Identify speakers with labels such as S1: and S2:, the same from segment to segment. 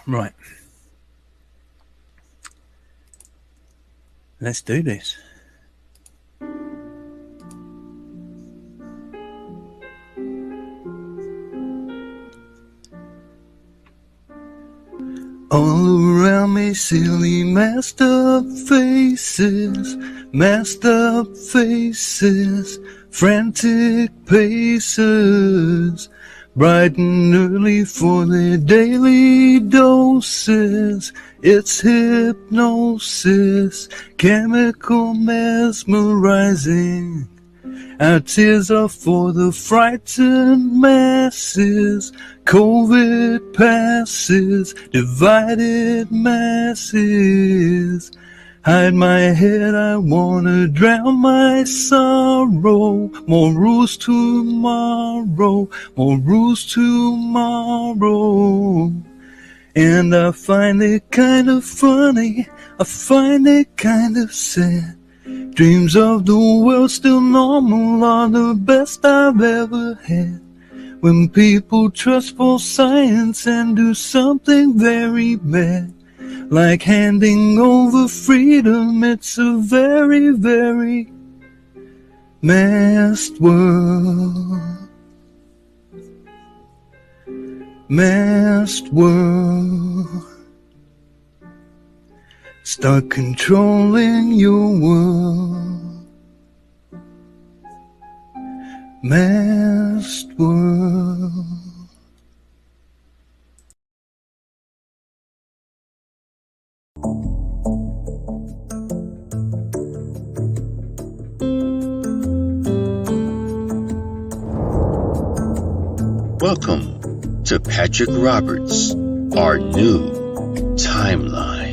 S1: Right. Let's do this. All around me, silly messed up faces, frantic paces, bright and early for their daily doses. It's hypnosis, chemical mesmerizing. Our tears are for the frightened masses. COVID passes, divided masses. Hide my head, I wanna drown my sorrow. More rules tomorrow, more rules tomorrow. And I find it kind of funny, I find it kind of sad. Dreams of the world still normal are the best I've ever had. When people trust false science and do something very bad, like handing over freedom, it's a very, very masked world. Masked world. Start controlling your world. Masked world.
S2: Welcome to Patrick Roberts, our new timeline.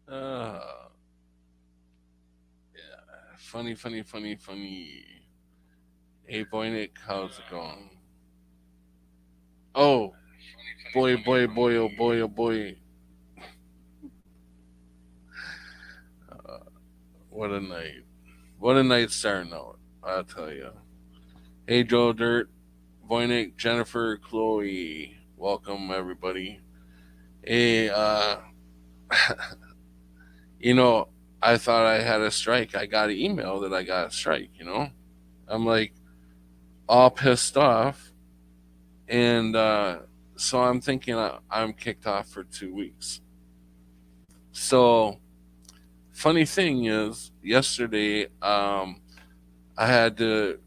S3: Uh, funny, funny, funny, funny. Hey, Boynik, how's it going? Oh, boy, boy, boy, oh boy, oh boy. Uh, what a night. What a night starting out, I'll tell you. Hey, Joe Dirt, Boynik, Jennifer, Chloe. Welcome, everybody. Hey, you know, I thought I had a strike. I got an email that I got a strike. I'm like all pissed off. And so I'm thinking I'm kicked off for 2 weeks. So funny thing is, yesterday I had to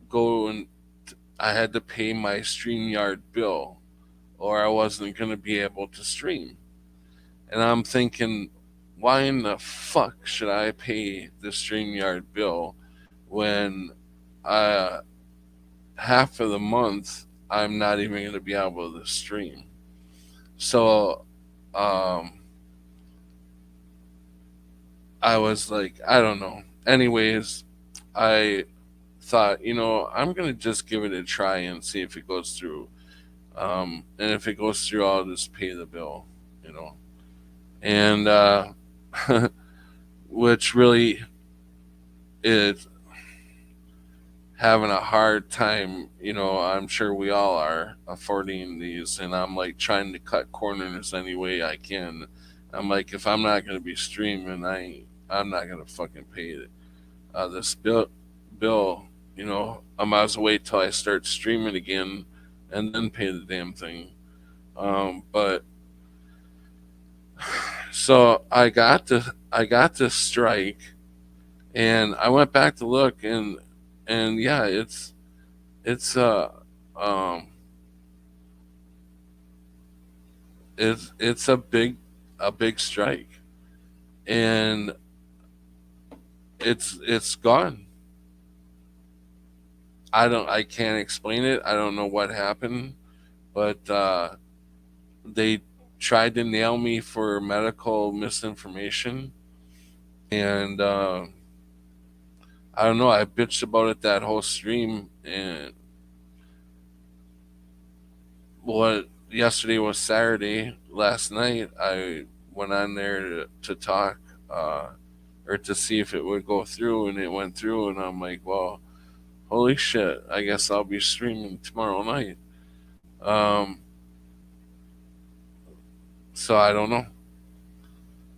S3: go and I had to pay my StreamYard bill, or I wasn't going to be able to stream. And I'm thinking, why in the fuck should I pay the StreamYard bill when uh, half of the month I'm not even going to be able to stream? So um, I was like, I don't know. Anyways, I thought, I'm going to just give it a try and see if it goes through. And if it goes through, I'll just pay the bill, you know. And which really is having a hard time, I'm sure we all are affording these. And I'm like trying to cut corners any way I can. I'm like, if I'm not going to be streaming, I'm not going to fucking pay it. This bill, I might as well wait till I start streaming again and then pay the damn thing. But so I got to strike, and I went back to look, and yeah, it's um it's a big strike, and it's gone. I can't explain it. I don't know what happened, but they tried to nail me for medical misinformation, and I don't know. I bitched about it that whole stream, and what yesterday was Saturday. Last night, I went on there to talk, or to see if it would go through, and it went through, and I'm like, well, holy shit! I guess I'll be streaming tomorrow night. Um, so I don't know.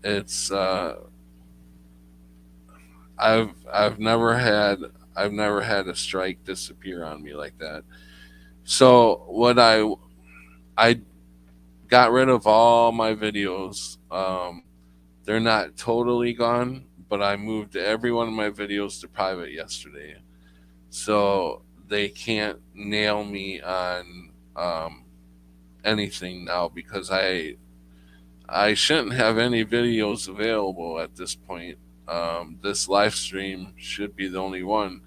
S3: It's I've never had a strike disappear on me like that. So what I got rid of all my videos. They're not totally gone, but I moved every one of my videos to private yesterday, so they can't nail me on anything now, because I shouldn't have any videos available at this point. This live stream should be the only one.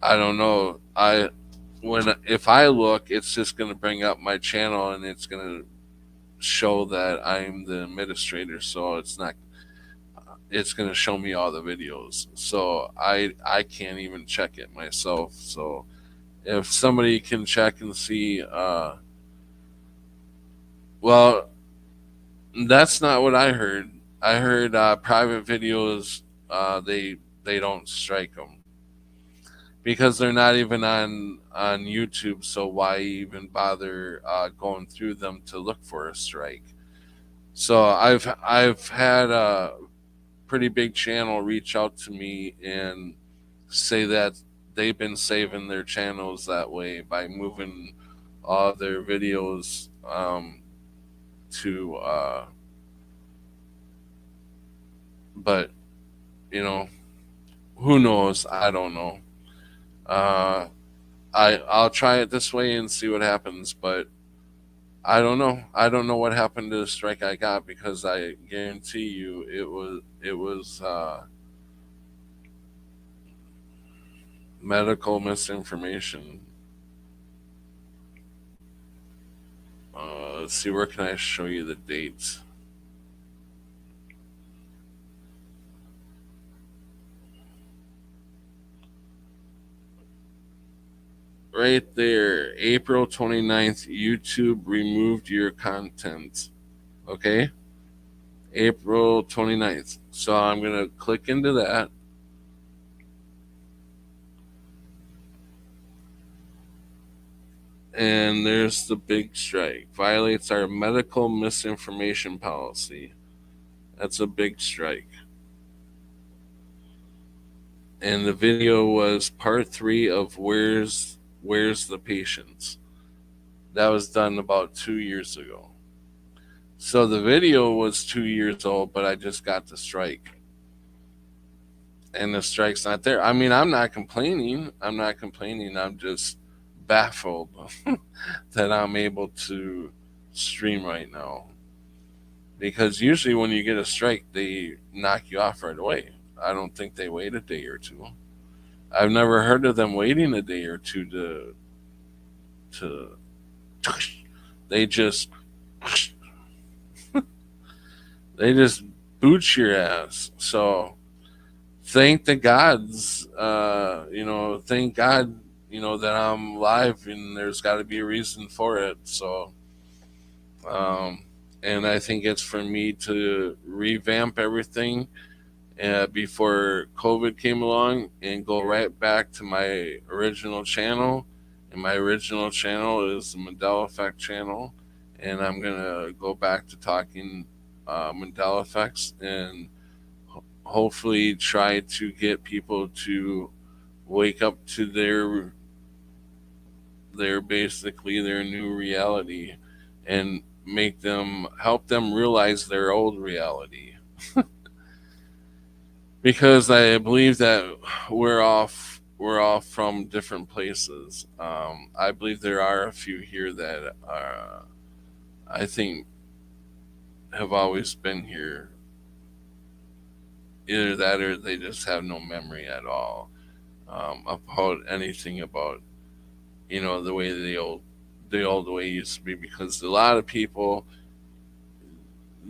S3: I don't know. When if I look, it's just going to bring up my channel, and it's going to show that I'm the administrator. So it's not. It's going to show me all the videos. So I can't even check it myself. So if somebody can check and see, well, that's not what I heard. I heard private videos. They don't strike them because they're not even on YouTube. So why even bother going through them to look for a strike? So I've had a pretty big channel reach out to me and say that they've been saving their channels that way by moving all their videos to but who knows? I don't know. uh I'll try it this way and see what happens, but I don't know what happened to the strike I got, because I guarantee you it was medical misinformation. Let's see, where can I show you the dates? Right there, April 29th, YouTube removed your content. Okay? April 29th. So I'm going to click into that. And there's the big strike. Violates our medical misinformation policy. That's a big strike. And the video was part 3 of Where's the Patients. That was done about 2 years ago. So the video was 2 years old, but I just got the strike. And the strike's not there. I mean, I'm not complaining. I'm not complaining. I'm just baffled that I'm able to stream right now. Because usually when you get a strike, they knock you off right away. I don't think they wait a day or two. I've never heard of them waiting a day or two to they just they just boot your ass. So thank the gods, thank God, that I'm live and there's got to be a reason for it. So, um, and I think it's for me to revamp everything before COVID came along and go right back to my original channel. And my original channel is the Mandela Effect channel. And I'm going to go back to talking Mandela effects and hopefully try to get people to wake up to their basically their new reality and help them realize their old reality, because I believe that we're all from different places. I believe there are a few here that are, I think, have always been here. Either that or they just have no memory at all about anything about the way the old way used to be. Because a lot of people,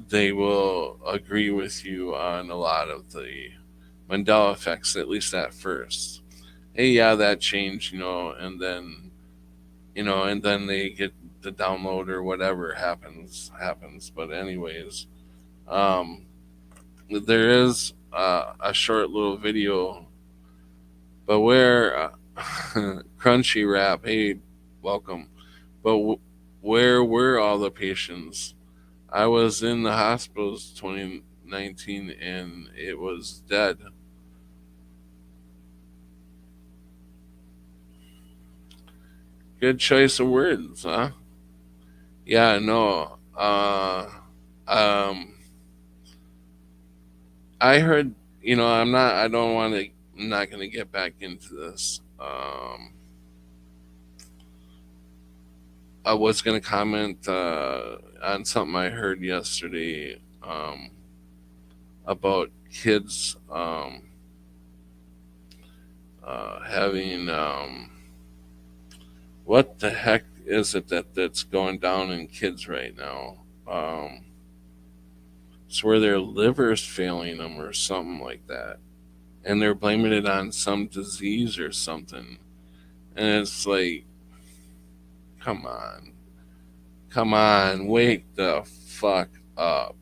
S3: they will agree with you on a lot of the Mandela effects, at least at first. Hey, yeah, that changed, and then they get the download or whatever happens. But anyways, um, there is a short little video, but where Crunchy Rap, hey, welcome. But where were all the patients? I was in the hospitals 2019 and it was dead. Good choice of words, huh? Yeah, no. Um, I heard, I don't want to, I'm not going to get back into this. I was going to comment on something I heard yesterday about kids having what the heck is it that's going down in kids right now? It's where their liver's failing them or something like that, and they're blaming it on some disease or something. And it's like, come on, come on, wake the fuck up!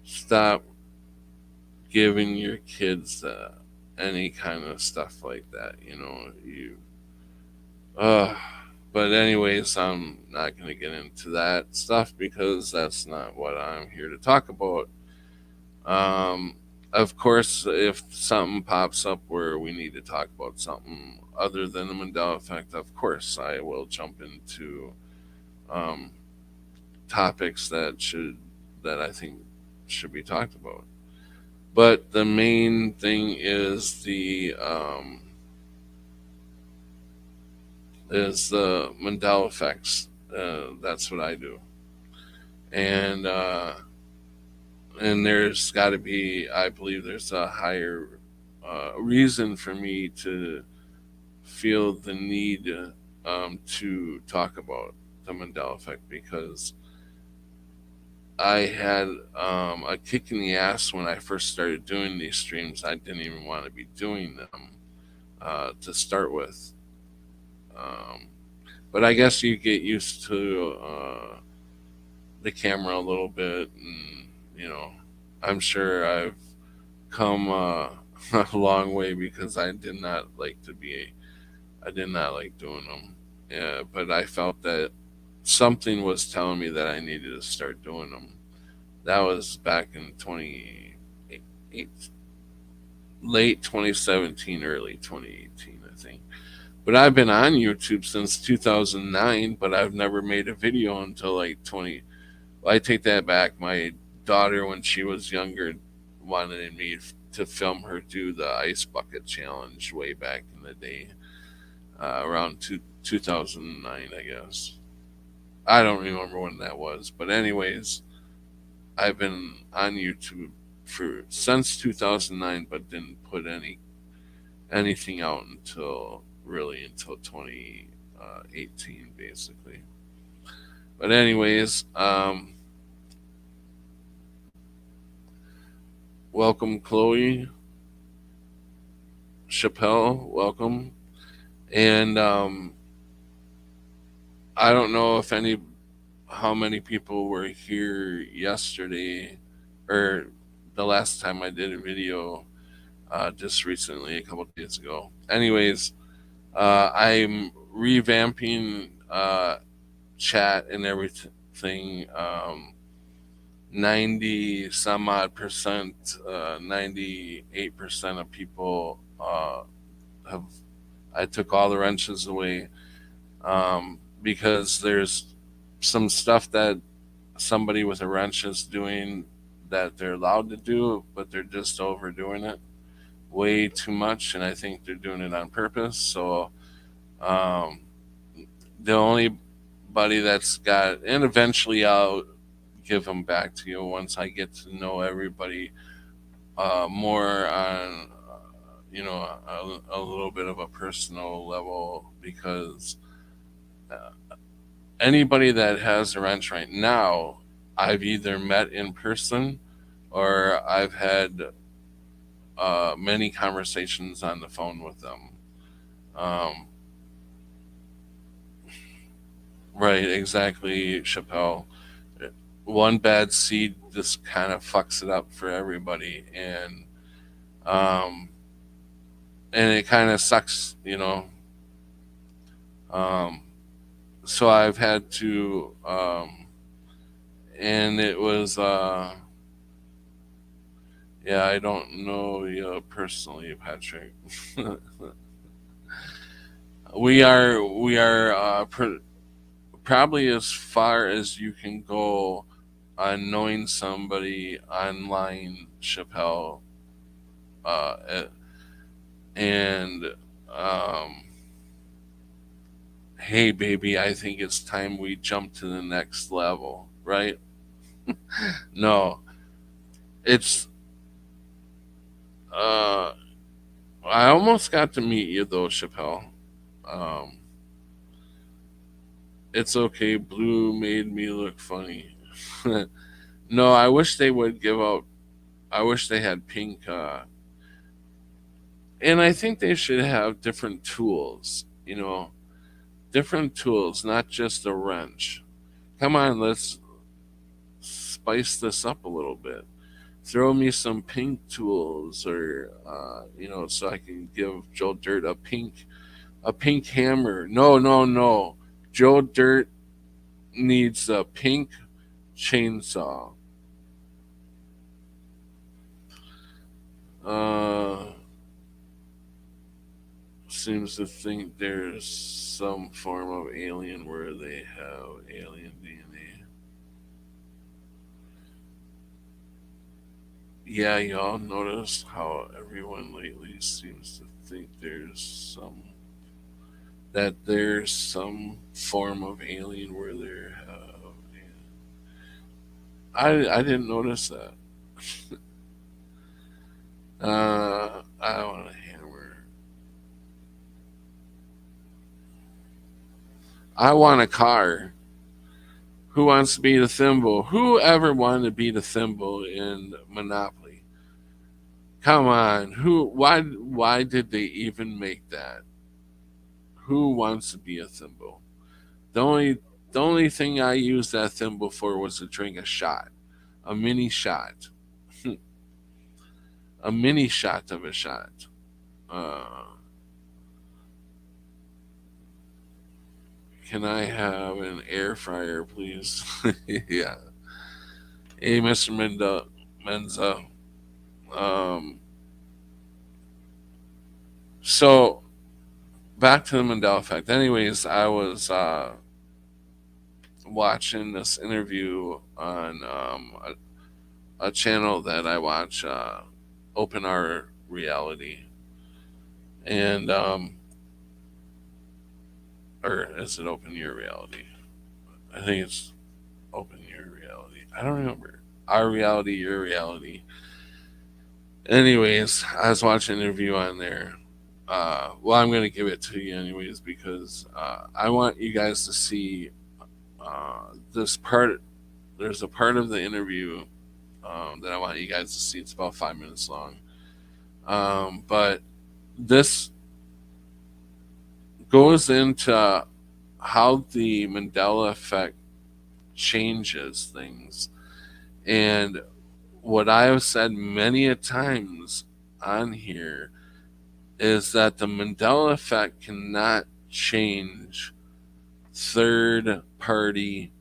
S3: Stop giving your kids any kind of stuff like that. Uh, but anyways, I'm not going to get into that stuff because that's not what I'm here to talk about. Of course, if something pops up where we need to talk about something other than the Mandela effect, of course I will jump into um, topics that I think should be talked about. But the main thing is the Mandela effects. That's what I do, and and there's got to be, I believe, there's a higher reason for me to feel the need to talk about the Mandela effect, because I had a kick in the ass when I first started doing these streams. I didn't even want to be doing them to start with. Um, but I guess you get used to the camera a little bit, and I'm sure I've come a long way, because I did not like doing them. Yeah, but I felt that something was telling me that I needed to start doing them. That was back in 28, late 2017, early 2018, I think. But I've been on YouTube since 2009, but I've never made a video until like 20. Well, I take that back. My daughter, when she was younger, wanted me to film her do the ice bucket challenge way back in the day, around 2009, I guess. I don't remember when that was, but anyways, I've been on YouTube for since 2009, but didn't put anything out until 2018, basically. But anyways, welcome Chloe Chappelle, welcome, and I don't know if any how many people were here yesterday or the last time I did a video, just recently, a couple days ago. Anyways, I'm revamping chat and everything. 90 some odd percent, 98% of people have. I took all the wrenches away, because there's some stuff that somebody with a wrench is doing that they're allowed to do, but they're just overdoing it way too much, and I think they're doing it on purpose. So um, the only buddy that's got, and eventually I'll give them back to you once I get to know everybody more on, a little bit of a personal level, because anybody that has a wrench right now, I've either met in person or I've had many conversations on the phone with them. Um, right, exactly, Chappelle. One bad seed just kind of fucks it up for everybody, um, and it kind of sucks. Um, so I've had to, and it was, yeah, I don't know you personally, Patrick. we are probably as far as you can go on knowing somebody online, Chappelle, uh, and um, hey, baby, I think it's time we jump to the next level, right? No, it's uh, I almost got to meet you though, Chappelle. Um, it's okay. Blue made me look funny. No, I wish they would give out. I wish they had pink. And I think they should have different tools. Different tools, not just a wrench. Come on, let's spice this up a little bit. Throw me some pink tools, or so I can give Joe Dirt a pink hammer. No, no, no. Joe Dirt needs a pink chainsaw. Uh, Seems to think there's some form of alien where they have alien DNA. Yeah, y'all notice how everyone lately seems to think there's some form of alien where they have. I didn't notice that. I want a hammer. I want a car. Who wants to be the thimble? Who ever wanted to be the thimble in Monopoly? Come on. Why did they even make that? Who wants to be a thimble? The only the only thing I used that thimble for was to drink a shot. A mini shot. A mini shot of a shot. Uh, can I have an air fryer, please? Yeah. Hey, Mr. Menza. Um, so back to the Mandela Effect. Anyways, I was watching this interview on a channel that I watch, Open Our Reality, and or is it Open Your Reality? I think it's Open Your Reality. I don't remember. Our Reality, Your Reality. Anyways, I was watching an interview on there. Well, I'm going to give it to you anyways because I want you guys to see this part. There's a part of the interview that I want you guys to see. It's about 5 minutes long. But this goes into how the Mandela Effect changes things. And what I have said many a times on here is that the Mandela Effect cannot change third party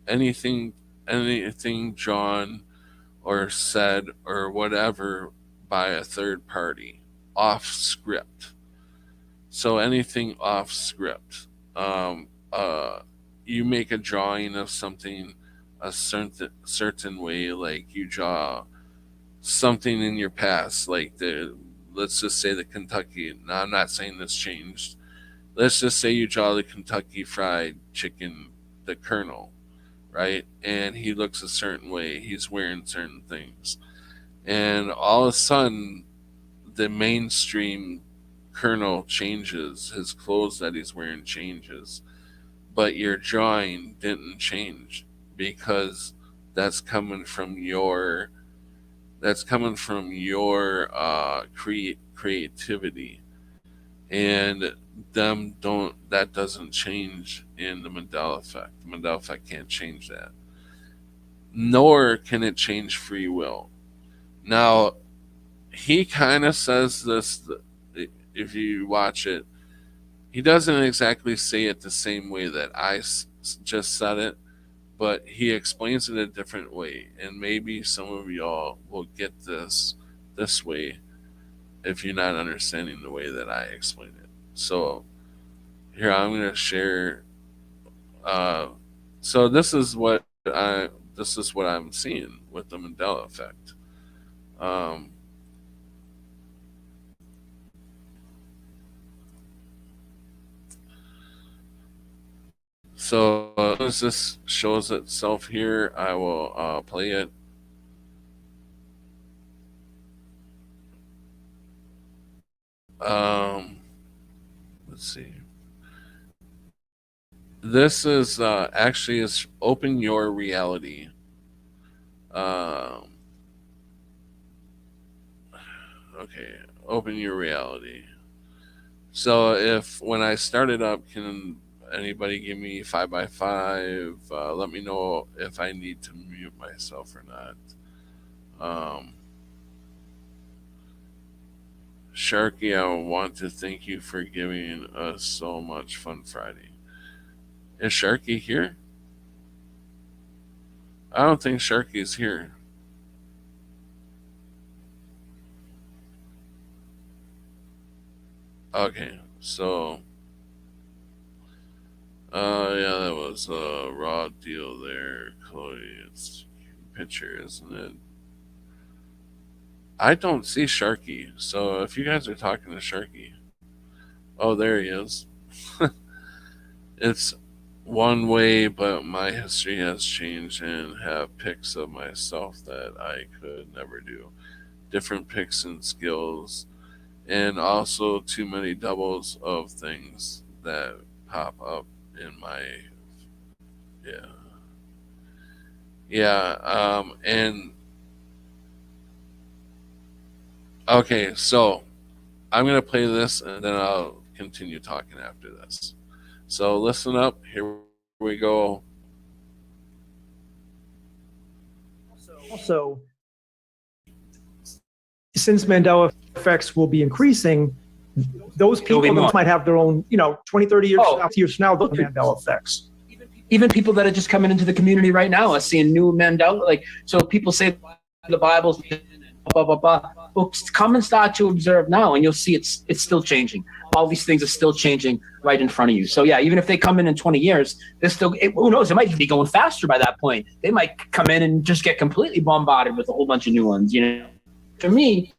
S3: anything drawn or said or whatever by a third party off script. So anything off script, you make a drawing of something a certain way, like you draw something in your past, like let's just say the Kentucky. Now I'm not saying this changed. Let's just say you draw the Kentucky Fried Chicken, the Colonel, right? And he looks a certain way. He's wearing certain things, and all of a sudden, the mainstream Colonel changes. His clothes that he's wearing changes, but your drawing didn't change because that's coming from your creativity, and that doesn't change in the Mandela Effect. The Mandela Effect can't change that, nor can it change free will. Now, he kind of says this, if you watch it, he doesn't exactly say it the same way that I just said it, but he explains it a different way, and maybe some of y'all will get this way if you're not understanding the way that I explain it. So here I'm going to share. So this is what I'm seeing with the Mandela Effect. So as this shows itself here, I will play it. Let's see. This is actually is Open Your Reality. Okay, Open Your Reality. So if when I started up, can anybody give me 5x5? Let me know if I need to mute myself or not. Sharky, I want to thank you for giving us so much fun Friday. Is Sharky here? I don't think Sharky's here. Okay, so yeah, that was a raw deal there, Chloe. It's a picture, isn't it? I don't see Sharky, so if you guys are talking to Sharky, oh, there he is. It's one way, but my history has changed and have pics of myself that I could never do. Different pics and skills, and also too many doubles of things that pop up in my and okay, so I'm gonna play this and then I'll continue talking after this. So listen up, here we go.
S4: Also, since Mandela effects will be increasing, those people that might have their own, 20, 30 years from now, those Mandela effects.
S5: Even people that are just coming into the community right now are seeing new Mandela. So people say the Bible's blah, blah, blah. Well, come and start to observe now, and you'll see it's still changing. all these things are still changing right in front of you. So yeah, even if they come in 20 years, they're still, who knows, it might be going faster by that point. They might come in and just get completely bombarded with a whole bunch of new ones. For me,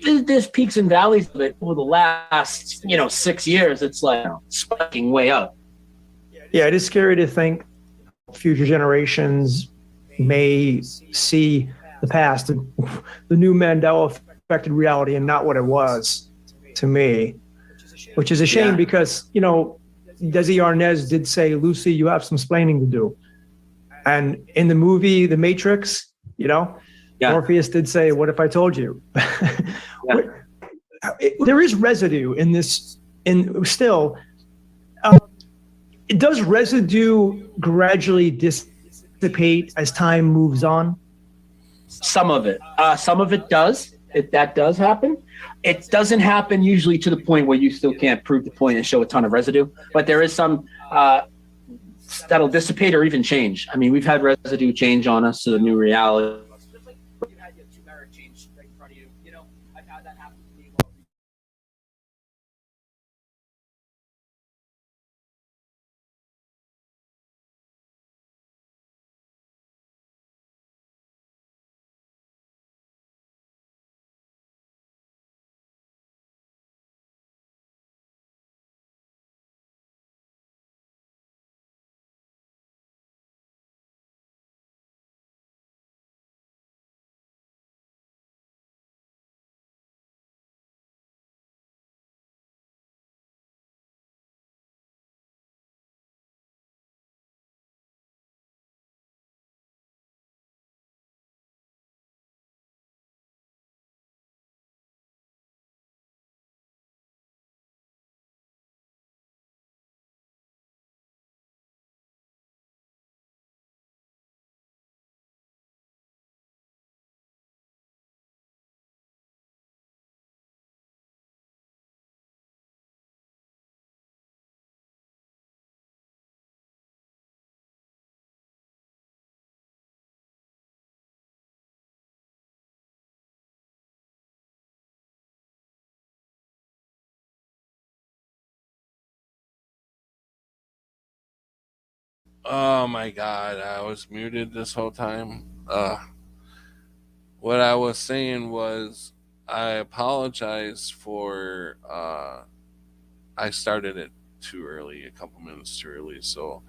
S5: there's peaks and valleys of it over the last 6 years. It's like spiking way up.
S4: Yeah, it is scary to think future generations may see the past, the new Mandela affected reality, and not what it was to me, which is a shame because, Desi Arnaz did say, Lucy, you have some splaining to do. And in the movie, The Matrix, Morpheus did say, what if I told you? There is residue in this, still. Does residue gradually dissipate as time moves on?
S5: Some of it does. That does happen. It doesn't happen usually to the point where you still can't prove the point and show a ton of residue, but there is some that'll dissipate or even change. I mean, we've had residue change on us to the new reality.
S3: Oh my god, I was muted this whole time. What I was saying was, I apologize for I started it too early, a couple minutes too early. So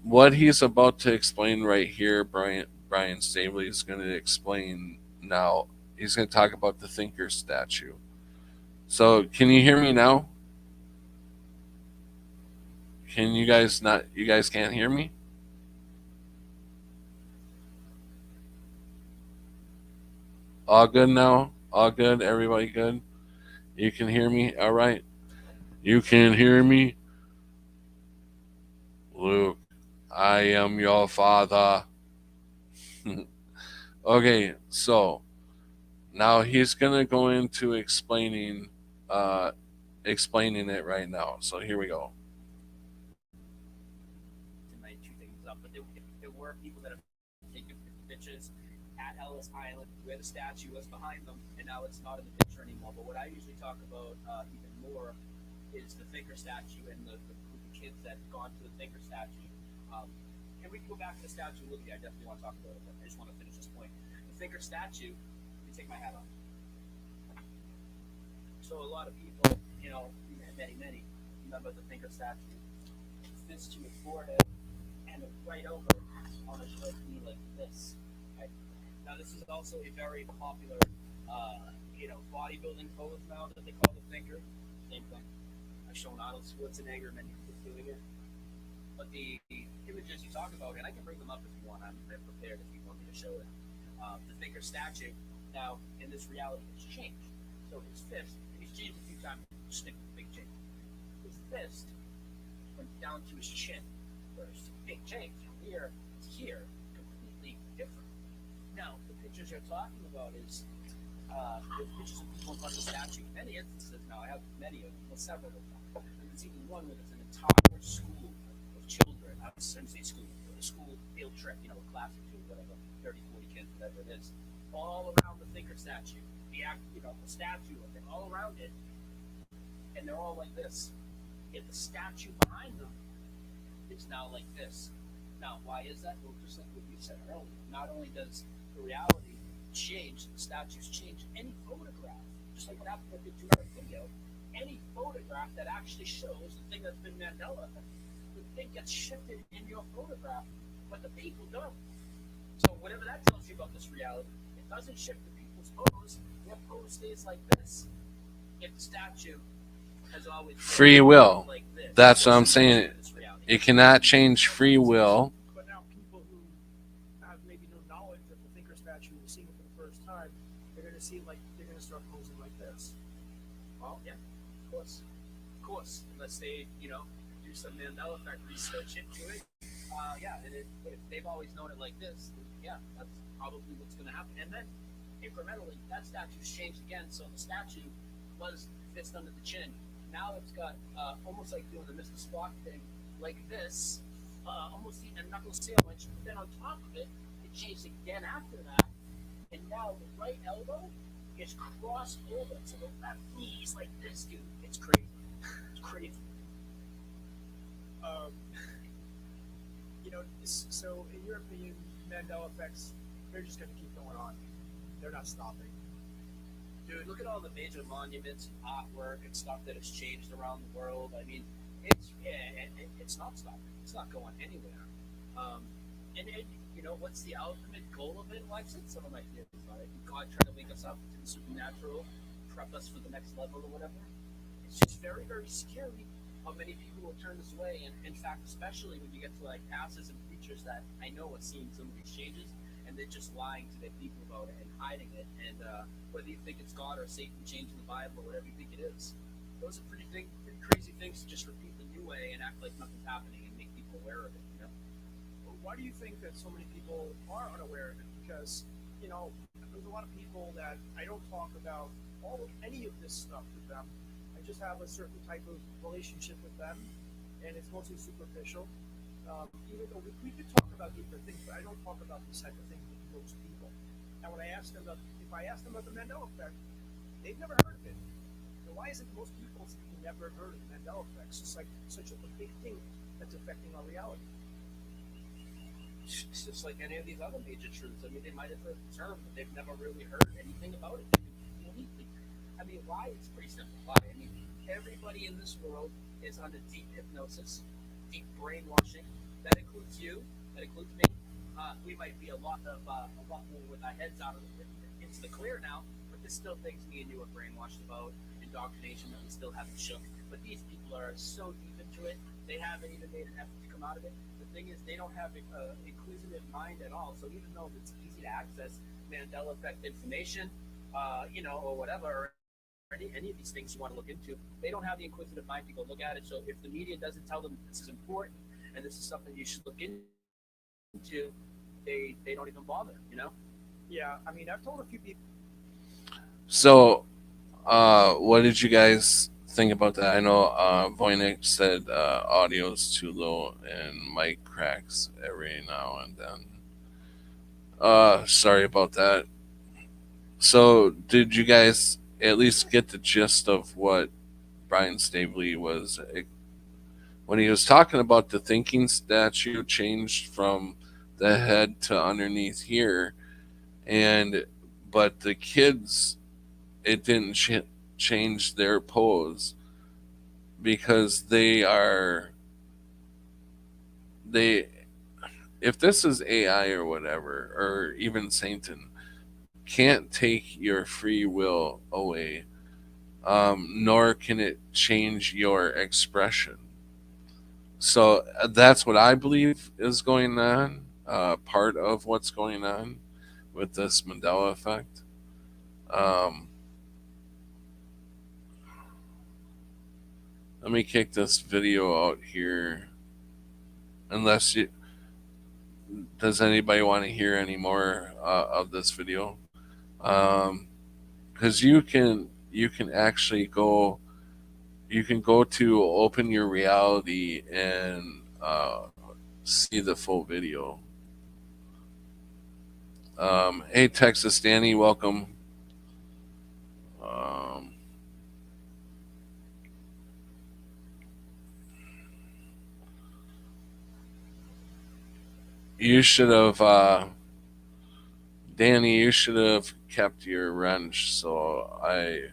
S3: what he's about to explain right here, Brian Stabley is going to explain now. He's going to talk about the thinker statue. So can you hear me now? Can you guys not? You guys can't hear me? All good now? All good? Everybody good? You can hear me? All right. You can hear me? Luke, I am your father. Okay, so now he's gonna go into explaining it right now. So here we go.
S6: There were people that have taken pictures at Ellis Island where the statue was behind them, and now it's not in the picture anymore. But what I usually talk about even more is the thinker statue and the kids that have gone to the thinker statue. And we can go back to the statue a little bit. I definitely want to talk about it, but I just want to finish this point. The thinker statue, let me take my hat off. So a lot of people, many remember the thinker statue. This to his forehead and right over on a short knee like this. Right? Now this is also a very popular, bodybuilding pose now that they call the thinker. Same thing. I've shown Arnold Schwarzenegger many people doing it. But the images you talk about, and I can bring them up if you want. I'm prepared if you want me to show it. The thinker statue, now in this reality, it's changed. So his fist, and he's changed a few times, stick big change. His fist went down to his chin first. Big change. From here to here, completely different. Now, the pictures you're talking about is there's pictures of people in front of the statue. Many instances now, I have many of them, well, several of them. And there's even one where there's an entire school of children. I shouldn't say school, but a school field trip, a class or two, whatever, 30, 40 kids, whatever it is, all around the thinker statue. The statue of it, all around it. and they're all like this. Yet the statue behind them is now like this. Now, why is that? Well, just like what you said earlier, not only does the reality change, the statues change, any photograph, just like what happened with the 2-hour video, any photograph that actually shows the thing that's been Mandela, the thing gets shifted in your photograph, but the people don't. So whatever that tells you about this reality, it doesn't shift the people's pose. Their pose stays like this. If the statue has always
S3: Free will.
S6: like this,
S3: That's what I'm saying. It cannot change free will.
S4: But now people who have maybe no knowledge of the thinker statue, seeing it for the first time, they're going to see like they're going to start posing like this.
S6: Well, yeah, of course, unless they, do some Mandela Effect research into it. Yeah, and if they've always known it like this, then yeah, that's probably what's going to happen. And then incrementally, that statue's changed again. So the statue was fist under the chin. Now it's got almost like doing the Mr. Spock thing, like this, almost eating a knuckle sandwich. But then on top of it, it changed again after that, and now the right elbow is crossed over, so the left knee is like this, dude. It's crazy. It's crazy.
S4: So in your opinion, Mandela effects, they're just going to keep going on. They're not stopping.
S6: Dude, look at all the major monuments and artwork and stuff that has changed around the world. I mean, it's not stopping. It's not going anywhere. What's the ultimate goal of it? Well, I've said some of my theories about it. God trying to wake us up to the supernatural, prep us for the next level or whatever. It's just very, very scary how many people will turn this away. And in fact, especially when you get to like pastors and preachers that I know are seeing some of these changes, and they're just lying to their people about it and hiding it. And whether you think it's God or Satan changing the Bible or whatever you think it is, those are pretty crazy things to just repeat the new way and act like nothing's happening and make people aware of it.
S4: Well, why do you think that so many people are unaware of it? Because there's a lot of people that I don't talk about any of this stuff with them. I just have a certain type of relationship with them, and it's mostly superficial. Even though we could talk about deeper things, but I don't talk about these type of things with most people. And when I ask them about, if I ask them about the Mandela Effect, they've never heard of it. And why is it most people never heard of the Mandela Effect? It's just like such a big thing that's affecting our reality.
S6: It's just like any of these other major truths. I mean, they might have heard the term, but they've never really heard anything about it. I mean, why? It's pretty simple. Why? I mean, everybody in this world is under deep hypnosis, deep brainwashing. That includes you. That includes me. We might be a lot more with our heads out of into the clear now, but there's still things me and you are brainwashed about, indoctrination that we still haven't shook. But these people are so deep into it, they haven't even made an effort to come out of it. The thing is, they don't have an inquisitive mind at all. So even though it's easy to access Mandela Effect information, or whatever, or any of these things you want to look into, they don't have the inquisitive mind to go look at it. So if the media doesn't tell them this is important and this is something you should look into, they don't even bother.
S4: Yeah, I mean, I've told a few people.
S3: So, what did you guys think about that? I know Voynich said audio's too low and mic cracks every now and then. Sorry about that. So, did you guys at least get the gist of what Brian Stabley was when he was talking about the thinking statue changed from the head to underneath here, but the kids, it didn't change their pose because if this is AI or whatever, or even Satan, can't take your free will away, nor can it change your expression. So that's what I believe is going on, part of what's going on with this Mandela effect. Let me kick this video out here. Does anybody want to hear any more of this video? Because you can actually go to open your reality and see the full video. Hey, Texas Danny, welcome. You should have, Danny. You should have kept your wrench. So I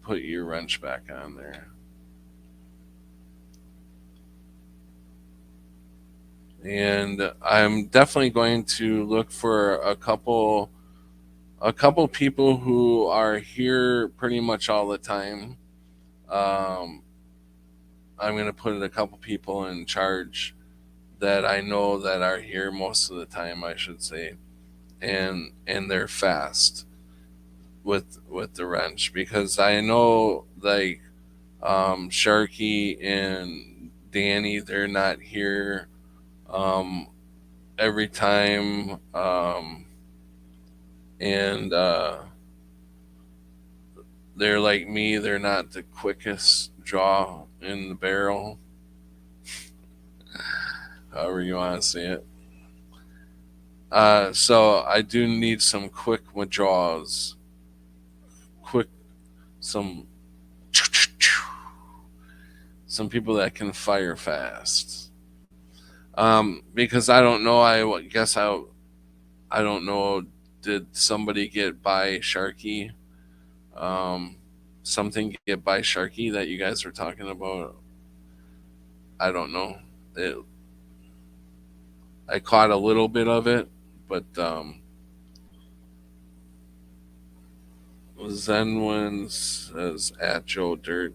S3: put your wrench back on there. And I'm definitely going to look for a couple people who are here pretty much all the time. Um, I'm going to put a couple people in charge that I know that are here most of the time, I should say, and they're fast with the wrench because I know like Sharky and Danny, they're not here um, every time, and they're like me. They're not the quickest draw in the barrel, however you want to say it. So I do need some quick withdrawals, quick some some people that can fire fast. Because I don't know. Guess I don't know. Did somebody get by Sharky? Um, Something get by Sharky that you guys were talking about? I don't know. It, I caught a little bit of it, but Zenwin says at Joe Dirt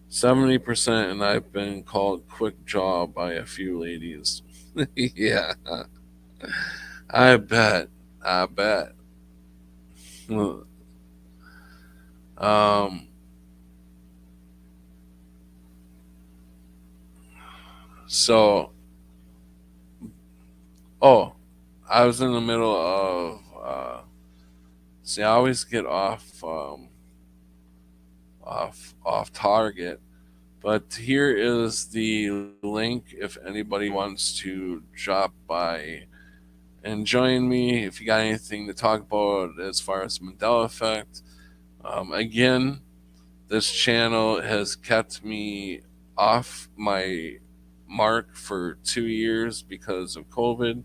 S3: 70%, and I've been called quick jaw by a few ladies. Yeah, I bet. I bet. Um, so, oh, I was in the middle of. See, I always get off target. But here is the link if anybody wants to drop by and join me. If you got anything to talk about as far as Mandela Effect, again, this channel has kept me off my mark for 2 years because of COVID.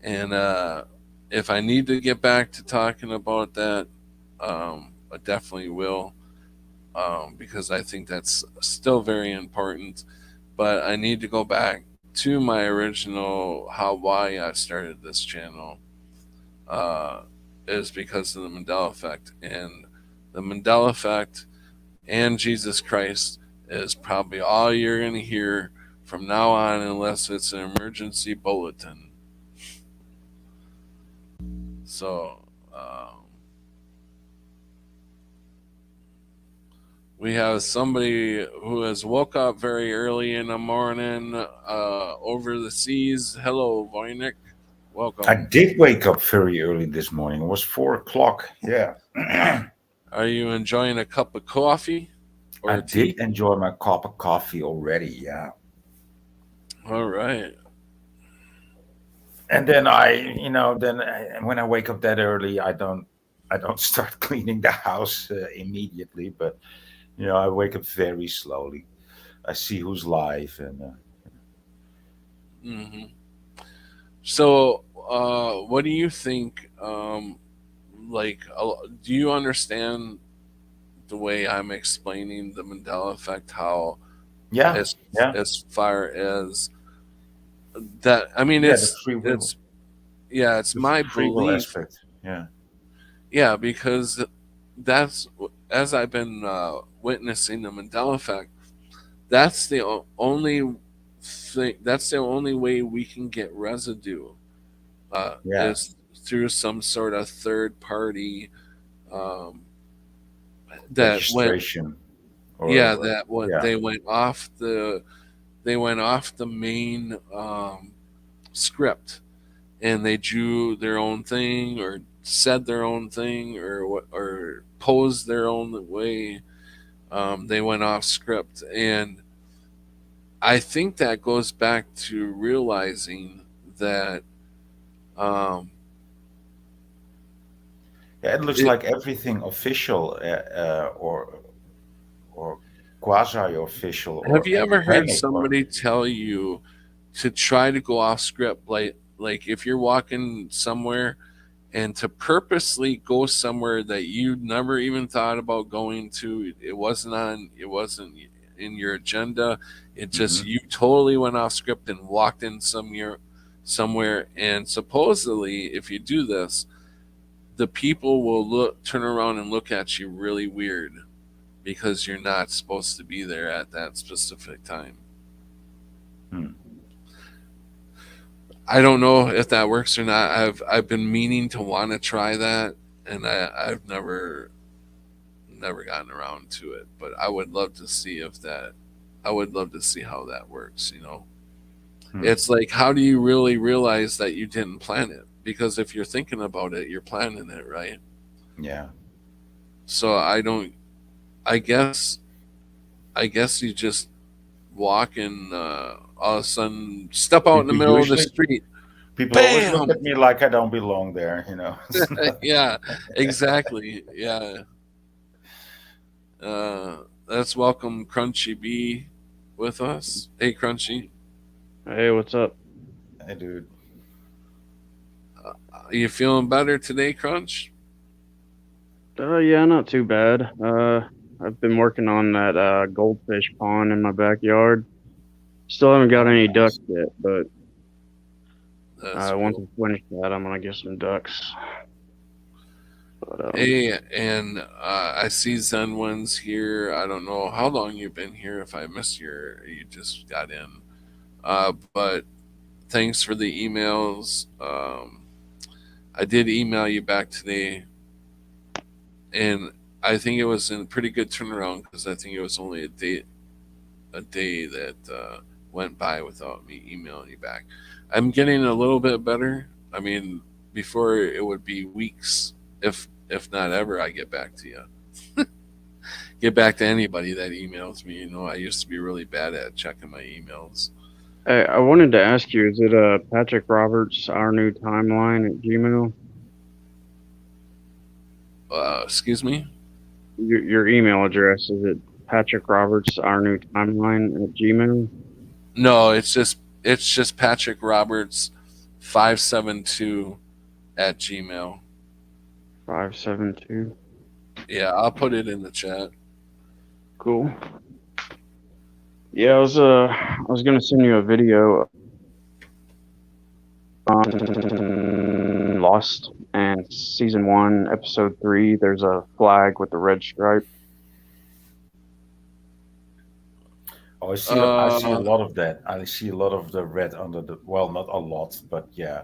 S3: And if I need to get back to talking about that, I definitely will, because I think that's still very important. But I need to go back to my original why I started this channel, uh, is because of the Mandela Effect. And the Mandela Effect and Jesus Christ is probably all you're going to hear from now on, unless it's an emergency bulletin. So, we have somebody who has woke up very early in the morning over the seas. Hello, Voynich.
S7: I
S3: Welcome.
S7: did wake up very early this morning. It was 4 o'clock. Yeah.
S3: Are you enjoying a cup of coffee
S7: I
S3: or tea?
S7: did enjoy my cup of coffee already. Yeah.
S3: All right.
S7: And then when I wake up that early, I don't start cleaning the house immediately, but I wake up very slowly. I see who's live, and
S3: Hmm. So, what do you think? Do you understand the way I'm explaining the Mandela effect? How
S7: yeah,
S3: as
S7: yeah,
S3: as far as that? I mean,
S7: yeah, the free will,
S3: it's yeah, it's
S7: the
S3: my
S7: free will
S3: belief.
S7: aspect. Yeah,
S3: Yeah, because that's as I've been witnessing the Mandela effect. That's the only thing. That's the only way we can get residue.
S7: yeah,
S3: Is through some sort of third party, um, that went
S7: registration
S3: yeah,
S7: or
S3: that what
S7: yeah,
S3: they went off the main script, and they drew their own thing or said their own thing or posed their own way. They went off script, and I think that goes back to realizing that um,
S7: yeah. It looks
S3: it,
S7: like everything official or quasi official
S3: have
S7: or
S3: you ever heard
S7: academic or
S3: somebody tell you to try to go off script, like if you're walking somewhere and to purposely go somewhere that you never even thought about going to, it wasn't in your agenda, it just,
S7: Hmm.
S3: you totally went off script and walked in somewhere, and supposedly if you do this, the people will turn around and look at you really weird because you're not supposed to be there at that specific time.
S7: Hmm.
S3: I don't know if that works or not. I've been meaning to want to try that, and I've never gotten around to it. But I would love to see if that. I would love to see how that works.
S7: Hmm.
S3: It's like, how do you really realize that you didn't plan it? Because if you're thinking about it, you're planning it, right?
S7: Yeah.
S3: So I don't. I guess. I guess you just walk and all of a sudden step out in the
S7: People
S3: middle of the
S7: usually
S3: street.
S7: people always look
S3: Bam!
S7: at me like I don't belong there. You know. It's not-
S3: Yeah, exactly. Yeah. Let's welcome Crunchy B with us. Hey, Crunchy.
S8: Hey, what's up?
S7: Hey, dude.
S3: Are you feeling better today, Crunch?
S8: Yeah, not too bad. I've been working on that goldfish pond in my backyard. Still haven't got
S7: Oh,
S8: any ducks
S7: nice.
S8: yet, but
S3: That's
S8: once
S3: real.
S8: I finish that, I'm gonna get some ducks. But
S3: Hey, and I see Zen ones here. I don't know how long you've been here. If I missed you just got in. But thanks for the emails. I did email you back today, and I think it was in a pretty good turnaround because I think it was only a day that went by without me emailing you back. I'm getting a little bit better. I mean, before it would be weeks, if not ever, I get back to you. Get back to anybody that emails me. I used to be really bad at checking my emails.
S8: hey, I wanted to ask you, is it Patrick Roberts, our new timeline at Gmail?
S3: Excuse me.
S8: Your email address, is it Patrick Roberts, our new timeline at Gmail?
S3: No, it's just Patrick Roberts 572 at Gmail.
S8: 572.
S3: Yeah, I'll put it in the chat.
S8: Cool. Yeah, I was gonna send you a video on Lost and season 1, episode 3. There's a flag with the red stripe.
S7: Oh, I see a
S3: Uh,
S7: lot of that. I see a lot of the red under the, well, not a lot, but yeah,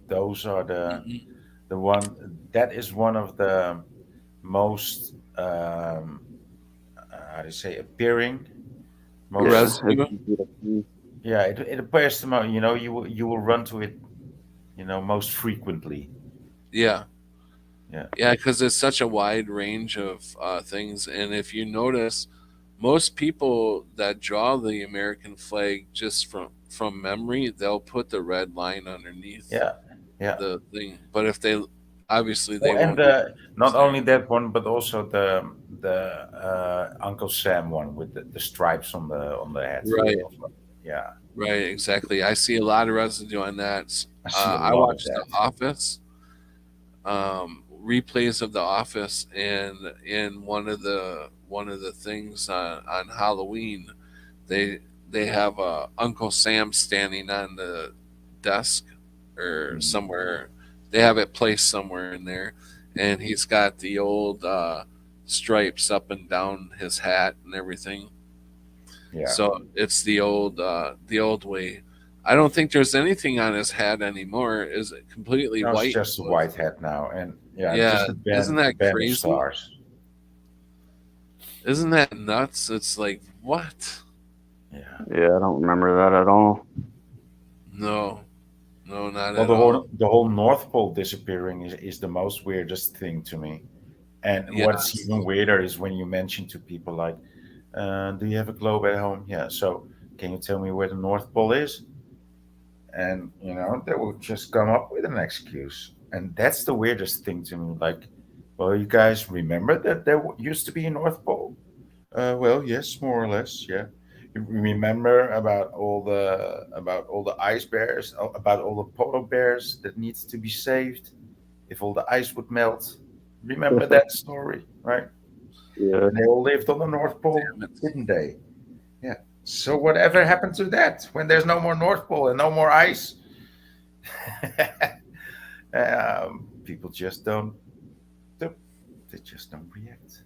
S7: those are the one that is one of the most how do you say, appearing most.
S8: Yeah,
S3: residue.
S7: Yeah, it appears to me, you will run to it, most frequently.
S3: Yeah,
S7: Yeah.
S3: yeah, because it's such a wide range of things, and if you notice, most people that draw the American flag just from memory, they'll put the red line underneath
S7: Yeah. Yeah.
S3: the thing. But if they obviously
S7: Oh,
S3: they
S7: and
S3: won't do the
S7: not
S3: same.
S7: only that one, but also the Uncle Sam one with the stripes on the head.
S3: Right,
S7: Yeah,
S3: right, exactly. I see a lot of residue on that.
S7: I see a
S3: I
S7: lot of
S3: watched The
S7: that.
S3: Office, replays of The Office, and in one of the things on Halloween, they they have Uncle Sam standing on the desk or
S7: Mhm.
S3: somewhere. They have it placed somewhere in there, and he's got the old stripes up and down his hat and everything.
S7: Yeah.
S3: So it's the old way. I don't think there's anything on his hat anymore. Is it completely
S7: No, it's
S3: white?
S7: just a white hat now, and yeah, just
S3: Yeah,
S7: a
S3: isn't
S7: band
S3: that
S7: band of
S3: crazy?
S7: stars.
S3: Isn't that nuts? It's like, what?
S7: Yeah.
S8: Yeah, I don't remember that at all.
S3: No, no, not
S7: Well,
S3: at
S7: the
S3: all.
S7: whole North Pole disappearing is the most weirdest thing to me. And what's
S3: Yes,
S7: even weirder is when you mention to people like, "Do you have a globe at home?" Yeah. So can you tell me where the North Pole is? And they will just come up with an excuse, and that's the weirdest thing to me. Like, well, you guys remember that there used to be a North Pole? Well, yes, more or less, yeah. You remember about all the ice bears, about all the polar bears that needs to be saved if all the ice would melt. Remember that story, right?
S8: Yeah.
S7: And they all lived on the North Pole,
S3: Damn it.
S7: didn't they? Yeah. So whatever happened to that when there's no more North Pole and no more ice? People just don't. They just don't react.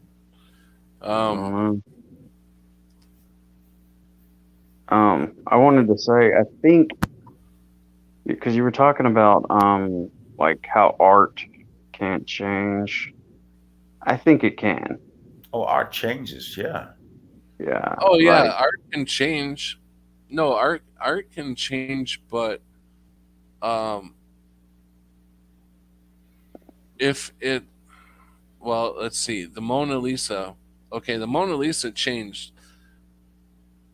S3: Um,
S8: I wanted to say, I think because you were talking about like how art can't change. I think it can.
S7: Oh, art changes, yeah.
S8: Yeah,
S3: oh yeah,
S8: like
S3: art can change. No, art can change, but um, if it well, let's see, the Mona Lisa. Okay, the Mona Lisa changed.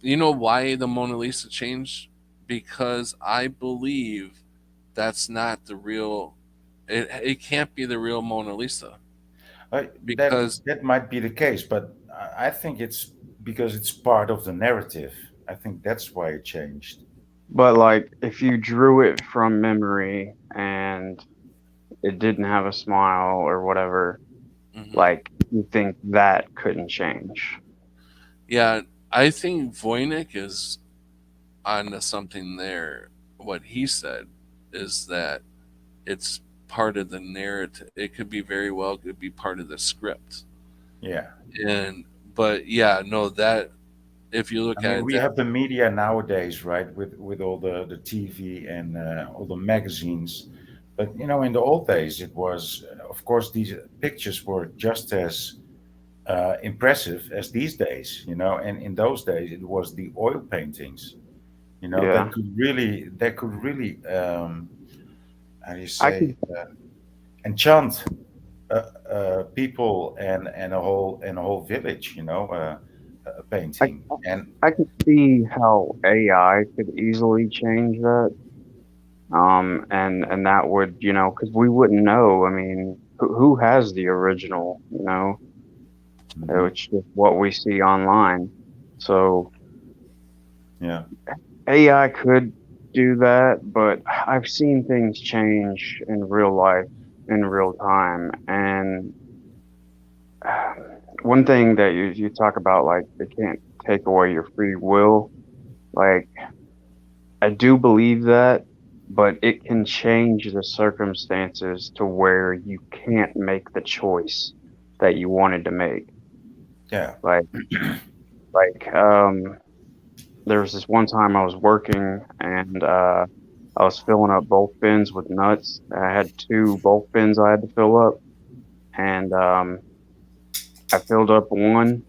S3: You know why the Mona Lisa changed? Because I believe that's not the real. It can't be the real Mona Lisa
S7: That
S3: because
S7: that might be the case, but I think it's because it's part of the narrative. I think that's why it changed.
S8: but like if you drew it from memory and it didn't have a smile or whatever,
S3: mhm.
S8: like you think that couldn't change.
S3: Yeah, I think Voynich is onto something there. What he said is that it's part of the narrative. It could be very well could be part of the script.
S7: Yeah.
S3: And but yeah, no, that if you
S7: I
S3: look at
S7: mean,
S3: it,
S7: we
S3: that
S7: have the media nowadays, right, with all the TV and all the magazines. But in the old days, it was, of course, these pictures were just as impressive as these days. And in those days, it was the oil paintings.
S8: Yeah,
S7: That could really, how do you
S8: I
S7: say,
S8: could
S7: enchant people and a whole village. A
S8: I
S7: painting and
S8: I could see how AI could easily change that. And that would, because we wouldn't know. I mean, who has the original,
S7: Mhm.
S8: It's just what we see online. So
S7: Yeah.
S8: AI could do that, but I've seen things change in real life in real time. And one thing that you talk about, like, they can't take away your free will. Like, I do believe that, but it can change the circumstances to where you can't make the choice that you wanted to make.
S7: Yeah.
S8: Like, like, there was this one time I was working and I was filling up bulk bins with nuts. I had two bulk bins I had to fill up, and I filled up one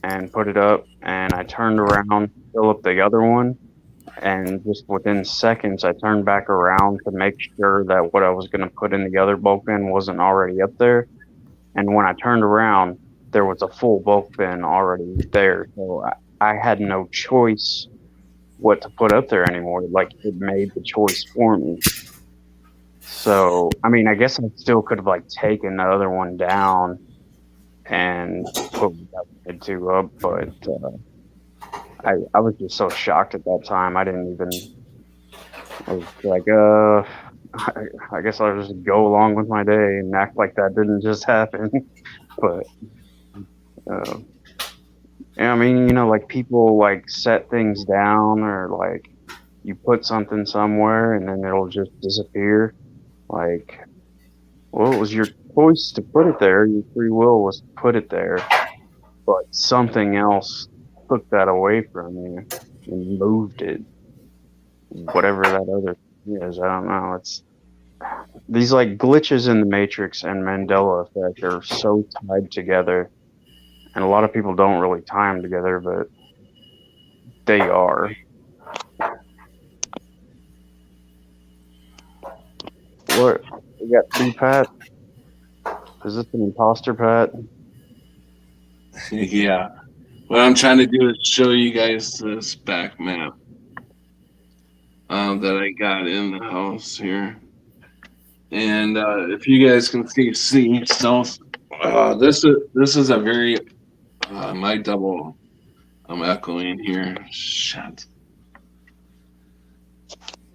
S8: and put it up, and I turned around to fill up the other one, and just within seconds, I turned back around to make sure that what I was going to put in the other bulk bin wasn't already up there. And when I turned around, there was a full bulk bin already there. So I had no choice what to put up there anymore. Like it made the choice for me. So, I mean, I guess I still could have like taken the other one down and put what I wanted to up, but I was just so shocked at that time. I didn't even. I was like, I guess I'll just go along with my day and act like that didn't just happen. But uh, yeah, I mean, like people like set things down or like you put something somewhere and then it'll just disappear. Like, well, it was your choice to put it there. Your free will was to put it there, but something else took that away from you and moved it. Whatever that other thing is, I don't know. It's these like glitches in the Matrix and Mandela Effect are so tied together, and a lot of people don't really tie them together, but they are. What? We got two Pat. Is this an imposter Pat?
S3: yeah. What I'm trying to do is show you guys this back map that I got in the house here, and if you guys can see, so this is a very my double. I'm echoing here. Shit.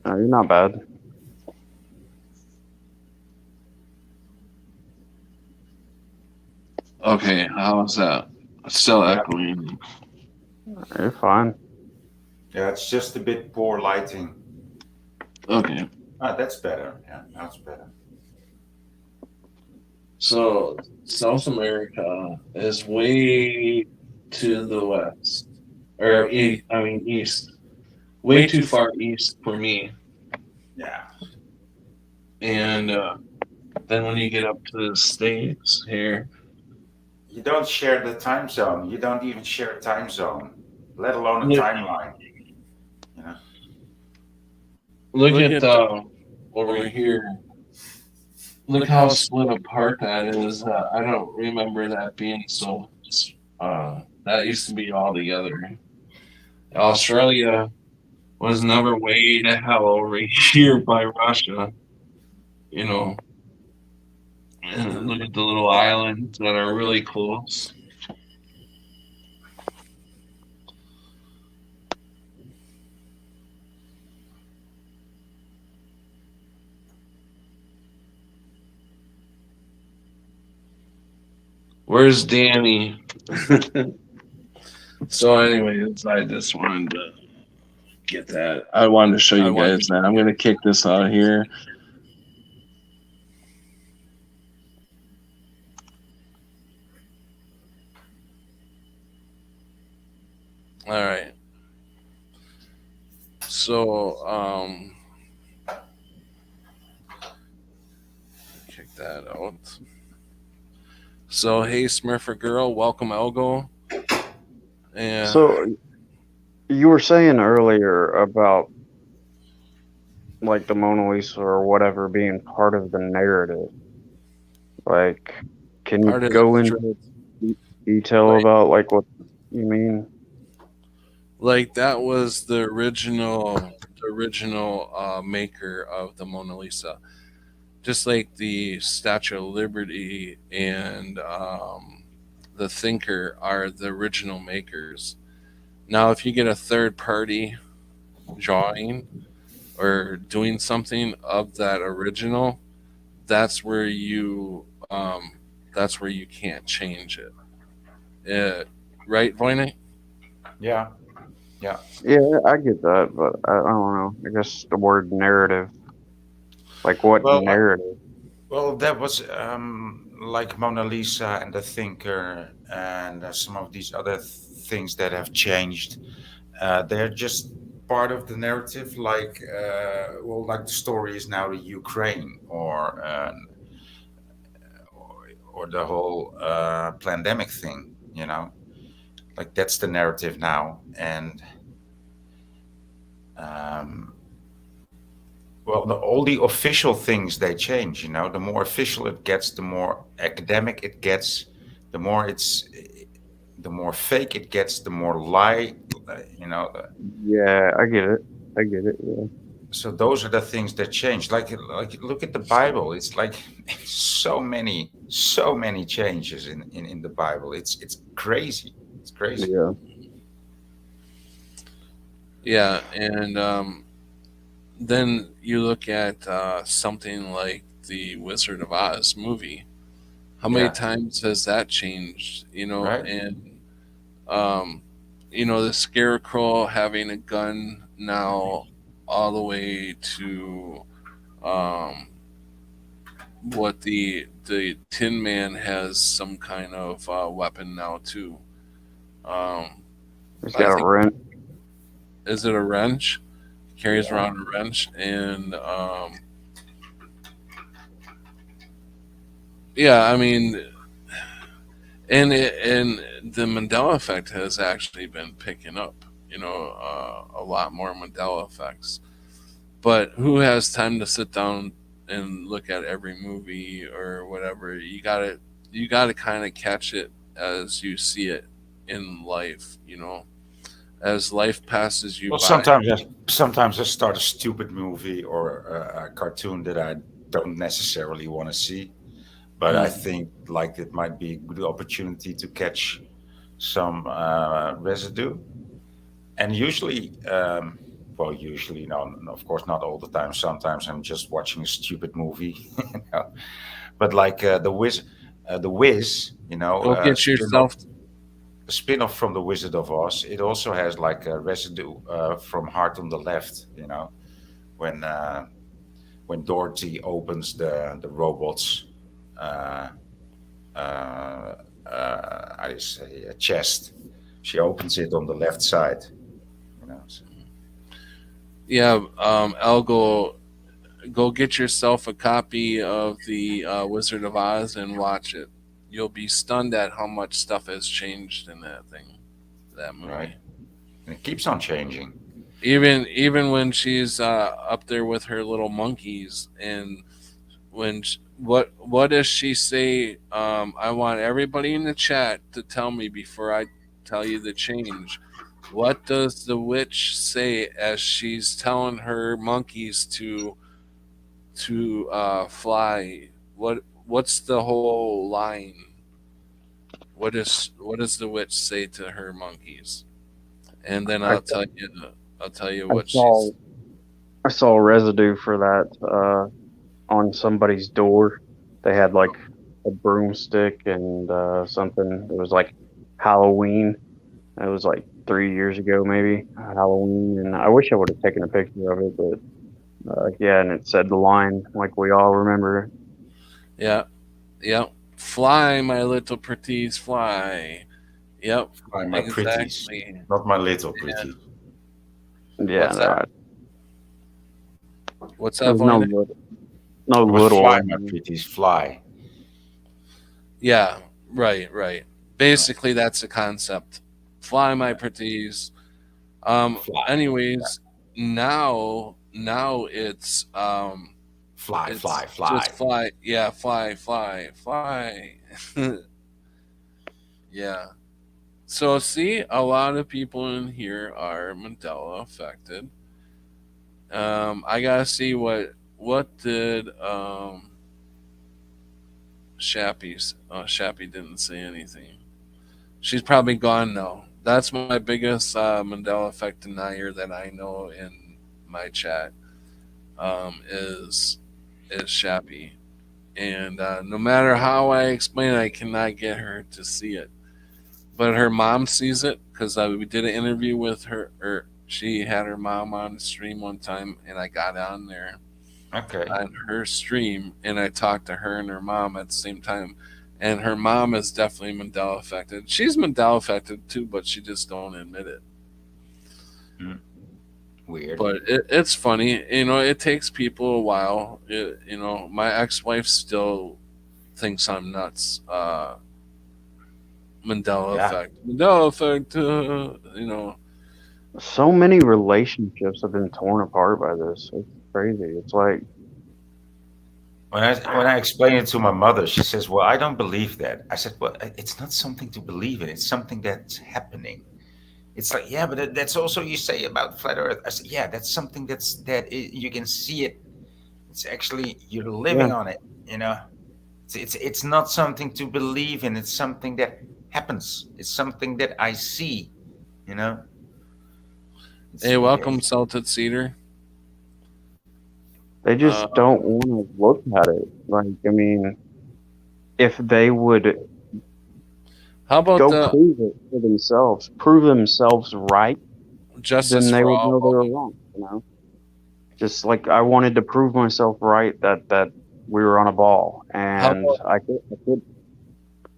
S8: No, you're not bad.
S3: Okay, how's that? Still
S7: Yeah,
S3: echoing.
S8: You're fine.
S7: yeah, it's just a bit poor lighting.
S3: Okay,
S7: Ah, that's better. Yeah, that's better.
S3: so South America is way to the west, or I mean east, way too far east for me.
S7: Yeah,
S3: And then when you get up to the states here,
S7: you don't share the time zone. You don't even share a time zone, let alone a
S3: look,
S7: timeline. You know.
S3: look at over here. Look how split apart that is. I don't remember that being so. That used to be all together. Australia was never way to hell over here by Russia. You know, and look at the little islands that are really close. Where's Danny? So, anyways, I just wanted to get that. I wanted to show you guys that. I'm gonna kick this out here. All right. So, kick that out. So, hey, Smurfer girl, welcome, Elgo. And
S8: So you were saying earlier about like the Mona Lisa or whatever being part of the narrative. Like, can you
S3: part of
S8: go
S3: the
S8: into detail
S3: like,
S8: about like what you mean?
S3: like that was the original maker of the Mona Lisa. Just like the Statue of Liberty and the Thinker are the original makers. Now, if you get a third party drawing or doing something of that original, that's where you can't change it. Right, Voynich?
S7: Yeah, yeah.
S8: Yeah, I get that, but I don't know. I guess the word narrative, like what
S7: Well,
S8: narrative?
S7: well, that was like Mona Lisa and the Thinker and some of these other things that have changed. They're just part of the narrative, like well, like the story is now the Ukraine or the whole pandemic thing. You know, like that's the narrative now, and um, well, all the official things they change. You know, the more official it gets, the more academic it gets, the more it's, the more fake it gets, the more lie. You know,
S8: Yeah, I get it. I get it. Yeah.
S7: so those are the things that change. Like look at the Bible. It's like so many changes in the Bible. It's crazy. It's crazy.
S8: Yeah.
S3: Yeah, and then you look at something like the Wizard of Oz movie. How many
S7: Yeah.
S3: times has that changed?
S7: Right.
S3: And um, the Scarecrow having a gun now, all the way to um, what the Tin Man has some kind of weapon now too. Um,
S8: He's
S3: I
S8: got a
S3: think
S8: rent.
S3: is it a wrench? Carries
S7: Yeah.
S3: around a wrench, and yeah, I mean, and the Mandela effect has actually been picking up. A lot more Mandela effects. But who has time to sit down and look at every movie or whatever? You gotta kind of catch it as you see it in life. As life passes you
S7: Well,
S3: by.
S7: sometimes I start a stupid movie or a cartoon that I don't necessarily want to see, but I
S3: Mm.
S7: think like it might be a good opportunity to catch some residue, and usually, well, usually, no, no, of course, not all the time. Sometimes I'm just watching a stupid movie, you know. But like the Wiz,
S3: Go get yourself.
S7: a spin-off from the Wizard of Oz. It also has like a residue from Heart on the Left, when when Dorothy opens the robot's uh, how do you say, a chest. She opens it on the left side, you know. So,
S3: Yeah, Elgo, go get yourself a copy of the Wizard of Oz and watch it. You'll be stunned at how much stuff has changed in that thing, that
S7: right?
S3: movie.
S7: And it keeps on changing.
S3: Even when she's up there with her little monkeys, and what does she say? I want everybody in the chat to tell me before I tell you the change. What does the witch say as she's telling her monkeys to fly? What's the whole line? What does the witch say to her monkeys? And then
S8: I
S3: I'll tell you
S8: I
S3: what
S8: saw
S3: she's.
S8: I saw residue for that on somebody's door. They had like a broomstick and something. It was like Halloween. It was like 3 years ago, maybe Halloween, and I wish I would have taken a picture of it, but yeah, and it said the line like we all remember.
S3: Yeah, yep. Fly, my little pretties, fly. Yep,
S7: By my pretties,
S3: exactly.
S7: not my little pretty.
S8: Yeah,
S3: What's that?
S8: no,
S3: What's that,
S8: there's no
S3: Voynich?
S8: little, no
S7: It was
S8: little
S7: fly,
S8: in
S7: my
S8: there.
S7: pretties, fly.
S3: Yeah, right.
S7: Right.
S3: Basically, that's the concept. Fly, my
S7: Yeah.
S3: pretties.
S7: Fly,
S3: Anyways, now
S7: fly,
S3: it's
S7: fly,
S3: just
S7: fly.
S3: fly. Yeah, fly. Yeah. So see, a lot of people in here are Mandela affected. I gotta see what did Shappy didn't say anything. She's probably gone now. That's my biggest Mandela effect denier that I know in my chat. Is Shappy, and no matter how I explain it, I cannot get her to see it. But her mom sees it because we did an interview with her. Or she had her mom on the stream one time, and I got on there
S7: Okay.
S3: on her stream, and I talked to her and her mom at the same time. And her mom is definitely Mandela affected. She's Mandela affected too, but she just don't admit it.
S7: Hmm. Weird.
S3: But it's funny, It takes people a while. My ex-wife still thinks I'm nuts. Mandela
S7: Yeah.
S3: effect. Mandela effect.
S8: So many relationships have been torn apart by this. It's crazy. It's like,
S7: When I explain it to my mother, she says, "Well, I don't believe that." I said, "Well, it's not something to believe in. It's something that's happening." It's like, yeah, but that's also you say about flat Earth. I said, yeah, that's something you can see it. It's actually you're
S8: yeah,
S7: living on it. You know, it's not something to believe in. It's something that happens. It's something that I see. You know, it's
S3: Hey, welcome, Salted Cedar.
S8: they just don't want to look at it. Like, I mean, if they would
S3: How about
S8: go
S3: the
S8: prove themselves right,
S3: Justice
S8: then they
S3: for
S8: would
S3: All
S8: know they were
S3: vote?
S8: wrong. Just like I wanted to prove myself right that we were on a ball,
S3: How
S8: and
S3: about
S8: I could.
S3: how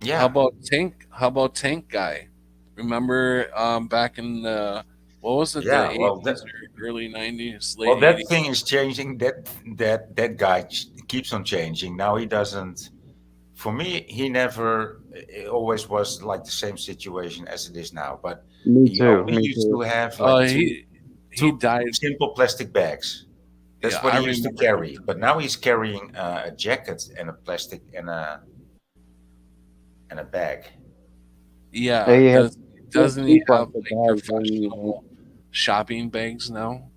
S7: yeah,
S3: about Tank? How about Tank Guy? Remember back in the what was it, the
S7: yeah.
S3: '80s or early '90s, late
S7: Well, that
S3: '80s?
S7: thing is changing. That guy keeps on changing. Now he doesn't. For me, he never. It always was like the same situation as it is now. But
S8: Me
S7: he
S8: too.
S7: only
S8: Me
S7: used
S8: too.
S7: to have
S3: Uh,
S7: like
S3: he he
S7: two
S3: died.
S7: simple plastic bags.
S3: Yeah,
S7: That's what
S3: I
S7: he used to
S3: remember him.
S7: carry. But now he's carrying a jacket and a plastic and a bag.
S3: Yeah,
S8: They have
S3: doesn't
S8: two
S3: he have
S8: plastic
S3: like
S8: bags.
S3: professional shopping bags now?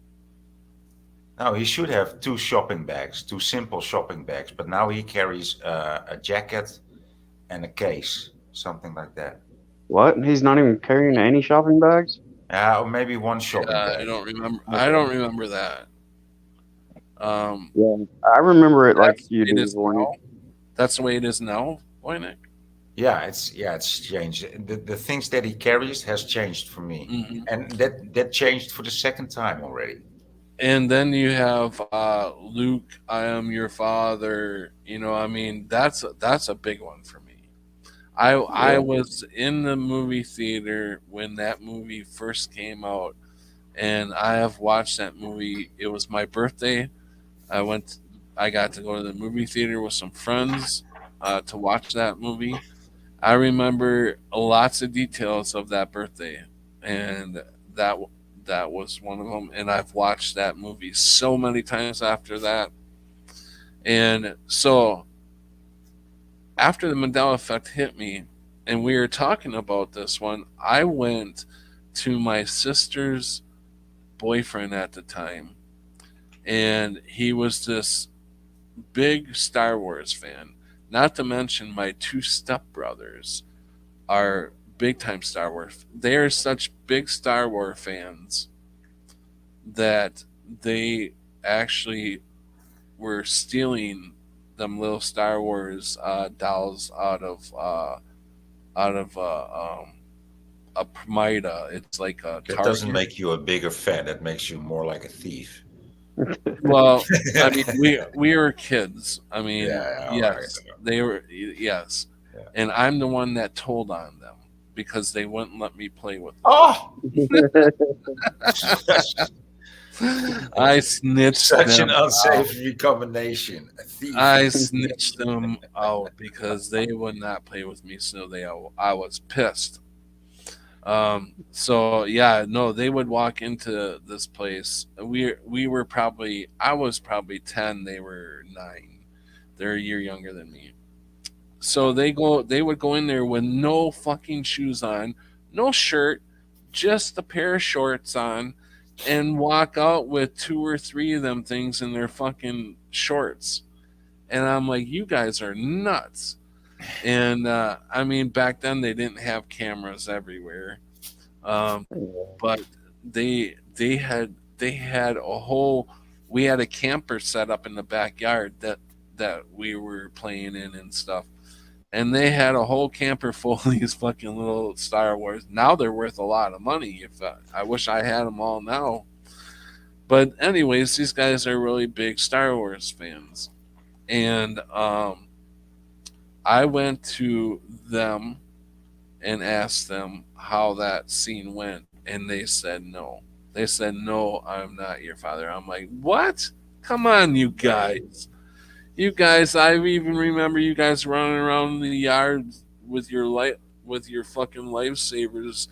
S7: No, he should have two shopping bags, two simple shopping bags. But now he carries a jacket and a case, something like that.
S8: What? He's not even carrying any shopping bags?
S7: Or maybe one shopping
S3: Yeah, I
S7: bag.
S3: don't remember. I
S8: Okay.
S3: don't remember that. Um,
S8: Yeah. I remember it like
S3: that's
S8: you
S3: the way it
S8: do,
S3: is
S8: Warnick.
S3: now. That's the way it is now, Wojnek.
S7: Yeah, it's changed. The things that he carries has changed for me,
S3: Hmm.
S7: and that changed for the second time already.
S3: And then you have Luke, I am your father. I mean, that's a big one for me. I
S8: Yeah.
S3: was in the movie theater when that movie first came out, and I have watched that movie. It was my birthday. I went. I got to go to the movie theater with some friends to watch that movie. I remember lots of details of that birthday, and that that was one of them. And I've watched that movie so many times after that. And so after the Mandela Effect hit me, and we were talking about this one, I went to my sister's boyfriend at the time, and he was this big Star Wars fan. Not to mention my two stepbrothers are big time Star Wars. They are such big Star Wars fans that they actually were stealing them little Star Wars dolls out of a Promida. It's like a
S7: That doesn't
S3: Target.
S7: make you a bigger fan. That makes you more like a thief.
S3: Well, I mean, we were kids. I mean,
S7: Yeah, all right.
S3: yes, they were. Yes,
S7: Yeah.
S3: and I'm the one that told on them because they wouldn't let me play with them.
S7: Oh,
S3: I snitched
S7: such
S3: them
S7: an
S3: out.
S7: unsavory combination. A thief.
S3: I snitched them out because they would not play with me, so I was pissed. So yeah, no, they would walk into this place. We were probably I was probably 10, they were 9. They're a year younger than me. So they would go in there with no fucking shoes on, no shirt, just a pair of shorts on, and walk out with two or three of them things in their fucking shorts. And I'm like, you guys are nuts. And I mean, back then they didn't have cameras everywhere, but they had a whole. We had a camper set up in the backyard that we were playing in and stuff, and they had a whole camper full of these fucking little Star Wars. Now they're worth a lot of money. If I wish I had them all now. But anyways, these guys are really big Star Wars fans, and I went to them and asked them how that scene went, and they said no. They said no, I'm not your father. I'm like, what? Come on, you guys. You guys, I even remember you guys running around the yard with your with your fucking lifesavers.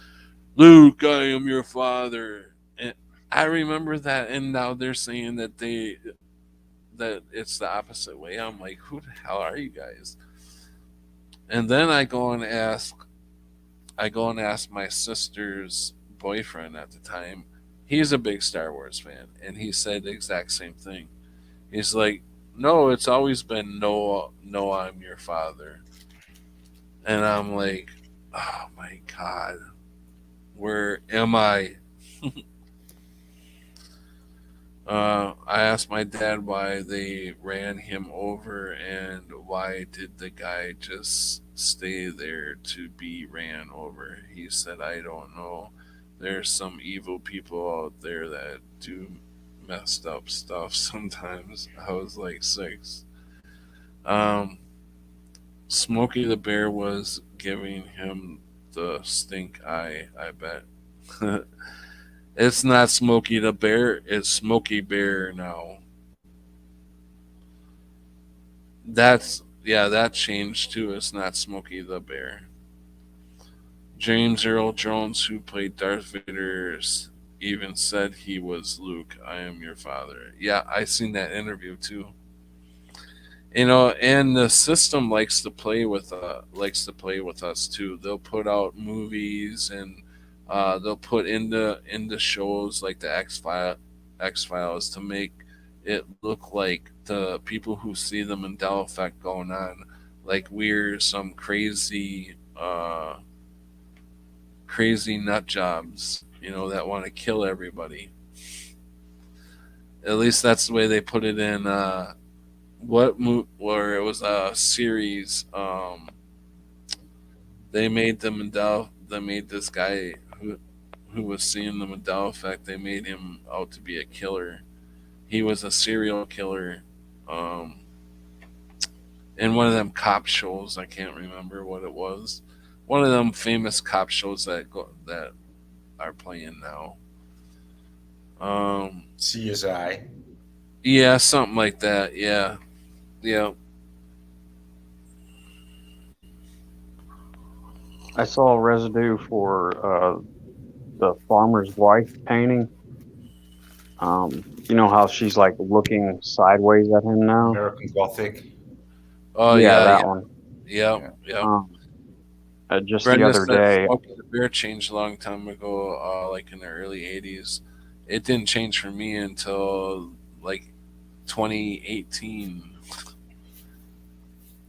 S3: Luke, I am your father. And I remember that, and now they're saying that it's the opposite way. I'm like, who the hell are you guys? And then I go and ask my sister's boyfriend at the time. He's a big Star Wars fan, and he said the exact same thing. He's like, "No, it's always been no, no, I'm your father." And I'm like, "Oh my god, where am I?" I asked my dad why they ran him over and why did the guy just stay there to be ran over. He said, I don't know. There's some evil people out there that do messed up stuff sometimes. I was like 6. Um, Smokey the Bear was giving him the stink eye, I bet. It's not Smokey the Bear, it's Smokey Bear now. That changed too. It's not Smokey the Bear. James Earl Jones, who played Darth Vader, even said he was Luke. I am your father. Yeah, I seen that interview too. And the system likes to play with us too. They'll put out movies and they'll put into shows like the X Files to make it look like the people who see the Mandela effect going on, like we're some crazy crazy nut jobs, that want to kill everybody. At least that's the way they put it in where it was a series. They made the Mandela. They made this guy who was seeing the Mandela effect. They made him out to be a killer. He was a serial killer. Um, in one of them cop shows, I can't remember what it was. One of them famous cop shows that are playing now.
S7: CSI.
S3: Yeah, something like that. Yeah, yeah.
S8: I saw residue for the farmer's wife painting. You know how she's like looking sideways at him now?
S7: American Gothic.
S3: Oh
S8: Yeah,
S3: yeah,
S8: that
S3: yeah,
S8: one.
S3: yeah,
S7: Yeah.
S3: yeah.
S8: Just the
S3: Brenda
S8: other
S3: said
S8: day.
S3: Smokey the Bear changed a long time ago, like in the early '80s. It didn't change for me until like 2018.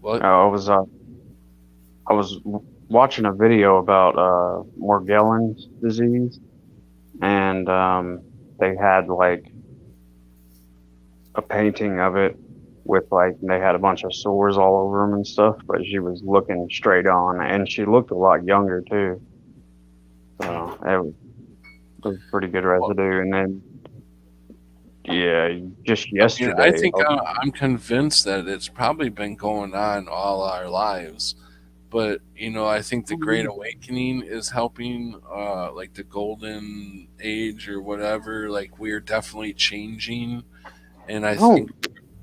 S3: What?
S8: I was watching a video about Morgellons disease, and they had like a painting of it with like they had a bunch of sores all over them and stuff, but she was looking straight on, and she looked a lot younger too. So it was pretty good residue. And then yeah, just
S3: I mean, I
S8: yesterday,
S3: think I'm convinced that it's probably been going on all our lives. But I think the Great Awakening is helping, like the Golden Age or whatever. Like we're definitely changing, and I
S8: oh,
S3: think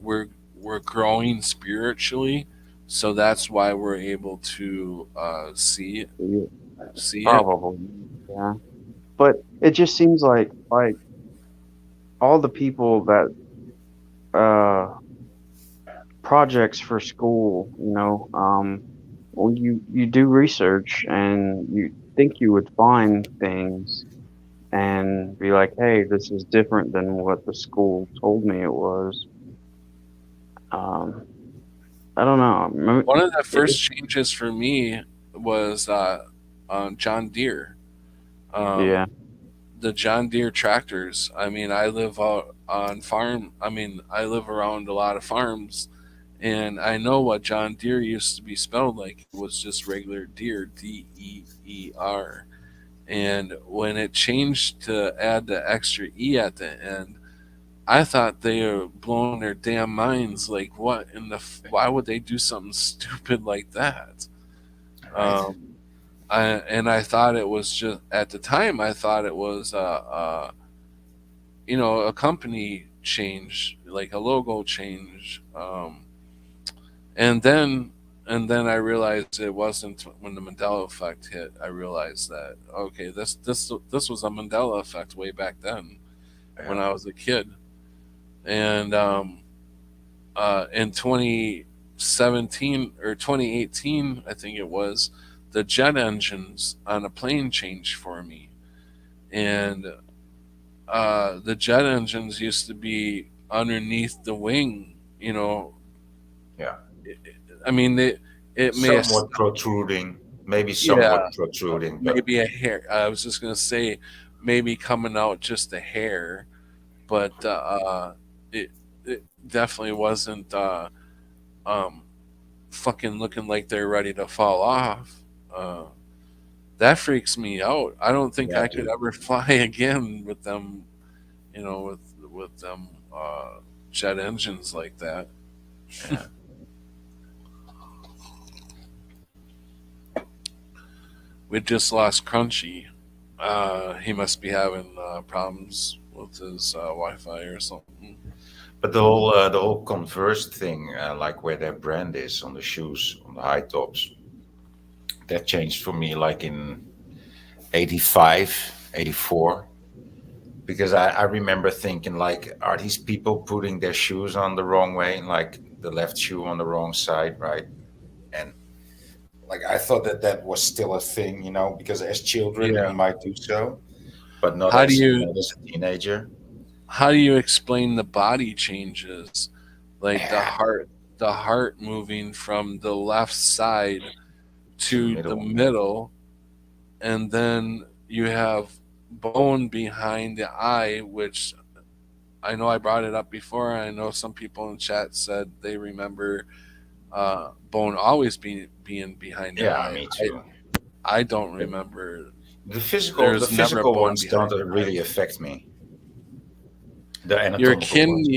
S3: we're we're growing spiritually, so that's why we're able to
S8: yeah,
S3: see it.
S8: probably, yeah. But it just seems like all the people that uh projects for school, well, you do research and you think you would find things and be like, hey, this is different than what the school told me it was. Um, I don't know.
S3: One of the
S8: It,
S3: first changes for me was John Deere. Um,
S8: yeah,
S3: the John Deere tractors. I mean, I live out on farm. I mean, I live around a lot of farms, and I know what John Deere used to be spelled like. It was just regular deer, Deer. And when it changed to add the extra E at the end, I thought they were blowing their damn minds. Like, what in the? Why would they do something stupid like that?
S7: Right.
S3: Um, I thought it was just at the time. I thought it was a company change, like a logo change. And then I realized it wasn't when the Mandela effect hit. I realized that okay, this was a Mandela effect way back then when
S7: Yeah.
S3: I was a kid, and in 2017 or 2018, I think it was, the jet engines on a plane changed for me, and the jet engines used to be underneath the wing.
S7: Yeah.
S3: I mean, it may have,
S7: Somewhat protruding, maybe
S3: yeah,
S7: somewhat protruding, but
S3: maybe a hair. I was just gonna say maybe coming out just a hair, but it it definitely wasn't um, fucking looking like they're ready to fall off. Uh, that freaks me out. I don't think
S7: yeah,
S3: I could
S7: dude.
S3: ever fly again with them. With them jet engines like that.
S7: Yeah.
S3: We just lost Crunchy. He must be having problems with his Wi-Fi or something.
S7: But the whole Converse thing, like where their brand is on the shoes, on the high tops, that changed for me like in 85, 84. Because I remember thinking like, are these people putting their shoes on the wrong way, like the left shoe on the wrong side, right? And like I thought that that was still a thing, because as children
S3: Yeah.
S7: you might do so, but not
S3: How do
S7: as
S3: you
S7: not as a teenager.
S3: how do you explain the body changes, like
S7: Yeah,
S3: the heart moving from the left side
S7: to the
S3: to the
S7: middle.
S3: middle, and then you have bone behind the eye, which I know I brought it up before. I know some people in chat said they remember bone always being behind the
S7: Yeah,
S3: eye.
S7: me too.
S3: I don't remember.
S7: The
S3: There's never
S7: physical
S3: bone
S7: ones don't
S3: behind the
S7: really
S3: eye.
S7: affect me. The
S3: Your
S7: anatomical ones.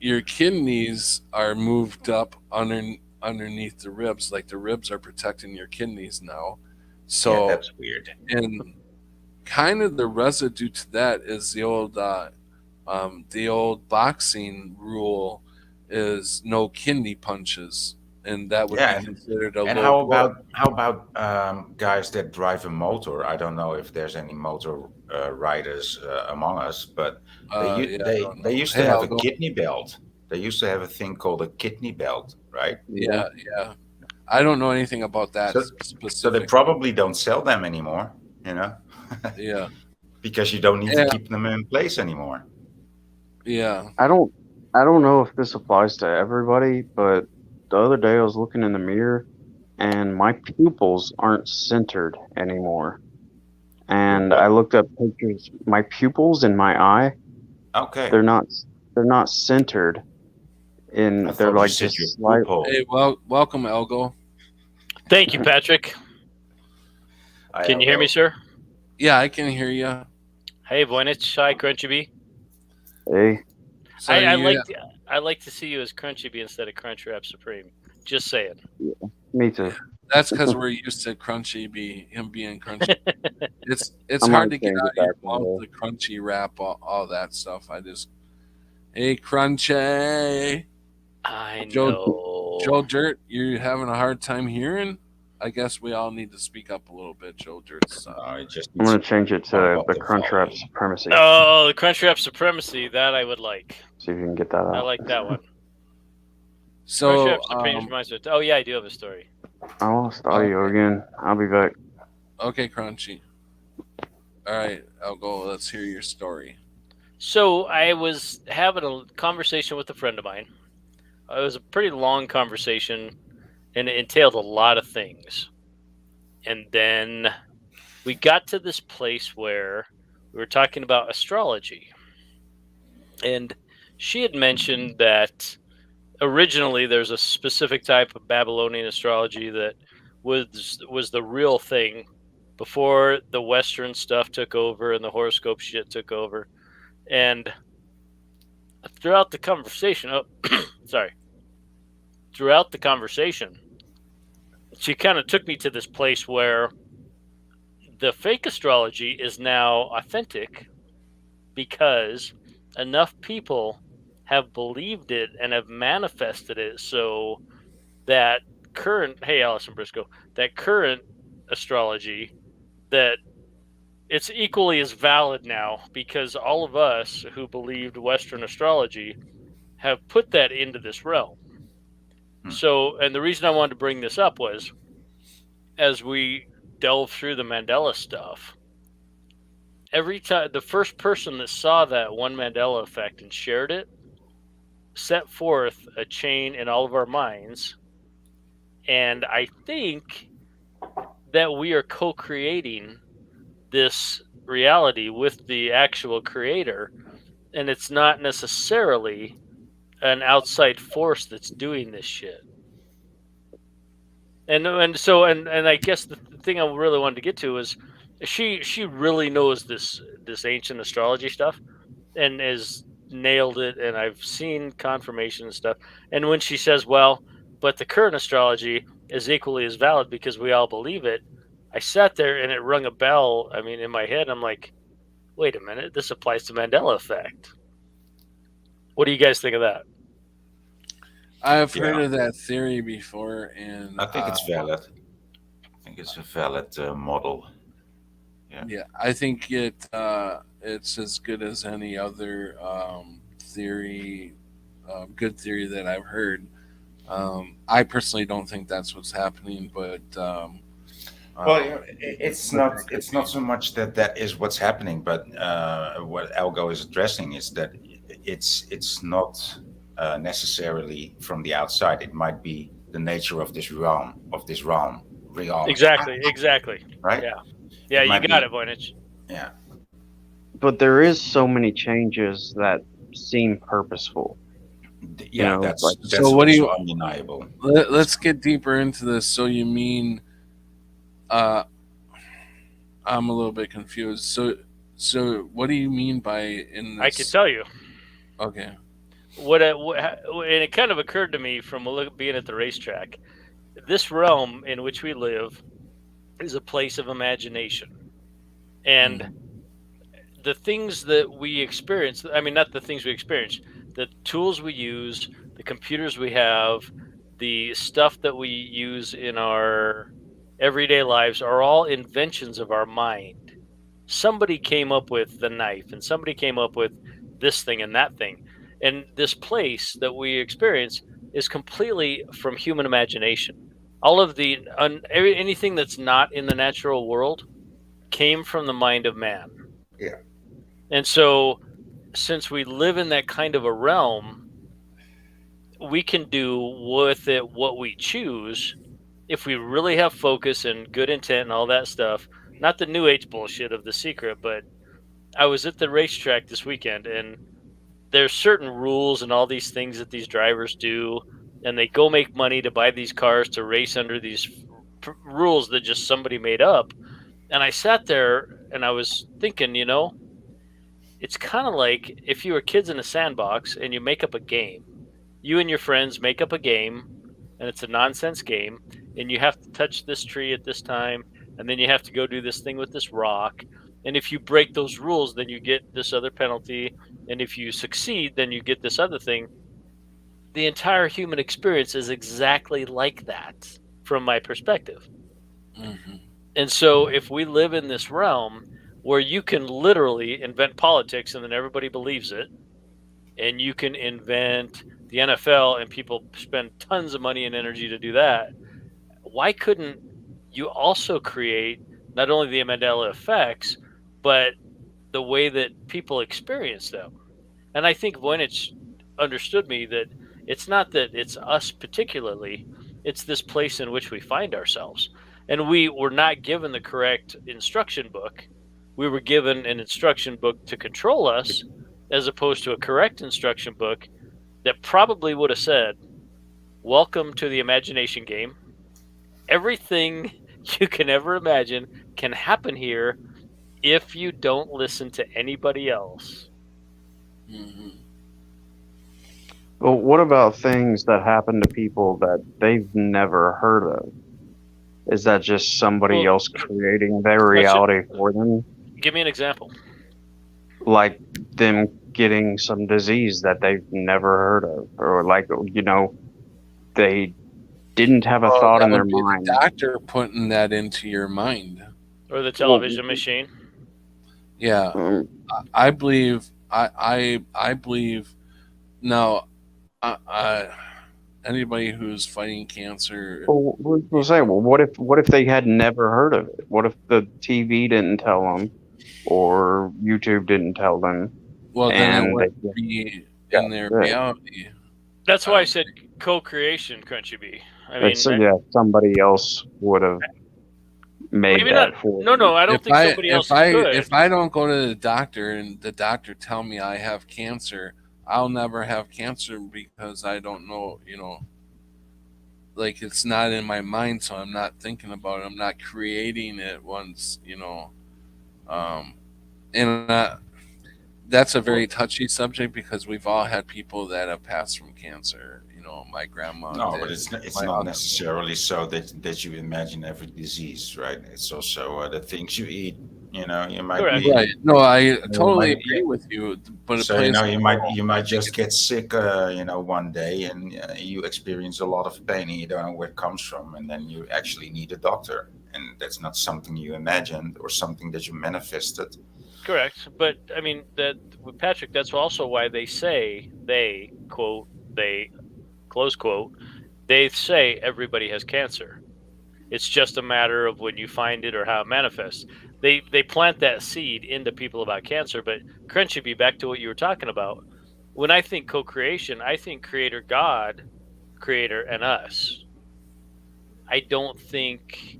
S3: your kidneys are moved up underneath the ribs, like the ribs are protecting your kidneys now.
S7: Yeah,
S3: So,
S7: that's weird.
S3: and kind of the residue to that is the old boxing rule is no kidney punches, and that would be
S7: Yeah,
S3: considered a
S7: and
S3: low blow.
S7: how about guys that drive a motor? I don't know if there's any motor riders among us, but
S3: Yeah, I don't
S7: they
S3: know.
S7: used to
S3: Hey,
S7: have
S3: I'll
S7: a
S3: go.
S7: kidney belt. They used to have a thing called a kidney belt, right?
S8: Yeah.
S3: Yeah. I don't know anything about that
S7: So so they
S3: specifically.
S7: probably don't sell them anymore, you know,
S3: Yeah,
S7: because you don't need to
S3: yeah,
S7: keep them in place anymore.
S3: yeah.
S8: I don't I don't know if this applies to everybody, but the other day I was looking in the mirror and my pupils aren't centered anymore.
S7: Your
S8: And I
S7: what?
S8: looked up pictures. My pupils in my eye,
S7: Okay,
S8: they're not they're not centered
S7: I
S8: they're
S7: thought you
S8: like
S7: said your
S8: just
S7: poop
S8: slight.
S7: hole.
S3: Hey, welcome, Elgo.
S9: Thank you, Patrick. Can you hear me, sir?
S3: Yeah, I can hear you.
S9: Hey, Voynich. Hi, Crunchy Bee.
S8: Hey,
S3: So
S9: I
S3: you,
S9: like to see you as Crunchy Bee instead of Crunchwrap Supreme. Just saying.
S8: me too.
S3: that's because we're used to Crunchy him being Crunchy. It's
S8: I
S3: hard
S8: might
S3: to get
S8: change
S3: out
S8: it
S3: of your
S8: back one
S3: mouth
S8: day.
S3: the Crunchy rap, all that stuff. Hey, Crunchy.
S9: I
S3: Joe
S9: know.
S3: Dirt, you having a hard time hearing? I guess we all need to speak up a little bit, Joe Dirt's.
S7: It just
S8: I'm
S7: needs
S8: gonna change it
S7: bump
S8: to
S7: up
S8: the
S7: the
S8: Crunchwrap
S7: volume.
S8: Supremacy.
S9: Oh, the Crunchwrap Supremacy. That I would like.
S8: See if you can get that
S9: I
S8: out.
S9: like that one.
S3: So,
S9: Crunchwrap Supreme reminds me. Oh yeah, I do have a story.
S8: I lost audio again. I'll be back.
S3: okay, Crunchy. All right, I'll go. Let's hear your story.
S9: So I was having a conversation with a friend of mine. It was a pretty long conversation, and it entailed a lot of things. And then we got to this place where we were talking about astrology. And she had mentioned that originally there's a specific type of Babylonian astrology that was the real thing before the Western stuff took over and the horoscope shit took over. And throughout the conversation, throughout the conversation, she kind of took me to this place where the fake astrology is now authentic because enough people have believed it and have manifested it so that Allison Briscoe, that current astrology, that it's equally as valid now because all of us who believed Western astrology have put that into this realm. So, and the reason I wanted to bring this up was as we delve through the Mandela stuff, every time the first person that saw that one Mandela effect and shared it set forth a chain in all of our minds. And I think that we are co-creating this reality with the actual creator, and it's not necessarily an outside force that's doing this shit. And I guess the thing I really wanted to get to is she really knows this ancient astrology stuff and has nailed it, and I've seen confirmation and stuff. And when she says, well, but the current astrology is equally as valid because we all believe it, I sat there and it rung a bell. I mean, in my head, I'm like, wait a minute, this applies to Mandela Effect. What do you guys think of that?
S3: I've heard of that theory before, and
S7: I think it's valid. I think it's a valid model.
S3: Yeah, I think it's as good as any other theory, good theory that I've heard. I personally don't think that's what's happening, but
S7: Well, it's not so much that is what's happening, but what Algo is addressing is that it's not necessarily from the outside. It might be the nature of this realm, realm.
S9: Exactly.
S7: Right?
S9: Yeah. Yeah,
S7: It
S9: you
S7: might
S9: got
S7: be.
S9: it, Voynich.
S7: Yeah.
S8: But there is so many changes that seem purposeful.
S7: Yeah,
S8: Like
S3: So
S7: that's
S3: what do
S7: also
S3: you?
S7: undeniable.
S3: Let's get deeper into this. So you mean, uh, I'm a little bit confused. So what do you mean by in
S9: I can
S3: this?
S9: tell you
S3: Okay.
S9: and it kind of occurred to me from being at the racetrack. This realm in which we live is a place of imagination, and the things that we experience, I mean, not the things we experience, the tools we use, the computers we have, the stuff that we use in our everyday lives are all inventions of our mind. Somebody came up with the knife and somebody came up with this thing and that thing. And this place that we experience is completely from human imagination. All of anything that's not in the natural world came from the mind of man.
S7: Yeah.
S9: And so, since we live in that kind of a realm, we can do with it what we choose if we really have focus and good intent and all that stuff. Not the new age bullshit of The Secret, but I was at the racetrack this weekend, and there's certain rules and all these things that these drivers do, and they go make money to buy these cars to race under these rules that just somebody made up. And I sat there and I was thinking, it's kind of like if you were kids in a sandbox and you make up a game. You and your friends make up a game, and it's a nonsense game, and you have to touch this tree at this time, and then you have to go do this thing with this rock. And if you break those rules, then you get this other penalty. And if you succeed, then you get this other thing. The entire human experience is exactly like that from my perspective.
S3: Mm-hmm.
S9: And so if we live in this realm where you can literally invent politics and then everybody believes it, and you can invent the NFL and people spend tons of money and energy to do that, why couldn't you also create not only the Mandela effects, but the way that people experience them? And I think Voynich understood me that it's not that it's us particularly, it's this place in which we find ourselves. And we were not given the correct instruction book. We were given an instruction book to control us, as opposed to a correct instruction book that probably would have said, welcome to the imagination game. Everything you can ever imagine can happen here if you don't listen to anybody else.
S3: Mm-hmm.
S8: Well, what about things that happen to people that they've never heard of? Is that just somebody else creating their reality for them?
S9: Give me an example.
S8: Like them getting some disease that they've never heard of, or like, they didn't have a thought in their mind.
S3: The doctor putting that into your mind,
S9: or the television machine.
S3: Yeah, I believe. I believe. Now, anybody who's fighting cancer.
S8: Well, we'll say, what if they had never heard of it? What if the TV didn't tell them, or YouTube didn't tell them?
S3: Well, then it would be in their reality.
S9: That's why I said co-creation, Crunchy B. I mean,
S8: somebody else would have made that for
S9: them. No, I don't think somebody else could.
S3: If I don't go to the doctor and the doctor tell me I have cancer, I'll never have cancer because I don't know, like it's not in my mind, so I'm not thinking about it. I'm not creating it once, and that's a very touchy subject because we've all had people that have passed from cancer. My grandma.
S7: No, but it's not necessarily so that you imagine every disease, right? It's also the things you eat. You might be
S3: right. No, I totally agree with you. But
S7: so you might just get sick, one day, and you experience a lot of pain, and you don't know where it comes from, and then you actually need a doctor, and that's not something you imagined or something that you manifested.
S9: Correct, but I mean Patrick. That's also why they say close quote, they say everybody has cancer. It's just a matter of when you find it or how it manifests. They plant that seed into people about cancer. But Crunchy, be back to what you were talking about. When I think co-creation, I think creator God, creator, and us. I don't think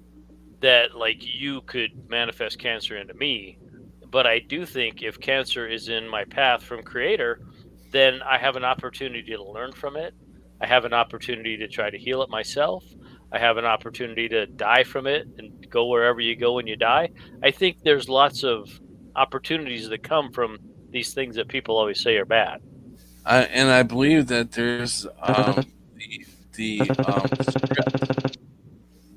S9: that like you could manifest cancer into me, but I do think if cancer is in my path from creator, then I have an opportunity to learn from it. I have an opportunity to try to heal it myself. I have an opportunity to die from it and go wherever you go when you die. I think there's lots of opportunities that come from these things that people always say are bad.
S3: And I believe that there's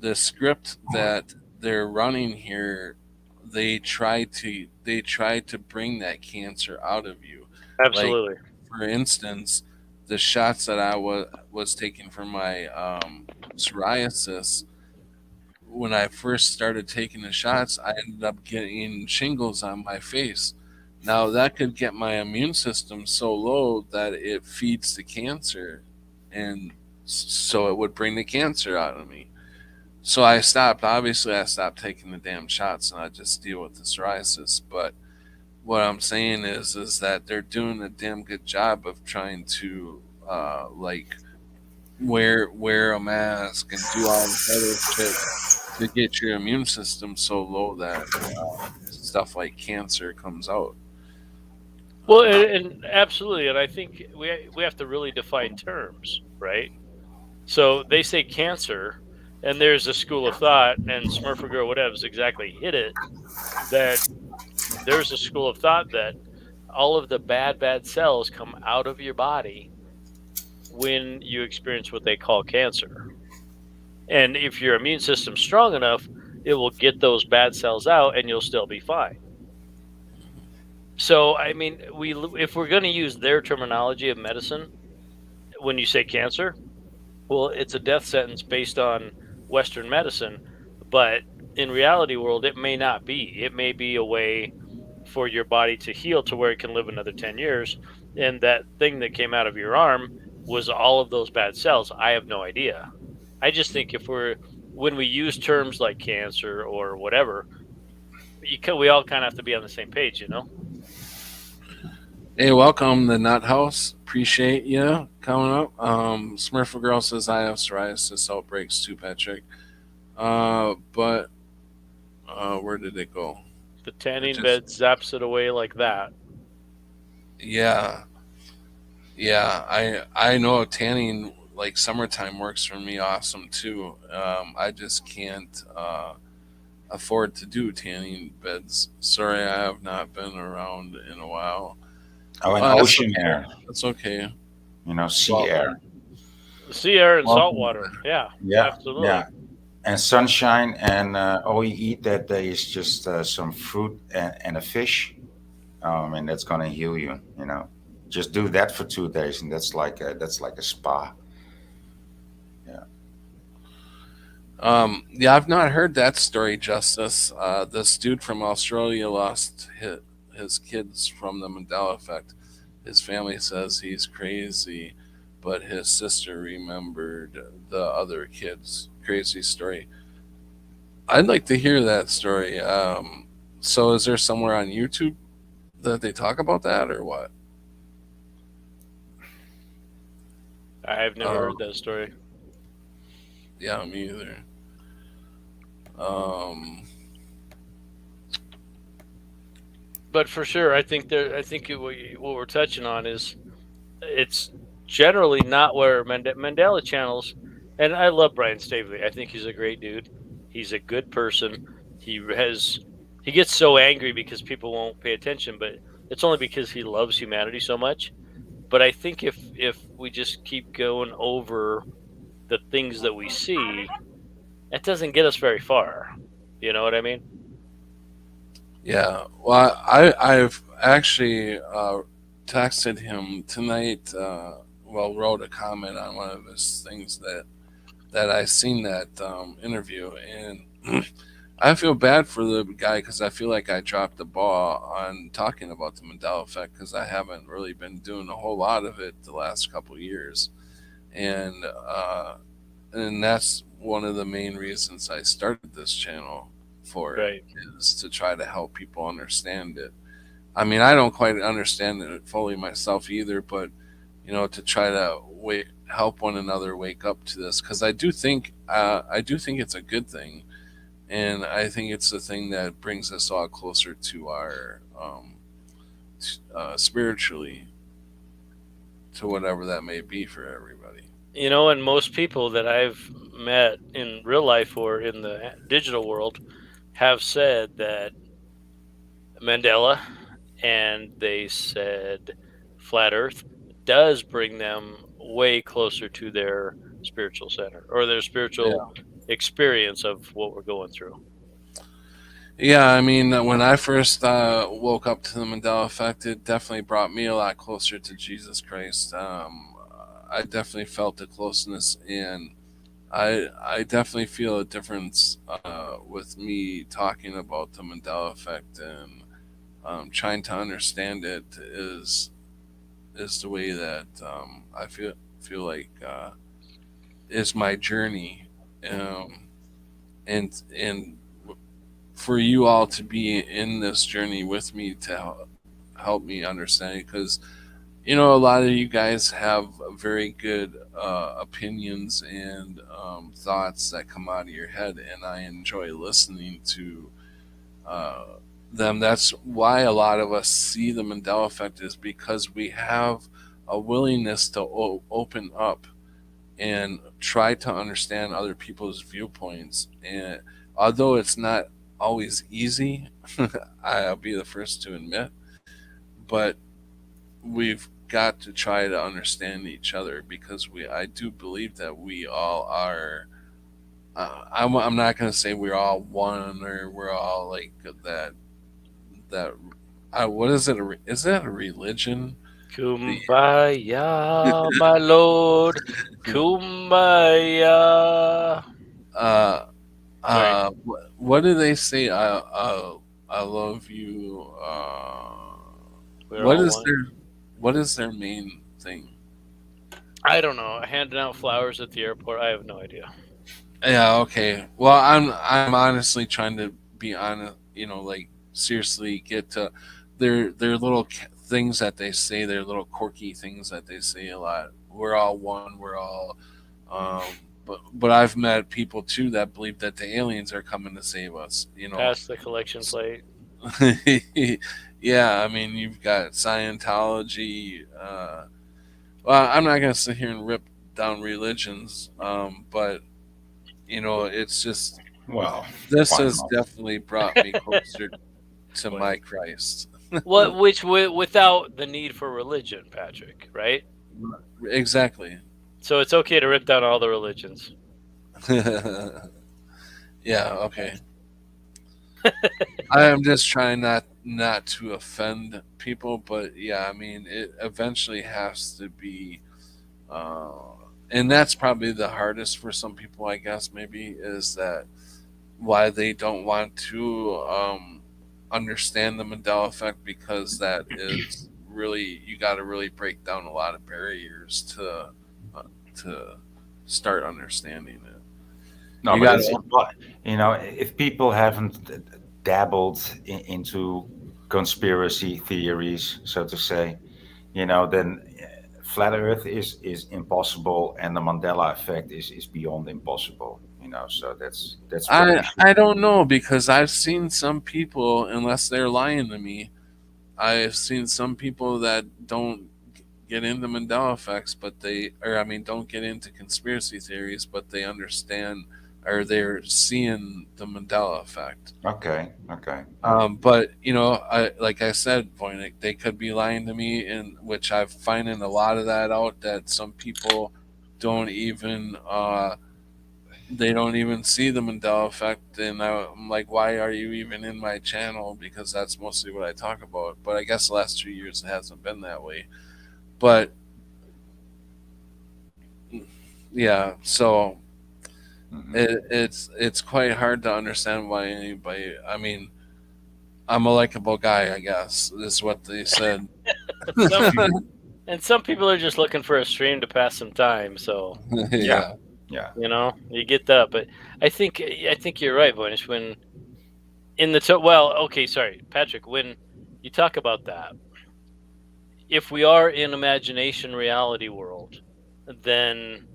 S3: the script that they're running here. They try to bring that cancer out of you. Like,
S9: Absolutely.
S3: for instance, the shots that I was taking for my psoriasis. When I first started taking the shots, I ended up getting shingles on my face. Now that could get my immune system so low that it feeds the cancer, and so it would bring the cancer out of me. So I stopped. Obviously, I stopped taking the damn shots, and I just deal with the psoriasis. But what I'm saying is that they're doing a damn good job of trying to like wear a mask and do all this other shit to get your immune system so low that stuff like cancer comes out.
S9: Well,
S3: Uh,
S9: and absolutely, and I think we have to really define terms, right? So they say cancer, and there's a school of thought, and Smurfer Girl would have exactly hit it, that there's a school of thought that all of the bad cells come out of your body when you experience what they call cancer. And if your immune system's strong enough, it will get those bad cells out and you'll still be fine. So, I mean, if we're going to use their terminology of medicine, when you say cancer, well, it's a death sentence based on Western medicine, but in reality world, it may not be. It may be a way for your body to heal to where it can live another 10 years. And that thing that came out of your arm was all of those bad cells. I have no idea. I just think when we use terms like cancer or whatever, we all kind of have to be on the same page, you know?
S3: hey, welcome the Nut House. Appreciate you coming up. Smurfer Girl says I have psoriasis outbreaks too, Patrick. But where did it go?
S9: The tanning
S3: Just-
S9: bed zaps it away like that.
S3: Yeah, yeah. I know tanning like summertime works for me awesome too. I just can't afford to do tanning beds. Sorry, I have not been around in a while.
S7: Oh, and
S3: That's
S7: ocean
S3: okay.
S7: air,
S3: That's okay.
S7: sea
S3: Well,
S7: air.
S9: Sea air and
S7: Well,
S9: salt water. Yeah,
S7: yeah,
S9: absolutely.
S7: yeah. And sunshine, and all you eat that day is just some fruit and a fish. And that's gonna heal you. Just do that for 2 days, and that's like a spa. Yeah.
S3: Yeah, I've not heard that story, Justice. This dude from Australia lost his kids from the Mandela Effect. His family says he's crazy, but his sister remembered the other kids. Crazy story. I'd like to hear that story. So, is there somewhere on YouTube that they talk about that, or what?
S9: I've never
S3: Um,
S9: heard that story.
S3: yeah, me either. Um,
S9: But for sure, I think what we're touching on is it's generally not where Mandela channels. And I love Brian Staveley. I think he's a great dude. He's a good person. He gets so angry because people won't pay attention, but it's only because he loves humanity so much. But I think if we just keep going over the things that we see, it doesn't get us very far. You know what I mean?
S3: Yeah, well, I've actually texted him tonight. Well, wrote a comment on one of his things that I seen that interview, and I feel bad for the guy because I feel like I dropped the ball on talking about the Mandela Effect because I haven't really been doing a whole lot of it the last couple of years, and that's one of the main reasons I started this channel for it,
S9: Right.
S3: is to try to help people understand it. I mean, I don't quite understand it fully myself either, but to try to help one another wake up to this, because I do think it's a good thing, and I think it's the thing that brings us all closer to our spiritually, to whatever that may be for everybody.
S9: And most people that I've met in real life or in the digital world have said that Mandela and they said flat Earth does bring them way closer to their spiritual center or their spiritual
S3: Yeah.
S9: experience of what we're going through.
S3: Yeah, I mean, when I first woke up to the Mandela Effect, it definitely brought me a lot closer to Jesus Christ. I definitely felt the closeness, and I definitely feel a difference with me talking about the Mandela Effect and trying to understand it is the way that I feel like is my journey, um, and for you all to be in this journey with me to help me understand, because a lot of you guys have very good opinions and thoughts that come out of your head, and I enjoy listening to uh, them. That's why a lot of us see the Mandela Effect, is because we have a willingness to open up and try to understand other people's viewpoints. And although it's not always easy, I'll be the first to admit, but we've got to try to understand each other, because I do believe that we all are. I'm not going to say we're all one, or we're all like that. That what is it? Is that a religion? The
S9: Kumbaya, my lord. Kumbaya.
S3: uh,
S9: Sorry,
S3: what do they say? I love you.
S9: we're
S3: What
S9: all
S3: is
S9: one.
S3: their main thing?
S9: I don't know. Handing out flowers at the airport. I have no idea.
S3: Yeah, okay. Well, I'm honestly trying to be honest. Like seriously, get to their little things that they say. Their little quirky things that they say a lot. We're all one. We're all. Um, but I've met people too that believe that the aliens are coming to save us.
S9: Pass the collection plate.
S3: Yeah, I mean, you've got Scientology. Well, I'm not going to sit here and rip down religions, but it's just
S7: Well,
S3: this
S7: why
S3: has
S7: not?
S3: definitely brought me closer to my Christ.
S9: What? Which without the need for religion, Patrick. Right.
S3: Exactly.
S9: So it's okay to rip down all the religions.
S3: Yeah. Okay. I am just trying not to offend people, but yeah, I mean, it eventually has to be, uh, and that's probably the hardest for some people, I guess. Maybe is that why they don't want to understand the Mandela Effect, because that is really, you got to really break down a lot of barriers uh, to start understanding it.
S7: No,
S3: You
S7: but
S3: got
S7: it's
S3: to.
S7: if people haven't dabbled into conspiracy theories, so to say, then flat Earth is impossible, and the Mandela effect is beyond impossible. So that's what we should.
S3: I don't know, because I've seen some people, unless they're lying to me, I've seen some people that don't get into Mandela effects, but I mean, don't get into conspiracy theories, but they understand, or they're seeing the Mandela effect.
S7: Okay, okay,
S3: But like I said, Voynich, they could be lying to me, in which I've finding a lot of that out, that some people don't even they don't even see the Mandela effect, and I'm like, why are you even in my channel? Because that's mostly what I talk about. But I guess the last 2 years it hasn't been that way. But yeah, so
S7: hmm
S3: it's quite hard to understand why anybody. I mean, I'm a likable guy, I guess is what they said.
S9: Some and some people are just looking for a stream to pass some time. So
S7: yeah,
S3: Yeah.
S7: yeah.
S9: you get that. But I think you're right, Voinish. When in the well, okay, sorry, Patrick. When you talk about that, if we are in imagination reality world, then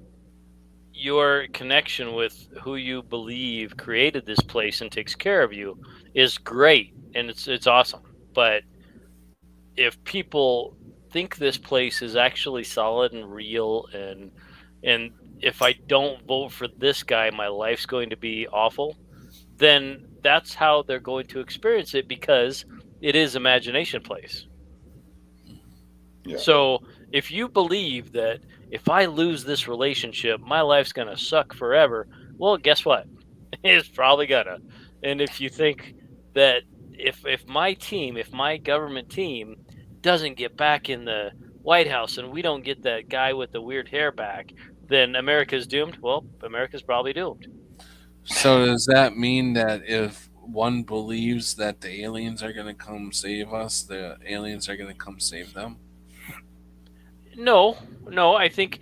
S9: your connection with who you believe created this place and takes care of you is great, and it's awesome. But if people think this place is actually solid and real, and if I don't vote for this guy, my life's going to be awful, then that's how they're going to experience it, because it is imagination place.
S7: Yeah.
S9: So if you believe that if I lose this relationship, my life's going to suck forever, well, guess what? It's probably gonna. And if you think that if my team, if my government team doesn't get back in the White House and we don't get that guy with the weird hair back, then America's doomed. Well, America's probably doomed.
S3: So does that mean that if one believes that the aliens are going to come save us, the aliens are going to come save them?
S9: No, no, I think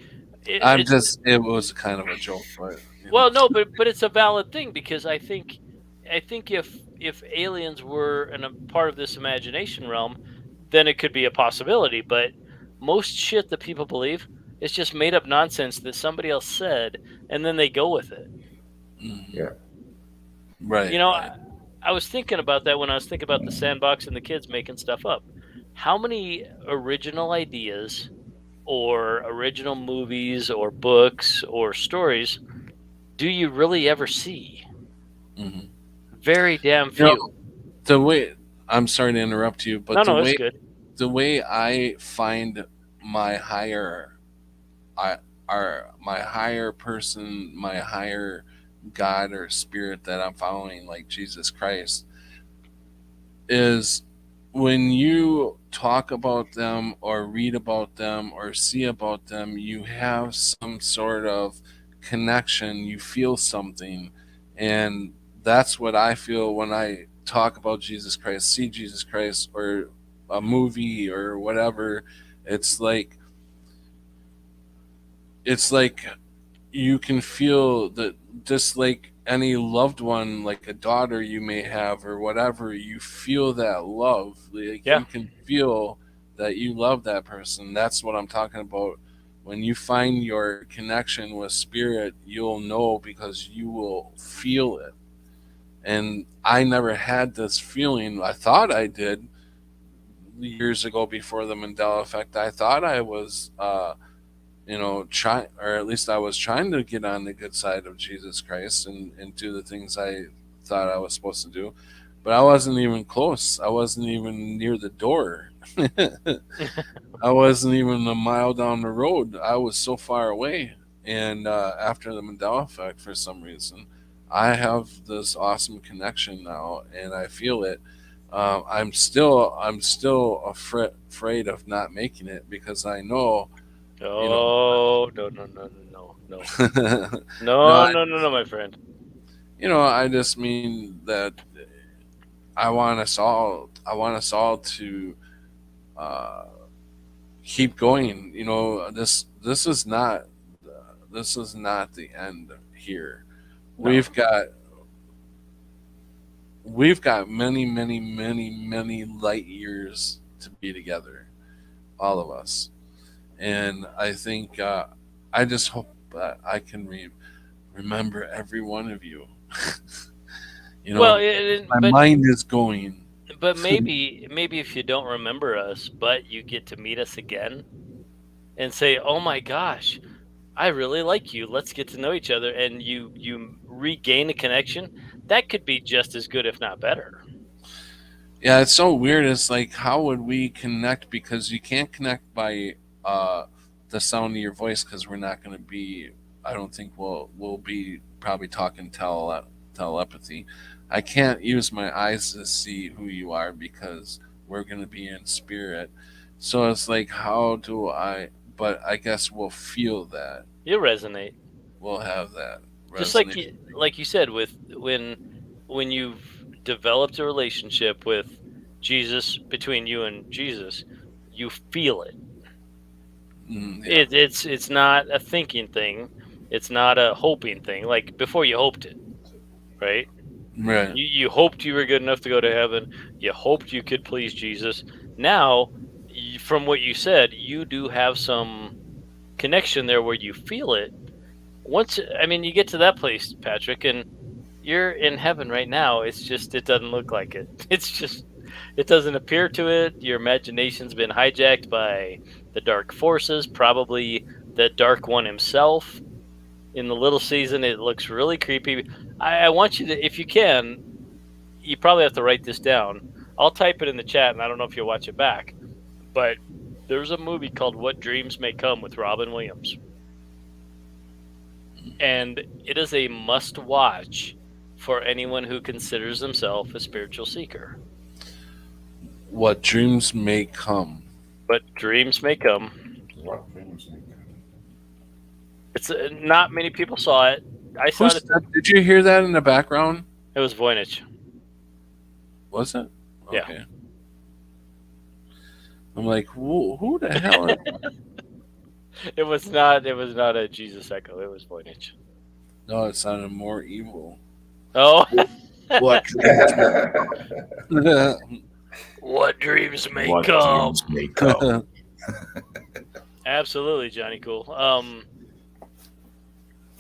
S3: I'm
S9: it's
S3: just, it was kind of a joke, but
S9: well, no, but it's a valid thing, because I think if aliens were a part of this imagination realm, then it could be a possibility. But most shit that people believe is just made up nonsense that somebody else said, and then they go with it.
S7: Yeah.
S3: Right.
S9: You know,
S3: right.
S9: I was thinking about that when I was thinking about the sandbox and the kids making stuff up. How many original ideas or original movies or books or stories do you really ever see?
S3: Mhm.
S9: Very damn
S3: You
S9: few.
S3: know, the way, I'm sorry to interrupt you, but
S9: No, it's good.
S3: the way I find my higher, I my higher person, my higher God or spirit that I'm following, like Jesus Christ, is when you talk about them or read about them or see about them, you have some sort of connection, you feel something. And that's what I feel when I talk about Jesus Christ, see Jesus Christ, or a movie or whatever. It's like, it's like you can feel that, just like any loved one, like a daughter you may have or whatever, you feel that love. Like
S9: Yeah.
S3: you can feel that you love that person. That's what I'm talking about. When you find your connection with spirit, you'll know because you will feel it. And I never had this feeling. I thought I did years ago before the Mandela effect. I thought I was try, or at least I was trying to get on the good side of Jesus Christ and do the things I thought I was supposed to do. But I wasn't even close. I wasn't even near the door. I wasn't even a mile down the road. I was so far away. And after the Mandela effect, for some reason, I have this awesome connection now, and I feel it. I'm still afraid of not making it because I know, you know,
S9: Oh, no,
S3: no,
S9: no, my friend.
S3: I just mean that I want us all. I want us all to uh, keep going. This is not. This is not the end here.
S9: No.
S3: We've got many, many, many, many light years to be together, all of us. And I think I just hope that I can remember every one of you.
S9: Well,
S3: My mind is going.
S9: but maybe if you don't remember us, but you get to meet us again and say, "Oh my gosh, I really like you. Let's get to know each other," and you regain a connection, that could be just as good, if not better.
S3: Yeah, it's so weird. It's like, how would we connect? Because you can't connect by uh, the sound of your voice, because we're not going to be. I don't think we'll be probably talking telepathy. I can't use my eyes to see who you are because we're going to be in spirit. So it's like, how do I? But I guess we'll feel that.
S9: You resonate.
S3: We'll have that
S9: Just like
S3: resonate.
S9: you said, with when you've developed a relationship with Jesus, between you and Jesus, you feel it.
S3: Yeah.
S9: It's not a thinking thing. It's not a hoping thing. Like before, you hoped it, right?
S3: Right.
S9: You hoped you were good enough to go to heaven. You hoped you could please Jesus. Now, from what you said, you do have some connection there where you feel it, once I mean, you get to that place, Patrick, and you're in heaven right now. It's just it doesn't look like it. It's just it doesn't appear to it. Your imagination's been hijacked by the dark forces, probably the dark one himself. In the little season, it looks really creepy. I want you to, if you can, you probably have to write this down. I'll type it in the chat, and I don't know if you'll watch it back. But there's a movie called What Dreams May Come with Robin Williams. And it is a must watch for anyone who considers himself a spiritual seeker.
S3: What dreams may come.
S9: But dreams may come.
S7: What dreams may come?
S9: It's not many people saw it. I saw it.
S3: Did you hear that in the background?
S9: It was Voynich.
S3: Was it?
S9: Yeah.
S3: Okay. I'm like, who the hell?
S9: It was not. It was not a Jesus echo. It was Voynich.
S3: No, it sounded more evil.
S9: Oh.
S3: What
S9: What dreams may
S7: What
S9: come.
S7: dreams may come.
S9: Absolutely, Johnny Cool.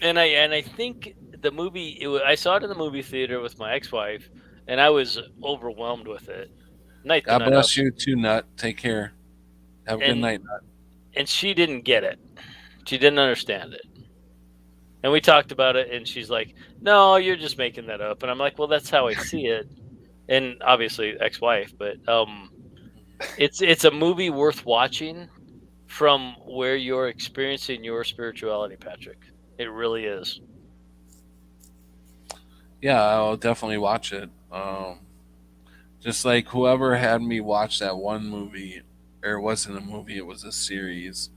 S9: And I think the movie. I saw it in the movie theater with my ex-wife, and I was overwhelmed with it. Night.
S3: God bless you too, Nut. Take care. Have a good night, Nut.
S9: And she didn't get it. She didn't understand it. And we talked about it, and she's like, "No, you're just making that up." And I'm like, "Well, that's how I see it." And obviously, ex-wife, but it's a movie worth watching from where you're experiencing your spirituality, Patrick. It really is.
S3: Yeah, I'll definitely watch it. Just like whoever had me watch that one movie, or it wasn't a movie, it was a series.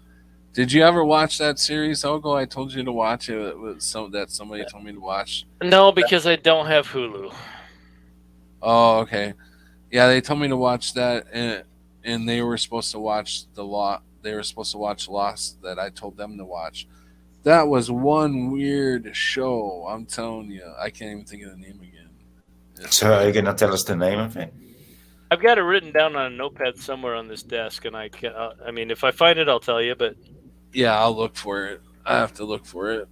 S3: Did you ever watch that series, Ogo? I told you to watch it. It was that somebody told me to watch.
S9: No, because I don't have Hulu.
S3: Oh, okay. Yeah, they told me to watch that, and they were supposed to watch They were supposed to watch Lost that I told them to watch. That was one weird show. I'm telling you, I can't even think of the name again.
S7: So are you gonna tell us the name of it?
S9: I've got it written down on a notepad somewhere on this desk, and I can. I mean, if I find it, I'll tell you. But
S3: yeah, I'll look for it. I have to look for it.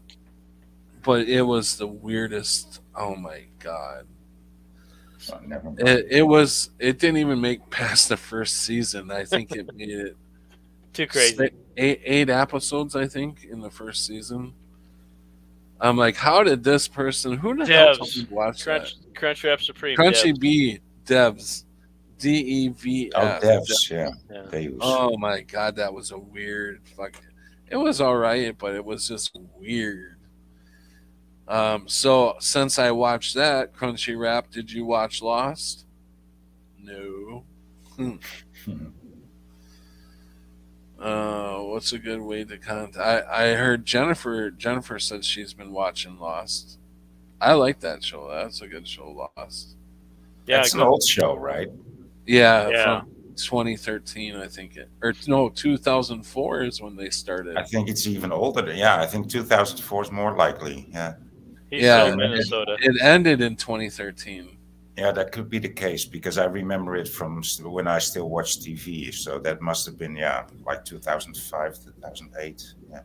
S3: But it was the weirdest. Oh my god!
S7: Oh, never mind.
S3: It didn't even make past the first season. I think it made it
S9: too crazy.
S3: Eight episodes, I think, in the first season. I'm like, how did this person? Who the hell told me to watch that?
S9: Crunchwrap Supreme.
S3: Crunchy
S9: Devs.
S3: B Devs. DEVS.
S7: Oh, Devs, yeah. Devs.
S3: Oh my god, that was a weird fucking. It was all right, but it was just weird. So since I watched that Crunchy Rap, did you watch Lost? No. What's a good way to contact? I heard Jennifer said she's been watching Lost. I like that show. That's a good show, Lost.
S7: Yeah, it's an old show, right?
S3: Yeah, from 2013, I think or no, 2004 is when they started.
S7: I think it's even older. Yeah, I think 2004 is more likely. Yeah.
S9: He's from Minnesota.
S3: It ended in 2013.
S7: Yeah, that could be the case because I remember it from when I still watched TV. So that must have been, like 2005, 2008. Yeah.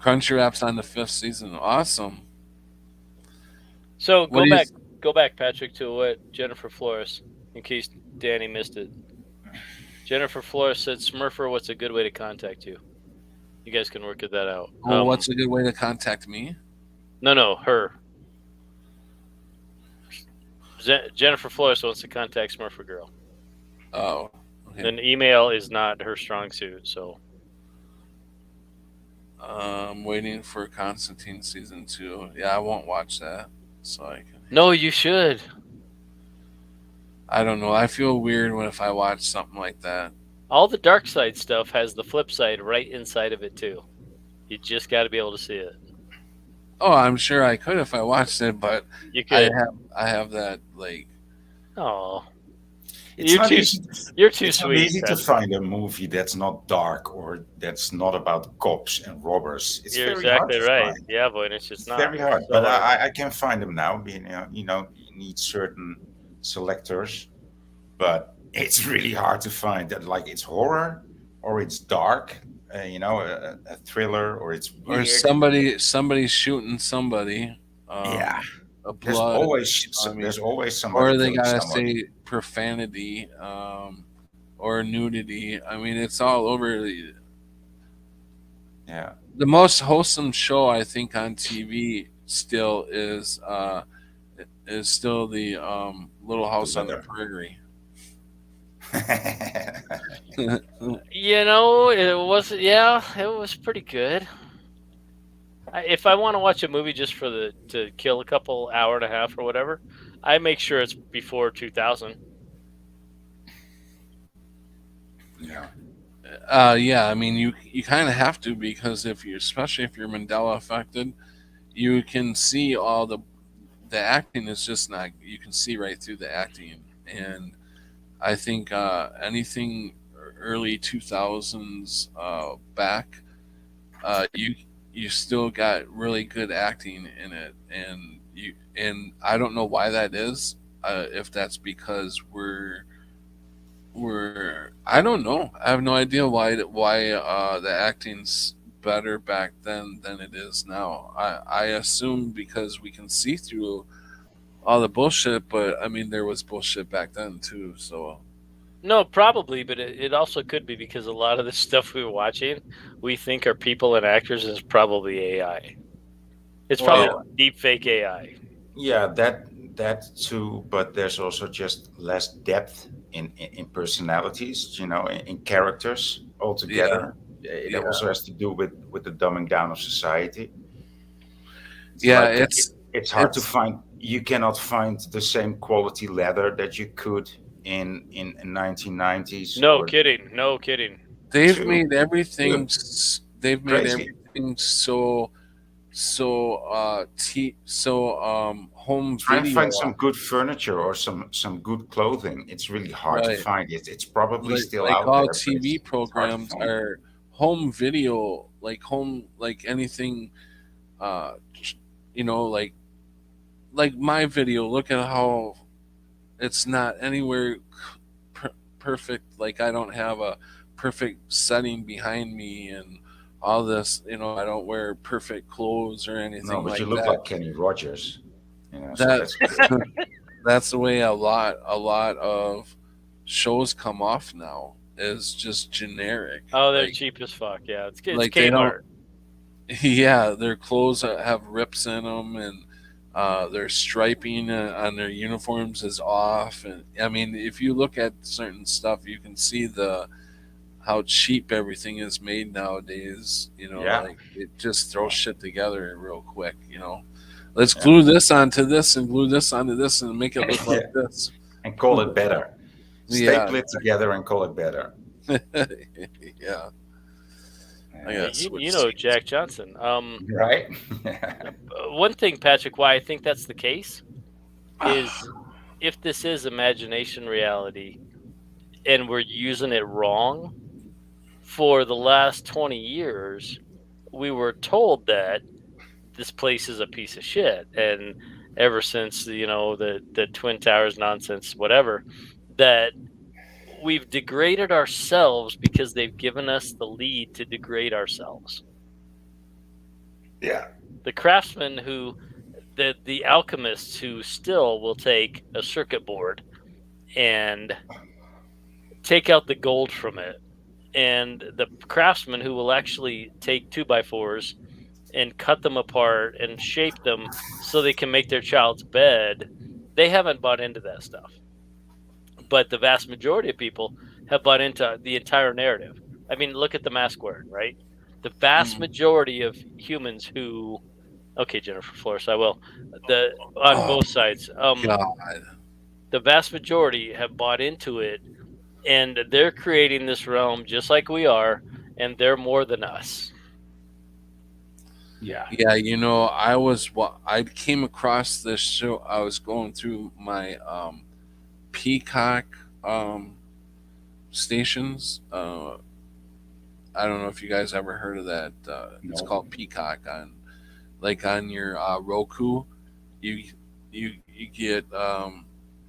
S3: Crunchwrap's on the 5th season. Awesome.
S9: So go back, Patrick, to what Jennifer Flores, in case Danny missed it. Jennifer Flores said, "Smurfer, what's a good way to contact you?" You guys can work that out.
S3: Oh, what's a good way to contact me?
S9: No, her. Jennifer Flores wants to contact Smurfer Girl.
S3: Oh, okay.
S9: And email is not her strong suit, so.
S3: I'm waiting for Constantine season 2. Yeah, I won't watch that, so I can.
S9: No, you should.
S3: I don't know. I feel weird if I watch something like that.
S9: All the dark side stuff has the flip side right inside of it too. You just got to be able to see it.
S3: Oh, I'm sure I could if I watched it, but
S9: you could.
S3: I have that like.
S9: Oh,
S7: you're too
S9: sweet.
S7: It's easy to find a movie that's not dark or that's not about cops and robbers. It's
S9: you're
S7: very
S9: exactly
S7: hard to
S9: right.
S7: find.
S9: Yeah, boy, it's just not
S7: very hard.
S9: So
S7: but
S9: hard.
S7: I can find them now. You need certain selectors, but it's really hard to find that. Like it's horror or it's dark. a thriller, or it's
S3: Or
S7: weird.
S3: somebody's shooting somebody.
S7: Yeah,
S3: A blood. I mean,
S7: there's always somebody
S3: or they
S7: killing
S3: gotta
S7: someone.
S3: say profanity, or nudity. I mean, it's all over.
S7: Yeah,
S3: The most wholesome show I think on TV still is still the Little
S7: the
S3: House on the
S7: weather.
S3: Prairie.
S9: You know, it was yeah, it was pretty good. If I want to watch a movie just for the to kill a couple hour and a half or whatever, I make sure it's before 2000.
S7: Yeah,
S3: Yeah, I mean you kind of have to because if you especially if you're Mandela affected, you can see all the acting is just not you can see right through the acting and I think anything early 2000s back you still got really good acting in it and I don't know why that is if that's because we're I don't know I have no idea why the acting's better back then than it is now I assume because we can see through all the bullshit but I mean there was bullshit back then too so
S9: No, probably, but it also could be because a lot of the stuff we were watching, we think are people and actors is probably AI. It's probably
S7: well,
S9: deep fake AI.
S7: yeah, that too. But there's also just less depth in personalities, in characters
S3: yeah
S7: altogether. It
S3: yeah
S7: also has to do with the dumbing down of society. It's
S3: yeah
S7: like it's hard to
S3: it's
S7: find. You cannot find the same quality leather that you could in 1990s
S9: No
S7: or
S9: kidding. No kidding.
S3: they've
S7: two.
S3: made everything
S7: Dude,
S3: they've made
S7: crazy.
S3: everything so home
S7: Try and
S3: video
S7: find some good furniture or some good clothing. It's really hard to
S3: right
S7: find. It's probably still
S3: like
S7: out
S3: all
S7: there, but
S3: TV
S7: it's hard to
S3: programs
S7: find.
S3: are home video like home like anything uh you know like my video look at how it's not anywhere perfect like I don't have a perfect setting behind me and all this I don't wear perfect clothes or
S7: No,
S3: anything
S7: but you
S3: like
S7: look
S3: that
S7: like Kenny Rogers, so
S3: that
S7: that's good.
S3: that's the way a lot of shows come off now is just generic
S9: Oh, they're cheap as fuck. Yeah, it's
S3: like they don't
S9: Kmart.
S3: yeah their clothes have rips in them and their striping on their uniforms is off and I mean if you look at certain stuff you can see the how cheap everything is made nowadays
S7: Yeah,
S3: like it just throws shit together real quick. Let's
S7: yeah,
S3: glue this onto this and glue this onto this and make it look
S7: yeah,
S3: like this.
S7: and call it better.
S3: Yeah.
S7: Staple it together and call it better.
S3: Yeah. I
S7: Yeah.
S3: gotta
S9: You
S3: switch
S9: know
S3: seats.
S9: Jack Johnson.
S7: Right?
S9: One thing, Patrick, why I think that's the case is if this is imagination reality and we're using it wrong, for the last 20 years, we were told that this place is a piece of shit. And ever since, the Twin Towers nonsense, whatever, that we've degraded ourselves because they've given us the lead to degrade ourselves.
S7: Yeah.
S9: The craftsmen the alchemists who still will take a circuit board and take out the gold from it, and the craftsmen who will actually take 2x4s and cut them apart and shape them so they can make their child's bed, they haven't bought into that stuff. But the vast majority of people have bought into the entire narrative. I mean, look at the mask wearing, right? The vast
S3: Mm.
S9: majority of humans who, okay, Jennifer Flores, I will, on
S3: Oh
S9: both sides,
S3: God.
S9: the vast majority have bought into it, and they're creating this realm just like we are, and they're more than us.
S7: Yeah.
S3: Yeah, I came across this show. I was going through my Peacock stations. I don't know if you guys ever heard of that. It's
S7: No.
S3: called Peacock on your Roku. You you get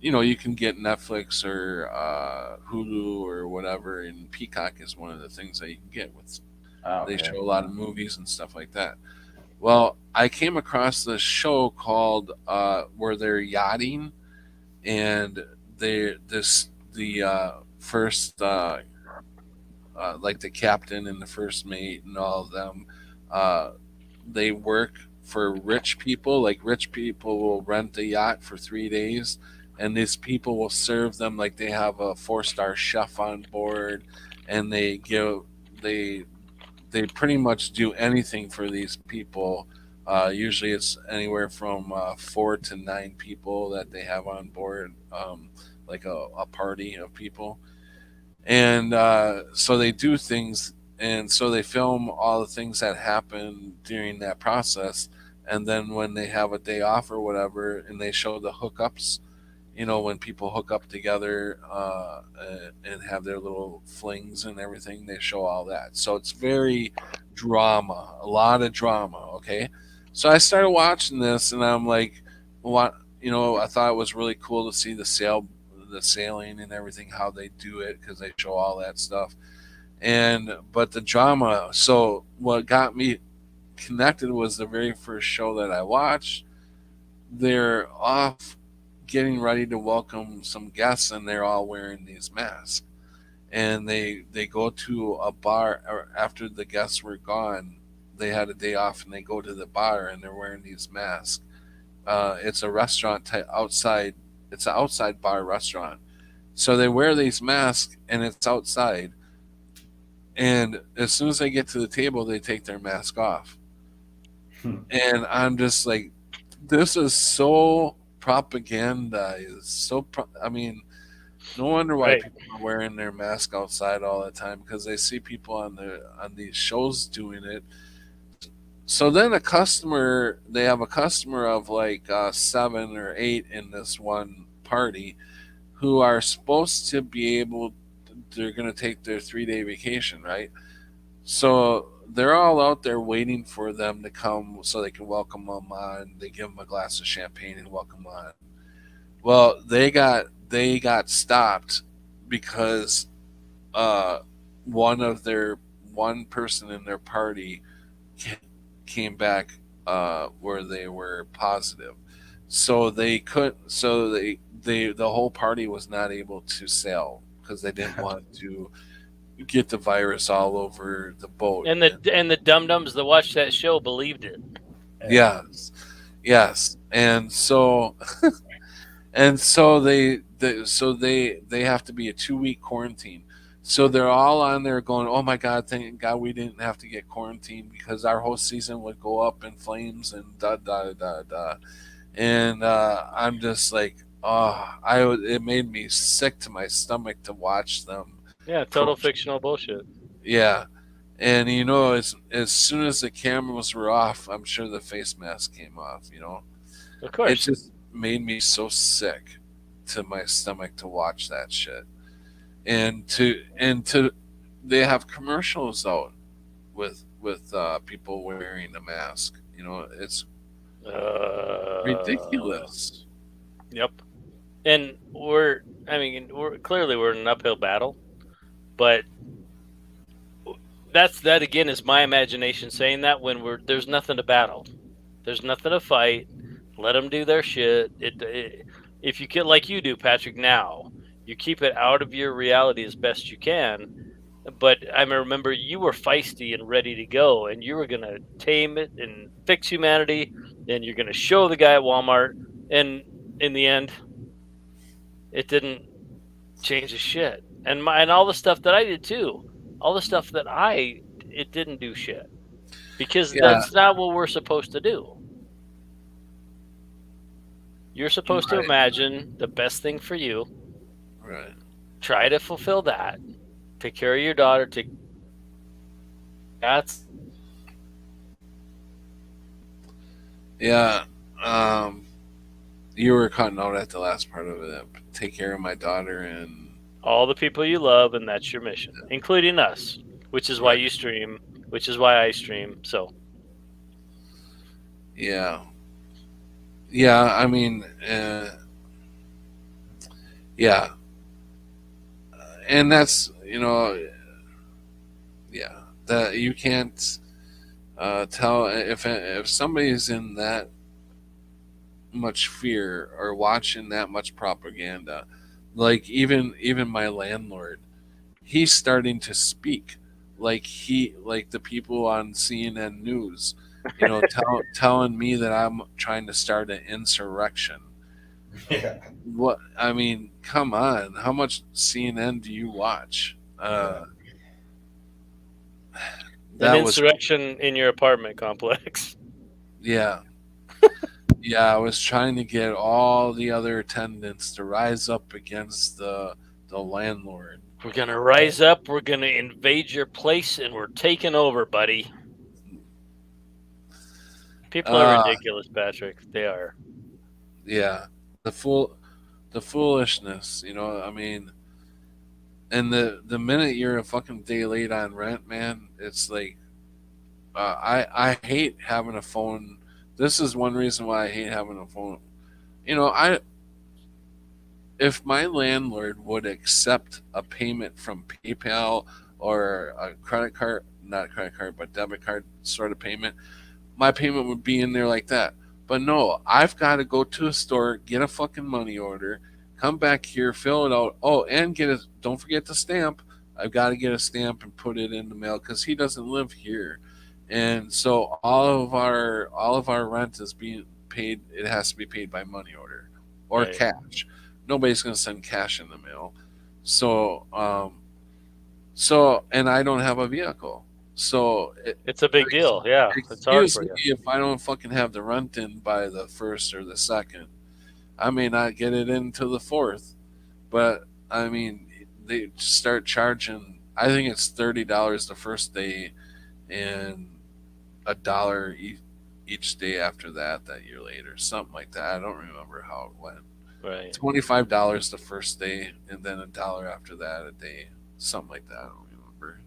S3: you can get Netflix or Hulu or whatever, and Peacock is one of the things that you can get with They
S7: Okay.
S3: show a lot of movies and stuff like that. Well, I came across this show called where they're yachting, and the first like the captain and the first mate and all of them, uh, they work for rich people. Like rich people will rent a yacht for 3 days, and these people will serve them like they have a 4-star chef on board, and they they pretty much do anything for these people. Usually, it's anywhere from 4 to 9 people that they have on board, like a party of people, and so they do things, and so they film all the things that happen during that process, and then when they have a day off or whatever, and they show the hookups, when people hook up together and have their little flings and everything, they show all that. So it's very drama, a lot of drama. Okay, so I started watching this, and I'm like, what? I thought it was really cool to see the sailing and everything, how they do it, because they show all that stuff. And but the drama. So what got me connected was the very first show that I watched. They're off getting ready to welcome some guests, and they're all wearing these masks, and they go to a bar, or after the guests were gone, they had a day off, and they go to the bar, and they're wearing these masks. It's a restaurant outside. It's an outside bar restaurant, so they wear these masks, and it's outside, and as soon as they get to the table, they take their mask off. And I'm just like, this is so propagandized. I mean, no wonder why
S9: Right.
S3: people are wearing their mask outside all the time, because they see people on these shows doing it. So then they have a customer of like 7 or 8 in this one party, who are supposed to be able. They're going to take their 3-day vacation, right? So they're all out there waiting for them to come so they can welcome them on. They give them a glass of champagne and welcome them on. Well, they got stopped because uh, one person in their party came back where they were positive. So they could so they the whole party was not able to sail because they didn't want to get the virus all over the boat.
S9: And the dum dums that watched that show believed it.
S3: Yes, yes, and so they have to be a 2-week quarantine. So they're all on there going, "Oh my God, thank God we didn't have to get quarantined, because our whole season would go up in flames and da da da da." And I'm just like, oh, it made me sick to my stomach to watch them.
S9: Yeah, total fictional bullshit.
S3: Yeah, and as soon as the cameras were off, I'm sure the face mask came off.
S9: Of
S3: It
S9: course.
S3: just made me so sick to my stomach to watch that shit. And to they have commercials out with people wearing a mask. It's ridiculous.
S9: Yep. And we're in an uphill battle, but that again is my imagination saying that, when there's nothing to battle, there's nothing to fight. Let them do their shit. If you get like you do, Patrick, now you keep it out of your reality as best you can. But I remember you were feisty and ready to go, and you were going to tame it and fix humanity, and you're going to show the guy at Walmart. And in the end, it didn't change a shit. And all the stuff that I did too, all the stuff that it didn't do shit, because
S3: Yeah,
S9: that's not what we're supposed to do. You're supposed to
S3: right,
S9: imagine the best thing for you,
S3: right.
S9: try to fulfill that, take care of your daughter. That's
S3: Yeah, you were cutting out at the last part of it. Take care of my daughter, and
S9: all the people you love, and that's your mission, including us, which is why
S3: right.
S9: you stream, which is why I stream. So
S3: Yeah, yeah. I mean, yeah, and that's yeah. that you can't tell if somebody's in that much fear or watching that much propaganda. Like even my landlord, he's starting to speak like the people on CNN News, telling me that I'm trying to start an insurrection.
S7: Yeah.
S3: What I mean, come on, how much CNN do you watch?
S9: An
S3: That was
S9: insurrection in your apartment complex.
S3: yeah. Yeah, I was trying to get all the other tenants to rise up against the landlord.
S9: We're gonna rise up. We're gonna invade your place, and we're taking over, buddy. People are
S3: Uh
S9: ridiculous, Patrick. They are.
S3: yeah. The foolishness, I mean, and the minute you're a fucking day late on rent, man, it's like I hate having a phone. This is one reason why I hate having a phone. I if my landlord would accept a payment from PayPal or a credit card, not credit card, but debit card sort of payment, my payment would be in there like that. But no, I've got to go to a store, get a fucking money order, come back here, fill it out. Oh, and get it. Don't forget the stamp. I've got to get a stamp and put it in the mail because he doesn't live here, and so all of our rent is being paid. It has to be paid by money order or
S9: Right.
S3: cash. Nobody's going to send cash in the mail. So and I don't have a vehicle. So
S9: It's a big deal. Yeah, it's hard
S3: excuse
S9: for
S3: me
S9: you.
S3: if I don't fucking have the rent in by the first or the second. I may not get it into the fourth, but I mean, they start charging. I think it's $30 the first day, and $1 each day after that year later, something like that. I don't remember how it went.
S9: Right.
S3: $25 the first day, and then $1 after that a day, something like that. I don't remember.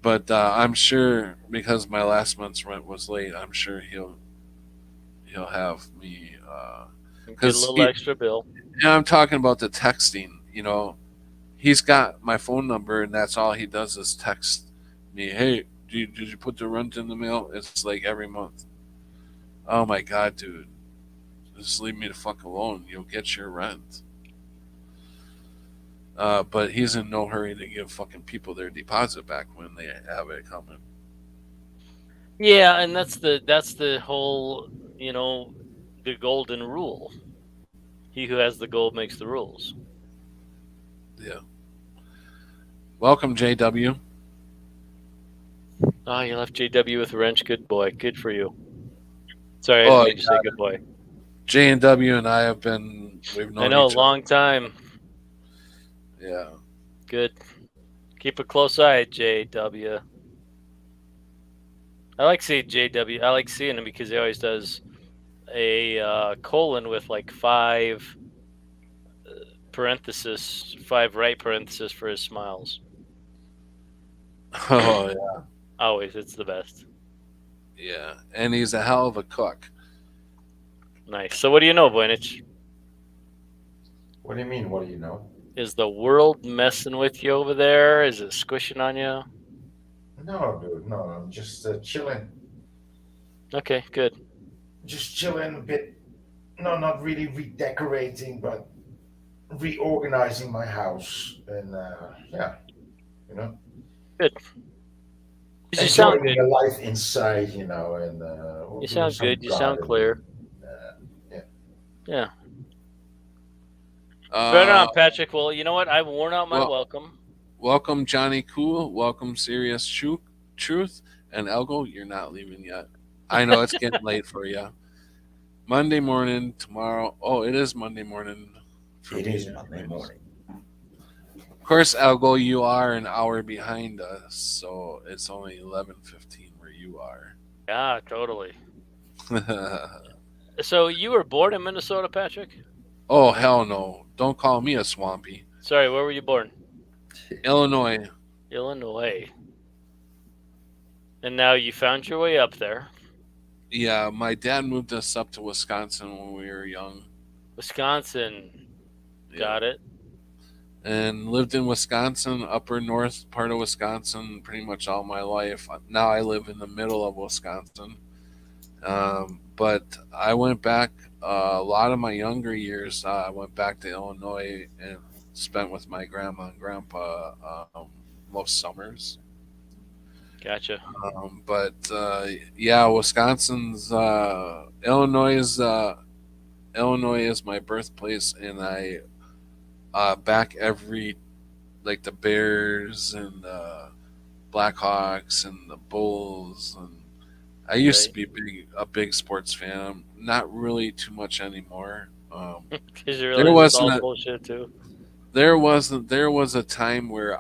S3: But I'm sure because my last month's rent was late, I'm sure he'll have me
S9: Get a
S3: because
S9: little extra bill.
S3: I'm talking about the texting. He's got my phone number, and that's all he does is text me. Hey, did you put the rent in the mail? It's like every month. Oh my god, dude, just leave me the fuck alone. You'll get your rent. But he's in no hurry to give fucking people their deposit back when they have it coming.
S9: Yeah, and that's the whole, the golden rule. He who has the gold makes the rules.
S3: Yeah. Welcome, JW.
S9: Oh, you left JW with a wrench. Good boy. Good for you. Sorry, I
S3: Oh,
S9: didn't mean to say good boy.
S3: J and W and I we've known
S9: I know,
S3: each other.
S9: long time.
S3: Yeah.
S9: Good. Keep a close eye, JW. I like seeing JW. I like seeing him because he always does a colon with like 5 parentheses, 5 right parentheses for his smiles.
S3: Oh yeah.
S9: Always, it's the best.
S3: Yeah, and he's a hell of a cook.
S9: Nice. So, what do you know, Voynich?
S7: What do you mean? What do you know?
S9: Is the world messing with you over there? Is it squishing on you?
S7: No, dude. No, I'm just chilling.
S9: Okay, good.
S7: Just chilling a bit. No, not really redecorating, but reorganizing my house. And yeah, you know,
S9: Good. You sound
S7: enjoying
S9: good.
S7: the life inside, and
S9: You
S7: doing
S9: sound
S7: some
S9: good. You sound
S7: gardening.
S9: clear.
S7: Yeah.
S9: Yeah. Right
S3: Uh,
S9: on, Patrick. Well, you know what? I've worn out my
S3: well-
S9: welcome.
S3: welcome, Johnny Cool. Welcome, Serious Truth. And Elgo, you're not leaving yet. I know it's getting late for you. Monday morning, tomorrow. Oh, it is Monday morning. For
S7: It
S3: me,
S7: is Monday morning.
S3: Of course, Elgo, you are an hour behind us, so it's only 11:15 where you are.
S9: Yeah, totally. So you were born in Minnesota, Patrick?
S3: Oh hell no! Don't call me a swampy.
S9: Sorry, where were you born?
S3: Illinois.
S9: Illinois. And now you found your way up there.
S3: Yeah, my dad moved us up to Wisconsin when we were young.
S9: Wisconsin.
S3: Yeah.
S9: Got it.
S3: and lived in Wisconsin, upper north part of Wisconsin, pretty much all my life. Now I live in the middle of Wisconsin. But I went back a lot of my younger years. I went back to Illinois and spent with my grandma and grandpa most summers.
S9: Gotcha.
S3: But yeah, Wisconsin's Illinois is my birthplace, and I back every like the Bears and the Blackhawks and the Bulls, and I used to
S9: Okay.
S3: be a big sports fan. I'm not really too much anymore.
S9: Because you
S3: There
S9: realize it's
S3: wasn't
S9: all
S3: a
S9: bullshit too.
S3: there was a time where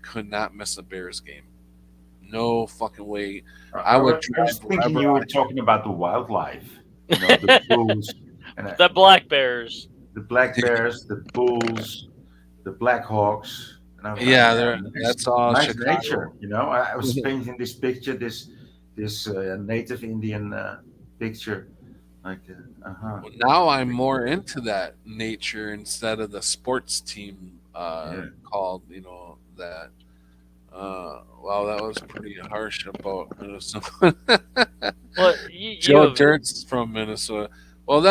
S3: could not miss a Bears game. No fucking way. I would
S7: I was
S3: drive
S7: thinking
S3: wherever
S7: you were
S3: I
S7: talking about the wildlife, the bulls and
S9: The Black Bears.
S7: the black bears, the bulls, the black hawks. And I was like,
S3: yeah,
S7: yeah,
S3: there that's all
S7: nice
S3: Chicago.
S7: nature. I was painting this picture, this native Indian picture, like, uh-huh,
S3: Now I'm more into that nature instead of the sports team
S7: yeah.
S3: called, that. Wow, that was pretty harsh about Minnesota.
S9: Well, you
S3: Joe
S9: have
S3: Dirt's from Minnesota. Well,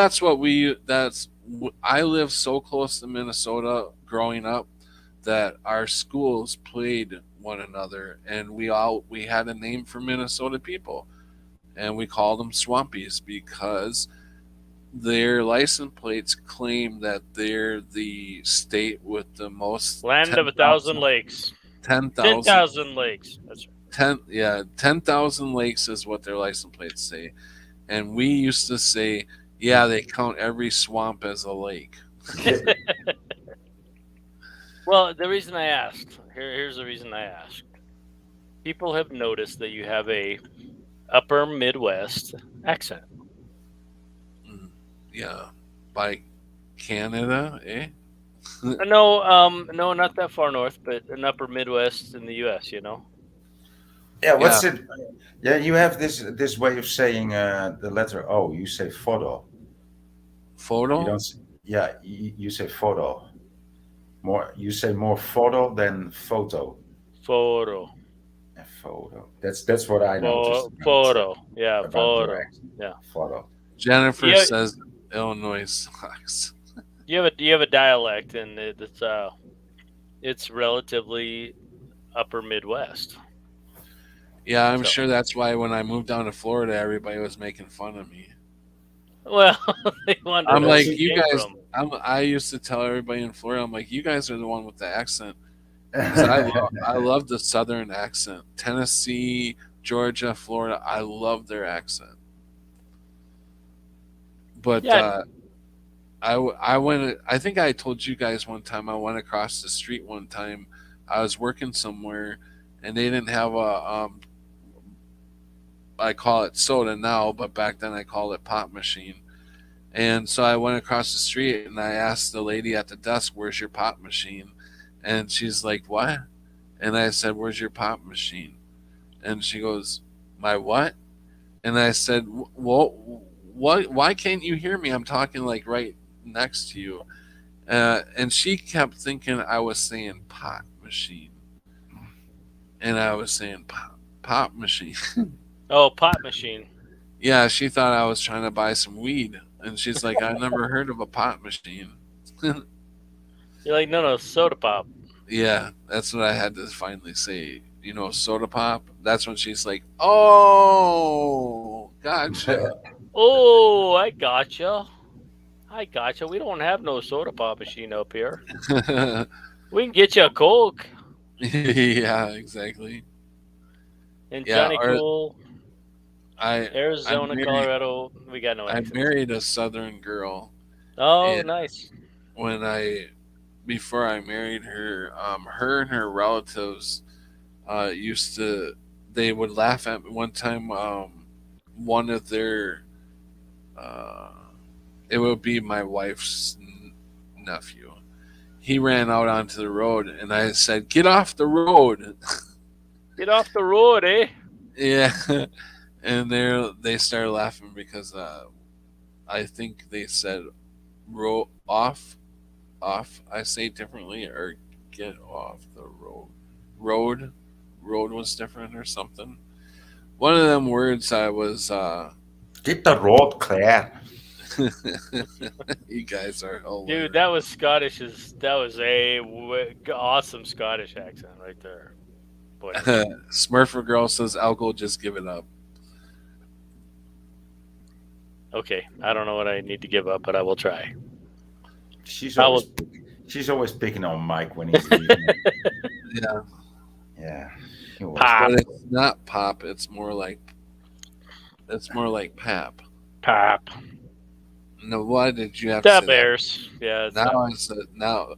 S3: I live so close to Minnesota growing up that our schools played one another, and we had a name for Minnesota people, and we called them Swampies because their license plates claim that they're the state with the most
S9: land of 1,000 lakes.
S3: 10,000
S9: 10,000 lakes. That's right.
S3: 10,000 lakes is what their license plates say. And we used to say, yeah, they count every swamp as a lake.
S9: Well, the reason I asked, here's the reason I asked. People have noticed that you have a upper Midwest accent.
S3: Yeah, by Canada, eh?
S9: No, not that far north, but an upper Midwest in the U.S.
S7: Yeah,
S3: Yeah,
S7: what's it? Yeah, you have this way of saying the letter O. You say photo. You
S3: photo.
S7: don't. Yeah, you say photo. More. You say more photo than photo.
S9: Photo,
S7: A photo. That's what I noticed
S9: photo, yeah,
S7: about your
S9: photo,
S7: accent.
S9: yeah.
S7: Photo.
S3: Jennifer
S9: You
S3: says Illinois sucks.
S9: you have a dialect, and it's relatively upper Midwest.
S3: Yeah, I'm
S9: So,
S3: sure that's why when I moved down to Florida, everybody was making fun of me.
S9: well, they wonder
S3: I'm
S9: where
S3: like,
S9: you
S3: you
S9: came
S3: guys.
S9: from.
S3: I used to tell everybody in Florida, I'm like, you guys are the one with the accent because I love the Southern accent. Tennessee, Georgia, Florida, I love their accent. But
S9: Yeah,
S3: I went. I think I told you guys one time. I went across the street one time. I was working somewhere, and they didn't have a. I call it soda now, but back then I called it pop machine. And so I went across the street and I asked the lady at the desk, "Where's your pop machine?" And she's like, "What?" And I said, "Where's your pop machine?" And she goes, "My what?" And I said, "Well, what? Why can't you hear me? I'm talking like right next to you." And she kept thinking I was saying pop machine, and I was saying pop machine.
S9: oh, pop machine.
S3: Yeah, she thought I was trying to buy some weed, and she's like, "I never heard of a pop machine."
S9: You're like, no, soda pop.
S3: Yeah, that's what I had to finally say. Soda pop. That's when she's like, "Oh, gotcha."
S9: Oh, I gotcha. I gotcha. We don't have no soda pop machine up here. We can get you a Coke.
S3: Yeah, exactly.
S9: In
S3: Yeah,
S9: Johnny
S3: or
S9: Cool,
S3: I I
S9: Arizona,
S3: married
S9: Colorado, we got no
S3: I
S9: accents.
S3: married a Southern girl,
S9: Oh,
S3: and
S9: nice.
S3: when I before I married her, her and her relatives used to they would laugh at me one time. One of their uh, it would be my wife's nephew. He ran out onto the road, and I said, "Get off the road!"
S9: Get off the road, eh?
S3: Yeah, and they started laughing because I think they said "roll off," off. I say differently, or get off the road. Road, road was different or something. One of them words I was.
S7: Get the road clear.
S3: You guys are
S9: Dude,
S3: hilarious.
S9: that was Scottish. That was a awesome Scottish accent right there. Boy,
S3: Smurfer girl says, "I'll go. Just give it up."
S9: okay, I don't know what I need to give up, but I will try.
S7: She's
S9: I
S7: always
S9: will.
S7: she's always picking on Mike when he's leaving.
S3: Yeah,
S7: Yeah, he always.
S9: Pop,
S3: but it's not pop. It's more like pap.
S9: pop.
S3: No, why did you have to
S9: The
S3: say that?
S9: Bears. Yeah, it's
S3: Now
S9: not
S3: I said now.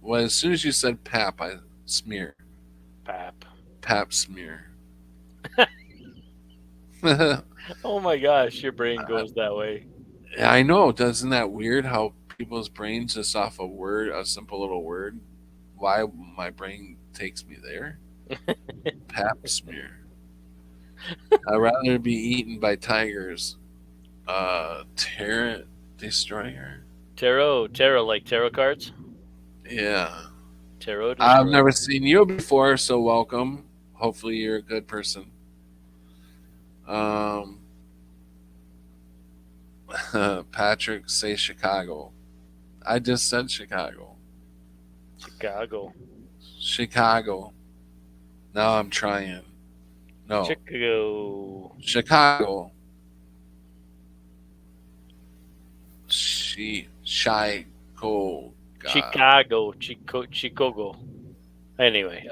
S3: Well, as soon as you said pap, I smear.
S9: pap.
S3: Pap smear. I
S9: Oh my gosh, your brain goes that way.
S3: I know. Doesn't that weird how people's brains just off a word, a simple little word? Why my brain takes me there? Pap smear. I'd rather be eaten by tigers. Terror destroyer.
S9: Tarot, like tarot cards.
S3: Yeah.
S9: Tarot
S3: I've
S9: destroyer.
S3: never seen you before, so welcome. Hopefully, you're a good person. Um, Patrick, say Chicago. I just said Chicago.
S9: Chicago.
S3: Chicago. Now I'm trying. No.
S9: Chicago.
S3: Chicago. Chicago.
S9: Chicago. Chicago. Anyway,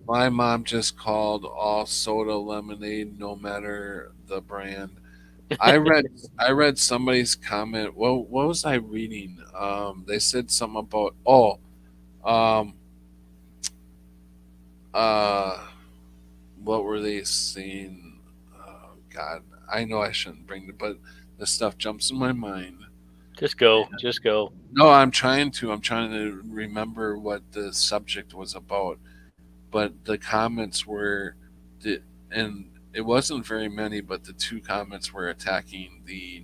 S3: My mom just called all soda lemonade, no matter the brand. I read I read somebody's comment. What was I reading? They said something about um uh what were they saying? Oh God, I know I shouldn't bring it, but the stuff jumps in my mind.
S9: just go. Just go.
S3: No, I'm trying to. I'm trying to remember what the subject was about. But the comments were, and it wasn't very many, but the two comments were attacking the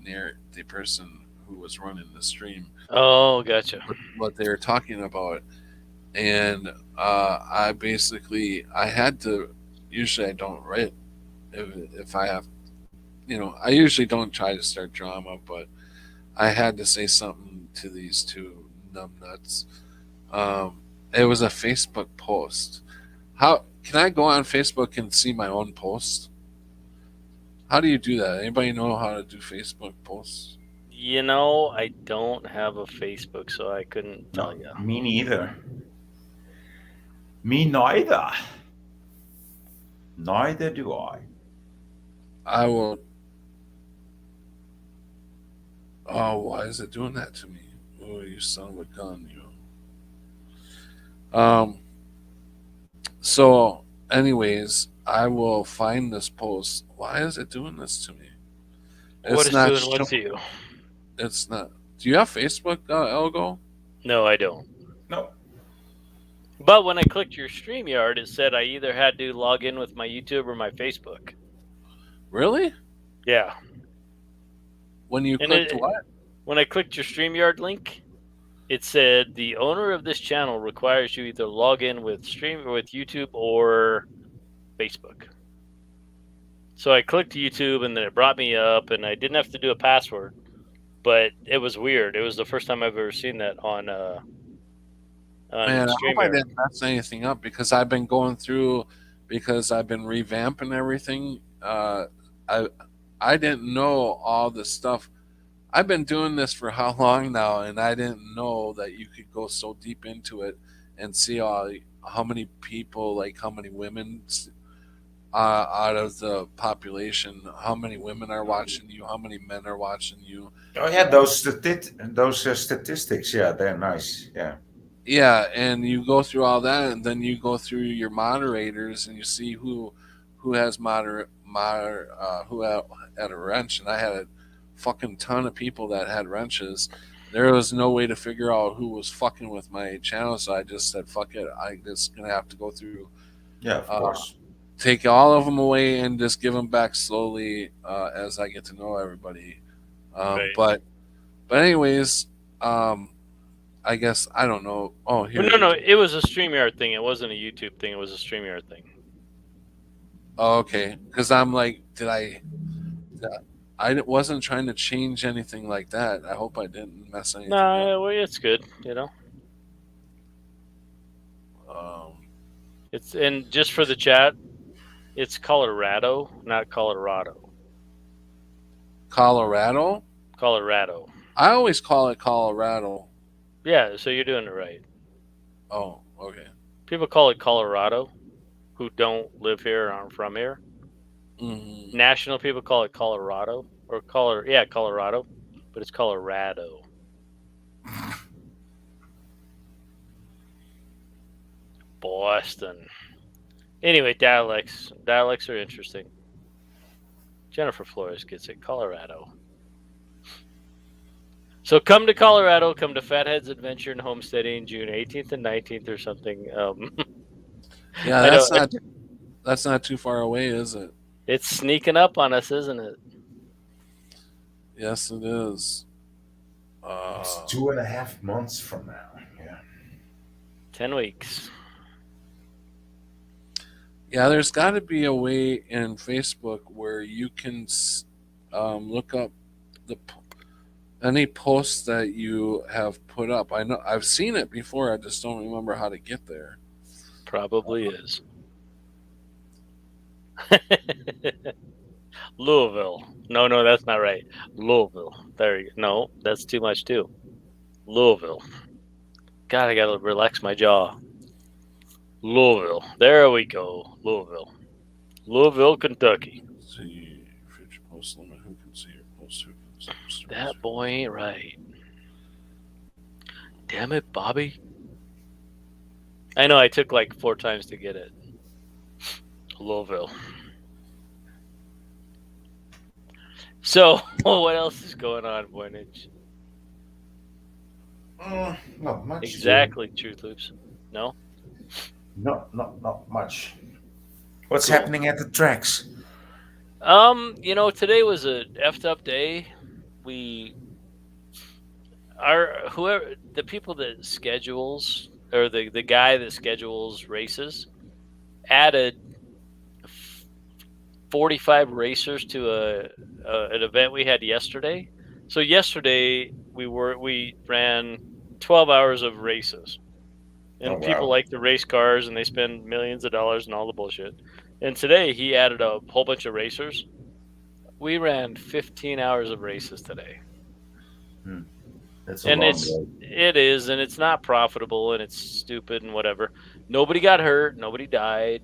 S3: person who was running the stream,
S9: Oh, gotcha.
S3: what they were talking about, and I basically I had to. Usually, I don't write if I have. I usually don't try to start drama, but I had to say something to these two numbnuts. Um, it was a Facebook post. How can I go on Facebook and see my own posts? How do you do that? Anybody know how to do Facebook posts?
S9: I don't have a Facebook, so I couldn't tell
S7: No,
S9: you.
S7: me neither. Me neither. Neither do I.
S3: I will. Oh, why is it doing that to me? Oh, you son of a gun, you. So, anyways, I will find this post. Why is it doing this to me?
S9: What
S3: It's
S9: is
S3: not.
S9: doing what to you?
S3: It's not. Do you have Facebook, Elgo?
S9: No, I don't.
S7: No.
S9: But when I clicked your StreamYard, it said I either had to log in with my YouTube or my Facebook.
S3: Really?
S9: Yeah.
S3: When you
S9: And
S3: clicked what?
S9: when I clicked your StreamYard link, it said the owner of this channel requires you either log in with YouTube or Facebook. So I clicked YouTube and then it brought me up and I didn't have to do a password, but it was weird. It was the first time I've ever seen that on
S3: Man, I hope I
S9: StreamYard.
S3: didn't mess anything up because I've been going through because I've been revamping everything. I I didn't know all this stuff. I've been doing this for how long now, and I didn't know that you could go so deep into it and see how many people, like how many women out of the population, how many women are watching you, how many men are watching you.
S7: Oh yeah, those statistics. Yeah, they're nice. Yeah.
S3: Yeah, and you go through all that, and then you go through your moderators, and you see who has who had a wrench, and I had a fucking ton of people that had wrenches. There was no way to figure out who was fucking with my channel, so I just said, "Fuck it, I just gonna have to go through,
S7: Yeah, of
S3: uh,
S7: course.
S3: take all of them away, and just give them back slowly as I get to know everybody."
S9: Right.
S3: But anyways, I guess I don't know. Oh, here.
S9: Well, no, it was a StreamYard thing. It wasn't a YouTube thing. It was a StreamYard thing.
S3: Oh, okay, because I'm like, I wasn't trying to change anything like that. I hope I didn't mess anything up.
S9: No, well, it's good. It's and just for the chat, it's Colorado, not Colorado.
S3: Colorado?
S9: Colorado.
S3: I always call it Colorado.
S9: Yeah, so you're doing it right.
S3: Oh, okay.
S9: People call it Colorado who don't live here or aren't from here.
S3: Mm-hmm.
S9: National people call it Colorado or Colorado, but it's Colorado. Boston. Anyway, dialects are interesting. Jennifer Flores gets it. Colorado. So come to Colorado. Come to Fathead's Adventure and Homesteading June 18th and 19th or something.
S3: Yeah, that's not too far away, is it?
S9: It's sneaking up on us, isn't it?
S3: Yes, it is.
S7: It's 2.5 months from now. Yeah.
S9: 10 weeks.
S3: Yeah, there's got to be a way in Facebook where you can look up any posts that you have put up. I know I've seen it before. I just don't remember how to get there.
S9: Probably is. Louisville. No, that's not right. Louisville. There you go. No, that's too much too. Louisville. God, I gotta relax my jaw. Louisville. There we go. Louisville, Kentucky.
S3: See, future post limit. Who can see your post? Who can see
S9: That boy ain't right. Damn it, Bobby. I know I took like 4 times to get it. Louisville. So, what else is going on, Voynich?
S7: Not much.
S9: Exactly, Truth Loops. No?
S7: Not much. What's happening at the tracks?
S9: Today was a effed up day. The people that schedules, or the guy that schedules races, added 45 racers to an event we had yesterday. So yesterday we ran 12 hours of races, and people like to race cars and they spend millions of dollars and all the bullshit. And today he added a whole bunch of racers. We ran 15 hours of races today.
S7: That's a long day.
S9: It is, and it's not profitable, and it's stupid and whatever. Nobody got hurt. Nobody died.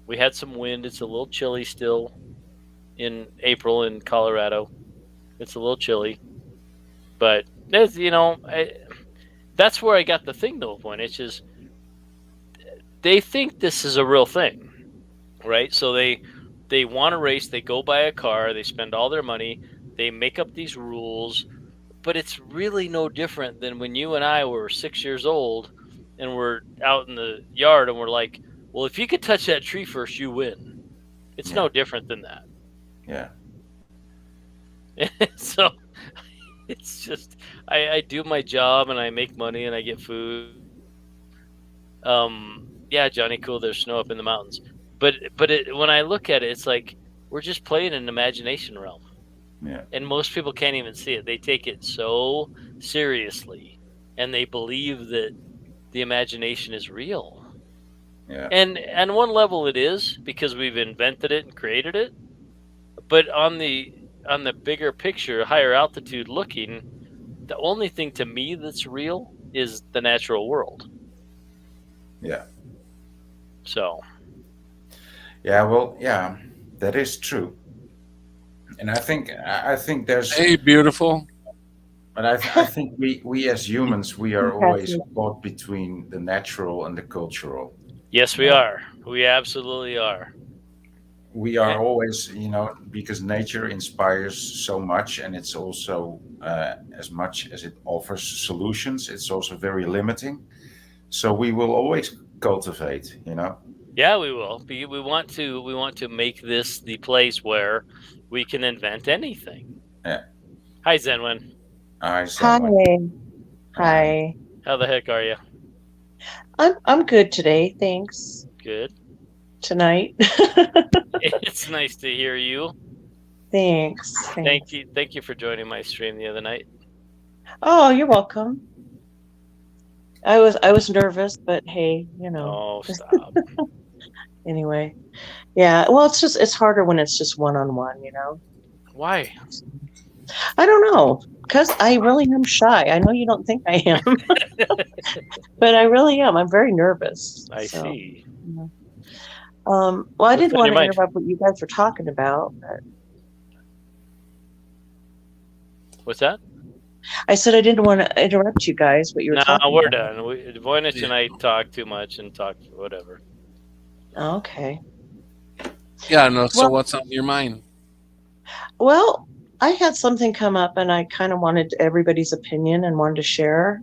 S9: We had some wind. It's a little chilly still in April in Colorado. It's a little chilly. But, that's where I got the thing, though, when it's just they think this is a real thing, right? So they want to race. They go buy a car. They spend all their money. They make up these rules. But it's really no different than when you and I were 6 years old and we're out in the yard and we're like, well, if you could touch that tree first, you win. It's no different than that.
S7: Yeah.
S9: So it's just, I do my job and I make money and I get food. Yeah, Johnny, cool. There's snow up in the mountains. But when I look at it, it's like we're just playing in an imagination realm.
S7: Yeah.
S9: And most people can't even see it. They take it so seriously, and they believe that the imagination is real.
S7: Yeah.
S9: And on one level, it is because we've invented it and created it. But on the bigger picture, higher altitude looking, the only thing to me that's real is the natural world.
S7: Yeah.
S9: So.
S7: Yeah. Well. Yeah. That is true. And I think there's.
S3: Hey, beautiful.
S7: But I think we as humans, we are always caught between the natural and the cultural.
S9: Yes, we are. We absolutely are.
S7: We are always, because nature inspires so much, and it's also as much as it offers solutions, it's also very limiting. So we will always cultivate,
S9: Yeah, we will. We want to make this the place where we can invent anything.
S7: Yeah.
S9: Hi, Zenwin.
S7: Hi, Zenwin.
S10: Hi.
S9: How the heck are you?
S10: I'm good today, thanks.
S9: Good.
S10: Tonight.
S9: It's nice to hear you.
S10: Thanks.
S9: Thank you for joining my stream the other night.
S10: Oh, you're welcome. I was nervous, but hey, you know.
S9: Oh, stop.
S10: Anyway. Yeah, well, it's harder when it's just one-on-one, you know.
S9: Why?
S10: I don't know, because I really am shy. I know you don't think I am, but I really am. I'm very nervous.
S9: I
S10: so,
S9: see.
S10: You know. Well, I
S9: What's
S10: didn't
S9: on
S10: want
S9: your
S10: to
S9: mind?
S10: interrupt what you guys were talking about, but
S9: What's that?
S10: I said I didn't want to interrupt you guys, what you were
S9: No,
S10: talking
S9: we're
S10: about.
S9: done. Voynich and I talk too much and talk whatever.
S10: Okay.
S3: Yeah, no. So
S10: Well-
S3: what's on your mind?
S10: Well, I had something come up, and I kind of wanted everybody's opinion and wanted to share.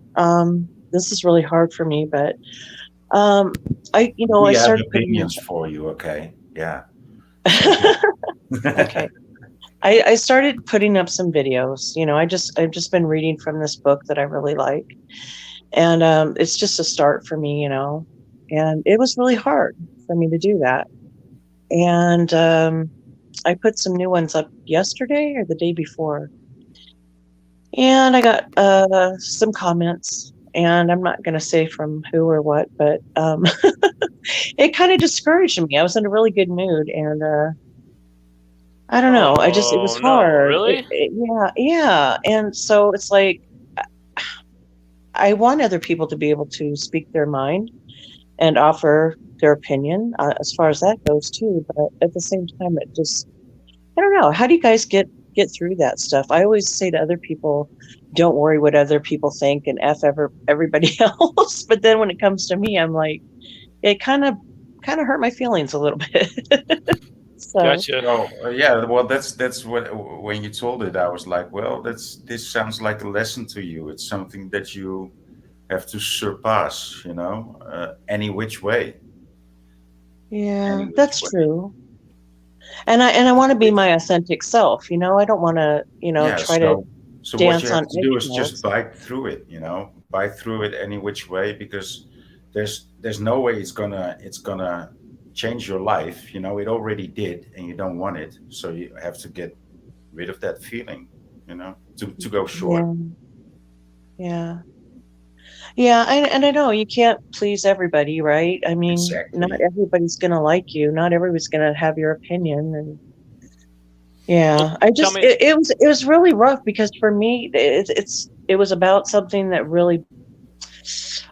S10: This is really hard for me, but I
S7: We have
S10: started putting
S7: opinions for you, okay? Yeah.
S10: Okay. I started putting up some videos. You know, I've just been reading from this book that I really like, and it's just a start for me, you know. And it was really hard for me to do that. And I put some new ones up yesterday or the day before, and I got some comments. And I'm not going to say from who or what, but it kind of discouraged me. I was in a really good mood, and I don't know. It was
S9: Oh, no,
S10: hard.
S9: really?
S10: Yeah. And so it's like, I want other people to be able to speak their mind and offer their opinion as far as that goes too. But at the same time, I don't know. How do you guys get through that stuff? I always say to other people, don't worry what other people think and everybody else. But then when it comes to me, I'm like, it kind of hurt my feelings a little bit. So,
S9: Gotcha.
S7: Oh, yeah. Well, that's what when you told it, I was like, well, this sounds like a lesson to you. It's something that you have to surpass, you know, any which way.
S10: yeah,
S7: Any which
S10: that's
S7: way.
S10: true. And I want to be my authentic self, you know. I don't want to,
S7: Yeah.
S10: try to
S7: So what
S10: dance
S7: you have
S10: on
S7: to do is
S10: eggshells.
S7: just bite through it, you know, bite through it any which way, because there's no way it's gonna change your life. You know, it already did, and you don't want it, so you have to get rid of that feeling, you know, to go short.
S10: Yeah. Yeah, and I know you can't please everybody, right? I mean, not
S7: Exactly.
S10: everybody's gonna like you. Not everybody's gonna have your opinion, and
S9: Well,
S10: yeah,
S9: tell me-
S10: it was really rough because for me, it was about something that really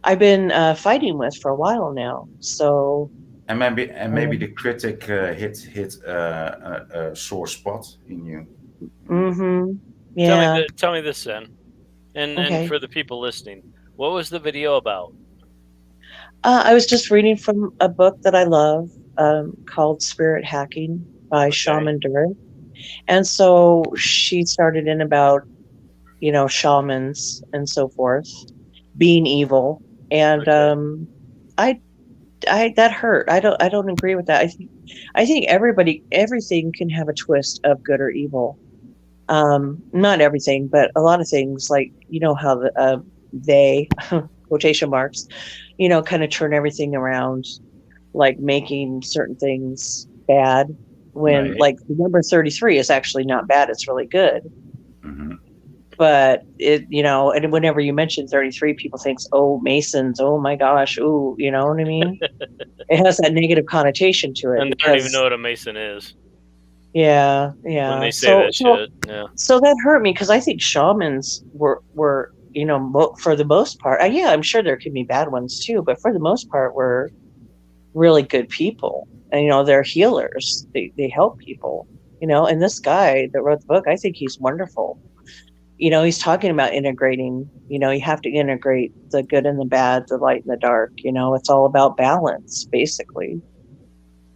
S10: I've been fighting with for a while now. So,
S7: And maybe the
S10: um,
S7: critic hit a sore spot in you.
S10: yeah,
S9: Tell me this then, and
S10: okay.
S9: for the people listening, what was the video about?
S10: I was just reading from a book that I love called Spirit Hacking by Shaman Durr. And so she started in about, shamans and so forth being evil. And I that hurt. I don't agree with that. I think everything can have a twist of good or evil. Not everything, but a lot of things, like, how they quotation marks, kind of turn everything around, like making certain things bad when
S9: Right.
S10: like the number 33 is actually not bad. It's really good.
S7: Hmm.
S10: But and whenever you mention 33, people think, oh, Masons, oh my gosh, ooh, you know what I mean? It has that negative connotation to it
S9: And I don't even know what a Mason is
S10: yeah.
S9: when they say
S10: So
S9: that shit. Yeah.
S10: so that hurt me because I think shamans were for the most part, yeah, I'm sure there could be bad ones too, but for the most part, were really good people. And they're healers. They help people. And this guy that wrote the book, I think he's wonderful. He's talking about integrating. You have to integrate the good and the bad, the light and the dark. It's all about balance, basically.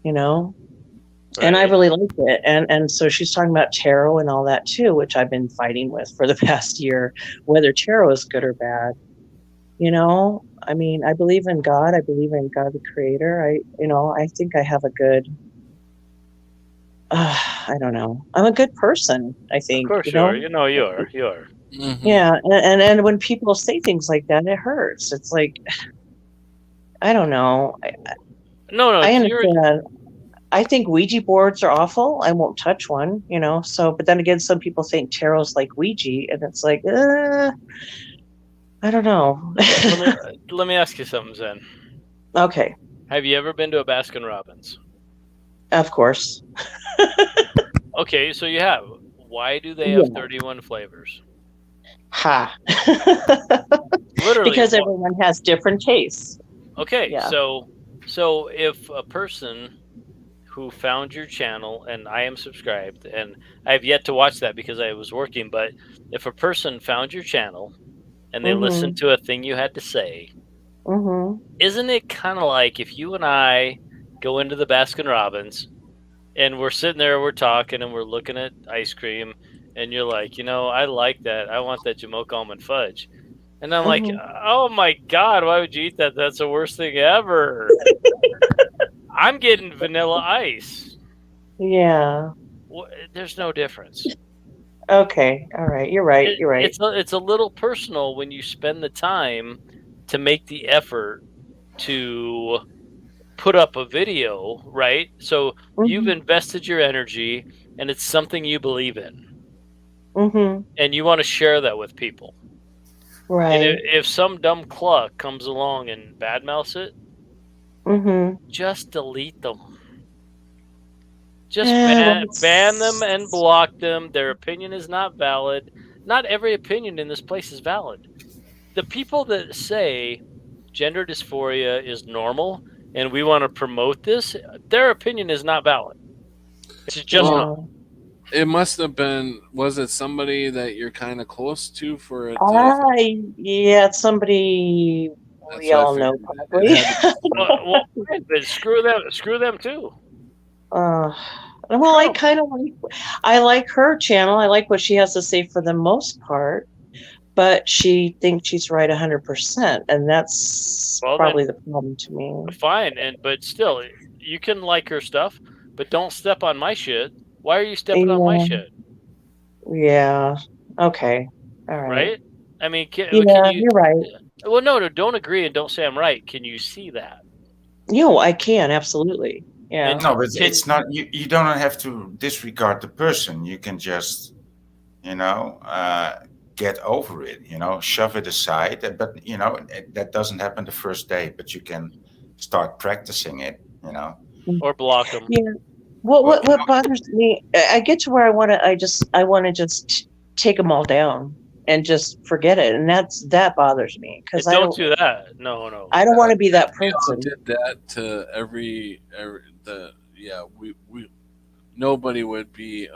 S10: And I
S9: Right.
S10: really liked it. And so she's talking about tarot and all that too, which I've been fighting with for the past year, whether tarot is good or bad. I mean, I believe in God. I believe in God, the creator. I think I have a good, I don't know. I'm a good person, I
S9: Of
S10: think,
S9: course you are. You are. You are.
S10: Yeah, and when people say things like that, it hurts. It's like, I don't know.
S9: No,
S10: I
S9: you're
S10: understand. I think Ouija boards are awful. I won't touch one, So, but then again, some people think tarot's like Ouija, and it's like, I don't know.
S9: let me ask you something, Zen.
S10: Okay,
S9: Have you ever been to a Baskin Robbins?
S10: of course.
S9: Okay, so you have. Why do they have
S10: Yeah.
S9: 31 flavors?
S10: Ha.
S9: Literally.
S10: Because everyone has different tastes.
S9: Okay,
S10: Yeah.
S9: so if a person who found your channel, and I am subscribed, and I have yet to watch that because I was working, but if a person found your channel and they listened to a thing you had to say, isn't it kind of like if you and I go into the Baskin Robbins and we're sitting there, we're talking, and we're looking at ice cream, and you're like, I like that. I want that Jamoke almond fudge. And I'm like, oh my God, why would you eat that? That's the worst thing ever. I'm getting vanilla ice.
S10: Yeah.
S9: There's no difference.
S10: Okay. All right. You're right. You're right.
S9: It's a little personal when you spend the time to make the effort to put up a video, right? So you've invested your energy, and it's something you believe in, and you want to share that with people.
S10: Right.
S9: And if some dumb cluck comes along and badmouths it, just delete them. Just ban them and block them. Their opinion is not valid. Not every opinion in this place is valid. The people that say gender dysphoria is normal and we want to promote this, their opinion is not valid. It's just not.
S3: It must have been. Was it somebody that you're kind of close to for it? To
S10: Yeah, it's somebody we all know probably.
S9: Well, then screw them too.
S10: Well, I kind of I like her channel. I like what she has to say for the most part, but she thinks she's right 100%, and that's probably the problem to me.
S9: Fine, but still, you can like her stuff, but don't step on my shit. Why are you stepping on my shit?
S10: Yeah. Okay. All right.
S9: Right? I mean,
S10: you're right.
S9: Well, no, don't agree and don't say I'm right. Can you see that?
S10: I can, absolutely. Yeah.
S7: No, but it's not. You don't have to disregard the person. You can just, get over it. Shove it aside. But that doesn't happen the first day. But you can start practicing it.
S9: Or block them.
S10: Yeah. What bothers me? I get to where I want to. I want to just take them all down and just forget it, and that bothers me because I
S9: don't do that. No.
S10: I don't want to be that person.
S3: Did that to we nobody would be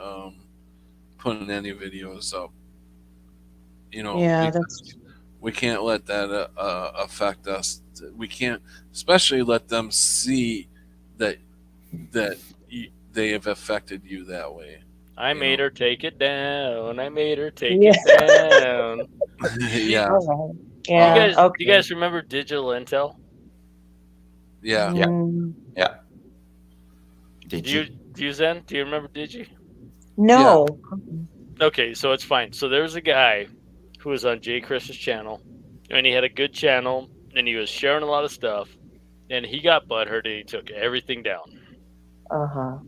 S3: putting any videos up.
S10: Yeah,
S3: we can't let that affect us. We can't, especially let them see that they have affected you that way.
S9: I made her take it down. I made her take it down.
S3: Yeah.
S10: Yeah.
S9: You guys remember Digital Intel?
S3: Yeah.
S7: Yeah.
S9: Do you Zen? Do you remember Digi?
S10: No.
S9: Yeah. Okay, so it's fine. So there's a guy who was on Jay Chris's channel, and he had a good channel, and he was sharing a lot of stuff, and he got butthurt, and he took everything down.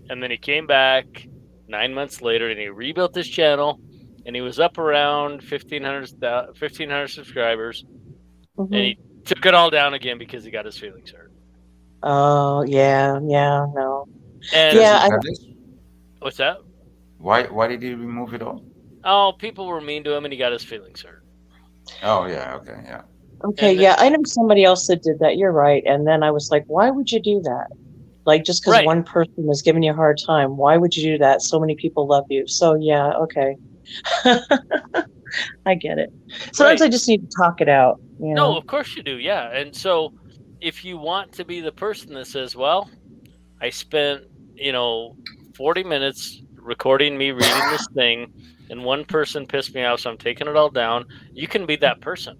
S9: And then he came back 9 months later, and he rebuilt his channel, and he was up around 1,500 subscribers, and he took it all down again because he got his feelings hurt.
S10: Oh, yeah, no.
S9: And what's that?
S7: Why did he remove it all?
S9: Oh, people were mean to him, and he got his feelings hurt.
S7: Oh, yeah, okay, yeah.
S10: Okay, I know somebody else that did that. You're right. And then I was like, why would you do that? Like, just because one person was giving you a hard time, why would you do that? So many people love you. So, yeah, okay. I get it. Sometimes I just need to talk it out.
S9: No, of course you do, yeah. And so if you want to be the person that says, well, I spent, 40 minutes recording me reading this thing, and one person pissed me off, so I'm taking it all down, you can be that person.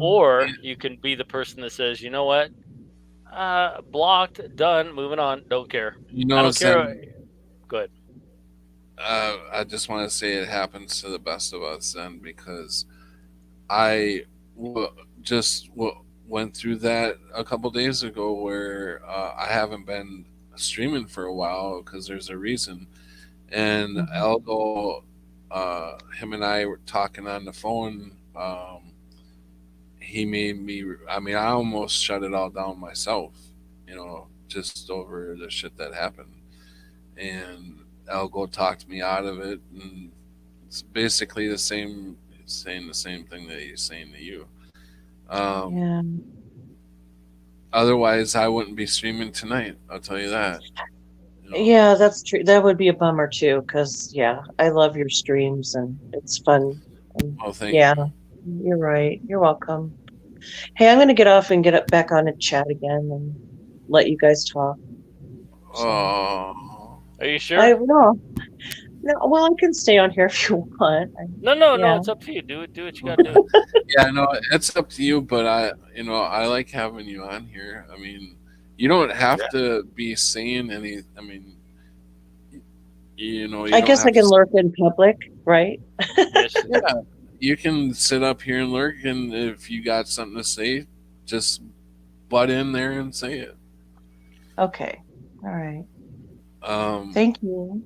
S9: Or you can be the person that says, you know what? Blocked, done, moving on, don't care. I don't care. Go ahead.
S3: I just want to say it happens to the best of us, then, because I w- just went through that a couple days ago, where I haven't been streaming for a while because there's a reason. And
S10: Mhm.
S3: Algo, him and I were talking on the phone. He made me. I mean, I almost shut it all down myself. Just over the shit that happened. And Algo talked me out of it, and it's basically the same, saying the same thing that he's saying to you. Um,
S10: Yeah.
S3: Otherwise, I wouldn't be streaming tonight. I'll tell you that. You know.
S10: Yeah, that's true. That would be a bummer too, because yeah, I love your streams and it's fun. And
S3: Oh, thank
S10: yeah,
S3: you.
S10: you're right. You're welcome. Hey, I'm gonna get off and get up back on and chat again and let you guys talk. So
S3: Oh,
S9: Are you
S10: I
S9: sure?
S10: will. No, well, I can stay on here if you want.
S9: No, no, no.
S10: Yeah.
S9: It's up to you. Do it. Do what you got to do.
S3: yeah. No, it's up to you. But I like having you on here. I mean, you don't have
S7: Yeah.
S3: to be saying any. I mean, you
S10: I
S3: don't
S10: guess I
S3: have to.
S10: can lurk in public, right?
S9: Yes.
S3: Yeah, you can sit up here and lurk, and if you got something to say, just butt in there and say it.
S10: Okay. All right.
S3: Um,
S10: Thank you.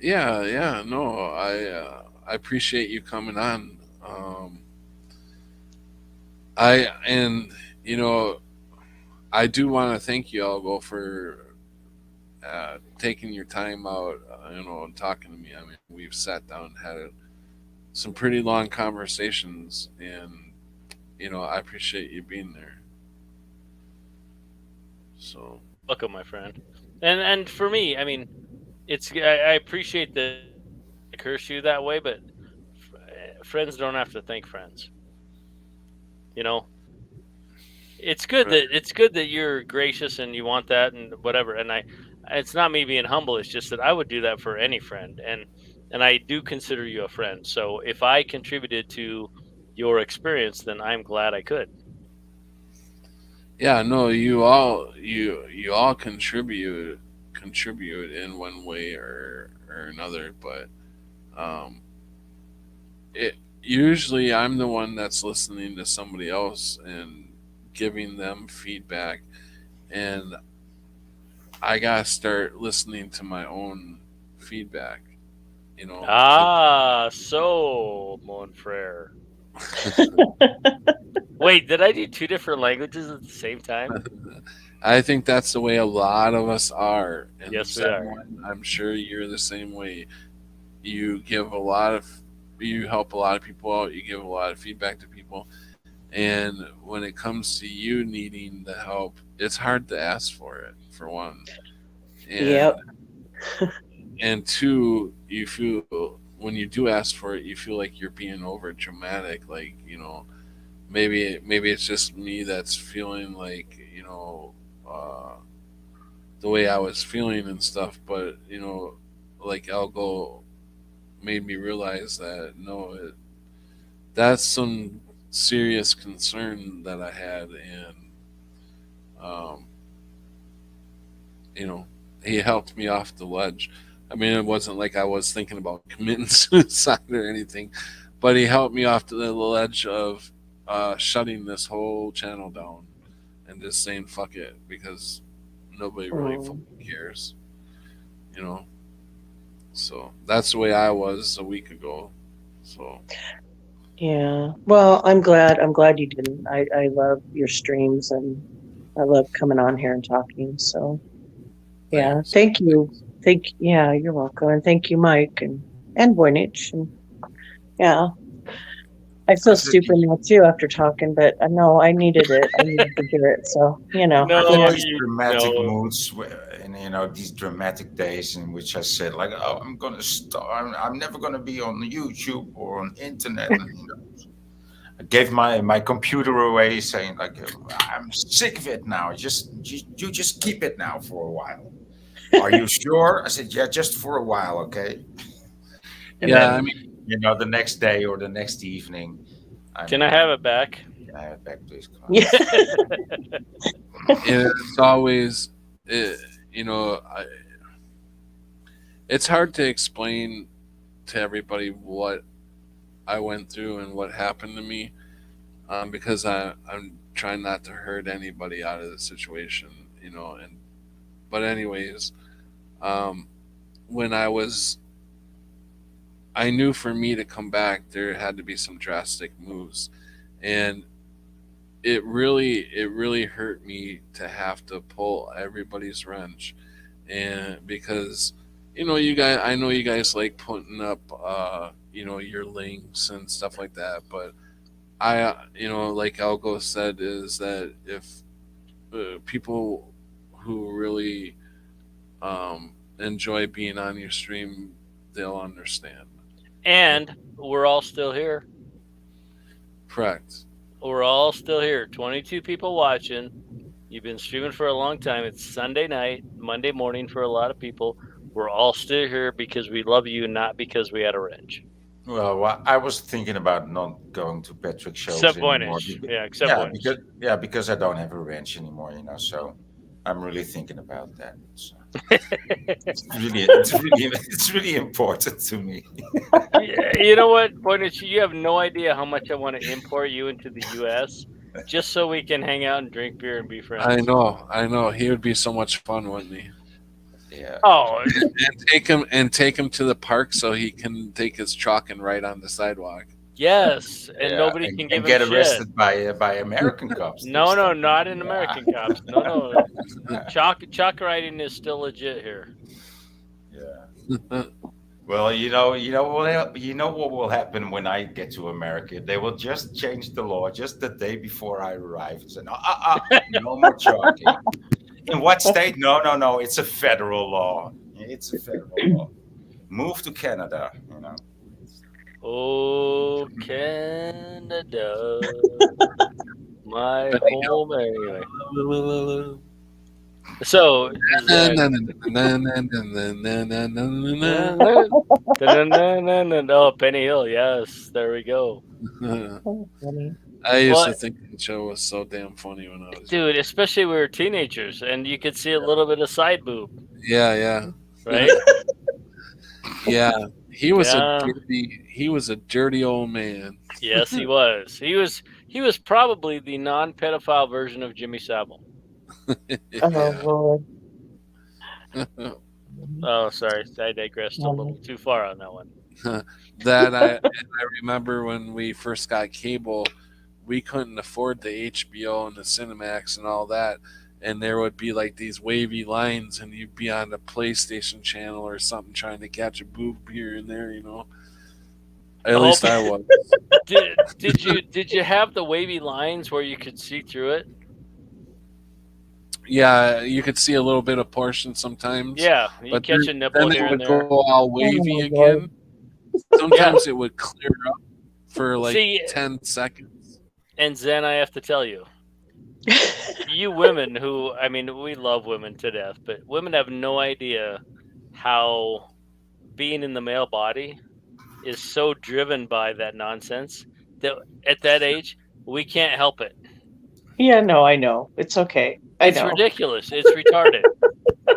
S3: yeah, yeah, no, I appreciate you coming on. And you know I do want to thank you, Algo, for taking your time out, and talking to me. I mean, we've sat down and had some pretty long conversations, and I appreciate you being there. So
S9: Welcome, my friend. And for me, I mean, I appreciate that I curse you that way, but friends don't have to thank friends. You know,
S3: right.
S9: it's good that you're gracious and you want that and whatever. And it's not me being humble. It's just that I would do that for any friend, and I do consider you a friend. So if I contributed to your experience, then I'm glad I could.
S3: Yeah, no, you all contribute in one way or another, but um, it usually I'm the one that's listening to somebody else and giving them feedback, and I gotta start listening to my own feedback. To
S9: Ah, so mon frere. Wait, did I do two different languages at the same time?
S3: I think that's the way a lot of us are, and
S9: Yes, we are.
S3: someone I'm sure you're the same way. You give a lot of you help a lot of people out, you give a lot of feedback to people, and when it comes to you needing the help, it's hard to ask for it, for one. and
S10: Yep.
S3: and two, you feel when you do ask for it, you feel like you're being over dramatic, like, maybe it's just me that's feeling like, uh the way I was feeling and stuff, but like Algo made me realize that no, that's some serious concern that I had, and um, you know, he helped me off the ledge. I mean, it wasn't like I was thinking about committing suicide or anything, but he helped me off to the ledge of shutting this whole channel down and just saying fuck it, because nobody really
S10: Mm.
S3: fucking cares, you know. So that's the way I was a week ago. So
S10: Yeah. Well, I'm glad you didn't. I love your streams and I love coming on here and talking. So yeah.
S3: thanks.
S10: Thank you. Yeah, you're welcome. And thank you, Mike and Voynich. And yeah. I
S7: I
S10: feel
S7: said
S10: stupid now too after talking, but no, I needed it. I needed to hear it. So,
S7: I think
S9: No,
S10: yeah.
S7: these
S9: you
S7: dramatic
S9: no.
S7: moods and these dramatic days in which I said like, oh, I'm gonna start. I'm never gonna be on YouTube or on internet. And I gave my computer away, saying like, I'm sick of it now. You just keep it now for a while. Are you sure? I said, yeah, just for a while, okay. And
S3: Yeah, I
S7: then
S3: mean,
S7: the next day or the next evening,
S9: Can I
S7: I'm
S9: have it back?
S7: back, please. Come on.
S10: Yeah.
S3: it's always, it, you know, I, it's hard to explain to everybody what I went through and what happened to me, because I'm trying not to hurt anybody out of the situation, you know. And but anyways, um, when I knew for me to come back, there had to be some drastic moves, and it really hurt me to have to pull everybody's wrench, and because you guys, I know you guys like putting up your links and stuff like that, but like Algo said, is that if people who really enjoy being on your stream, they'll understand.
S9: And we're all still here.
S3: Correct.
S9: We're all still here. 22 people watching. You've been streaming for a long time. It's Sunday night, Monday morning for a lot of people. We're all still here because we love you, not because we had a wrench.
S7: Well, I was thinking about not going to Patrick's shows
S9: Except
S7: anymore.
S9: Voynich. Yeah, except Voynich.
S7: Because I don't have a wrench anymore, So I'm really thinking about that. So. It's really important to me.
S9: You know what, Voynich? You have no idea how much I want to import you into the U.S. just so we can hang out and drink beer and be friends.
S3: I know. He would be so much fun, wouldn't he?
S7: Yeah.
S9: Oh,
S3: and take him to the park so he can take his truck and ride on the sidewalk.
S9: Yes, and nobody can give him
S7: get
S9: shit.
S7: arrested by American cops.
S9: No, not in American cops. No. Chalk riding is still legit here.
S7: Yeah. Well, you know what will happen when I get to America? They will just change the law just the day before I arrive and say, no more chalking. In what state? No. It's a federal law. It's a federal law. Move to Canada,
S9: Oh, Canada, my home. Anyway. So, oh, Penny Hill. Yes, there we go.
S3: I used to think the show was so damn funny when I was
S9: dude, especially when we were teenagers, and you could see a little bit of side boob.
S3: Yeah.
S9: Right?
S3: Yeah. He was a dirty old man.
S9: Yes, he was. He was probably the non-pedophile version of Jimmy Savile.
S10: Oh Lord.
S9: Oh, sorry, I digressed a little too far on that one.
S3: That I remember when we first got cable, we couldn't afford the HBO and the Cinemax and all that, and there would be like these wavy lines, and you'd be on the PlayStation channel or something trying to catch a boob here and there, At least I was.
S9: Did you have the wavy lines where you could see through it?
S3: Yeah, you could see a little bit of portion sometimes.
S9: Yeah, you catch a nipple here and there.
S3: Then it would go all wavy again. Sometimes it would clear up for like 10 seconds.
S9: And Zen, I have to tell you, you women we love women to death, but women have no idea how being in the male body is so driven by that nonsense that at that age, we can't help it.
S10: Yeah, no, I know. It's okay.
S9: It's ridiculous. It's retarded.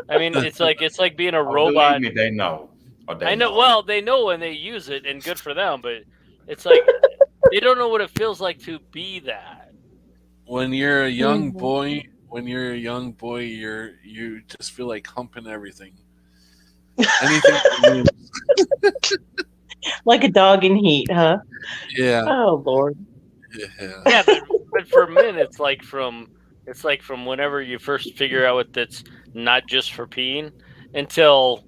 S9: I mean, it's like being a robot.
S7: Believe me, they know.
S9: I know. Well, they know when they use it, and good for them. But it's like they don't know what it feels like to be that.
S3: When you're a young boy, you just feel like humping everything. Anything.
S10: Like a dog in heat, huh?
S3: Yeah.
S10: Oh Lord.
S3: Yeah,
S9: but for men, it's like from whenever you first figure out that's not just for peeing until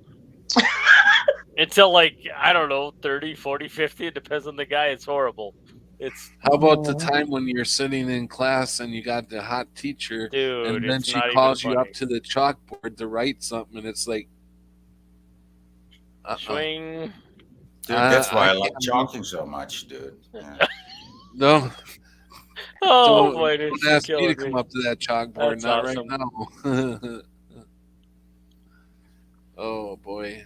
S9: like, I don't know, 30, 40, 50. It depends on the guy. It's horrible.
S3: How about the time when you're sitting in class and you got the hot teacher,
S9: dude,
S3: and then she calls you up to the chalkboard to write something, and it's like,
S9: swing.
S7: Dude, that's why I like chalking so much, dude. Yeah.
S3: No.
S9: Oh boy,
S3: don't ask me to come up to that chalkboard.
S9: That's
S3: not
S9: awesome.
S3: right now. Oh boy.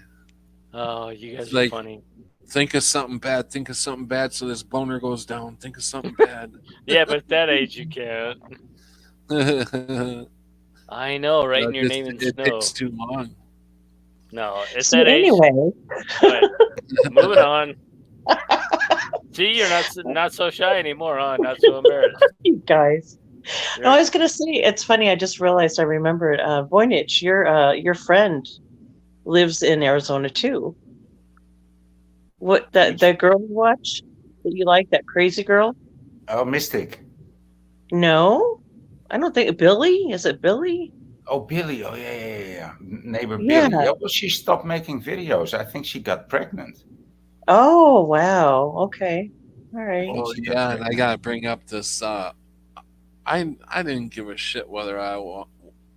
S9: Oh, you guys are funny.
S3: Think of something bad so this boner goes down. Think of something bad.
S9: Yeah, but at that age you can't. I know, writing your name in snow.
S3: It takes too long.
S9: No, it's
S10: So
S9: that age.
S10: anyway,
S9: But moving on. See, you're not so shy anymore, huh? Not so embarrassed.
S10: you guys.
S9: You're-
S10: No, I was gonna say it's funny. I just realized I remembered. Voynich, your friend lives in Arizona too. What that girl you watch that you like, that crazy girl?
S7: Oh, Mystic.
S10: No, I don't think Billy. Is it Billy?
S7: Oh, Billy. Oh, yeah. Neighbor
S10: Yeah.
S7: Billy. Yeah, well, she stopped making videos. I think she got pregnant.
S10: Oh wow. Okay. All right.
S3: Oh
S7: She got
S3: yeah, and I
S7: pregnant.
S3: gotta bring up this. I didn't give a shit whether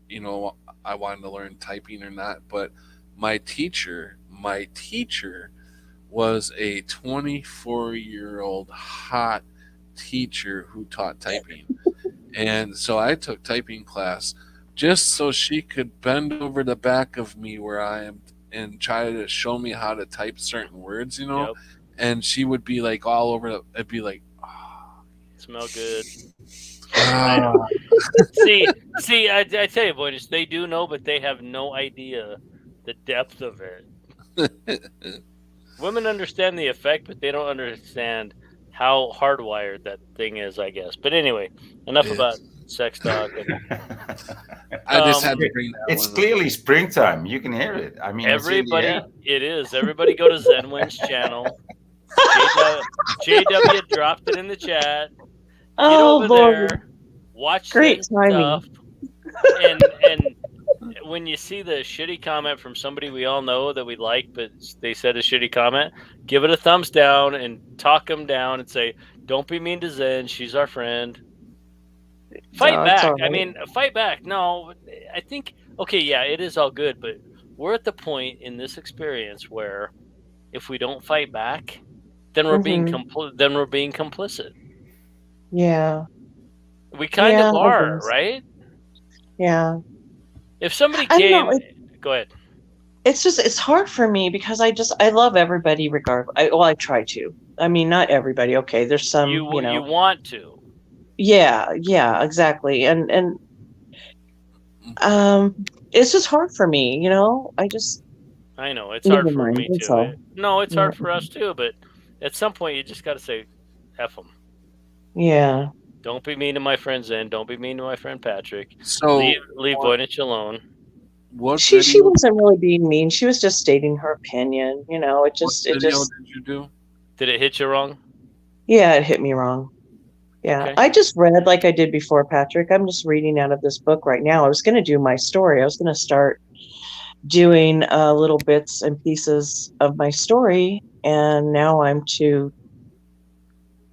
S3: you know, I wanted to learn typing or not, but my teacher was a 24-year-old hot teacher who taught typing, and so I took typing class just so she could bend over the back of me where I am and try to show me how to type certain words, you know.
S9: Yep.
S3: And she would be like all over the. It'd be like,
S9: Smell good.
S3: ah.
S9: See, I tell you, boys, they do know, but they have no idea the depth of it. Women understand the effect, but they don't understand how hardwired that thing is, I guess. But anyway, enough about sex talk.
S3: I just had to bring that
S7: It's
S3: one up.
S7: clearly springtime. You can hear it. I mean, it's in the
S9: Everybody,
S7: air.
S9: it is. Everybody go to Zenwin's channel. JW dropped it in the chat. Get
S10: Oh
S9: over
S10: Lord.
S9: there, watch
S10: Great
S9: Zen
S10: timing.
S9: stuff, and when you see the shitty comment from somebody we all know that we like, but they said a shitty comment, give it a thumbs down and talk them down and say, "Don't be mean to Zen. She's our friend." Fight
S10: No, it's
S9: back.
S10: all
S9: I
S10: right.
S9: mean, fight back. No, I think okay, yeah, it is all good, but we're at the point in this experience where if we don't fight back, then we're being complicit.
S10: Yeah.
S9: We kind
S10: Yeah,
S9: of
S10: I
S9: are,
S10: guess.
S9: right?
S10: Yeah.
S9: If somebody
S10: I don't
S9: came,
S10: know.
S9: go ahead.
S10: It's hard for me because I love everybody regardless. I try to. I mean, not everybody. Okay, there's some,
S9: You want to.
S10: Yeah, exactly. And it's just hard for me,
S9: I know it's
S10: never
S9: hard for
S10: mind.
S9: me
S10: That's
S9: too.
S10: all.
S9: No, it's
S10: Yeah.
S9: hard for us too. But at some point, you just got to say, "F them."
S10: Yeah.
S9: Don't be mean to my friend Zen. Don't be mean to my friend Patrick.
S3: So
S9: leave Voynich alone.
S3: what
S10: She
S3: video?
S10: wasn't really being mean. She was just stating her opinion, It
S3: What
S10: just
S3: video did you do?
S9: Did it hit you wrong?
S10: yeah, it hit me wrong. Yeah.
S9: Okay.
S10: I just read like I did before, Patrick. I'm just reading out of this book right now. I was going to do my story. I was going to start doing little bits and pieces of my story, and now I'm too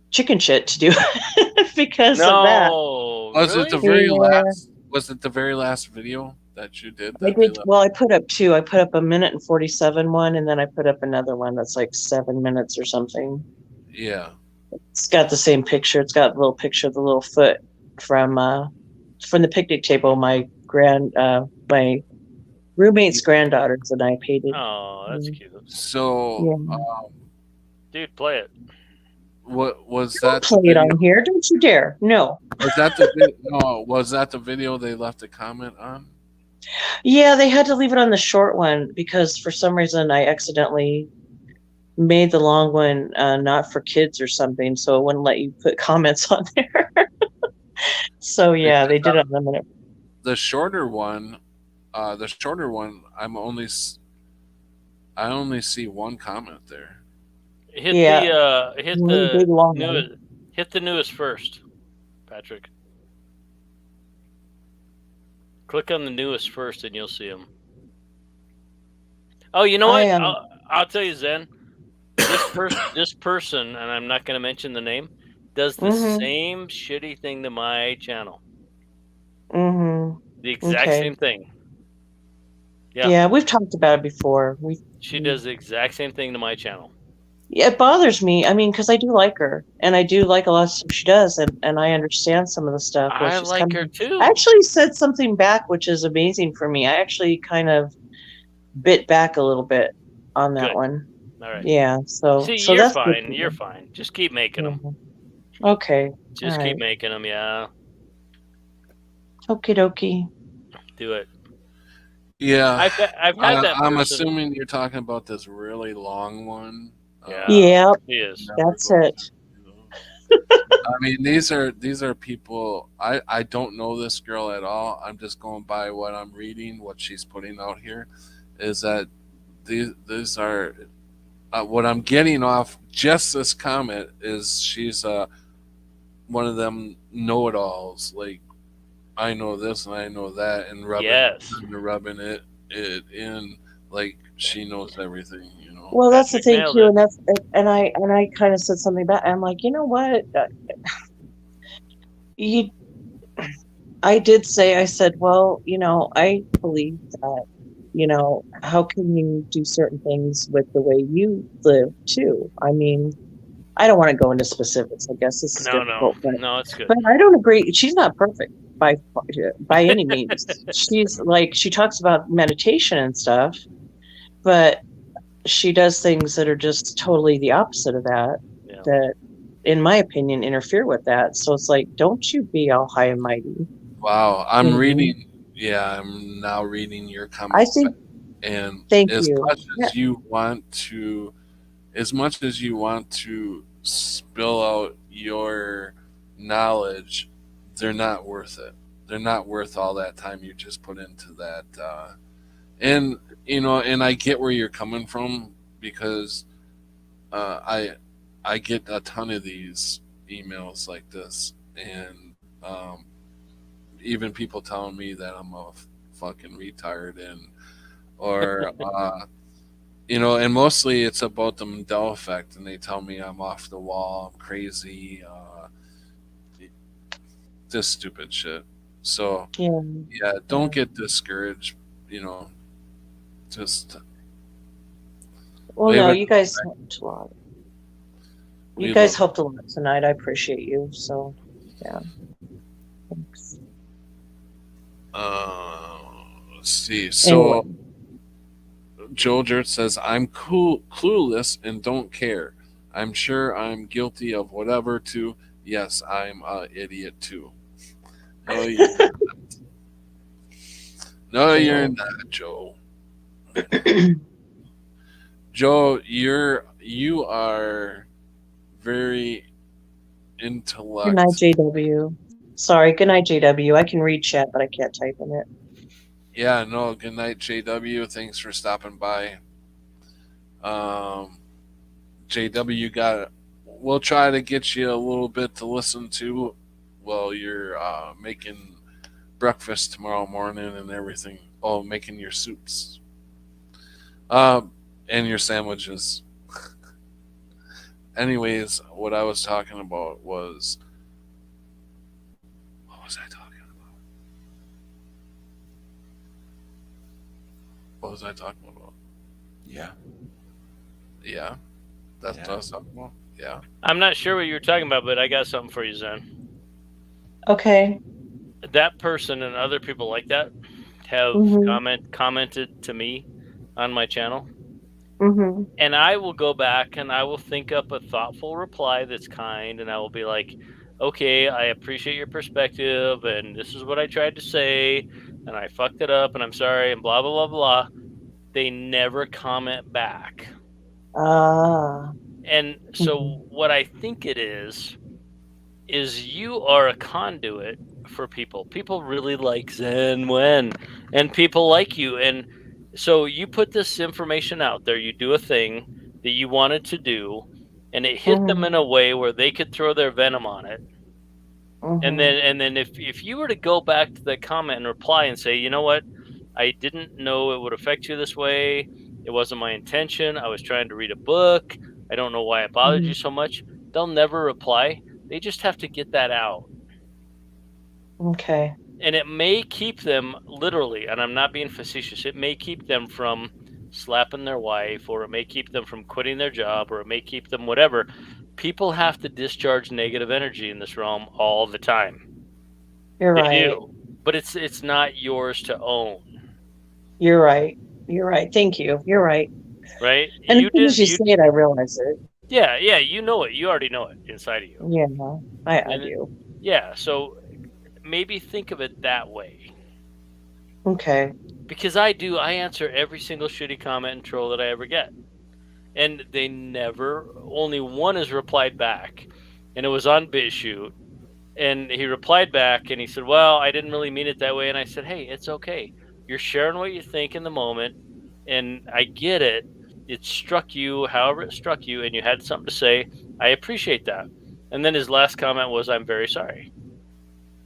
S10: chicken shit to do it because of that.
S9: No,
S3: Was
S9: really?
S3: it the very
S10: Yeah.
S3: last? Was it the very last video that you did?
S10: I
S3: That they
S10: did.
S3: left?
S10: Well, I put up two. I put up a 1:47 one, and then I put up another one that's like 7 minutes or something.
S3: Yeah.
S10: It's got the same picture. It's got a little picture of the little foot from the picnic table. My roommate's granddaughters and I painted.
S9: Oh, that's cute.
S3: So,
S10: Yeah.
S9: Dude, play it.
S3: what was
S10: Don't
S3: that?
S10: play it on here. Don't you dare. No.
S3: Was that the video? No, was that the video they left a comment on?
S10: Yeah, they had to leave it on the short one because for some reason I accidentally made the long one not for kids or something, so it wouldn't let you put comments on there. So yeah, they did it on the minute.
S3: The shorter one, I only see one comment there.
S9: Hit
S10: Yeah.
S9: the
S10: Big long one.
S9: hit the newest first, Patrick. Click on the newest first, and you'll see them. Oh, you know what? I'll tell you, Zen. This person, and I'm not going to mention the name, does the same shitty thing to my channel.
S10: Mm-hmm.
S9: The exact
S10: Okay.
S9: same thing.
S10: Yeah, we've talked about it before.
S9: She does the exact same thing to my channel.
S10: Yeah, it bothers me. I mean, because I do like her, and I do like a lot of stuff she does, and I understand some of the stuff.
S9: I like her too.
S10: I actually said something back, which is amazing for me. I actually kind of bit back a little bit on that one.
S9: All right.
S10: Yeah. So
S9: you're
S10: that's
S9: fine. You're fine. Just keep making them.
S10: Okay.
S9: Just
S10: All
S9: keep
S10: right.
S9: making them. Yeah.
S10: Okie dokie.
S9: Do it.
S3: Yeah,
S9: I've had that
S3: I'm
S9: person.
S3: assuming you're talking about this really long one.
S9: Yeah,
S10: Yep,
S9: he is.
S3: Never
S10: that's
S3: going
S10: it.
S3: to, you know. I mean, these are people. I don't know this girl at all. I'm just going by what I'm reading, what she's putting out here. Is that these are what I'm getting off just this comment is she's one of them know-it-alls. Like I know this and I know that, and
S9: Yes.
S3: rubbing it in like she knows everything.
S10: Well, that's the
S9: Patrick
S10: thing
S9: nailed
S10: too,
S9: it.
S10: and I kind of said something back. I'm like, you know what? You, I did say, I said, well, I believe that, how can you do certain things with the way you live too? I mean, I don't want to go into specifics. I guess this is difficult,
S9: No, it's good.
S10: but I don't agree. She's not perfect by any means. She's like she talks about meditation and stuff, but she does things that are just totally the opposite of that.
S9: Yeah.
S10: That, in my opinion, interfere with that. So it's like, don't you be all high and mighty.
S3: Wow, I'm
S10: Mhm.
S3: reading. Yeah, I'm now reading your
S10: I
S3: comments,
S10: think.
S3: and
S10: Thank
S3: as
S10: you.
S3: much
S10: Yeah.
S3: as you want to, as much as you want to spill out your knowledge, they're not worth it. They're not worth all that time you just put into that. And and I get where you're coming from because I get a ton of these emails like this, and even people telling me that I'm a fucking retard, and or and mostly it's about the Mandela effect, and they tell me I'm off the wall, I'm crazy, this stupid shit. So
S10: Yeah.
S3: don't get discouraged. Just
S10: Well,
S3: leave
S10: no,
S3: it.
S10: you guys helped a lot. You
S3: We
S10: guys
S3: love
S10: helped a lot tonight. I appreciate you. So, yeah. Thanks.
S3: Let's see. So
S10: Anyway,
S3: Joe Dirt says, I'm clueless and don't care. I'm sure I'm guilty of whatever too. Yes, I'm an idiot too. No, you're not. No, you're not, Joe. Joe, you are very
S10: good night,
S3: intellect.
S10: JW. Sorry, good night, JW. I can read chat, but I can't type in it.
S3: Yeah, no, good night, JW. Thanks for stopping by. JW got. We'll try to get you a little bit to listen to while you're making breakfast tomorrow morning and everything. Oh, making your soups. And your sandwiches. Anyways, what I was talking about was. What was I talking about? What was I talking about?
S7: Yeah.
S3: Yeah. That's what I was talking about? Yeah.
S9: I'm not sure what you were talking about, but I got something for you, Zen.
S10: Okay.
S9: That person and other people like that have commented to me on my channel.
S10: Mm-hmm.
S9: And I will go back and I will think up a thoughtful reply that's kind, and I will be like, okay, I appreciate your perspective, and this is what I tried to say, and I fucked it up, and I'm sorry, and blah, blah, blah, blah. They never comment back. And so what I think it is you are a conduit for people. People really like Zen Wen, and people like you. And so you put this information out there, you do a thing that you wanted to do, and it hit them in a way where they could throw their venom on it. And then if you were to go back to that comment and reply and say, you know what, I didn't know it would affect you this way. It wasn't my intention. I was trying to read a book. I don't know why it bothered you so much. They'll never reply. They just have to get that out.
S10: Okay.
S9: And it may keep them, literally, and I'm not being facetious, it may keep them from slapping their wife, or it may keep them from quitting their job, or it may keep them whatever. People have to discharge negative energy in this realm all the time.
S10: You're
S9: They
S10: right.
S9: do. But it's not yours to own.
S10: You're right. You're right. Thank you. You're right.
S9: Right?
S10: And as soon as you say it, I realize it.
S9: Yeah, you know it. You already know it inside of you.
S10: Yeah, I do.
S9: Yeah, so maybe think of it that way.
S10: Okay.
S9: Because I answer every single shitty comment and troll that I ever get. And they never, only one has replied back. And it was on BitChute. And he replied back and he said, well, I didn't really mean it that way. And I said, hey, it's okay. You're sharing what you think in the moment. And I get it. It struck you, however it struck you, and you had something to say. I appreciate that. And then his last comment was, I'm very sorry.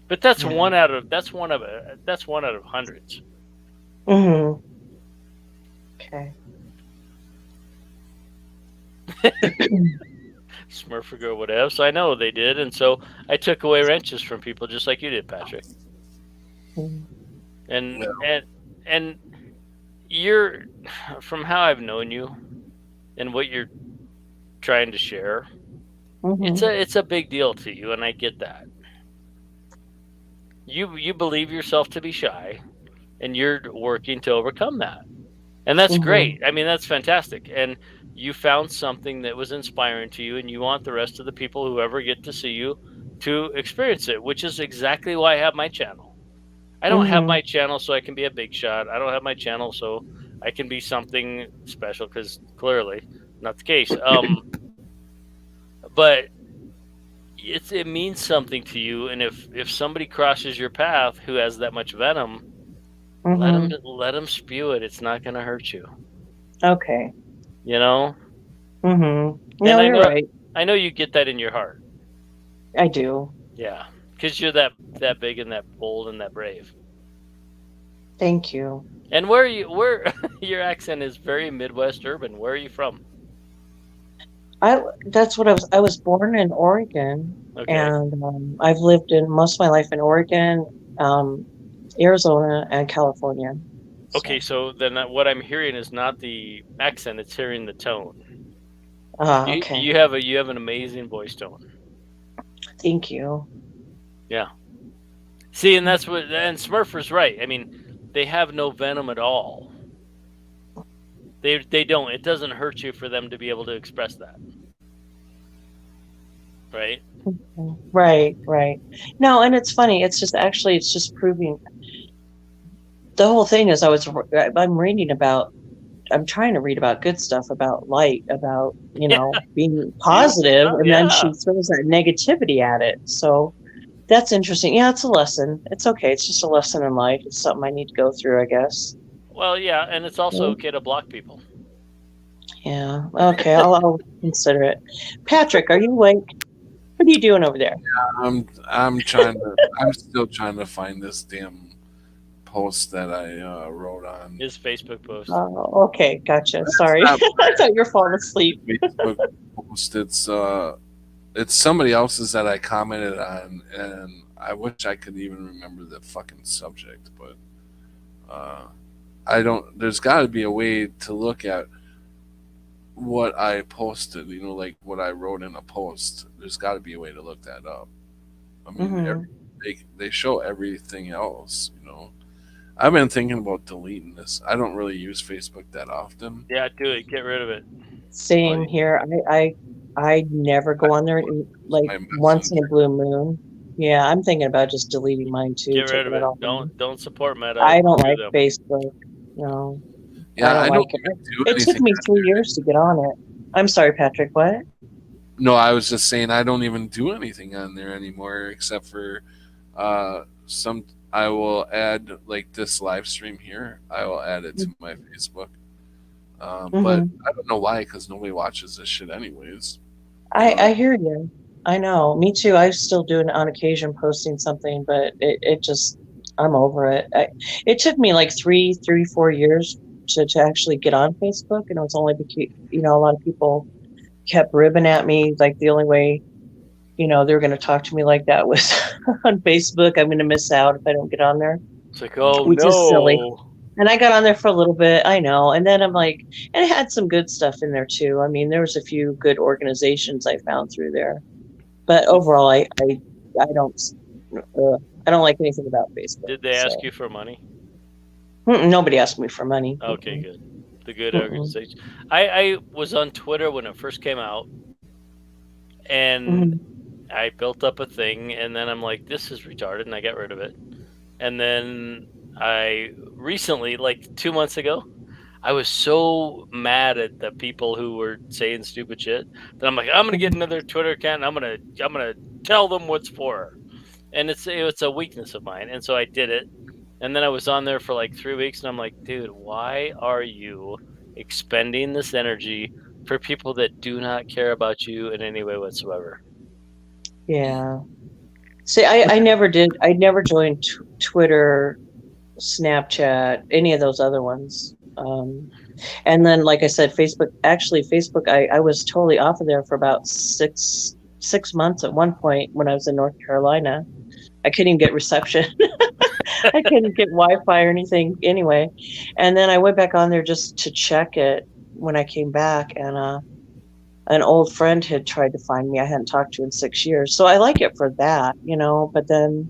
S9: But that's
S10: Yeah.
S9: one out of hundreds.
S10: Mm-hmm. Okay.
S9: Smurfer girl would have, so I know they did, and so I took away wrenches from people just like you did, Patrick.
S10: Mhm.
S9: And you're, from how I've known you and what you're trying to share,
S10: Mhm.
S9: it's a big deal to you, and I get that. You believe yourself to be shy, and you're working to overcome that. And that's
S10: Mhm.
S9: great. I mean, that's fantastic. And you found something that was inspiring to you, and you want the rest of the people who ever get to see you to experience it, which is exactly why I have my channel. I don't have
S10: Mhm.
S9: my channel so I can be a big shot. I don't have my channel so I can be something special, because clearly not the case. But it means something to you, and if somebody crosses your path who has that much venom,
S10: Mhm.
S9: let them spew it. It's not going to hurt you.
S10: Okay.
S9: You know.
S10: Mhm.
S9: And
S10: No, you're right.
S9: I know you get that in your heart.
S10: I do.
S9: Yeah, because you're that big and that bold and that brave.
S10: Thank you.
S9: And where your accent is very Midwest urban. Where are you from?
S10: That's what I was born in Oregon,
S9: Okay.
S10: and I've lived in most of my life in Oregon, um, Arizona, and California.
S9: Okay, so then what I'm hearing is not the accent; it's hearing the tone.
S10: Okay.
S9: You have an amazing voice tone.
S10: Thank you.
S9: Yeah. See, and that's what, and Smurfer's right. I mean, they have no venom at all. They don't. It doesn't hurt you for them to be able to express that. Right?
S10: Right, right. No, and it's funny. It's just proving the whole thing is I'm reading about I'm trying to read about good stuff, about light, about,
S9: Yeah.
S10: being
S9: Beautiful
S10: positive,
S9: stuff.
S10: and then
S9: Yeah.
S10: she throws that negativity at it. So that's interesting. Yeah, it's a lesson. It's okay. It's just a lesson in life. It's something I need to go through, I guess.
S9: Well, yeah, and it's also okay to block people.
S10: Yeah. Okay. I'll consider it. Patrick, are you awake? What are you doing over there?
S3: I'm still trying to find this damn post that I wrote on
S9: His Facebook post.
S10: Oh, okay. Gotcha. Sorry.
S3: not
S10: I thought you were falling asleep.
S3: Facebook post. It's somebody else's that I commented on, and I wish I could even remember the fucking subject, but I don't. There's got to be a way to look at what I posted. Like what I wrote in a post. There's got to be a way to look that up. I mean,
S10: Mhm.
S3: they show everything else. I've been thinking about deleting this. I don't really use Facebook that often.
S9: Yeah, do it. Get rid of it.
S10: Same
S3: Like,
S10: here. I never go on there like
S3: my
S10: once in a
S3: messenger.
S10: blue moon. Yeah, I'm thinking about just deleting mine too,
S9: Get rid of
S10: taking it
S9: it.
S10: off.
S9: Don't support Meta.
S10: I don't like
S9: them.
S10: Facebook. No, I
S3: Yeah,
S10: don't
S3: I
S10: like
S3: don't
S10: it.
S3: even do
S10: It took
S3: anything.
S10: me 3 years to get on it. I'm sorry, Patrick. What?
S3: No, I was just saying I don't even do anything on there anymore except for some. I will add like this live stream here. I will add it to my Facebook. But
S10: Hmm.
S3: I don't know why, because nobody watches this shit anyways.
S10: I hear you. I know. Me too. I still do it on occasion, posting something, but it just I'm over it. It took me like 4 years to actually get on Facebook, and it was only because a lot of people kept ribbing at me like the only way they were going to talk to me like that was on Facebook. I'm going to miss out if I don't get on there,
S9: It's like, oh
S10: which is silly.
S9: no.
S10: And I got on there for a little bit, I know. And then I'm like, and it had some good stuff in there too. I mean, there was a few good organizations I found through there. But overall, I don't I don't like anything about Facebook.
S9: Did they ask
S10: So
S9: you for money?
S10: nobody asked me for money.
S9: Okay, good. The good
S10: Mm-mm.
S9: organization. I was on Twitter when it first came out, and
S10: Mhm.
S9: I built up a thing, and then I'm like, this is retarded, and I got rid of it. And then I recently, like 2 months ago, I was so mad at the people who were saying stupid shit that I'm like, I'm gonna get another Twitter account. And I'm gonna tell them what's for. And it's a weakness of mine, and so I did it. And then I was on there for like 3 weeks, and I'm like, dude, why are you expending this energy for people that do not care about you in any way whatsoever?
S10: Yeah. See, I never did. I never joined Twitter, Snapchat, any of those other ones. And then, like I said, Facebook. Actually, Facebook. I was totally off of there for about six months at one point when I was in North Carolina. I couldn't even get reception. I couldn't get Wi-Fi or anything anyway. And then I went back on there just to check it when I came back, and an old friend had tried to find me. I hadn't talked to in 6 years. So I like it for that, but then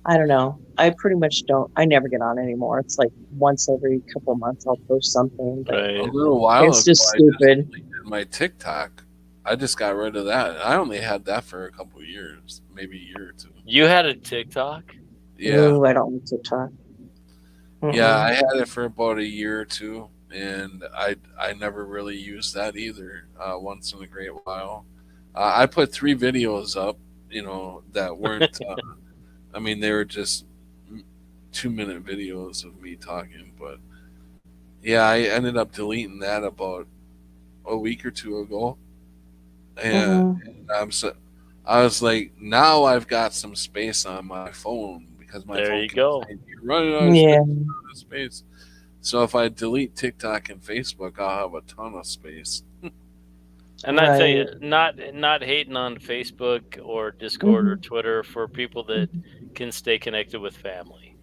S10: I don't know. I pretty much don't, I never get on anymore. It's like once every couple of months I'll post something, but
S3: A little while
S10: it's
S3: ago,
S10: just
S3: I just
S10: stupid.
S3: deleted my TikTok. I just got rid of that. I only had that for a couple of years, maybe a year or two.
S9: You had a TikTok?
S3: Yeah.
S10: Ooh, I don't like TikTok.
S3: Yeah, I had it for about a year or two, and I never really used that either. Once in a great while, I put 3 videos up, that weren't. I mean, they were just 2-minute videos of me talking, but yeah, I ended up deleting that about a week or two ago, and I was like, now I've got some space on my phone because my
S9: There
S3: phone
S9: you
S3: keeps
S9: go.
S3: saying, "You're running out of space,
S10: Yeah.
S3: you're running out of space." So if I delete TikTok and Facebook, I'll have a ton of space.
S9: And I tell you,
S10: Right.
S9: not hating on Facebook or Discord or
S10: Mhm.
S9: Twitter for people that can stay connected with family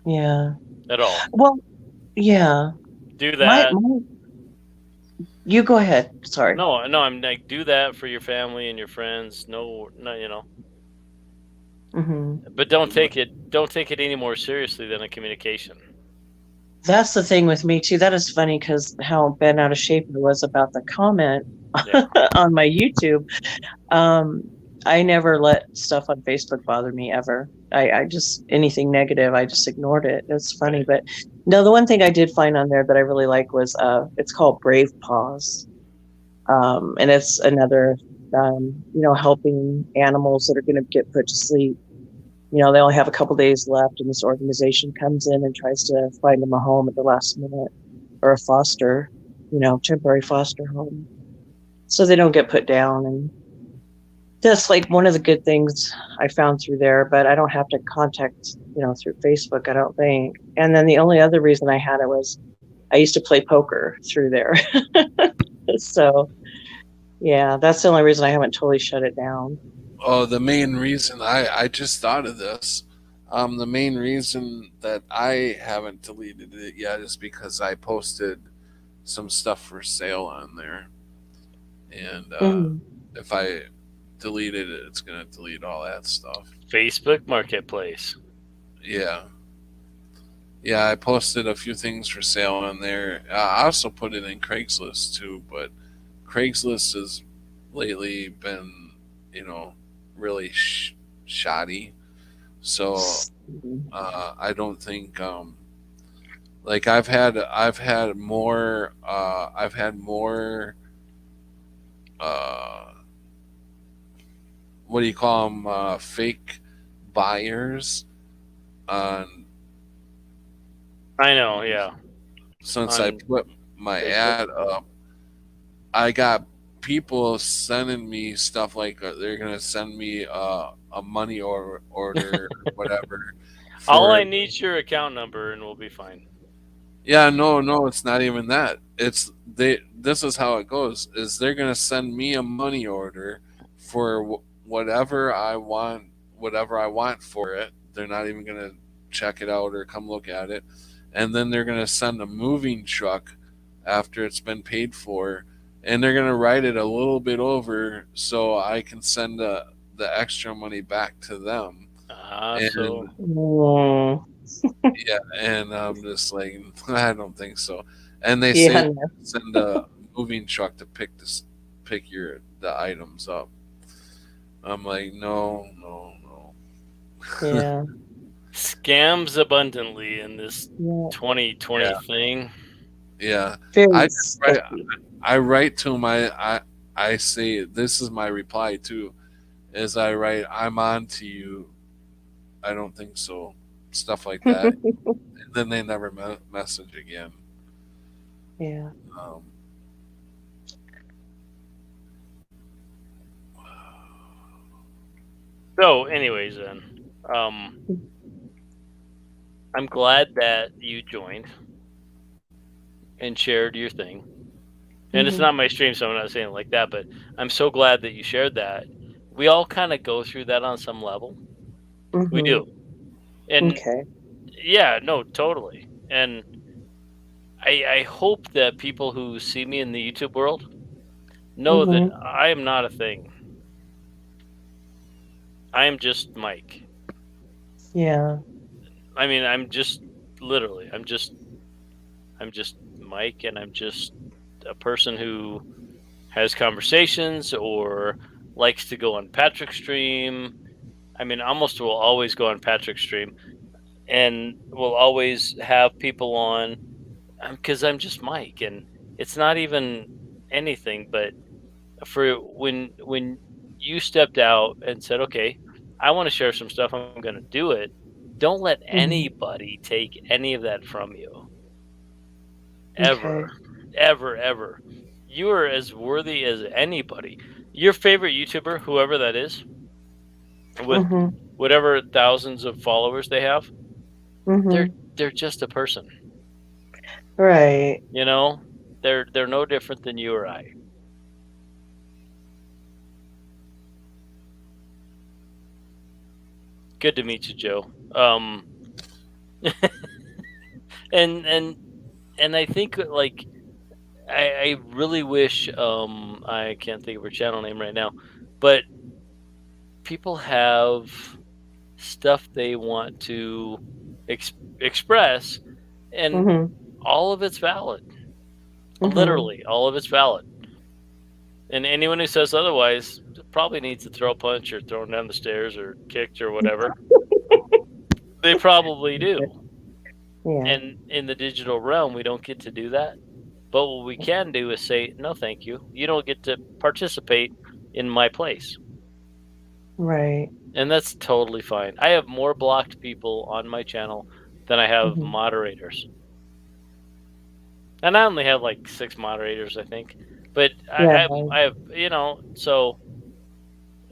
S10: Yeah.
S9: at all.
S10: Well, yeah.
S9: Do
S10: My,
S9: that.
S10: my, you go ahead. Sorry.
S9: No, I'm like, do that for your family and your friends. No,
S10: Hmm.
S9: but don't take it any more seriously than a communication.
S10: That's the thing with me too. That is funny because how bent out of shape I was about the comment
S9: Yeah.
S10: on my YouTube. Um, I never let stuff on Facebook bother me ever. I just anything negative, I just ignored it. It's funny,
S9: Right.
S10: but no, the one thing I did find on there that I really like was it's called Brave Paws, and it's another helping animals that are going to get put to sleep. They only have a couple days left, and this organization comes in and tries to find them a home at the last minute, or a temporary foster home, so they don't get put down. And that's like one of the good things I found through there, but I don't have to contact, through Facebook, I don't think. And then the only other reason I had it was I used to play poker through there. So yeah, that's the only reason I haven't totally shut it down.
S3: Oh, the main reason I just thought of this. The main reason that I haven't deleted it yet is because I posted some stuff for sale on there, and
S10: Mhm.
S3: if I deleted it, it's gonna delete all that stuff.
S9: Facebook Marketplace.
S3: Yeah, yeah. I posted a few things for sale on there. I also put it in Craigslist too, but Craigslist has lately been, really shoddy. So I don't think like I've had more uh, what do you call them, fake buyers on
S9: I know, yeah.
S3: since I
S9: On
S3: put my
S9: Facebook.
S3: ad up. I got people sending me stuff like they're gonna send me a money order or whatever
S9: All
S3: for.
S9: I need is your account number, and we'll be fine.
S3: Yeah, no, it's not even that. It's they. This is how it goes: is they're gonna send me a money order for whatever I want for it. They're not even gonna check it out or come look at it, and then they're gonna send a moving truck after it's been paid for, and they're gonna write it a little bit over so I can send the extra money back to them.
S9: So
S3: And
S10: Mm.
S3: yeah, and I'm just like, I don't think so. And they say
S10: Yeah, no.
S3: send a moving truck to pick the items up. I'm like, no, no, no.
S10: Yeah.
S9: Scams abundantly in this
S10: Yeah.
S9: 2020
S3: Yeah.
S9: thing.
S3: Yeah.
S10: Very
S3: I just write.
S10: sketchy.
S3: I write to him. I say this is my reply too. Is I write, I'm on to you. I don't think so. Stuff like that. And then they never message again.
S10: Yeah.
S3: Um,
S9: So, anyways, then, um, I'm glad that you joined and shared your thing. And it's
S10: Mhm.
S9: not my stream, so I'm not saying it like that, but I'm so glad that you shared that. We all kind of go through that on some level. We
S10: Mhm.
S9: do. And
S10: Okay.
S9: yeah, no, totally. And I hope that people who see me in the YouTube world know that
S10: Mhm.
S9: I am not a thing. I am just Mike.
S10: Yeah.
S9: I mean, I'm just literally, I'm just Mike, and I'm just a person who has conversations or likes to go on Patrick's stream. I mean, almost will always go on Patrick's stream, and will always have people on because I'm just Mike, and it's not even anything. But for when you stepped out and said, "Okay, I want to share some stuff. I'm going to do it." Don't let
S10: Mhm.
S9: anybody take any of that from you.
S10: Okay.
S9: Ever, ever, ever. You are as worthy as anybody. Your favorite YouTuber, whoever that is, with
S10: Mhm.
S9: whatever thousands of followers they have, they're
S10: Mhm.
S9: they're just a person.
S10: Right.
S9: You know, they're no different than you or I. Good to meet you, Joe. And and I think like I really wish I can't think of her channel name right now, but people have stuff they want to express, and
S10: Mhm.
S9: all of it's valid.
S10: Mhm.
S9: Literally, all of it's valid. And anyone who says otherwise probably needs to throw a punch or thrown down the stairs or kicked or whatever. They probably do.
S10: Yeah.
S9: And in the digital realm, we don't get to do that. But what we can do is say, no, thank you. You don't get to participate in my place.
S10: Right.
S9: And that's totally fine. I have more blocked people on my channel than I have
S10: Mhm.
S9: moderators. And I only have like 6 moderators, I think. But
S10: Yeah.
S9: I have, so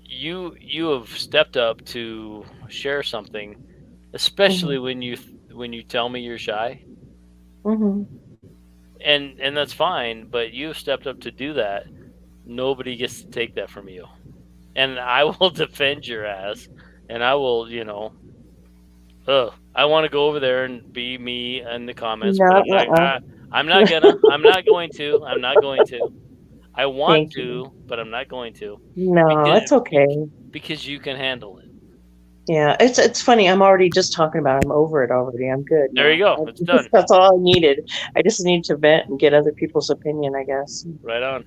S9: you have stepped up to share something, especially
S10: Mhm.
S9: when you tell me you're shy,
S10: Mhm.
S9: and that's fine. But you've stepped up to do that. Nobody gets to take that from you, and I will defend your ass, and I will, I want to go over there and be me in the comments, but
S10: No.
S9: I'm not. I'm not
S10: Uh-uh.
S9: gonna. I'm not going to. I'm not going to. I want
S10: Thank you.
S9: to, but I'm not going to,
S10: No,
S9: because
S10: it's okay.
S9: because you can handle it.
S10: Yeah, it's funny. I'm already just talking about it. I'm over it already. I'm good
S9: There you
S10: now.
S9: go. It's done.
S10: That's all I needed. I just need to vent and get other people's opinion, I guess.
S9: Right on.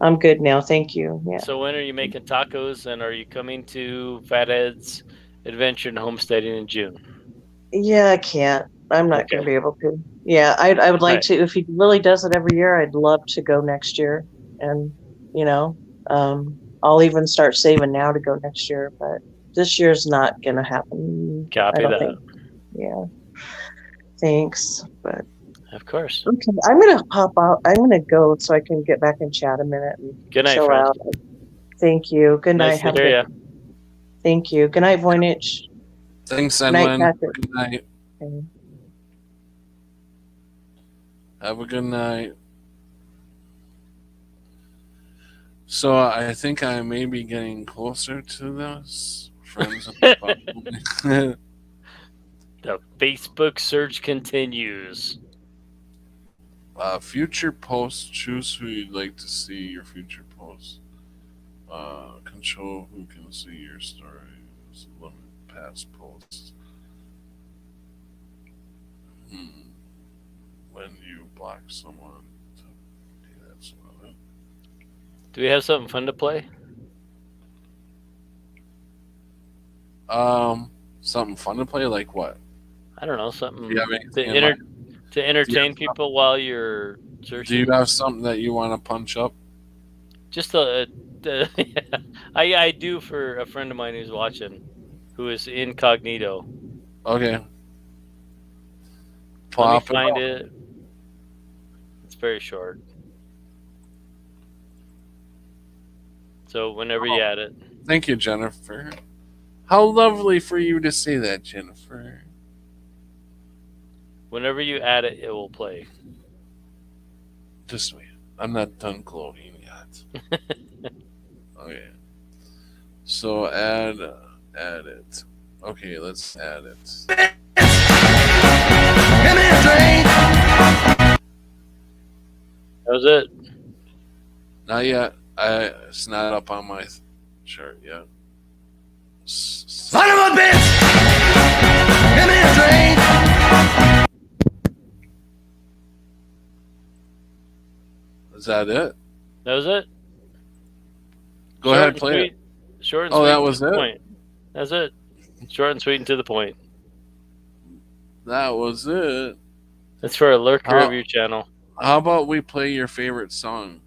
S10: I'm good now. Thank you. Yeah.
S9: So when are you making tacos, and are you coming to Fathead's Adventure and Homesteading in June?
S10: Yeah, I can't. I'm not going
S9: Okay.
S10: to be able to. Yeah, I would
S9: All
S10: like
S9: right.
S10: to. If he really does it every year, I'd love to go next year. And, you know, I'll even start saving now to go next year. But this year's not going to happen. I
S9: Copy
S10: don't
S9: that.
S10: think. Yeah. Thanks. But
S9: Of course.
S10: okay, I'm going to hop out. I'm going to go so I can get back and chat a minute and
S9: Good night,
S10: chill
S9: friend.
S10: out. Thank you. Good night.
S9: Nice to
S10: Have a
S9: hear
S10: good
S9: you.
S10: one. Thank you. Good night, Voynich.
S3: Thanks,
S10: Good night,
S3: Enwin.
S10: Patrick.
S3: Good night.
S10: Okay.
S3: Have a good night. So I think I may be getting closer to this. Friends of the
S9: The Facebook search continues.
S3: future posts. Choose who you'd like to see your future posts. Control who can see your stories. Limit past posts. When you block someone. Okay, that's not it.
S9: Do we have something fun to play?
S3: Something fun to play, like what?
S9: I don't know, something
S3: Do you have
S9: to
S3: anything in mind?
S9: to entertain people while you're searching.
S3: Do you have something that you want to punch up?
S9: Just I do for a friend of mine who's watching, who is incognito.
S3: Okay.
S9: Let me
S3: Pop it
S9: find
S3: up.
S9: it. It's very short. So whenever you add it.
S3: Thank you, Jennifer. How lovely for you to say that, Jennifer.
S9: Whenever you add it, it will play.
S3: Just wait. I'm not done clothing yet. Okay. So add it. Okay, let's add it.
S9: That was it.
S3: Not yet. It's not up on my chart yet.
S1: Son of a bitch! Give me a drink!
S3: Is that it?
S9: That was it.
S3: Go ahead, play it.
S9: Short and
S3: Oh,
S9: sweet.
S3: that
S9: and
S3: was
S9: to the
S3: it?
S9: point. That's it. Short and sweet and to the point.
S3: That was it.
S9: That's for a lurker
S3: How-
S9: of your channel.
S3: How about we play your favorite song?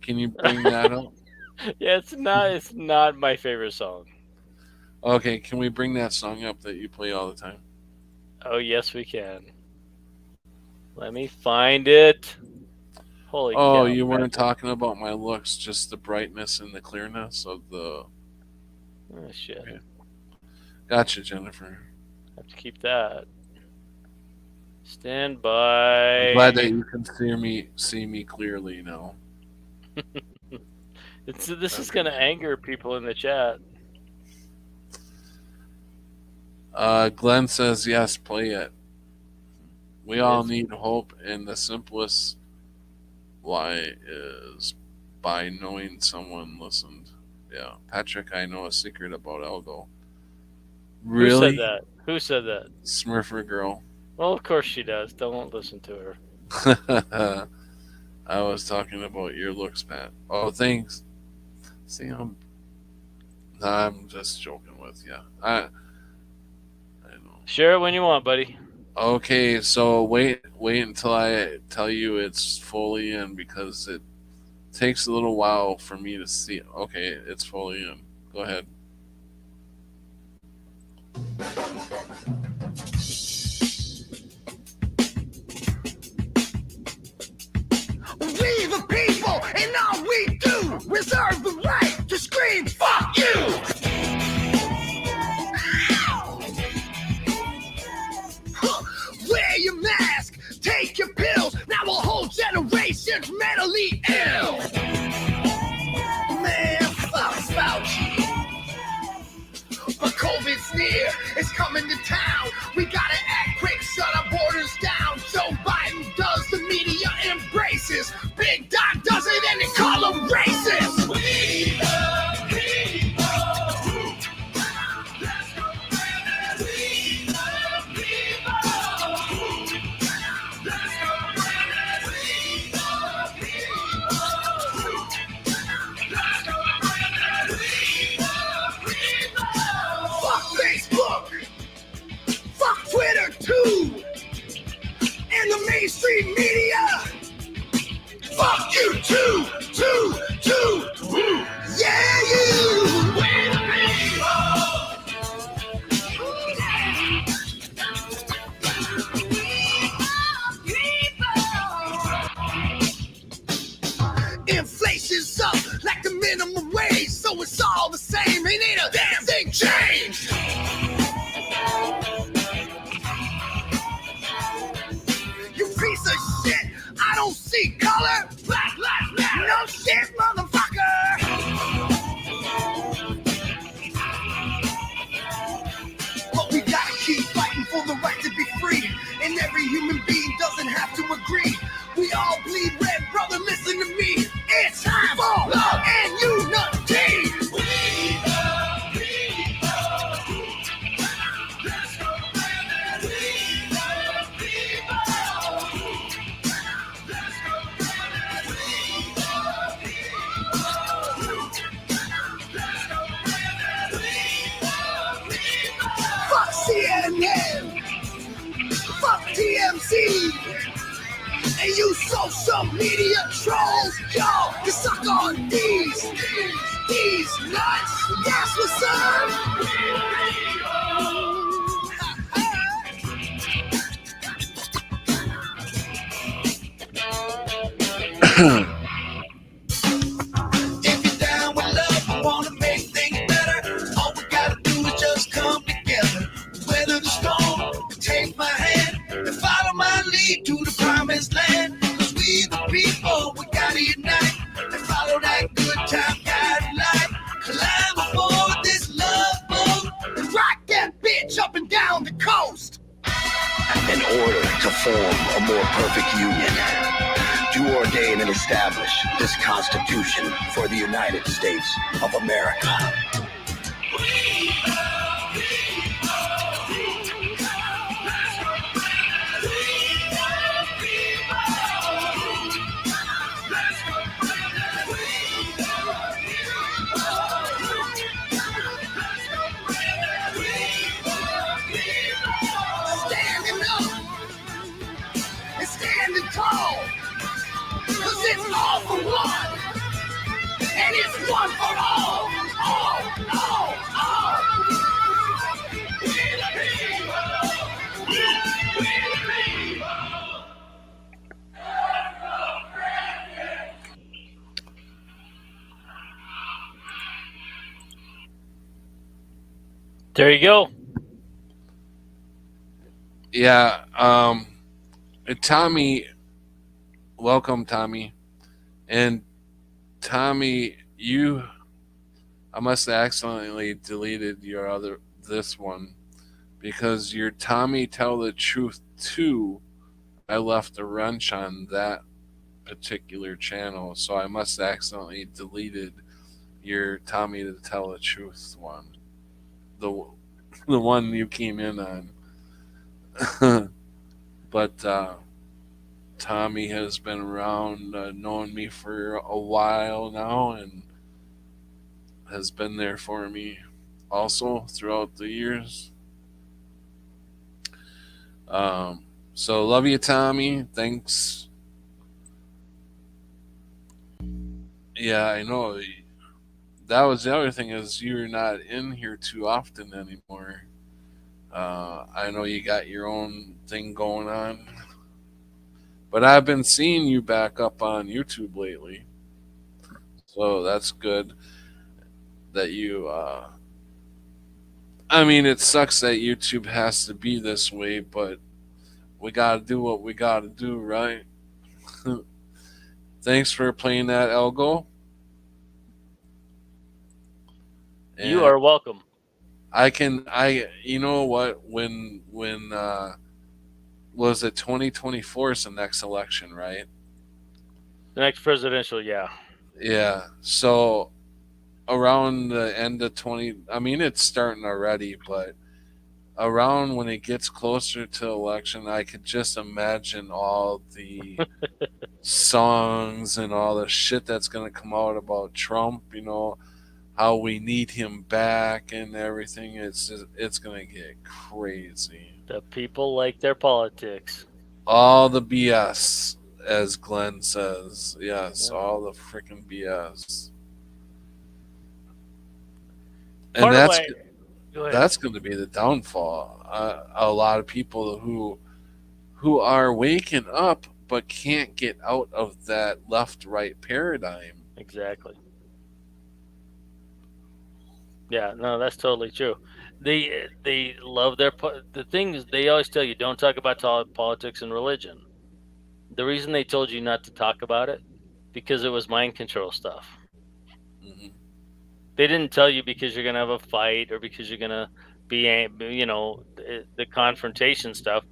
S3: Can you bring that up?
S9: Yeah, it's not my favorite song.
S3: Okay, can we bring that song up that you play all the time?
S9: Oh yes, we can. Let me find it. Holy
S3: Oh,
S9: cow,
S3: you weren't
S9: Patrick.
S3: talking about my looks, just the brightness and the clearness of the.
S9: Oh shit.
S3: Okay. Gotcha, Jennifer.
S9: Have to keep that. Stand by.
S3: I'm glad that you can see me clearly now.
S9: This is gonna anger people in the chat.
S3: Glenn says yes, play it. We all
S9: Yes.
S3: need hope, and the simplest why is by knowing someone listened. Yeah, Patrick, I know a secret about Elgo. Really?
S9: Who said that? Who said that?
S3: Smurfer girl.
S9: Well, of course she does. Don't listen to her.
S3: I was talking about your looks, Pat. Oh, thanks. See, I'm just joking with you. I know.
S9: Share it when you want, buddy.
S3: Okay, so wait until I tell you it's fully in, because it takes a little while for me to see. Okay, it's fully in. Go ahead.
S1: We the people, and all we do, reserve the right to scream, fuck you! Wear your mask, take your pills, now a whole generation's mentally ill! Man, fuck Fauci. But COVID's near, it's coming to town. We gotta act quick, shut our borders down. Joe Biden does, the media embraces. Big Doc does it, and they call them racist. We the people. Let's go, Brandon. We the people. Let's go, Brandon. We the people. Let's go, Brandon. We the people. Fuck Facebook. Fuck Twitter too. And the mainstream media. Fuck you too. Yeah, you. We're the people. Inflation's up like the minimum wage, so it's all the same. Ain't a damn thing changed. You piece of shit, I don't see color. Black lives matter. No shit, motherfucker. But we gotta keep fighting for the right to be free. And every human being doesn't have to agree. We all bleed red, brother, listen to me. It's time for love
S11: believe. And you social media trolls, y'all can suck on these nuts. That's what's up. If you're down with love, you wanna make things better, all we gotta do is just come together. Weather the storm, take my hand, and follow my lead to the promised land. Cause we the people, we gotta unite, and follow that good time guiding light. Climb aboard this love boat, and rock that bitch up and down the coast.
S12: In order to form a more perfect union, do ordain and establish this Constitution for the United States of America.
S11: Standing up and standing tall. Cause it's all for one, and it's one for all. We the people, we the people.
S9: There you go.
S3: Yeah. Tommy, welcome, Tommy. And Tommy, I must have accidentally deleted this one because your Tommy Tell the Truth 2, I left a wrench on that particular channel, so I must have accidentally deleted your Tommy to Tell the Truth one, the one you came in on. But Tommy has been around, knowing me for a while now, and has been there for me also throughout the years. So love you, Tommy. Thanks. Yeah, I know. That was the other thing, is you're not in here too often anymore. I know you got your own thing going on, but I've been seeing you back up on YouTube lately, so that's good that you. I mean, it sucks that YouTube has to be this way, but we gotta do what we gotta do, right? Thanks for playing that, Elgo.
S9: You are welcome.
S3: You know what, when was it 2024 is the next election, right?
S9: The next presidential, yeah.
S3: Yeah. So around the end of 20, I mean, it's starting already, but around when it gets closer to election, I could just imagine all the songs and all the shit that's going to come out about Trump, how we need him back and everything. It's going to get crazy.
S9: The people like their politics.
S3: All the BS, as Glenn says. Yes, all the freaking BS. And that's going to be the downfall. A lot of people who are waking up but can't get out of that left-right paradigm.
S9: Exactly. Yeah, no, that's totally true. They love the things they always tell you, don't talk about politics and religion. The reason they told you not to talk about it, because it was mind control stuff.
S3: Mm-hmm.
S9: They didn't tell you because you're going to have a fight or because you're going to be, the confrontation stuff.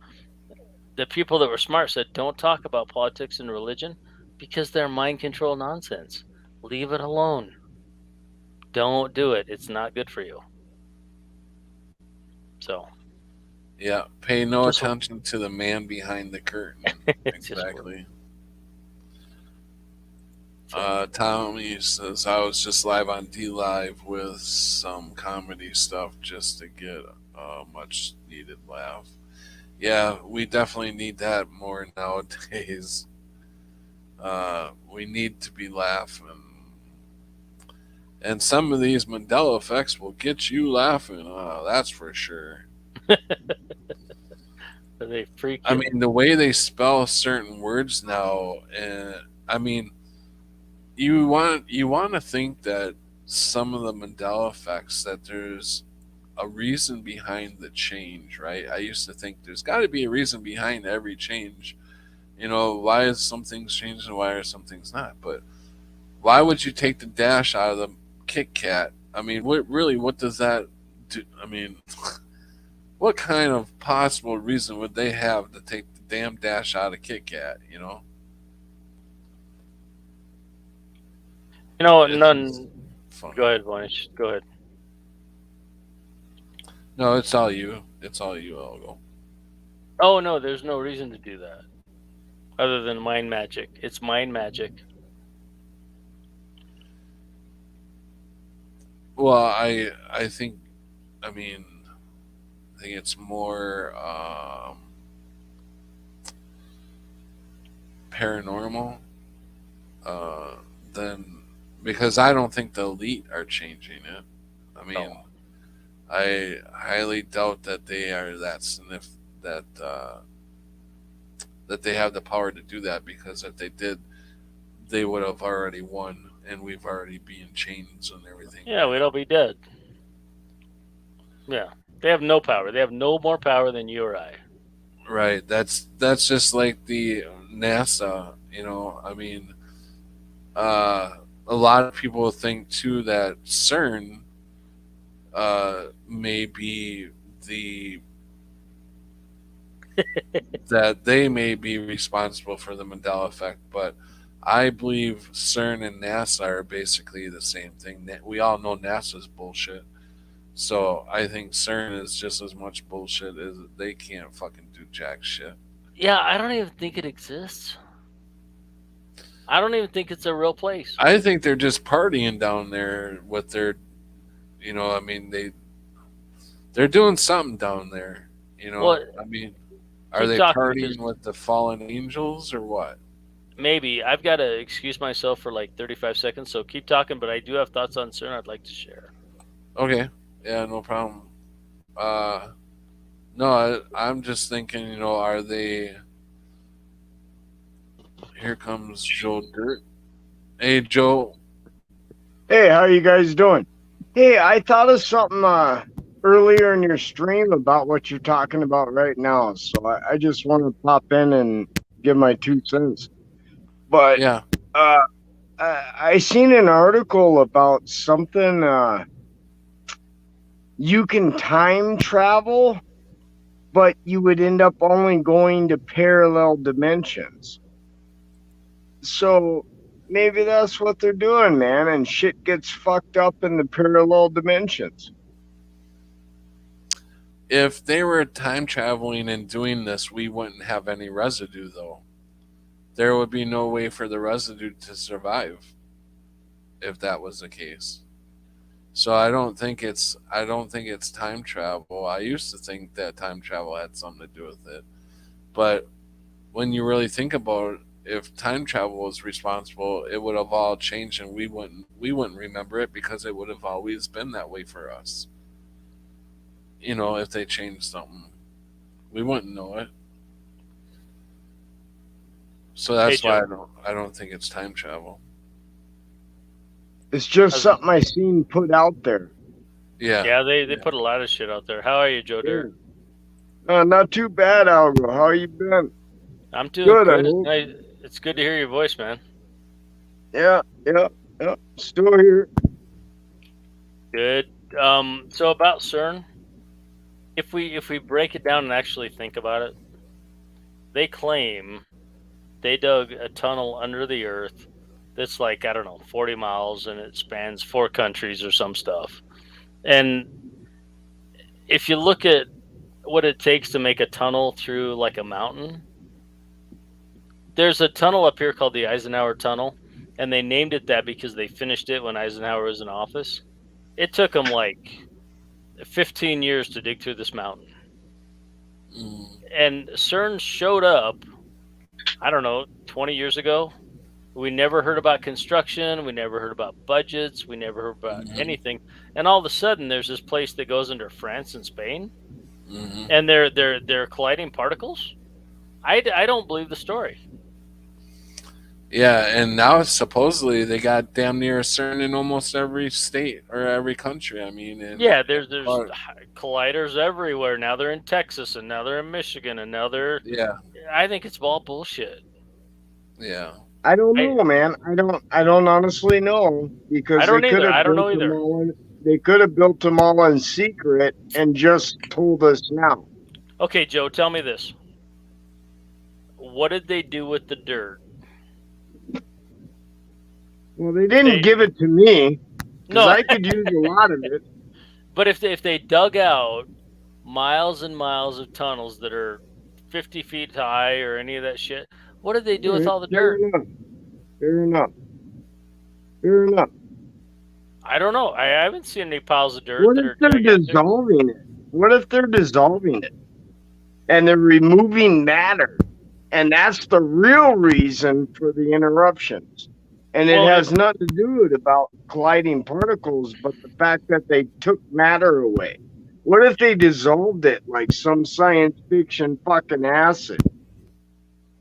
S9: The people that were smart said, don't talk about politics and religion because they're mind control nonsense. Leave it alone. Don't do it. It's not good for you. So.
S3: Yeah, pay no attention to the man behind the curtain. Exactly. Tommy says, I was just live on D-Live with some comedy stuff just to get a much needed laugh. Yeah, we definitely need that more nowadays. We need to be laughing. And some of these Mandela effects will get you laughing. That's for sure.
S9: They freak
S3: I
S9: you.
S3: mean, the way they spell certain words now, and I mean, you want to think that some of the Mandela effects that there's a reason behind the change, right? I used to think there's got to be a reason behind every change. Why is some things changed and why are some things not? But why would you take the dash out of the Kit Kat? I mean, what does that do? I mean, what kind of possible reason would they have to take the damn dash out of Kit Kat? It's just
S9: None.
S3: funny.
S9: Go ahead, Vanish. Go ahead.
S3: No, it's all you. It's all you, Elgo.
S9: Oh no, there's no reason to do that other than mind magic. It's mind magic.
S3: Well, I think, I mean, I think it's more paranormal uh, than, because I don't think the elite are changing it. I mean,
S9: No.
S3: I highly doubt that they are that that they have the power to do that, because if they did, they would have already won, and we've already be in chains and everything.
S9: Yeah, we'd all be dead. Yeah, they have no power. They have no more power than you or I.
S3: Right. That's just like the NASA. I mean, a lot of people think too that CERN may be the that they may be responsible for the Mandela effect, but I believe CERN and NASA are basically the same thing. We all know NASA's bullshit, so I think CERN is just as much bullshit as they can't fucking do jack shit.
S9: Yeah, I don't even think it exists. I don't even think it's a real place.
S3: I think they're just partying down there with their, I mean, they're doing something down there.
S9: Well,
S3: I mean, are
S9: keep
S3: they
S9: talking because
S3: partying with the fallen angels or what?
S9: maybe I've got to excuse myself for like 35 seconds. So keep talking, but I do have thoughts on CERN I'd like to share.
S3: Okay, yeah, no problem. Uh, no, I'm just thinking, are they? Here comes Joe Dirt. Hey, Joe.
S13: Hey, how you guys doing? Hey, I thought of something earlier in your stream about what you're talking about right now, so I just want to pop in and give my 2 cents. But
S3: Yeah,
S13: uh, I seen an article about something. You can time travel, but you would end up only going to parallel dimensions. So maybe that's what they're doing, man, and shit gets fucked up in the parallel dimensions.
S3: if they were time traveling and doing this, we wouldn't have any residue, though. There would be no way for the residue to survive if that was the case. So I don't think it's time travel. I used to think that time travel had something to do with it. But when you really think about it, if time travel was responsible, it would have all changed and we wouldn't remember it because it would have always been that way for us. If they changed something, we wouldn't know it. So
S9: Hey,
S3: that's why
S9: Joe.
S3: I don't think it's time travel.
S13: It's just
S9: How's-
S13: something I seen put out there.
S3: Yeah.
S9: Yeah, they put a lot of shit out there. How are you, Joe Dirt?
S13: Not too bad, Algo. How you been?
S9: I'm doing
S13: Good, I
S9: good.
S13: hope.
S9: It's good to hear your voice, man.
S13: Yeah. Still here.
S9: Good. So about CERN, if we break it down and actually think about it, they claim they dug a tunnel under the earth that's like, I don't know, 40 miles, and it spans 4 countries or some stuff. And if you look at what it takes to make a tunnel through like a mountain, there's a tunnel up here called the Eisenhower Tunnel, and they named it that because they finished it when Eisenhower was in office. It took them like 15 years to dig through this mountain. And CERN showed up, I don't know, 20 years ago. We never heard about construction. We never heard about budgets. We never heard about anything. And all of a sudden, there's this place that goes under France and Spain, and they're colliding particles. I don't believe the story.
S3: Yeah, and now supposedly they got damn near a CERN in almost every state or every country. I mean,
S9: Yeah, there's colliders everywhere. Now they're in Texas, and now they're in Michigan, and now they're.
S3: Yeah.
S9: I think it's all bullshit.
S3: Yeah.
S13: I don't know, man. I don't honestly know because
S9: I don't
S13: they could
S9: either.
S13: have
S9: I don't know
S13: built them
S9: either.
S13: all they could have built them all in secret and just told us now.
S9: Okay, Joe, tell me this. What did they do with the dirt?
S13: Well, they didn't give it to me because
S9: No.
S13: I could use a lot of it.
S9: But if they dug out miles and miles of tunnels that are 50 feet high or any of that shit, what did they do with all the dirt?
S13: Fair enough.
S9: I don't know. I haven't seen any piles of dirt.
S13: What
S9: that
S13: if
S9: are
S13: they're
S9: gigantic.
S13: dissolving it? What if they're dissolving it and they're removing matter? And that's the real reason for the interruptions. And it has nothing to do with about colliding particles, but the fact that they took matter away. What if they dissolved it like some science fiction fucking acid?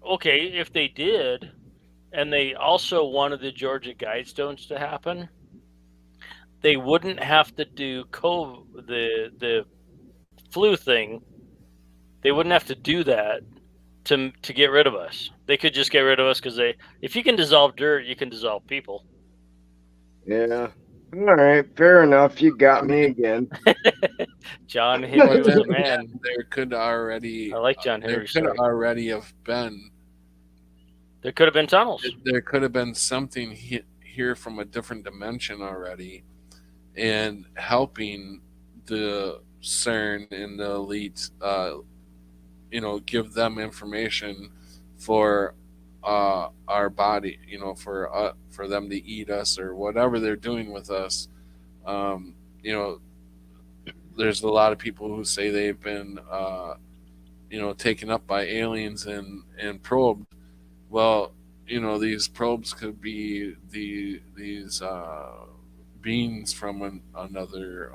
S9: Okay, if they did, and they also wanted the Georgia Guidestones to happen, they wouldn't have to do the flu thing. They wouldn't have to do that to get rid of us. They could just get rid of us because if you can dissolve dirt, you can dissolve people.
S13: Yeah. All right. Fair enough. You got me again.
S9: John Henry was a man.
S3: There could already.
S9: I like John Henry.
S3: There could already have been.
S9: There could have been tunnels.
S3: There could have been something here from a different dimension already, and helping the CERN and the elite, give them information for our body, for them to eat us or whatever they're doing with us. There's a lot of people who say they've been, taken up by aliens and probed. Well, these probes could be these beings from another